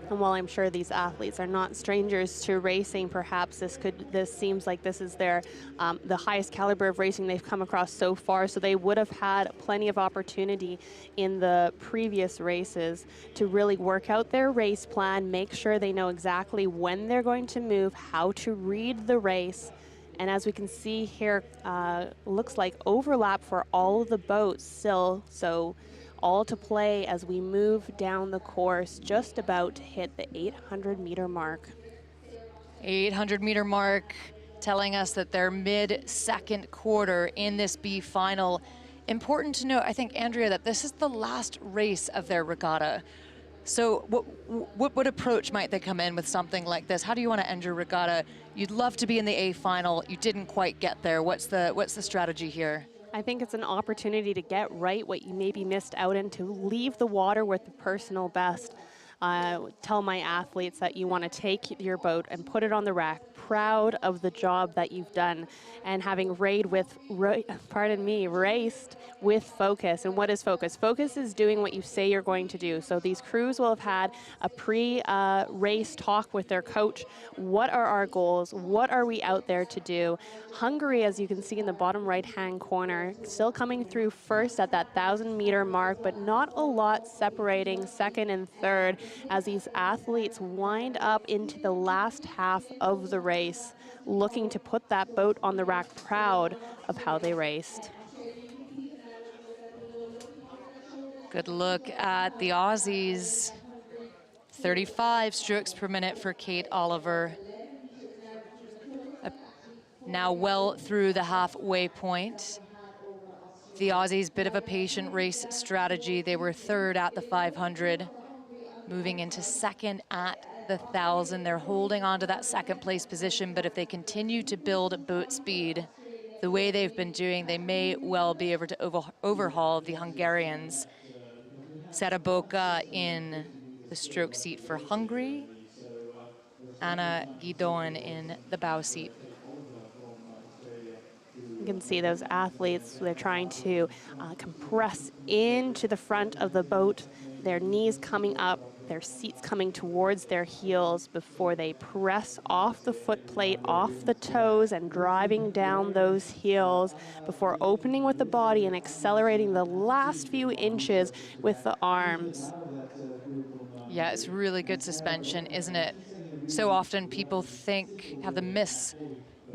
And while I'm sure these athletes are not strangers to racing, perhaps this seems like this is their the highest caliber of racing they've come across so far. So they would have had plenty of opportunity in the previous races to really work out their race plan, make sure they know exactly when they're going to move, how to read the race. And as we can see here, looks like overlap for all of the boats still. So all to play as we move down the course, just about to hit the 800-meter mark. 800-meter mark, telling us that they're mid-second quarter in this B final. Important to note, I think, Andrea, that this is the last race of their regatta. So what approach might they come in with something like this? How do you want to end your regatta? You'd love to be in the A final. You didn't quite get there. What's the strategy here? I think it's an opportunity to get right what you maybe missed out in, to leave the water with the personal best. Tell my athletes that you want to take your boat and put it on the rack, proud of the job that you've done, and having raced with focus. And what is focus? Focus is doing what you say you're going to do. So these crews will have had a pre-race talk with their coach. What are our goals? What are we out there to do? Hungary, as you can see in the bottom right-hand corner, still coming through first at that 1,000-meter mark, but not a lot separating second and third as these athletes wind up into the last half of the race, looking to put that boat on the rack, proud of how they raced. Good look at the Aussies. 35 strokes per minute for Kate Oliver. Now well through the halfway point. The Aussies, bit of a patient race strategy. They were third at the 500, moving into second at the 1,000. They're holding on to that second place position, but if they continue to build boat speed the way they've been doing, they may well be able to overhaul the Hungarians. Saraboka in the stroke seat for Hungary. Anna Guidon in the bow seat. You can see those athletes, they're trying to compress into the front of the boat, their knees coming up, their seats coming towards their heels before they press off the foot plate, off the toes, and driving down those heels before opening with the body and accelerating the last few inches with the arms. Yeah, it's really good suspension, isn't it? So often people have the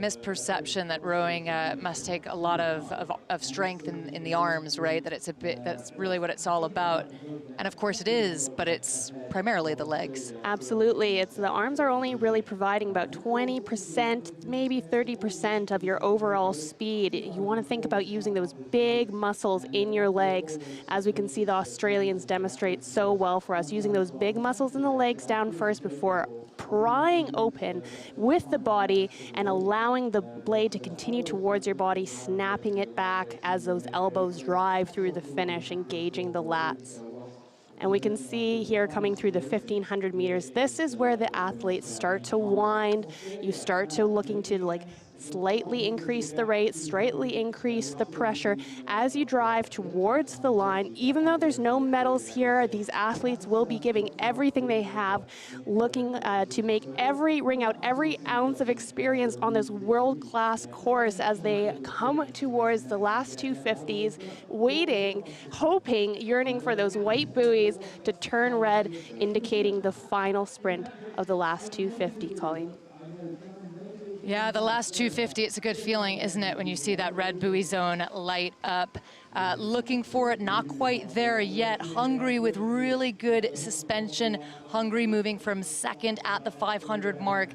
misperception that rowing must take a lot of strength in the arms, right? That it's that's really what it's all about. And of course it is, but it's primarily the legs. Absolutely. It's the arms are only really providing about 20%, maybe 30% of your overall speed. You want to think about using those big muscles in your legs, as we can see the Australians demonstrate so well for us, using those big muscles in the legs down first before prying open with the body and allowing the blade to continue towards your body, snapping it back as those elbows drive through the finish, engaging the lats. And we can see here coming through the 1,500 meters, this is where the athletes start to wind. You start to looking to like slightly increase the rate, slightly increase the pressure as you drive towards the line. Even though there's no medals here, these athletes will be giving everything they have, looking to wring out every ounce of experience on this world-class course as they come towards the last 250s, waiting, hoping, yearning for those white buoys to turn red, indicating the final sprint of the last 250, Colleen. Yeah, the last 250, it's a good feeling, isn't it, when you see that red buoy zone light up. Looking for it, not quite there yet. Hungary with really good suspension. Hungary moving from second at the 500 mark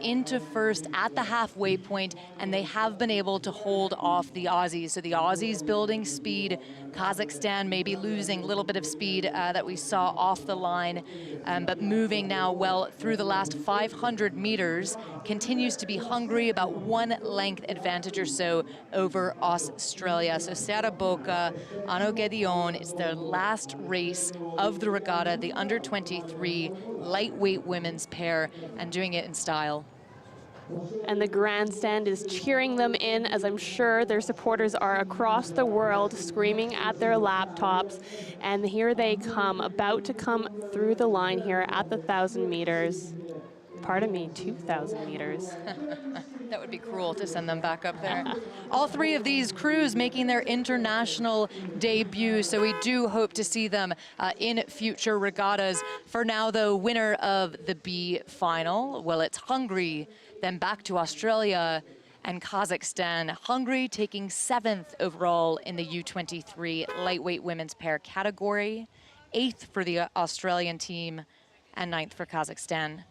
into first at the halfway point, and they have been able to hold off the Aussies. So the Aussies building speed, Kazakhstan maybe losing a little bit of speed that we saw off the line, but moving now well through the last 500 meters. Continues to be Hungary, about 1 length advantage or so over Australia. So Sara Boca, Ano Gedeon, it's their last race of the regatta, the under-23 lightweight women's pair, and doing it in style. And the grandstand is cheering them in, as I'm sure their supporters are across the world, screaming at their laptops. And here they come, about to come through the line here at the 1,000 meters. Pardon me, 2,000 meters. That would be cruel to send them back up there. All three of these crews making their international debut, so we do hope to see them in future regattas. For now, though, winner of the B final, well, it's Hungary, then back to Australia and Kazakhstan. Hungary taking 7th overall in the U23 lightweight women's pair category, 8th for the Australian team, and 9th for Kazakhstan.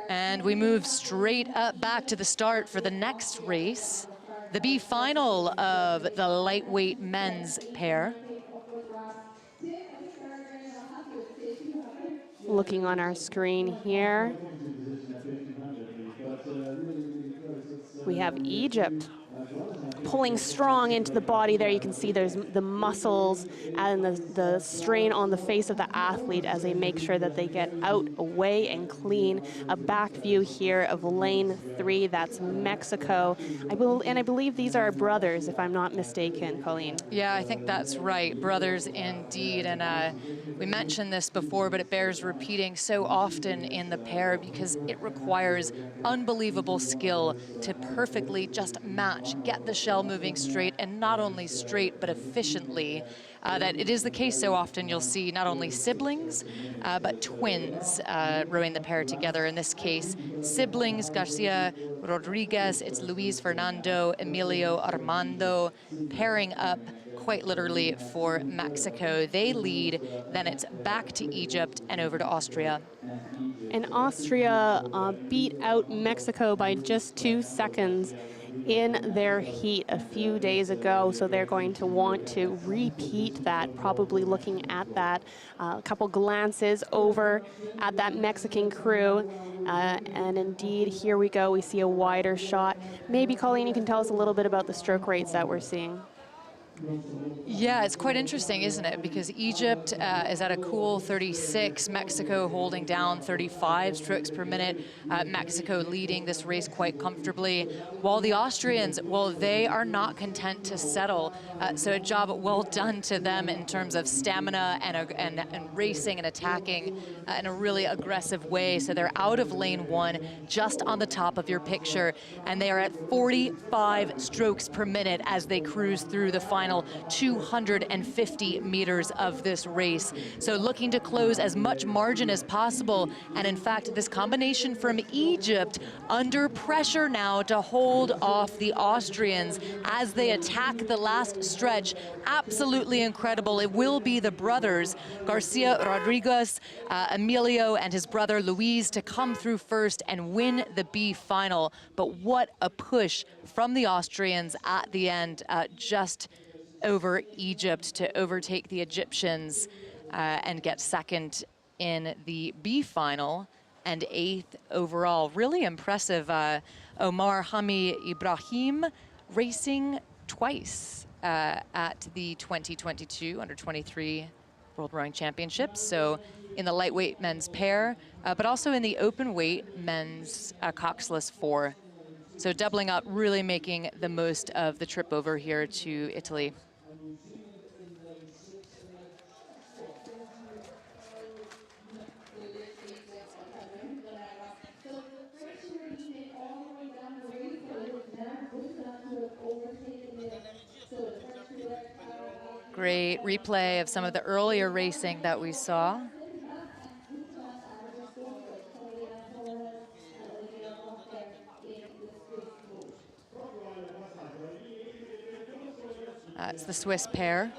And we move straight up back to the start for the next race, the B final of the lightweight men's pair. Looking on our screen here, we have Egypt pulling strong into the body there. You can see there's the muscles and the strain on the face of the athlete as they make sure that they get out, away, and clean. A back view here of lane 3, that's Mexico. I believe these are brothers, if I'm not mistaken, Colleen. Yeah, I think that's right, brothers indeed. And we mentioned this before, but it bears repeating so often in the pair because it requires unbelievable skill to perfectly just match, get the shell moving straight, and not only straight, but efficiently. That it is the case so often you'll see not only siblings, but twins rowing the pair together. In this case, siblings, Garcia Rodriguez, it's Luis Fernando, Emilio Armando, pairing up quite literally for Mexico. They lead, then it's back to Egypt and over to Austria. And Austria beat out Mexico by just 2 seconds in their heat a few days ago, so they're going to want to repeat that, probably looking at that. A couple glances over at that Mexican crew, and indeed, here we go, we see a wider shot. Maybe, Colleen, you can tell us a little bit about the stroke rates that we're seeing. Yeah, it's quite interesting, isn't it? Because Egypt is at a cool 36, Mexico holding down 35 strokes per minute, Mexico leading this race quite comfortably, while the Austrians, well, they are not content to settle. So a job well done to them in terms of stamina and racing and attacking in a really aggressive way. So they're out of lane one, just on the top of your picture, and they are at 45 strokes per minute as they cruise through the final 250 meters of this race. So looking to close as much margin as possible. And in fact, this combination from Egypt under pressure now to hold off the Austrians as they attack the last stretch. Absolutely incredible. It will be the brothers, Garcia Rodriguez, Emilio, and his brother Luis to come through first and win the B final. But what a push from the Austrians at the end, just over Egypt to overtake the Egyptians and get second in the B final and 8th overall. Really impressive. Omar Hami Ibrahim racing twice at the 2022 Under-23 World Rowing Championships. So in the lightweight men's pair, but also in the open weight men's coxless 4. So doubling up, really making the most of the trip over here to Italy. Great replay of some of the earlier racing that we saw. It's the Swiss pair.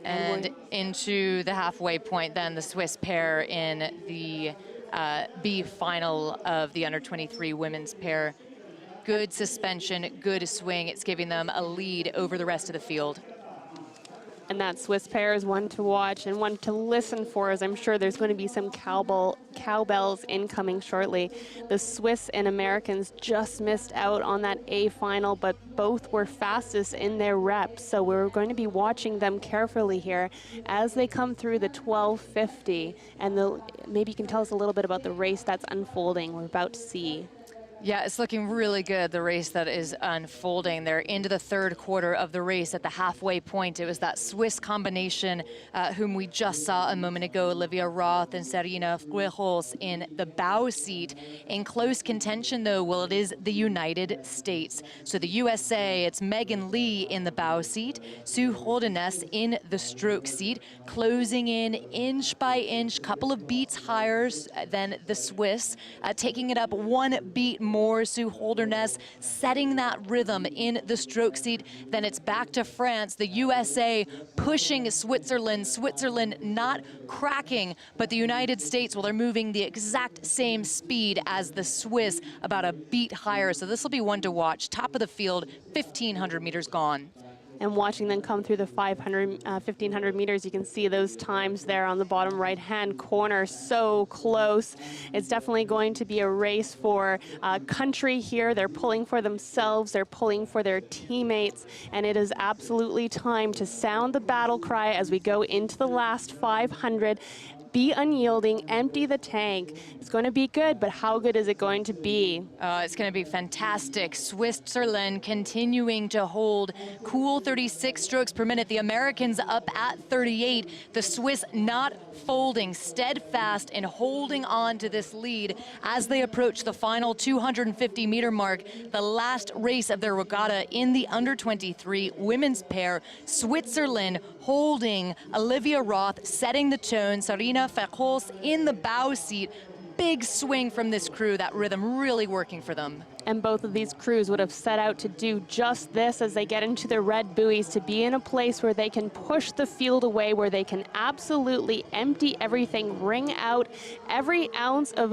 And into the halfway point then, the Swiss pair in the B final of the Under-23 women's pair. Good suspension, good swing. It's giving them a lead over the rest of the field. And that Swiss pair is one to watch and one to listen for, as I'm sure there's going to be some cowbells incoming shortly. The Swiss and Americans just missed out on that A final, but both were fastest in their reps. So we're going to be watching them carefully here as they come through the 12:50. And maybe you can tell us a little bit about the race that's unfolding. We're about to see. Yeah, it's looking really good, the race that is unfolding. They're into the third quarter of the race. At the halfway point, it was that Swiss combination whom we just saw a moment ago, Olivia Roth and Serena Fuejos in the bow seat. In close contention, though, well, it is the United States. So the USA, it's Megan Lee in the bow seat, Sue Holderness in the stroke seat, closing in inch by inch, couple of beats higher than the Swiss, taking it up one beat more. Sue Holderness setting that rhythm in the stroke seat. Then it's back to France, the USA pushing Switzerland, Switzerland not cracking, but the United States, well, they're moving the exact same speed as the Swiss, about a beat higher. So this will be one to watch. Top of the field, 1,500 meters gone. And watching them come through the 1,500 meters, you can see those times there on the bottom right-hand corner, so close. It's definitely going to be a race for country here. They're pulling for themselves, they're pulling for their teammates, and it is absolutely time to sound the battle cry as we go into the last 500. Be unyielding, empty the tank. It's going to be good, but how good is it going to be? It's going to be fantastic. Switzerland continuing to hold cool 36 strokes per minute. The Americans up at 38. The Swiss not folding, steadfast in holding on to this lead as they approach the final 250-meter mark, the last race of their regatta in the Under-23 women's pair. Switzerland holding, Olivia Roth setting the tone, Serena Fuejos in the bow seat. Big swing from this crew, that rhythm really working for them. And both of these crews would have set out to do just this as they get into the red buoys, to be in a place where they can push the field away, where they can absolutely empty everything, wring out every ounce of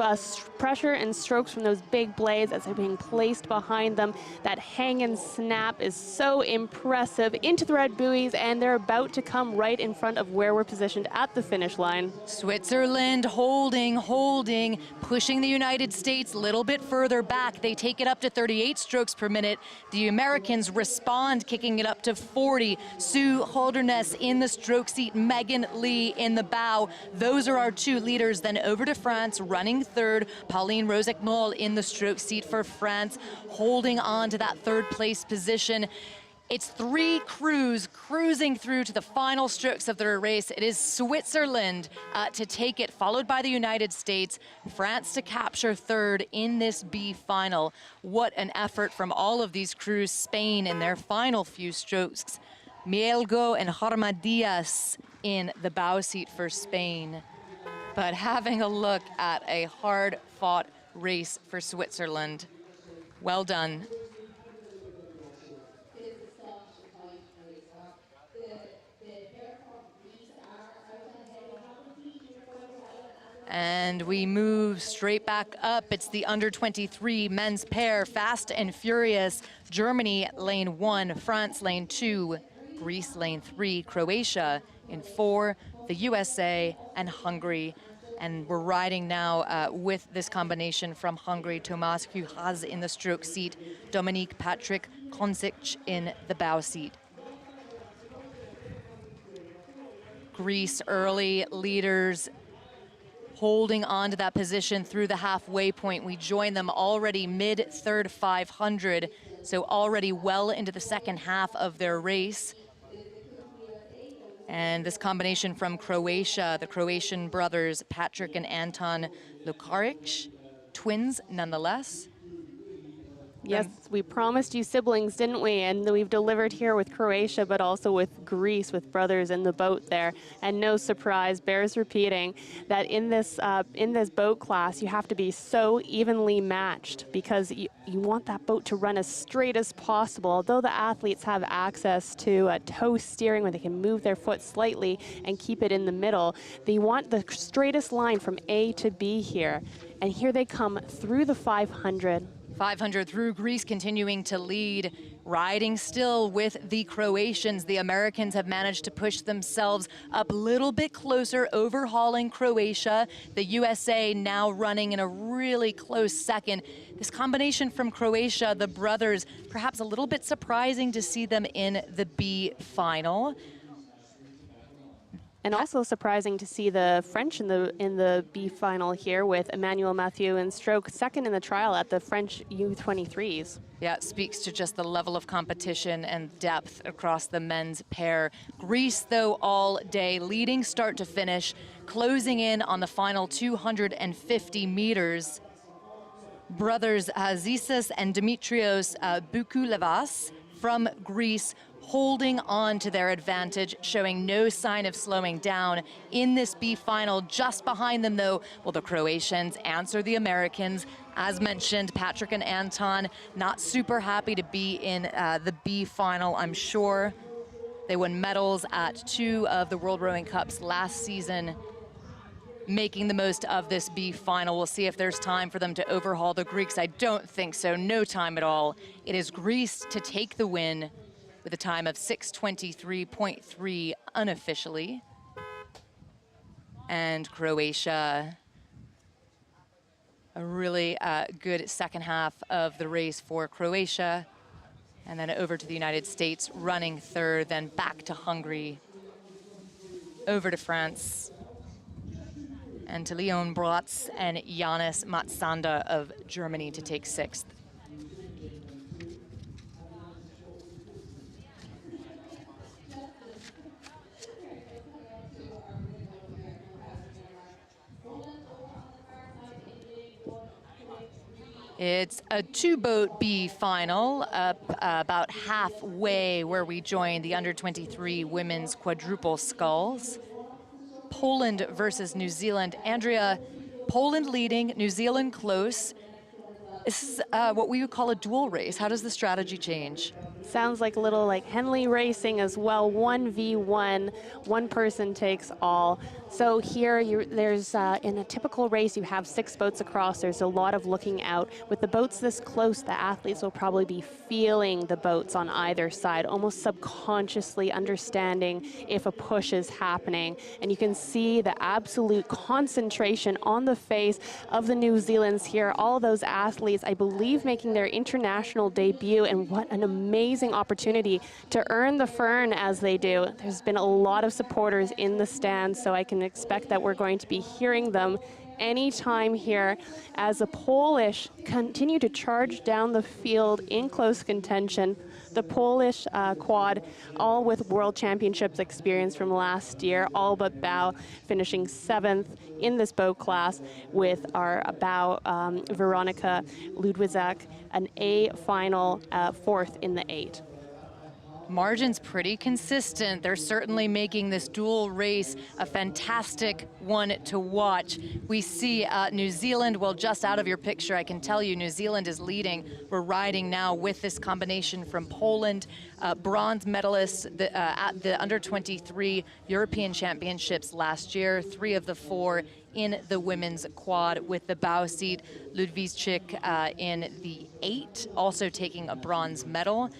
pressure and strokes from those big blades as they're being placed behind them. That hang and snap is so impressive into the red buoys, and they're about to come right in front of where we're positioned at the finish line. Switzerland holding, pushing the United States a little bit further back. They take take it up to 38 strokes per minute. The Americans respond, kicking it up to 40. Sue Holderness in the stroke seat, Megan Lee in the bow. Those are our two leaders. Then over to France, running third, Pauline Rosignol in the stroke seat for France, holding on to that third place position. It's three crews cruising through to the final strokes of their race. It is Switzerland to take it, followed by the United States, France to capture third in this B final. What an effort from all of these crews. Spain in their final few strokes. Mielgo and Jorma Diaz in the bow seat for Spain. But having a look at a hard-fought race for Switzerland. Well done. And we move straight back up. It's the under-23 men's pair, fast and furious. Germany, lane 1, France, lane 2, Greece, lane 3, Croatia in 4, the USA, and Hungary. And we're riding now with this combination from Hungary, Tomas Kuhaz in the stroke seat, Dominique Patrick Konsic in the bow seat. Greece early leaders, holding on to that position through the halfway point. We join them already mid-third 500, so already well into the second half of their race. And this combination from Croatia, the Croatian brothers, Patrick and Anton Lukaric, twins nonetheless. Yes, we promised you siblings, didn't we? And we've delivered here with Croatia, but also with Greece, with brothers in the boat there. And no surprise, bears repeating that in this boat class, you have to be so evenly matched because you want that boat to run as straight as possible. Although the athletes have access to toe steering where they can move their foot slightly and keep it in the middle, they want the straightest line from A to B here. And here they come through the 500. 500 through Greece, continuing to lead, riding still with the Croatians. The Americans have managed to push themselves up a little bit closer, overhauling Croatia. The USA now running in a really close second. This combination from Croatia, the brothers, perhaps a little bit surprising to see them in the B final. And also surprising to see the French in the B final here with Emmanuel Mathieu in stroke, second in the trial at the French U23s. Yeah, it speaks to just the level of competition and depth across the men's pair. Greece, though, all day, leading start to finish, closing in on the final 250 meters. Brothers Zisas and Dimitrios Boukoulevas from Greece, holding on to their advantage, showing no sign of slowing down in this B final. Just behind them, though, will the Croatians answer the Americans. As mentioned, Patrick and Anton not super happy to be in the B final, I'm sure. They won medals at 2 of the World Rowing Cups last season, making the most of this B final. We'll see if there's time for them to overhaul the Greeks. I don't think so, no time at all. It is Greece to take the win, with a time of 6:23.3 unofficially. And Croatia, a really good second half of the race for Croatia. And then over to the United States, running third, then back to Hungary, over to France, and to Leon Bratz and Janis Matsanda of Germany to take 6th. It's a 2-boat B final, up about halfway where we join the under-23 women's quadruple sculls. Poland versus New Zealand. Andrea, Poland leading, New Zealand close. This is what we would call a dual race. How does the strategy change? Sounds like a little like Henley racing as well, 1v1, one person takes all. So here there's, in a typical race, you have 6 boats across. There's a lot of looking out. With the boats this close, the athletes will probably be feeling the boats on either side, almost subconsciously understanding if a push is happening. And you can see the absolute concentration on the face of the New Zealanders here. All those athletes athletes, I believe, making their international debut, and what an amazing opportunity to earn the fern as they do. There's been a lot of supporters in the stands, so I can expect that we're going to be hearing them anytime here as the Polish continue to charge down the field in close contention. The Polish quad, all with World Championships experience from last year, all but bow, finishing 7th in this boat class with our bow Veronika Ludwizak, an A final, 4th in the 8. Margin's pretty consistent. They're certainly making this dual race a fantastic one to watch. We see New Zealand, well, just out of your picture, I can tell you New Zealand is leading. We're riding now with this combination from Poland, bronze medalists at the under-23 European Championships last year, 3 of the 4 in the women's quad with the bow seat. Ludwigczyk in the 8, also taking a bronze medal.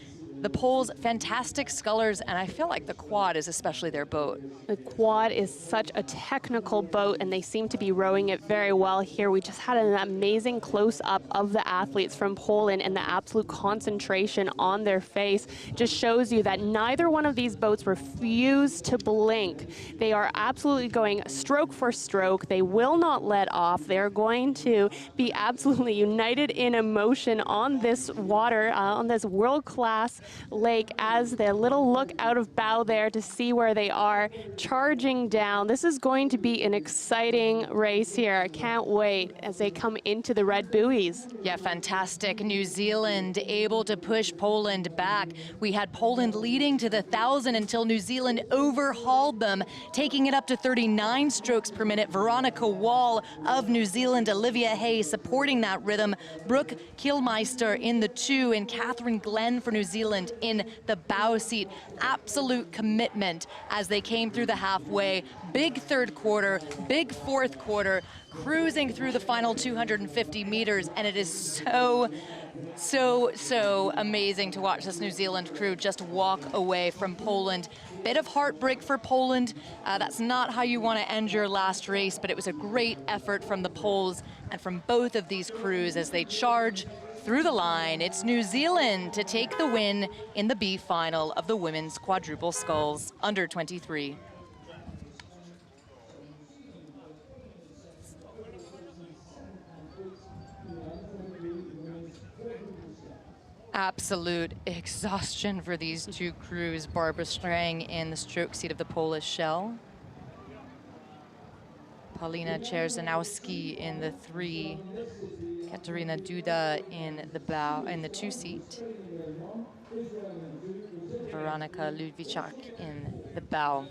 The Poles, fantastic scullers, and I feel like the quad is especially their boat. The quad is such a technical boat, and they seem to be rowing it very well here. We just had an amazing close-up of the athletes from Poland, and the absolute concentration on their face just shows you that neither one of these boats refuse to blink. They are absolutely going stroke for stroke. They will not let off. They're going to be absolutely united in emotion on this water, on this world-class lake, as the little look out of bow there to see where they are charging down. This is going to be an exciting race here. I can't wait as they come into the red buoys. Yeah, fantastic. New Zealand able to push Poland back. We had Poland leading to the 1,000 until New Zealand overhauled them, taking it up to 39 strokes per minute. Veronica Wall of New Zealand, Olivia Hay supporting that rhythm, Brooke Kielmeister in the 2, and Catherine Glenn for New Zealand in the bow seat. Absolute commitment as they came through the halfway. Big 3rd quarter, big 4th quarter, cruising through the final 250 meters, and it is so amazing to watch this New Zealand crew just walk away from Poland. Bit of heartbreak for Poland. That's not how you want to end your last race, but it was a great effort from the Poles and from both of these crews as they charge through the line. It's New Zealand to take the win in the B final of the women's quadruple sculls under 23. Absolute exhaustion for these 2 crews. Barbara Strang in the stroke seat of the Polish shell. Paulina Czerzanowski in the 3. Katarina Duda in the bow, in the 2 seat. Veronika Ludwigczyk in the bow.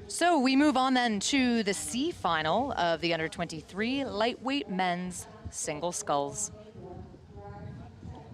So we move on then to the C final of the under-23 lightweight men's single sculls.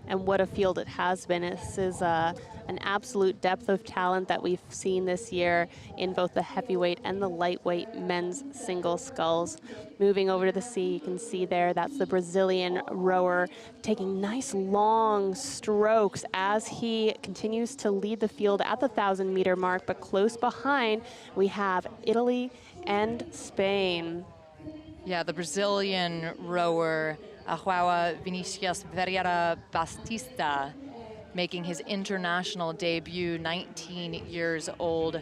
And what a field it has been. This is an absolute depth of talent that we've seen this year in both the heavyweight and the lightweight men's single sculls. Moving over to the sea, you can see there, that's the Brazilian rower taking nice long strokes as he continues to lead the field at the 1,000-meter mark, but close behind we have Italy and Spain. Yeah, the Brazilian rower, João Vinicius Ferreira Batista, making his international debut, 19 years old.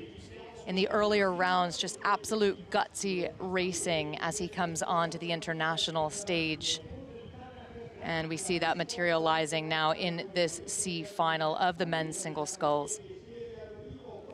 In the earlier rounds, just absolute gutsy racing as he comes onto the international stage. And we see that materializing now in this C final of the men's single sculls.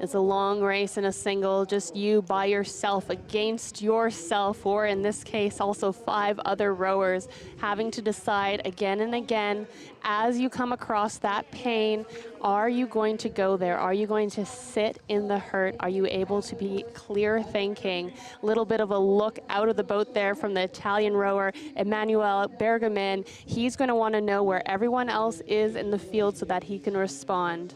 It's a long race in a single, just you by yourself against yourself, or in this case also 5 other rowers, having to decide again and again as you come across that pain, are you going to go there? Are you going to sit in the hurt? Are you able to be clear thinking? A little bit of a look out of the boat there from the Italian rower, Emanuele Bergamin. He's going to want to know where everyone else is in the field so that he can respond.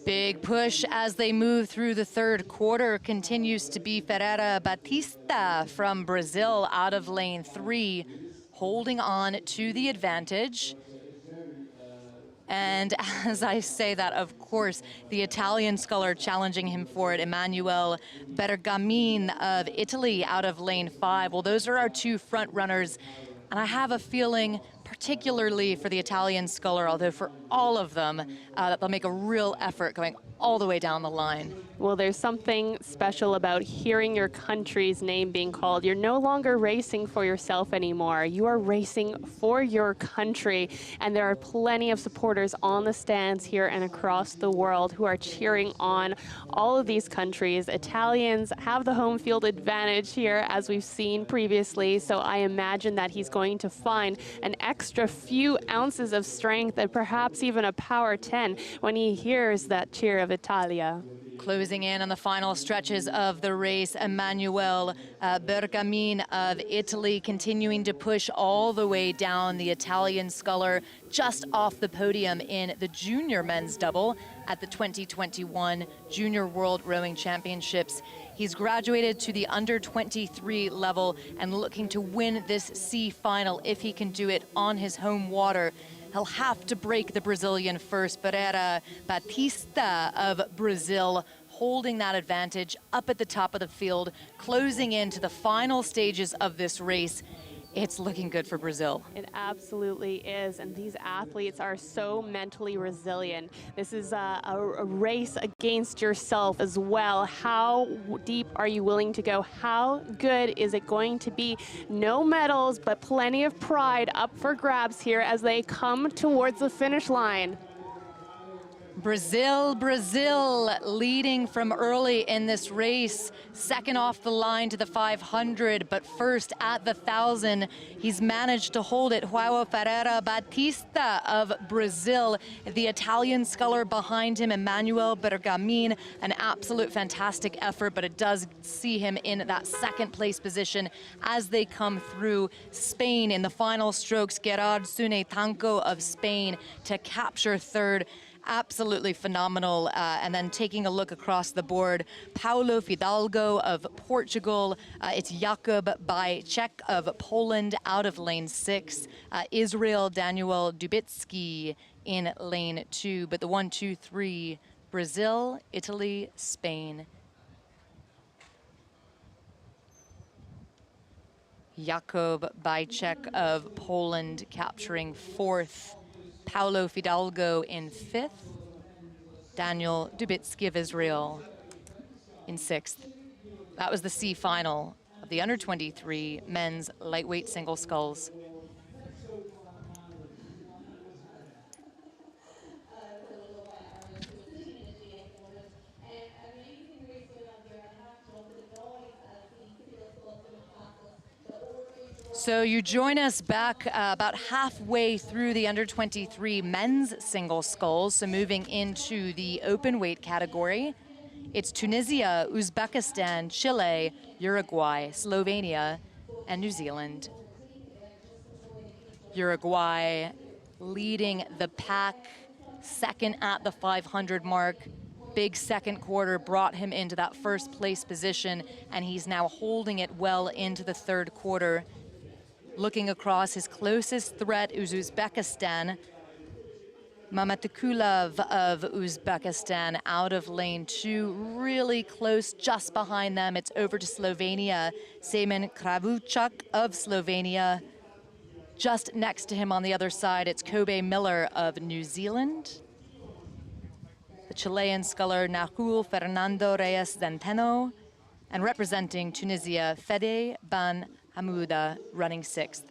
Big push as they move through the 3rd quarter continues to be Ferreira Batista from Brazil out of lane 3, holding on to the advantage. And as I say that, of course, the Italian sculler challenging him for it, Emanuele Bergamin of Italy out of lane 5. Well, those are our two front runners. And I have a feeling, particularly for the Italian sculler, although for all of them, that they'll make a real effort going all the way down the line. Well, there's something special about hearing your country's name being called. You're no longer racing for yourself anymore. You are racing for your country. And there are plenty of supporters on the stands here and across the world who are cheering on all of these countries. Italians have the home field advantage here, as we've seen previously. So I imagine that he's going to find an extra few ounces of strength and perhaps even a power 10 when he hears that cheer of Italia. Closing in on the final stretches of the race, Emanuele Bergamin of Italy continuing to push all the way down. The Italian sculler just off the podium in the junior men's double at the 2021 Junior World Rowing Championships. He's graduated to the under 23 level and looking to win this C final if he can do it on his home water. He'll have to break the Brazilian first, Pereira Batista of Brazil, holding that advantage up at the top of the field, closing into the final stages of this race. It's looking good for Brazil. It absolutely is, and these athletes are so mentally resilient. This is a race against yourself as well. How deep are you willing to go? How good is it going to be? No medals, but plenty of pride up for grabs here as they come towards the finish line. Brazil leading from early in this race, second off the line to the 500, but first at the 1,000. He's managed to hold it. João Ferreira Batista of Brazil, the Italian sculler behind him, Emanuele Bergamin, an absolute fantastic effort, but it does see him in that second place position as they come through. Spain in the final strokes, Gerard Sunetanco of Spain to capture third. Absolutely phenomenal. And then taking a look across the board, Paulo Fidalgo of Portugal. It's Jakub Bajczek of Poland out of lane 6. Israel Daniel Dubitsky in lane 2. But the 1, 2, 3, Brazil, Italy, Spain. Jakub Bajczek of Poland capturing 4th. Paulo Fidalgo in 5th, Daniel Dubitsky of Israel in 6th. That was the C final of the under 23 men's lightweight single sculls. So you join us back about halfway through the under 23 men's single sculls. So moving into the open weight category, it's Tunisia, Uzbekistan, Chile, Uruguay, Slovenia, and New Zealand. Uruguay leading the pack, second at the 500 mark. Big second quarter brought him into that first place position, and he's now holding it well into the third quarter. Looking across, his closest threat is Uzbekistan. Mamatukulov of Uzbekistan out of lane 2, really close, just behind them. It's over to Slovenia. Semen Kravuchak of Slovenia. Just next to him on the other side, it's Kobe Miller of New Zealand. The Chilean sculler Nahul Fernando Reyes Zenteno. And representing Tunisia, Fede Ban Hamouda running 6th.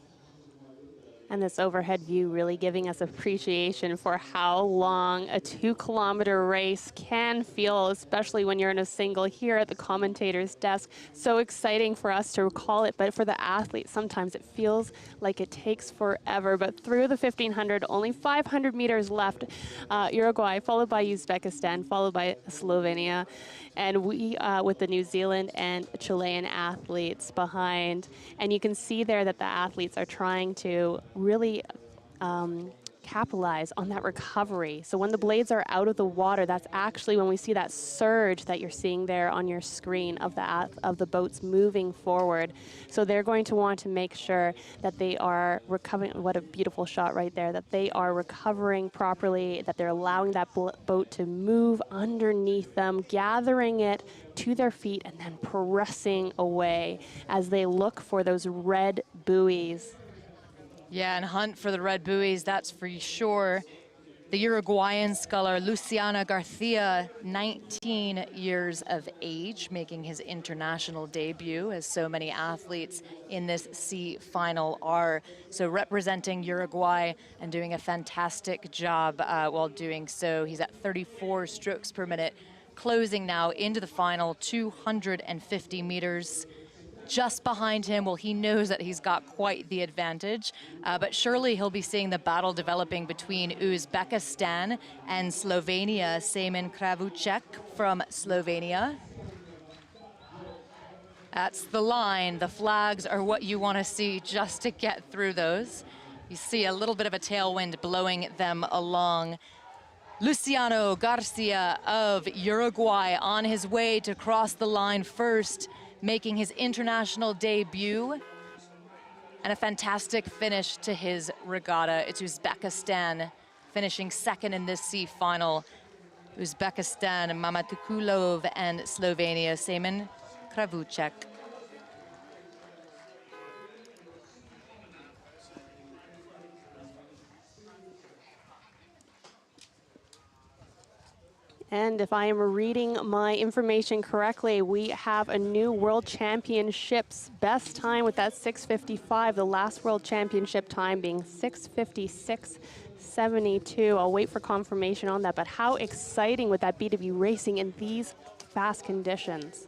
And this overhead view really giving us appreciation for how long a 2-kilometer race can feel, especially when you're in a single here at the commentator's desk. So exciting for us to recall it, but for the athletes, sometimes it feels like it takes forever. But through the 1,500, only 500 meters left. Uruguay, followed by Uzbekistan, followed by Slovenia. And we, with the New Zealand and Chilean athletes behind. And you can see there that the athletes are trying to really capitalize on that recovery. So when the blades are out of the water, that's actually when we see that surge that you're seeing there on your screen of the boats moving forward. So they're going to want to make sure that they are recovering. What a beautiful shot right there, that they are recovering properly, that they're allowing that boat to move underneath them, gathering it to their feet and then pressing away as they look for those red buoys. Yeah, and hunt for the red buoys, that's for sure. The Uruguayan sculler Luciano Garcia, 19 years of age, making his international debut, as so many athletes in this C final are. So representing Uruguay and doing a fantastic job while doing so. He's at 34 strokes per minute, closing now into the final 250 meters. Just behind him, well, he knows that he's got quite the advantage, but surely he'll be seeing the battle developing between Uzbekistan and Slovenia. Semen Kravucek from Slovenia. That's the line. The flags are what you want to see just to get through those. You see a little bit of a tailwind blowing them along. Luciano Garcia of Uruguay on his way to cross the line first, making his international debut, and a fantastic finish to his regatta. It's Uzbekistan finishing second in this C final. Uzbekistan, Mamatukulov, and Slovenia, Semen Kravucek. And if I am reading my information correctly, we have a new World Championships best time with that 6:55. The last World Championship time being 6:56.72. I'll wait for confirmation on that, but how exciting would that be to be racing in these fast conditions?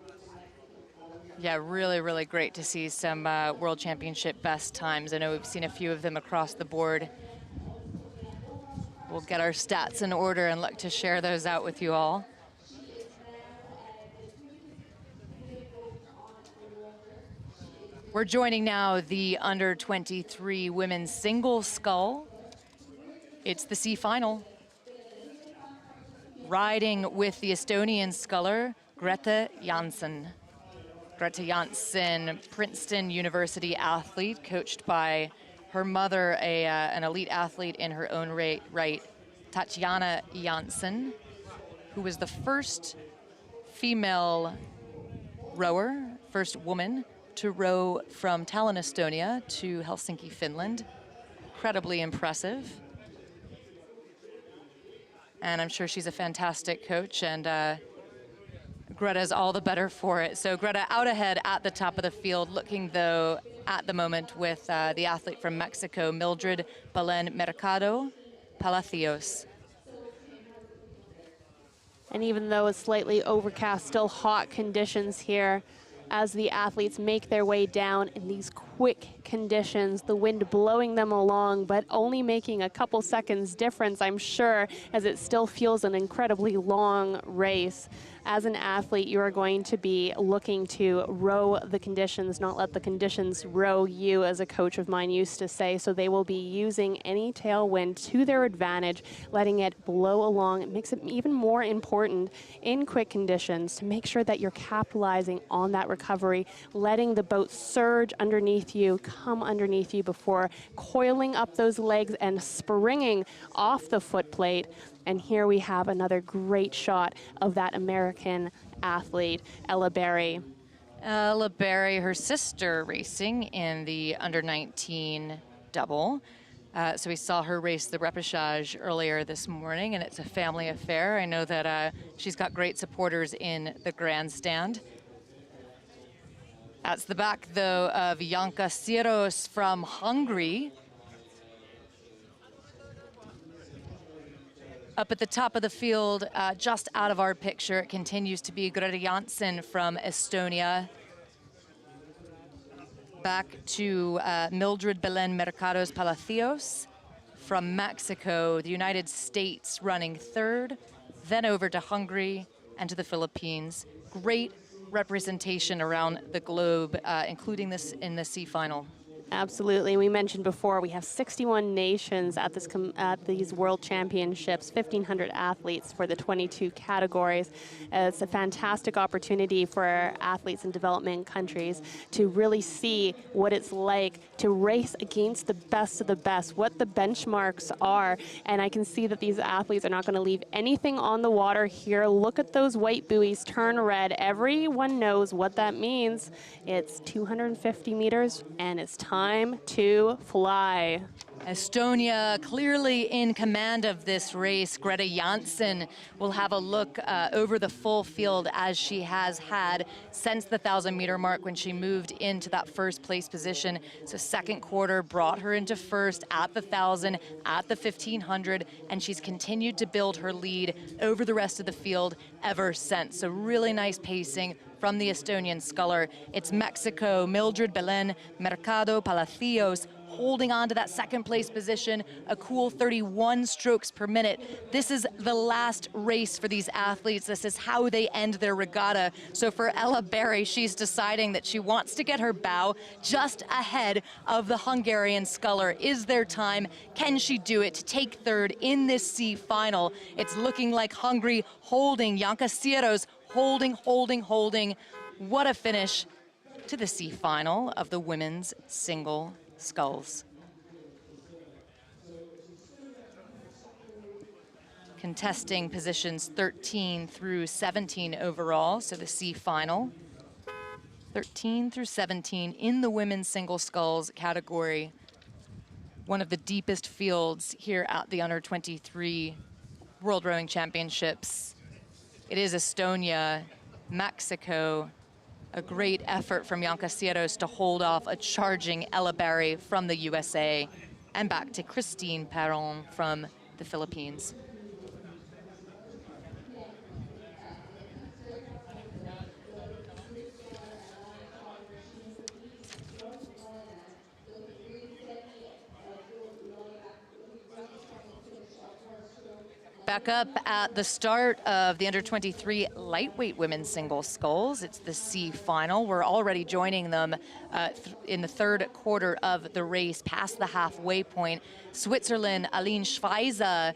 Yeah, really, really great to see some World Championship best times. I know we've seen a few of them across the board. We'll get our stats in order and look to share those out with you all. We're joining now the under-23 women's single scull. It's the C final. Riding with the Estonian sculler, Grete Janssen. Grete Janssen, Princeton University athlete, coached by her mother, an elite athlete in her own right, Tatjana Janssen, who was the first female rower, first woman to row from Tallinn, Estonia to Helsinki, Finland. Incredibly impressive. And I'm sure she's a fantastic coach, and Greta's all the better for it. So Greta out ahead at the top of the field, looking though at the moment with the athlete from Mexico, Mildred Belen Mercado Palacios. And even though it's slightly overcast, still hot conditions here as the athletes make their way down in these quick conditions, the wind blowing them along, but only making a couple seconds difference, I'm sure, as it still feels an incredibly long race. As an athlete, you are going to be looking to row the conditions, not let the conditions row you, as a coach of mine used to say. So they will be using any tailwind to their advantage, letting it blow along. It makes it even more important in quick conditions to make sure that you're capitalizing on that recovery, letting the boat surge underneath you, come underneath you before coiling up those legs and springing off the foot plate. And here we have another great shot of that American athlete, Ella Berry. Ella Berry, her sister, racing in the under-19 double. So we saw her race the repechage earlier this morning, and it's a family affair. I know that she's got great supporters in the grandstand. That's the back, though, of Janka Siros from Hungary. Up at the top of the field, just out of our picture, it continues to be Grete Janssen from Estonia. Back to Mildred Belen Mercados Palacios from Mexico, the United States running third, then over to Hungary and to the Philippines. Great representation around the globe, including this in the C final. Absolutely. We mentioned before we have 61 nations at these World Championships, 1,500 athletes for the 22 categories. It's a fantastic opportunity for athletes in development countries to really see what it's like to race against the best of the best, what the benchmarks are. And I can see that these athletes are not going to leave anything on the water here. Look at those white buoys turn red. Everyone knows what that means. It's 250 meters and it's time to fly. Estonia clearly in command of this race. Greta Janssen will have a look over the full field as she has had since the 1,000-meter mark when she moved into that first place position. So second quarter brought her into first at the 1,000, at the 1,500, and she's continued to build her lead over the rest of the field ever since. So really nice pacing from the Estonian sculler. It's Mexico, Mildred Belen, Mercado Palacios, holding on to that second place position, a cool 31 strokes per minute. This is the last race for these athletes. This is how they end their regatta. So for Ella Berry, she's deciding that she wants to get her bow just ahead of the Hungarian sculler. Is there time? Can she do it to take third in this C final? It's looking like Hungary holding, Janka Sieros holding. What a finish to the C final of the women's single sculls. Contesting positions 13 through 17 overall, so the C final. 13 through 17 in the women's single sculls category. One of the deepest fields here at the Under 23 World Rowing Championships. It is Estonia, Mexico. A great effort from Janka Sieros to hold off a charging Ella Berry from the USA, and back to Christine Perron from the Philippines. Back up at the start of the Under-23 lightweight women's single sculls. It's the C final. We're already joining them in the third quarter of the race, past the halfway point. Switzerland, Aline Schweizer,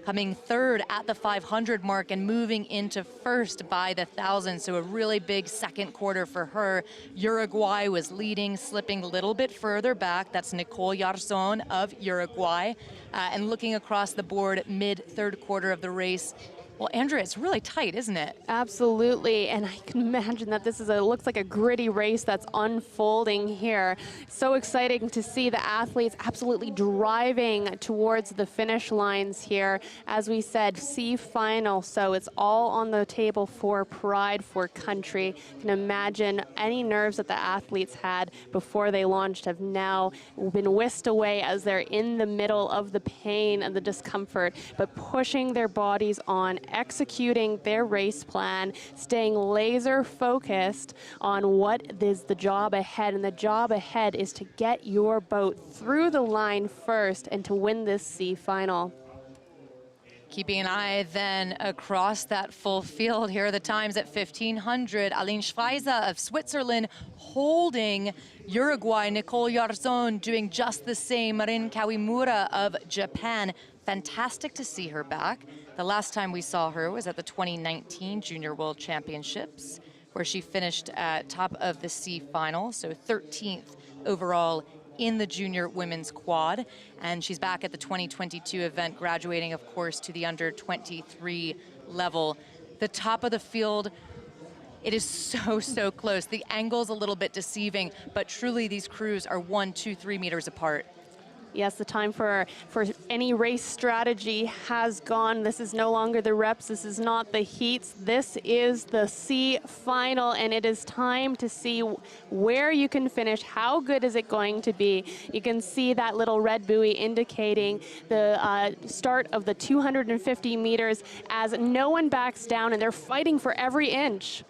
coming third at the 500 mark and moving into first by the 1,000. So a really big second quarter for her. Uruguay was leading, slipping a little bit further back. That's Nicole Yarzon of Uruguay. And looking across the board mid-third quarter of the race, well, Andrea, it's really tight, isn't it? Absolutely, and I can imagine that this is looks like a gritty race that's unfolding here. So exciting to see the athletes absolutely driving towards the finish lines here. As we said, C final, so it's all on the table for pride, for country. You can imagine any nerves that the athletes had before they launched have now been whisked away as they're in the middle of the pain and the discomfort, but pushing their bodies on, executing their race plan, staying laser focused on what is the job ahead. And the job ahead is to get your boat through the line first and to win this C final. Keeping an eye then across that full field. Here are the times at 1,500. Aline Schweizer of Switzerland holding Uruguay. Nicole Yarzon doing just the same. Marin Kawimura of Japan. Fantastic to see her back. The last time we saw her was at the 2019 Junior World Championships, where she finished at top of the C final, so 13th overall in the junior women's quad. And she's back at the 2022 event, graduating, of course, to the under 23 level. The top of the field, it is so close. The angle's a little bit deceiving, but truly these crews are 1, 2, 3 meters apart. Yes, the time for any race strategy has gone. This is no longer the reps. This is not the heats. This is the C final, and it is time to see where you can finish. How good is it going to be? You can see that little red buoy indicating the start of the 250 meters as no one backs down, and they're fighting for every inch.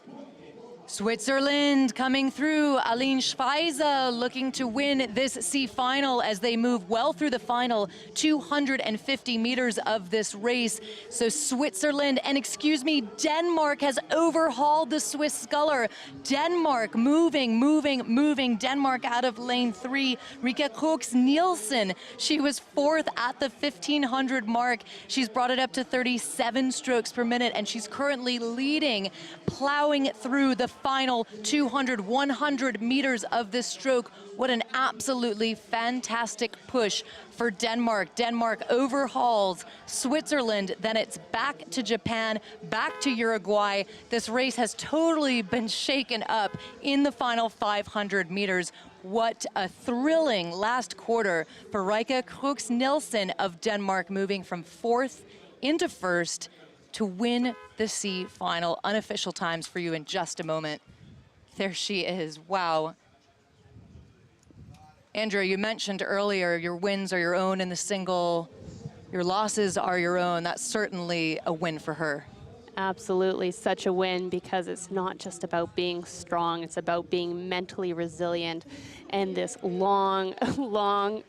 Switzerland coming through. Aline Schweizer looking to win this C final as they move well through the final 250 meters of this race. So Switzerland, and excuse me, Denmark has overhauled the Swiss sculler. Denmark moving. Denmark out of lane 3. Rika Coxed-Nielsen, she was 4th at the 1500 mark. She's brought it up to 37 strokes per minute, and she's currently leading, plowing through the final 200, 100 meters of this stroke. What an absolutely fantastic push for Denmark. Denmark overhauls Switzerland, then it's back to Japan, back to Uruguay. This race has totally been shaken up in the final 500 meters. What a thrilling last quarter for Rika Coxed-Nielsen of Denmark, moving from 4th into 1st to win the C final. Unofficial times for you in just a moment. There she is, wow. Andrea, you mentioned earlier your wins are your own in the single, your losses are your own. That's certainly a win for her. Absolutely, such a win, because it's not just about being strong, it's about being mentally resilient. And this long,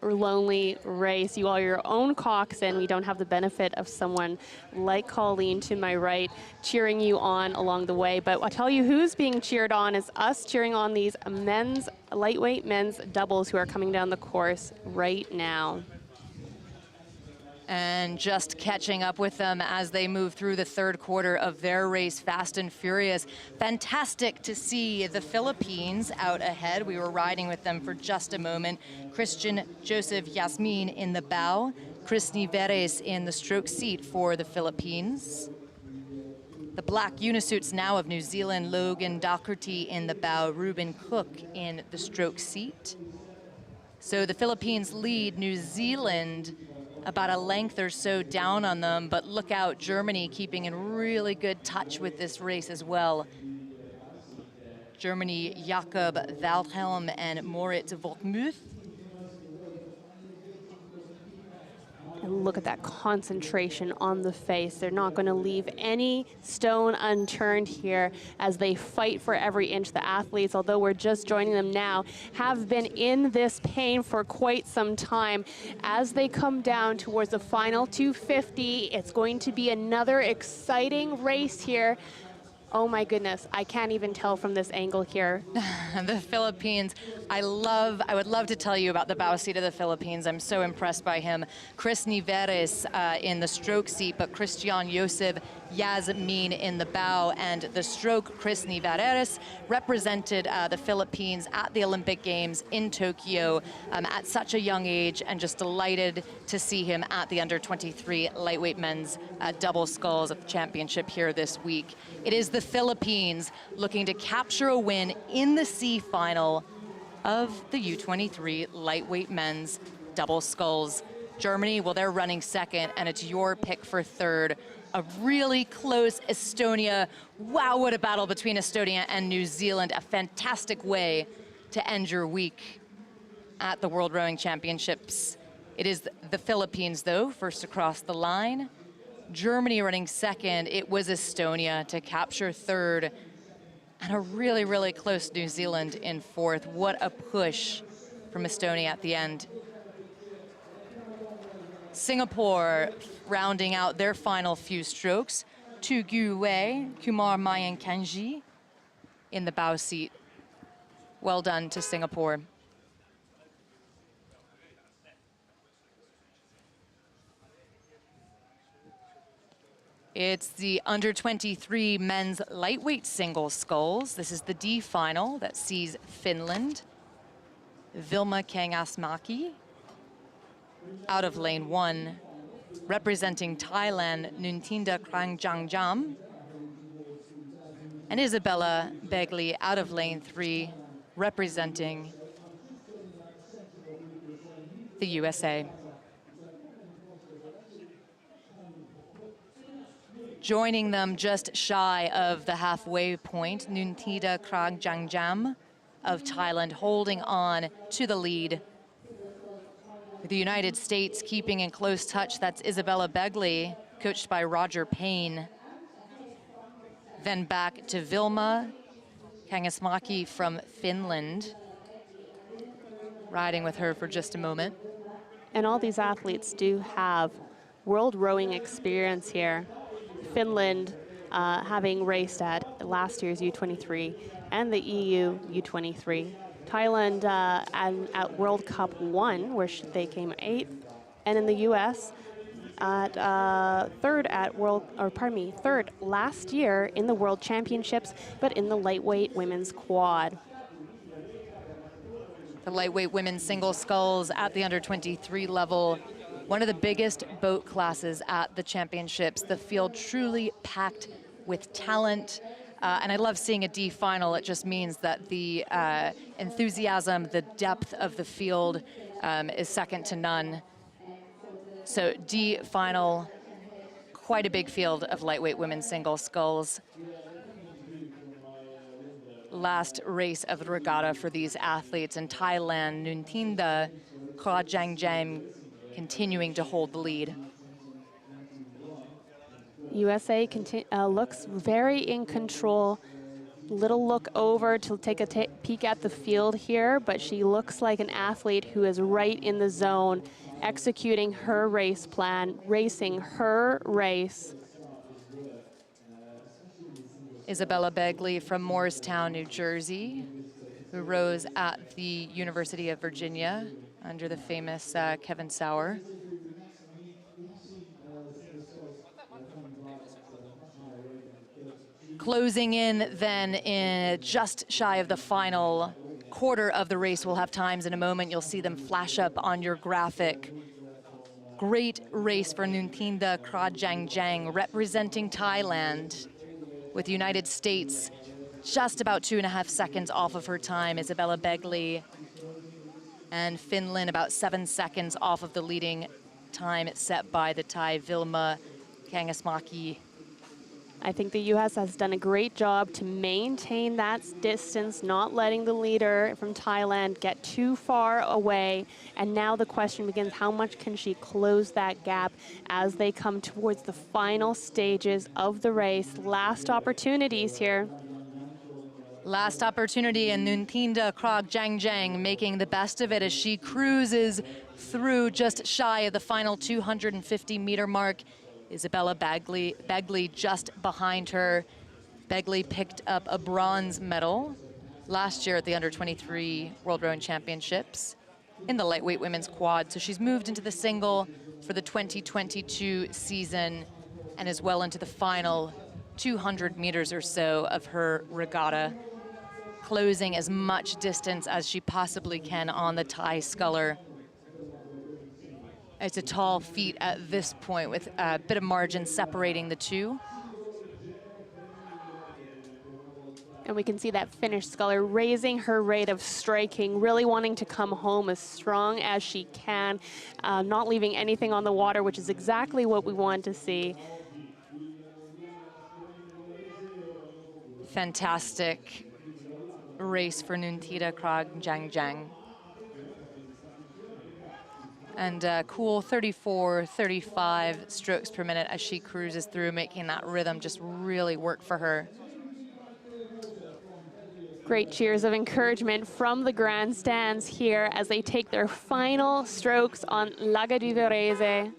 lonely race, you are your own coxswain. We don't have the benefit of someone like Colleen to my right cheering you on along the way. But I'll tell you who's being cheered on is us cheering on these lightweight men's doubles who are coming down the course right now. And just catching up with them as they move through the third quarter of their race, fast and furious. Fantastic to see the Philippines out ahead. We were riding with them for just a moment. Christian Joseph Yasmin in the bow, Christine Varese in the stroke seat for the Philippines. The black unisuits now of New Zealand, Logan Docherty in the bow, Ruben Cook in the stroke seat. So the Philippines lead New Zealand about a length or so down on them, but look out, Germany keeping in really good touch with this race as well. Germany, Jakob Waldhelm and Moritz Volkmuth. And look at that concentration on the face. They're not going to leave any stone unturned here as they fight for every inch. The athletes, although we're just joining them now, have been in this pain for quite some time. As they come down towards the final 250, it's going to be another exciting race here. Oh my goodness, I can't even tell from this angle here. The Philippines, I would love to tell you about the bow seat of the Philippines. I'm so impressed by him. Chris Niveres in the stroke seat, but Christian Joseph Yasmin in the bow, and the stroke Chris Niveres represented the Philippines at the Olympic Games in Tokyo at such a young age, and just delighted to see him at the under-23 lightweight men's double sculls at the championship here this week. It is the Philippines looking to capture a win in the C final of the U23 lightweight men's double sculls. Germany, well, they're running second, and it's your pick for third. A really close Estonia. Wow, what a battle between Estonia and New Zealand. A fantastic way to end your week at the World Rowing Championships. It is the Philippines, though, first across the line. Germany running second. It was Estonia to capture third. And a really, really close New Zealand in fourth. What a push from Estonia at the end. Singapore rounding out their final few strokes. Tu Gu Wei, Kumar Mayan Kanji in the bow seat. Well done to Singapore. It's the under-23 men's lightweight single sculls. This is the D final that sees Finland. Vilma Kangasmäki out of lane 1, representing Thailand, Nuntinda Krangjangjam. And Isabella Begley out of lane 3, representing the USA. Joining them just shy of the halfway point, Nuntinda Krangjangjam of Thailand holding on to the lead. The United States keeping in close touch, that's Isabella Begley, coached by Roger Payne. Then back to Vilma, Kangasmaki from Finland, riding with her for just a moment. And all these athletes do have world rowing experience here. Finland having raced at last year's U23 and the EU U23. Thailand at World Cup 1, where they came 8th. And in the US, at third last year in the World Championships, but in the lightweight women's quad. The lightweight women's single sculls at the under-23 level, one of the biggest boat classes at the championships. The field truly packed with talent. And I love seeing a D final. It just means that the enthusiasm, the depth of the field is second to none. So D final, quite a big field of lightweight women's single sculls. Last race of the regatta for these athletes in Thailand. Nunthinda Krajangjam continuing to hold the lead. USA looks very in control. Little look over to take a peek at the field here, but she looks like an athlete who is right in the zone, executing her race plan, racing her race. Isabella Begley from Morristown, New Jersey, who rows at the University of Virginia under the famous Kevin Sauer. Closing in then in just shy of the final quarter of the race. We'll have times in a moment. You'll see them flash up on your graphic. Great race for Nunthinda Krajangjam, representing Thailand, with the United States just about 2.5 seconds off of her time. Isabella Begley and Finland about 7 seconds off of the leading time set by the Thai Vilma Kangasmaki. I think the U.S. has done a great job to maintain that distance, not letting the leader from Thailand get too far away. And now the question begins, how much can she close that gap as they come towards the final stages of the race? Last opportunities here. Last opportunity, and Nunthinda Krajangjam making the best of it as she cruises through just shy of the final 250-meter mark. Isabella Begley just behind her. Begley picked up a bronze medal last year at the under-23 World Rowing Championships in the lightweight women's quad. So she's moved into the single for the 2022 season and is well into the final 200 meters or so of her regatta, closing as much distance as she possibly can on the Thai sculler. It's a tall feat at this point with a bit of margin separating the two. And we can see that Finnish sculler raising her rate of striking, really wanting to come home as strong as she can, not leaving anything on the water, which is exactly what we want to see. Fantastic race for Nunthinda Krajangjam. And cool 34, 35 strokes per minute as she cruises through, making that rhythm just really work for her. Great cheers of encouragement from the grandstands here as they take their final strokes on Lago di Varese.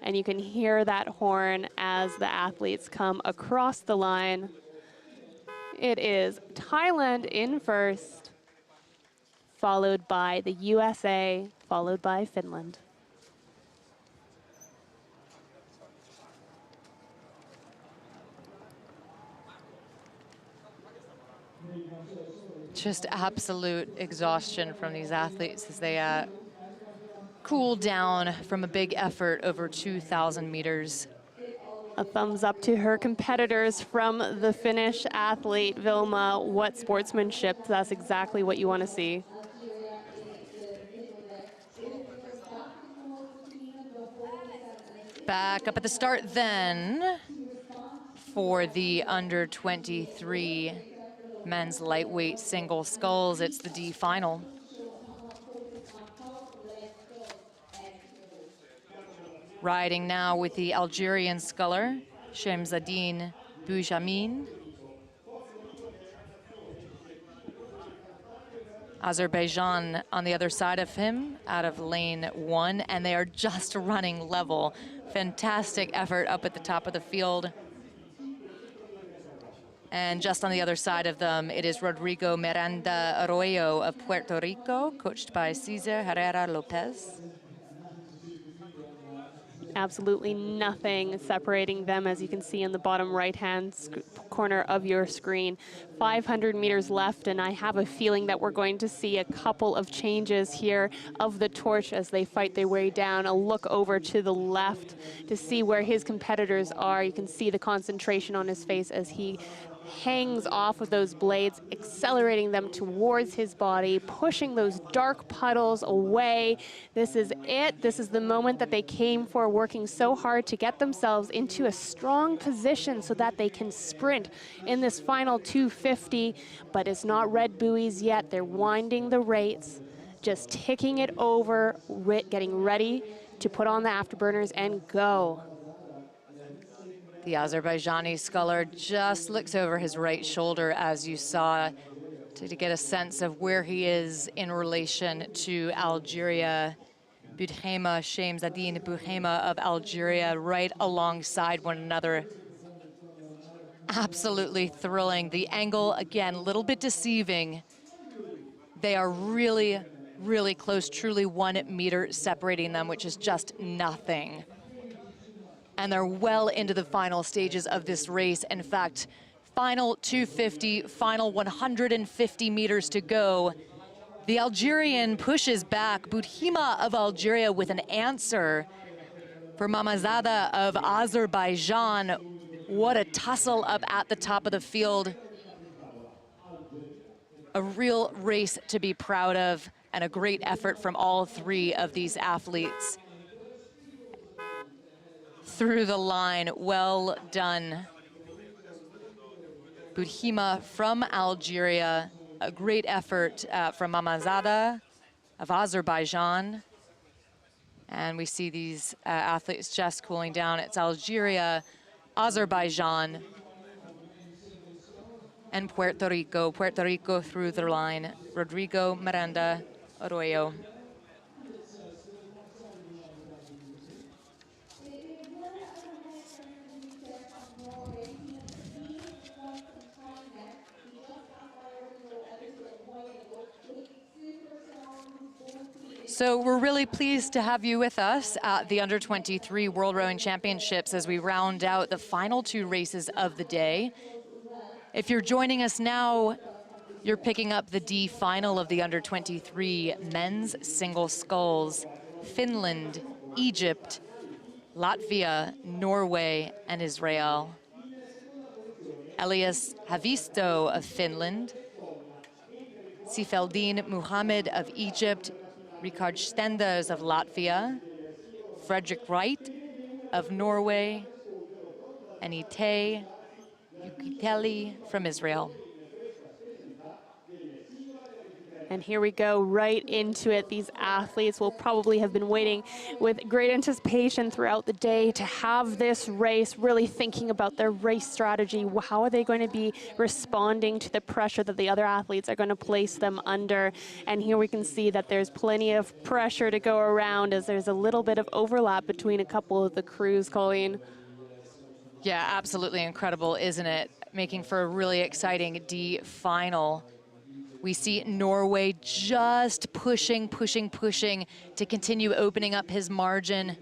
And you can hear that horn as the athletes come across the line. It is Thailand in first, followed by the USA, followed by Finland. Just absolute exhaustion from these athletes as they cool down from a big effort over 2,000 meters. A thumbs up to her competitors from the Finnish athlete, Vilma. What sportsmanship. That's exactly what you want to see. Back up at the start then for the under-23 men's lightweight single sculls. It's the D final. Riding now with the Algerian sculler, Shemzadine Boujamin. Azerbaijan on the other side of him, out of lane 1, and they are just running level. Fantastic effort up at the top of the field. And just on the other side of them, it is Rodrigo Miranda Arroyo of Puerto Rico, coached by Cesar Herrera Lopez. Absolutely nothing separating them, as you can see in the bottom right-hand corner of your screen. 500 meters left, and I have a feeling that we're going to see a couple of changes here of the torch as they fight their way down. A look over to the left to see where his competitors are. You can see the concentration on his face as he hangs off of those blades, accelerating them towards his body, pushing those dark puddles away. This is it. This is the moment that they came for, working so hard to get themselves into a strong position so that they can sprint in this final 250, but it's not red buoys yet. They're winding the rates, just ticking it over, getting ready to put on the afterburners and go. The Azerbaijani sculler just looks over his right shoulder, as you saw, to get a sense of where he is in relation to Algeria. Boudhema, Shamsadine Boudhema of Algeria, right alongside one another. Absolutely thrilling. The angle, again, a little bit deceiving. They are really, really close, truly 1 meter separating them, which is just nothing. And they're well into the final stages of this race. In fact, final 250, final 150 meters to go. The Algerian pushes back. Boudhema of Algeria with an answer for Mamazada of Azerbaijan. What a tussle up at the top of the field. A real race to be proud of, and a great effort from all 3 of these athletes. Through the line, well done. Boudhema from Algeria, a great effort from Mamazada of Azerbaijan. And we see these athletes just cooling down. It's Algeria, Azerbaijan, and Puerto Rico. Puerto Rico through the line, Rodrigo Miranda Arroyo. So we're really pleased to have you with us at the Under-23 World Rowing Championships as we round out the final 2 races of the day. If you're joining us now, you're picking up the D final of the Under-23 men's single sculls. Finland, Egypt, Latvia, Norway, and Israel. Elias Havisto of Finland, Sifeldin Muhammad of Egypt, Rikard Stenders of Latvia, Frederick Wright of Norway, and Itay Yukiteli from Israel. And here we go right into it. These athletes will probably have been waiting with great anticipation throughout the day to have this race, really thinking about their race strategy. How are they going to be responding to the pressure that the other athletes are going to place them under? And here we can see that there's plenty of pressure to go around as there's a little bit of overlap between a couple of the crews, Colleen. Yeah, absolutely incredible, isn't it? Making for a really exciting D final. We see Norway just pushing to continue opening up his margin.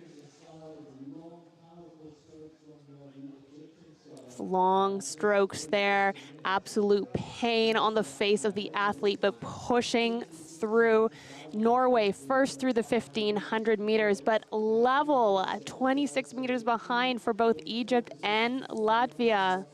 Long strokes there, absolute pain on the face of the athlete, but pushing through. Norway first through the 1,500 meters, but level, 26 meters behind for both Egypt and Latvia.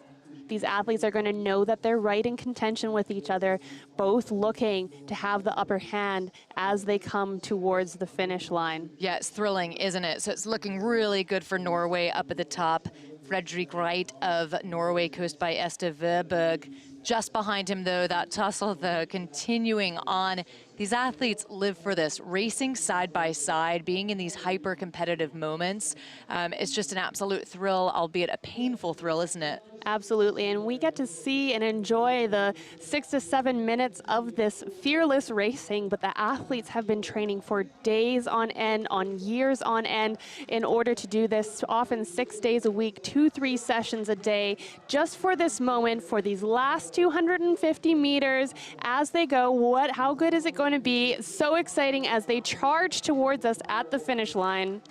These athletes are going to know that they're right in contention with each other, both looking to have the upper hand as they come towards the finish line. Yeah, it's thrilling, isn't it? So it's looking really good for Norway up at the top. Frederick Wright of Norway, coached by Esther Verberg. Just behind him, though, that tussle, though, continuing on. These athletes live for this, racing side by side, being in these hyper-competitive moments. It's just an absolute thrill, albeit a painful thrill, isn't it? Absolutely, and we get to see and enjoy the 6 to 7 minutes of this fearless racing, but the athletes have been training for days on end, on years on end, in order to do this, often 6 days a week, 2-3 sessions a day, just for this moment, for these last 250 meters as they go. How good is it going to be? So exciting as they charge towards us at the finish line.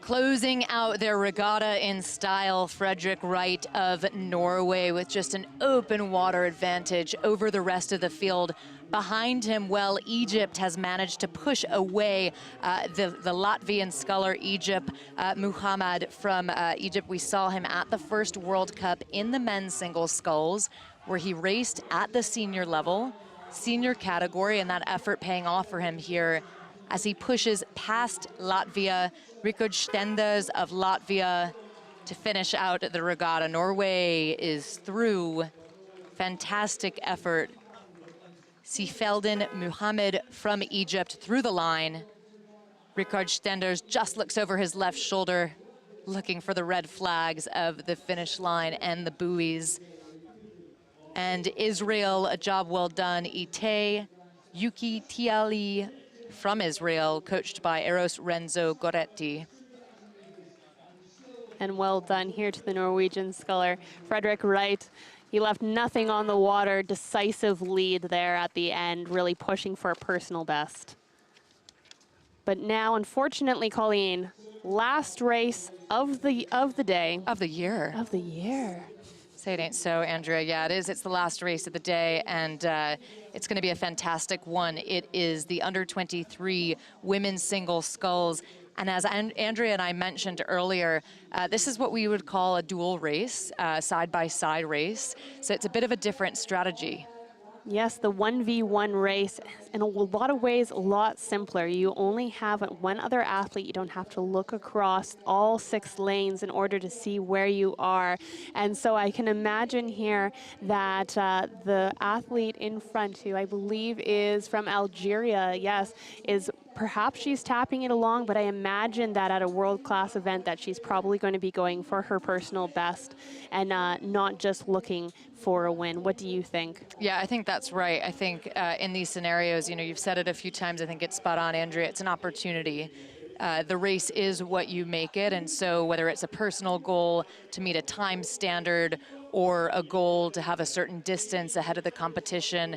Closing out their regatta in style, Frederick Wright of Norway with just an open water advantage over the rest of the field. Behind him, well, Egypt has managed to push away the Latvian sculler Egypt, Muhammad from Egypt. We saw him at the first World Cup in the men's single sculls, where he raced at the senior level, senior category, and that effort paying off for him here as he pushes past Latvia, repechage of Latvia, to finish out the regatta. Norway is through. Fantastic effort. Sifeldin Muhammad from Egypt through the line. Repechage just looks over his left shoulder, looking for the red flags of the finish line and the buoys. And Israel, a job well done. Itay Yuki Tiali from Israel, coached by Eros Renzo Goretti. And well done here to the Norwegian sculler, Frederick Wright. He left nothing on the water, decisive lead there at the end, really pushing for a personal best. But now, unfortunately, Colleen, last race of the day. Of the year. Of the year. Say it ain't so, Andrea. Yeah, it is. It's the last race of the day, and it's going to be a fantastic one. It is the under-23 women's single sculls. And as Andrea and I mentioned earlier, this is what we would call a dual race, side-by-side race. So it's a bit of a different strategy. Yes, the 1v1 race, in a lot of ways, a lot simpler. You only have one other athlete. You don't have to look across all 6 lanes in order to see where you are. And so I can imagine here that the athlete in front, who I believe is from Algeria, yes, is perhaps she's tapping it along, but I imagine that at a world-class event that she's probably going to be going for her personal best and not just looking for a win. What do you think? Yeah, I think that's right. I think in these scenarios, you know, you've said it a few times, I think it's spot on, Andrea, it's an opportunity. The race is what you make it, and so whether it's a personal goal to meet a time standard or a goal to have a certain distance ahead of the competition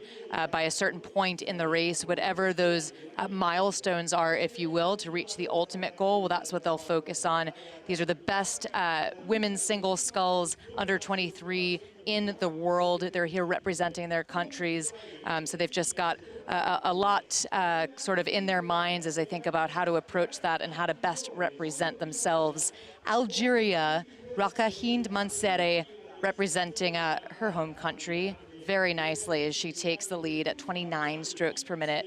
by a certain point in the race, whatever those milestones are, if you will, to reach the ultimate goal, well, that's what they'll focus on. These are the best women's single sculls under 23 in the world. They're here representing their countries, so they've just got a lot sort of in their minds as they think about how to approach that and how to best represent themselves. Algeria, Rakahind Mansere, representing her home country very nicely as she takes the lead at 29 strokes per minute.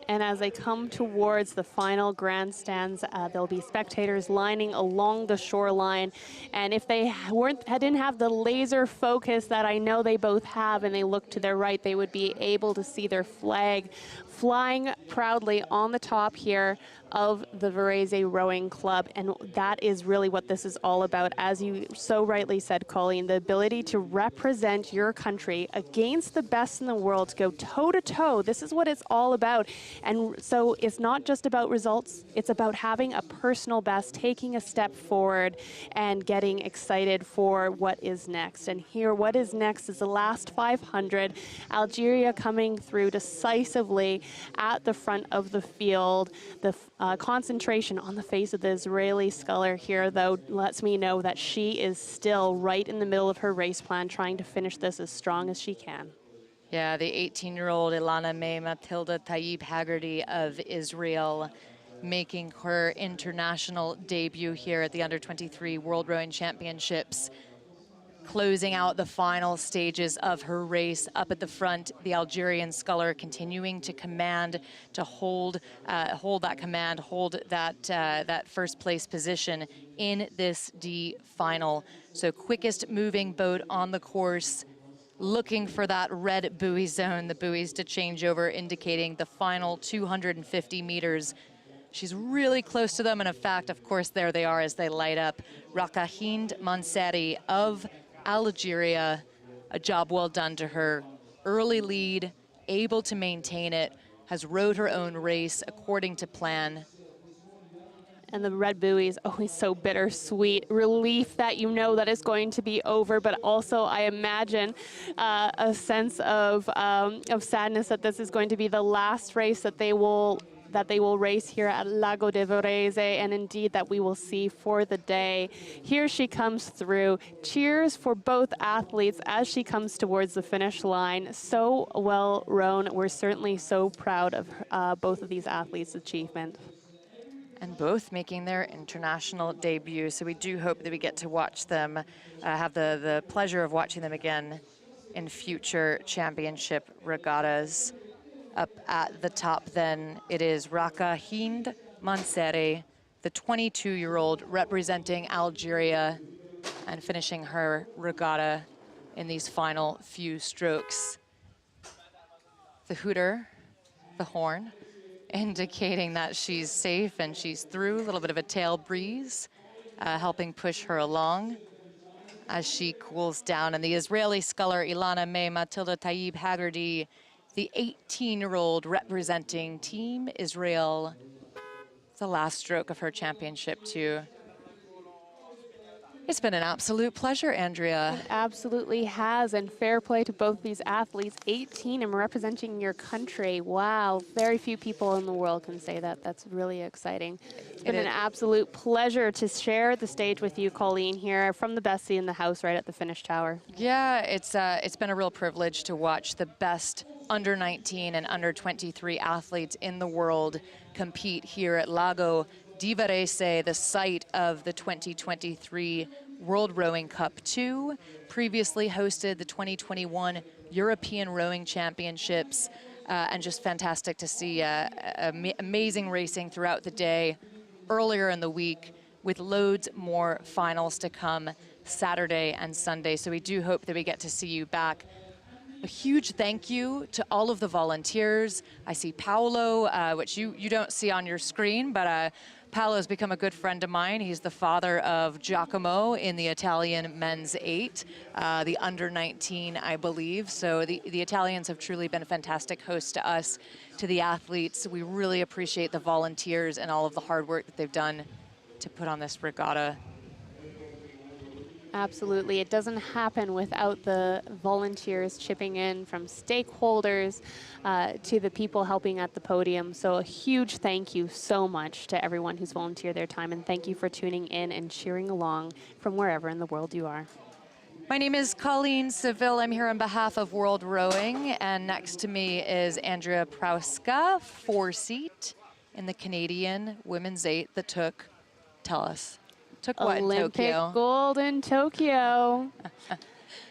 And as they come towards the final grandstands, there'll be spectators lining along the shoreline. And if they didn't have the laser focus that I know they both have, and they look to their right, they would be able to see their flag flying proudly on the top here of the Varese Rowing Club. And that is really what this is all about. As you so rightly said, Colleen, the ability to represent your country against the best in the world, to go toe-to-toe. This is what it's all about. And so it's not just about results. It's about having a personal best, taking a step forward, and getting excited for what is next. And here, what is next is the last 500. Algeria coming through decisively at the front of the field. The concentration on the face of the Israeli sculler here, though, lets me know that she is still right in the middle of her race plan, trying to finish this as strong as she can. Yeah, the 18-year-old Ilana May Matilda Tayyib Haggerty of Israel making her international debut here at the Under-23 World Rowing Championships, closing out the final stages of her race. Up at the front, the Algerian sculler continuing to command, to hold that command, hold that first place position in this D final. So quickest moving boat on the course, looking for that red buoy zone, the buoys to change over, indicating the final 250 meters. She's really close to them, and in fact, of course, there they are as they light up. Rakahind Mansere of Algeria, a job well done to her. Early lead, able to maintain it, has rode her own race according to plan. And the red buoy is always so bittersweet. Relief that you know that it's going to be over, but also I imagine a sense of sadness that this is going to be the last race that they will race here at Lago de Varese, and indeed that we will see for the day. Here she comes through. Cheers for both athletes as she comes towards the finish line. So well rowed. We're certainly so proud of both of these athletes' achievement. And both making their international debut. So we do hope that we get to watch them, have the pleasure of watching them again in future championship regattas. Up at the top then, it is Raka Hind Manseri, the 22-year-old representing Algeria and finishing her regatta in these final few strokes. The hooter, the horn, indicating that she's safe and she's through. A little bit of a tail breeze, helping push her along as she cools down. And the Israeli sculler Ilana May Matilda Tayyib Haggerty, the 18-year-old representing Team Israel. It's the last stroke of her championship too. It's been an absolute pleasure, Andrea. It absolutely has, and fair play to both these athletes. 18 and representing your country. Wow, very few people in the world can say that. That's really exciting. It's been an absolute pleasure to share the stage with you, Colleen, here from the best seat in the house right at the finish tower. Yeah, it's been a real privilege to watch the best under 19 and under 23 athletes in the world compete here at Lago di Varese, the site of the 2023 World Rowing Cup 2, previously hosted the 2021 European Rowing Championships, and just fantastic to see amazing racing throughout the day, earlier in the week, with loads more finals to come Saturday and Sunday. So we do hope that we get to see you back. A huge thank you to all of the volunteers. I see Paolo, which you don't see on your screen, but Paolo's become a good friend of mine. He's the father of Giacomo in the Italian men's 8, the under 19, I believe. So the Italians have truly been a fantastic host to us, to the athletes. We really appreciate the volunteers and all of the hard work that they've done to put on this regatta. Absolutely. It doesn't happen without the volunteers chipping in, from stakeholders to the people helping at the podium. So a huge thank you so much to everyone who's volunteered their time, and thank you for tuning in and cheering along from wherever in the world you are. My name is Colleen Seville. I'm here on behalf of World Rowing, and next to me is Andrea Prauska, 4-seat in the Canadian Women's 8 that took, tell us. Took what in Tokyo? Olympic gold in Tokyo.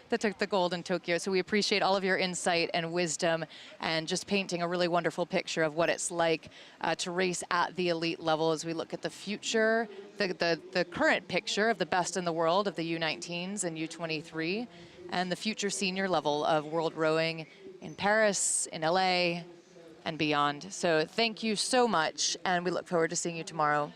That took the gold in Tokyo. So we appreciate all of your insight and wisdom, and just painting a really wonderful picture of what it's like to race at the elite level as we look at the future, the current picture of the best in the world of the U19s and U23, and the future senior level of world rowing in Paris, in LA, and beyond. So thank you so much, and we look forward to seeing you tomorrow.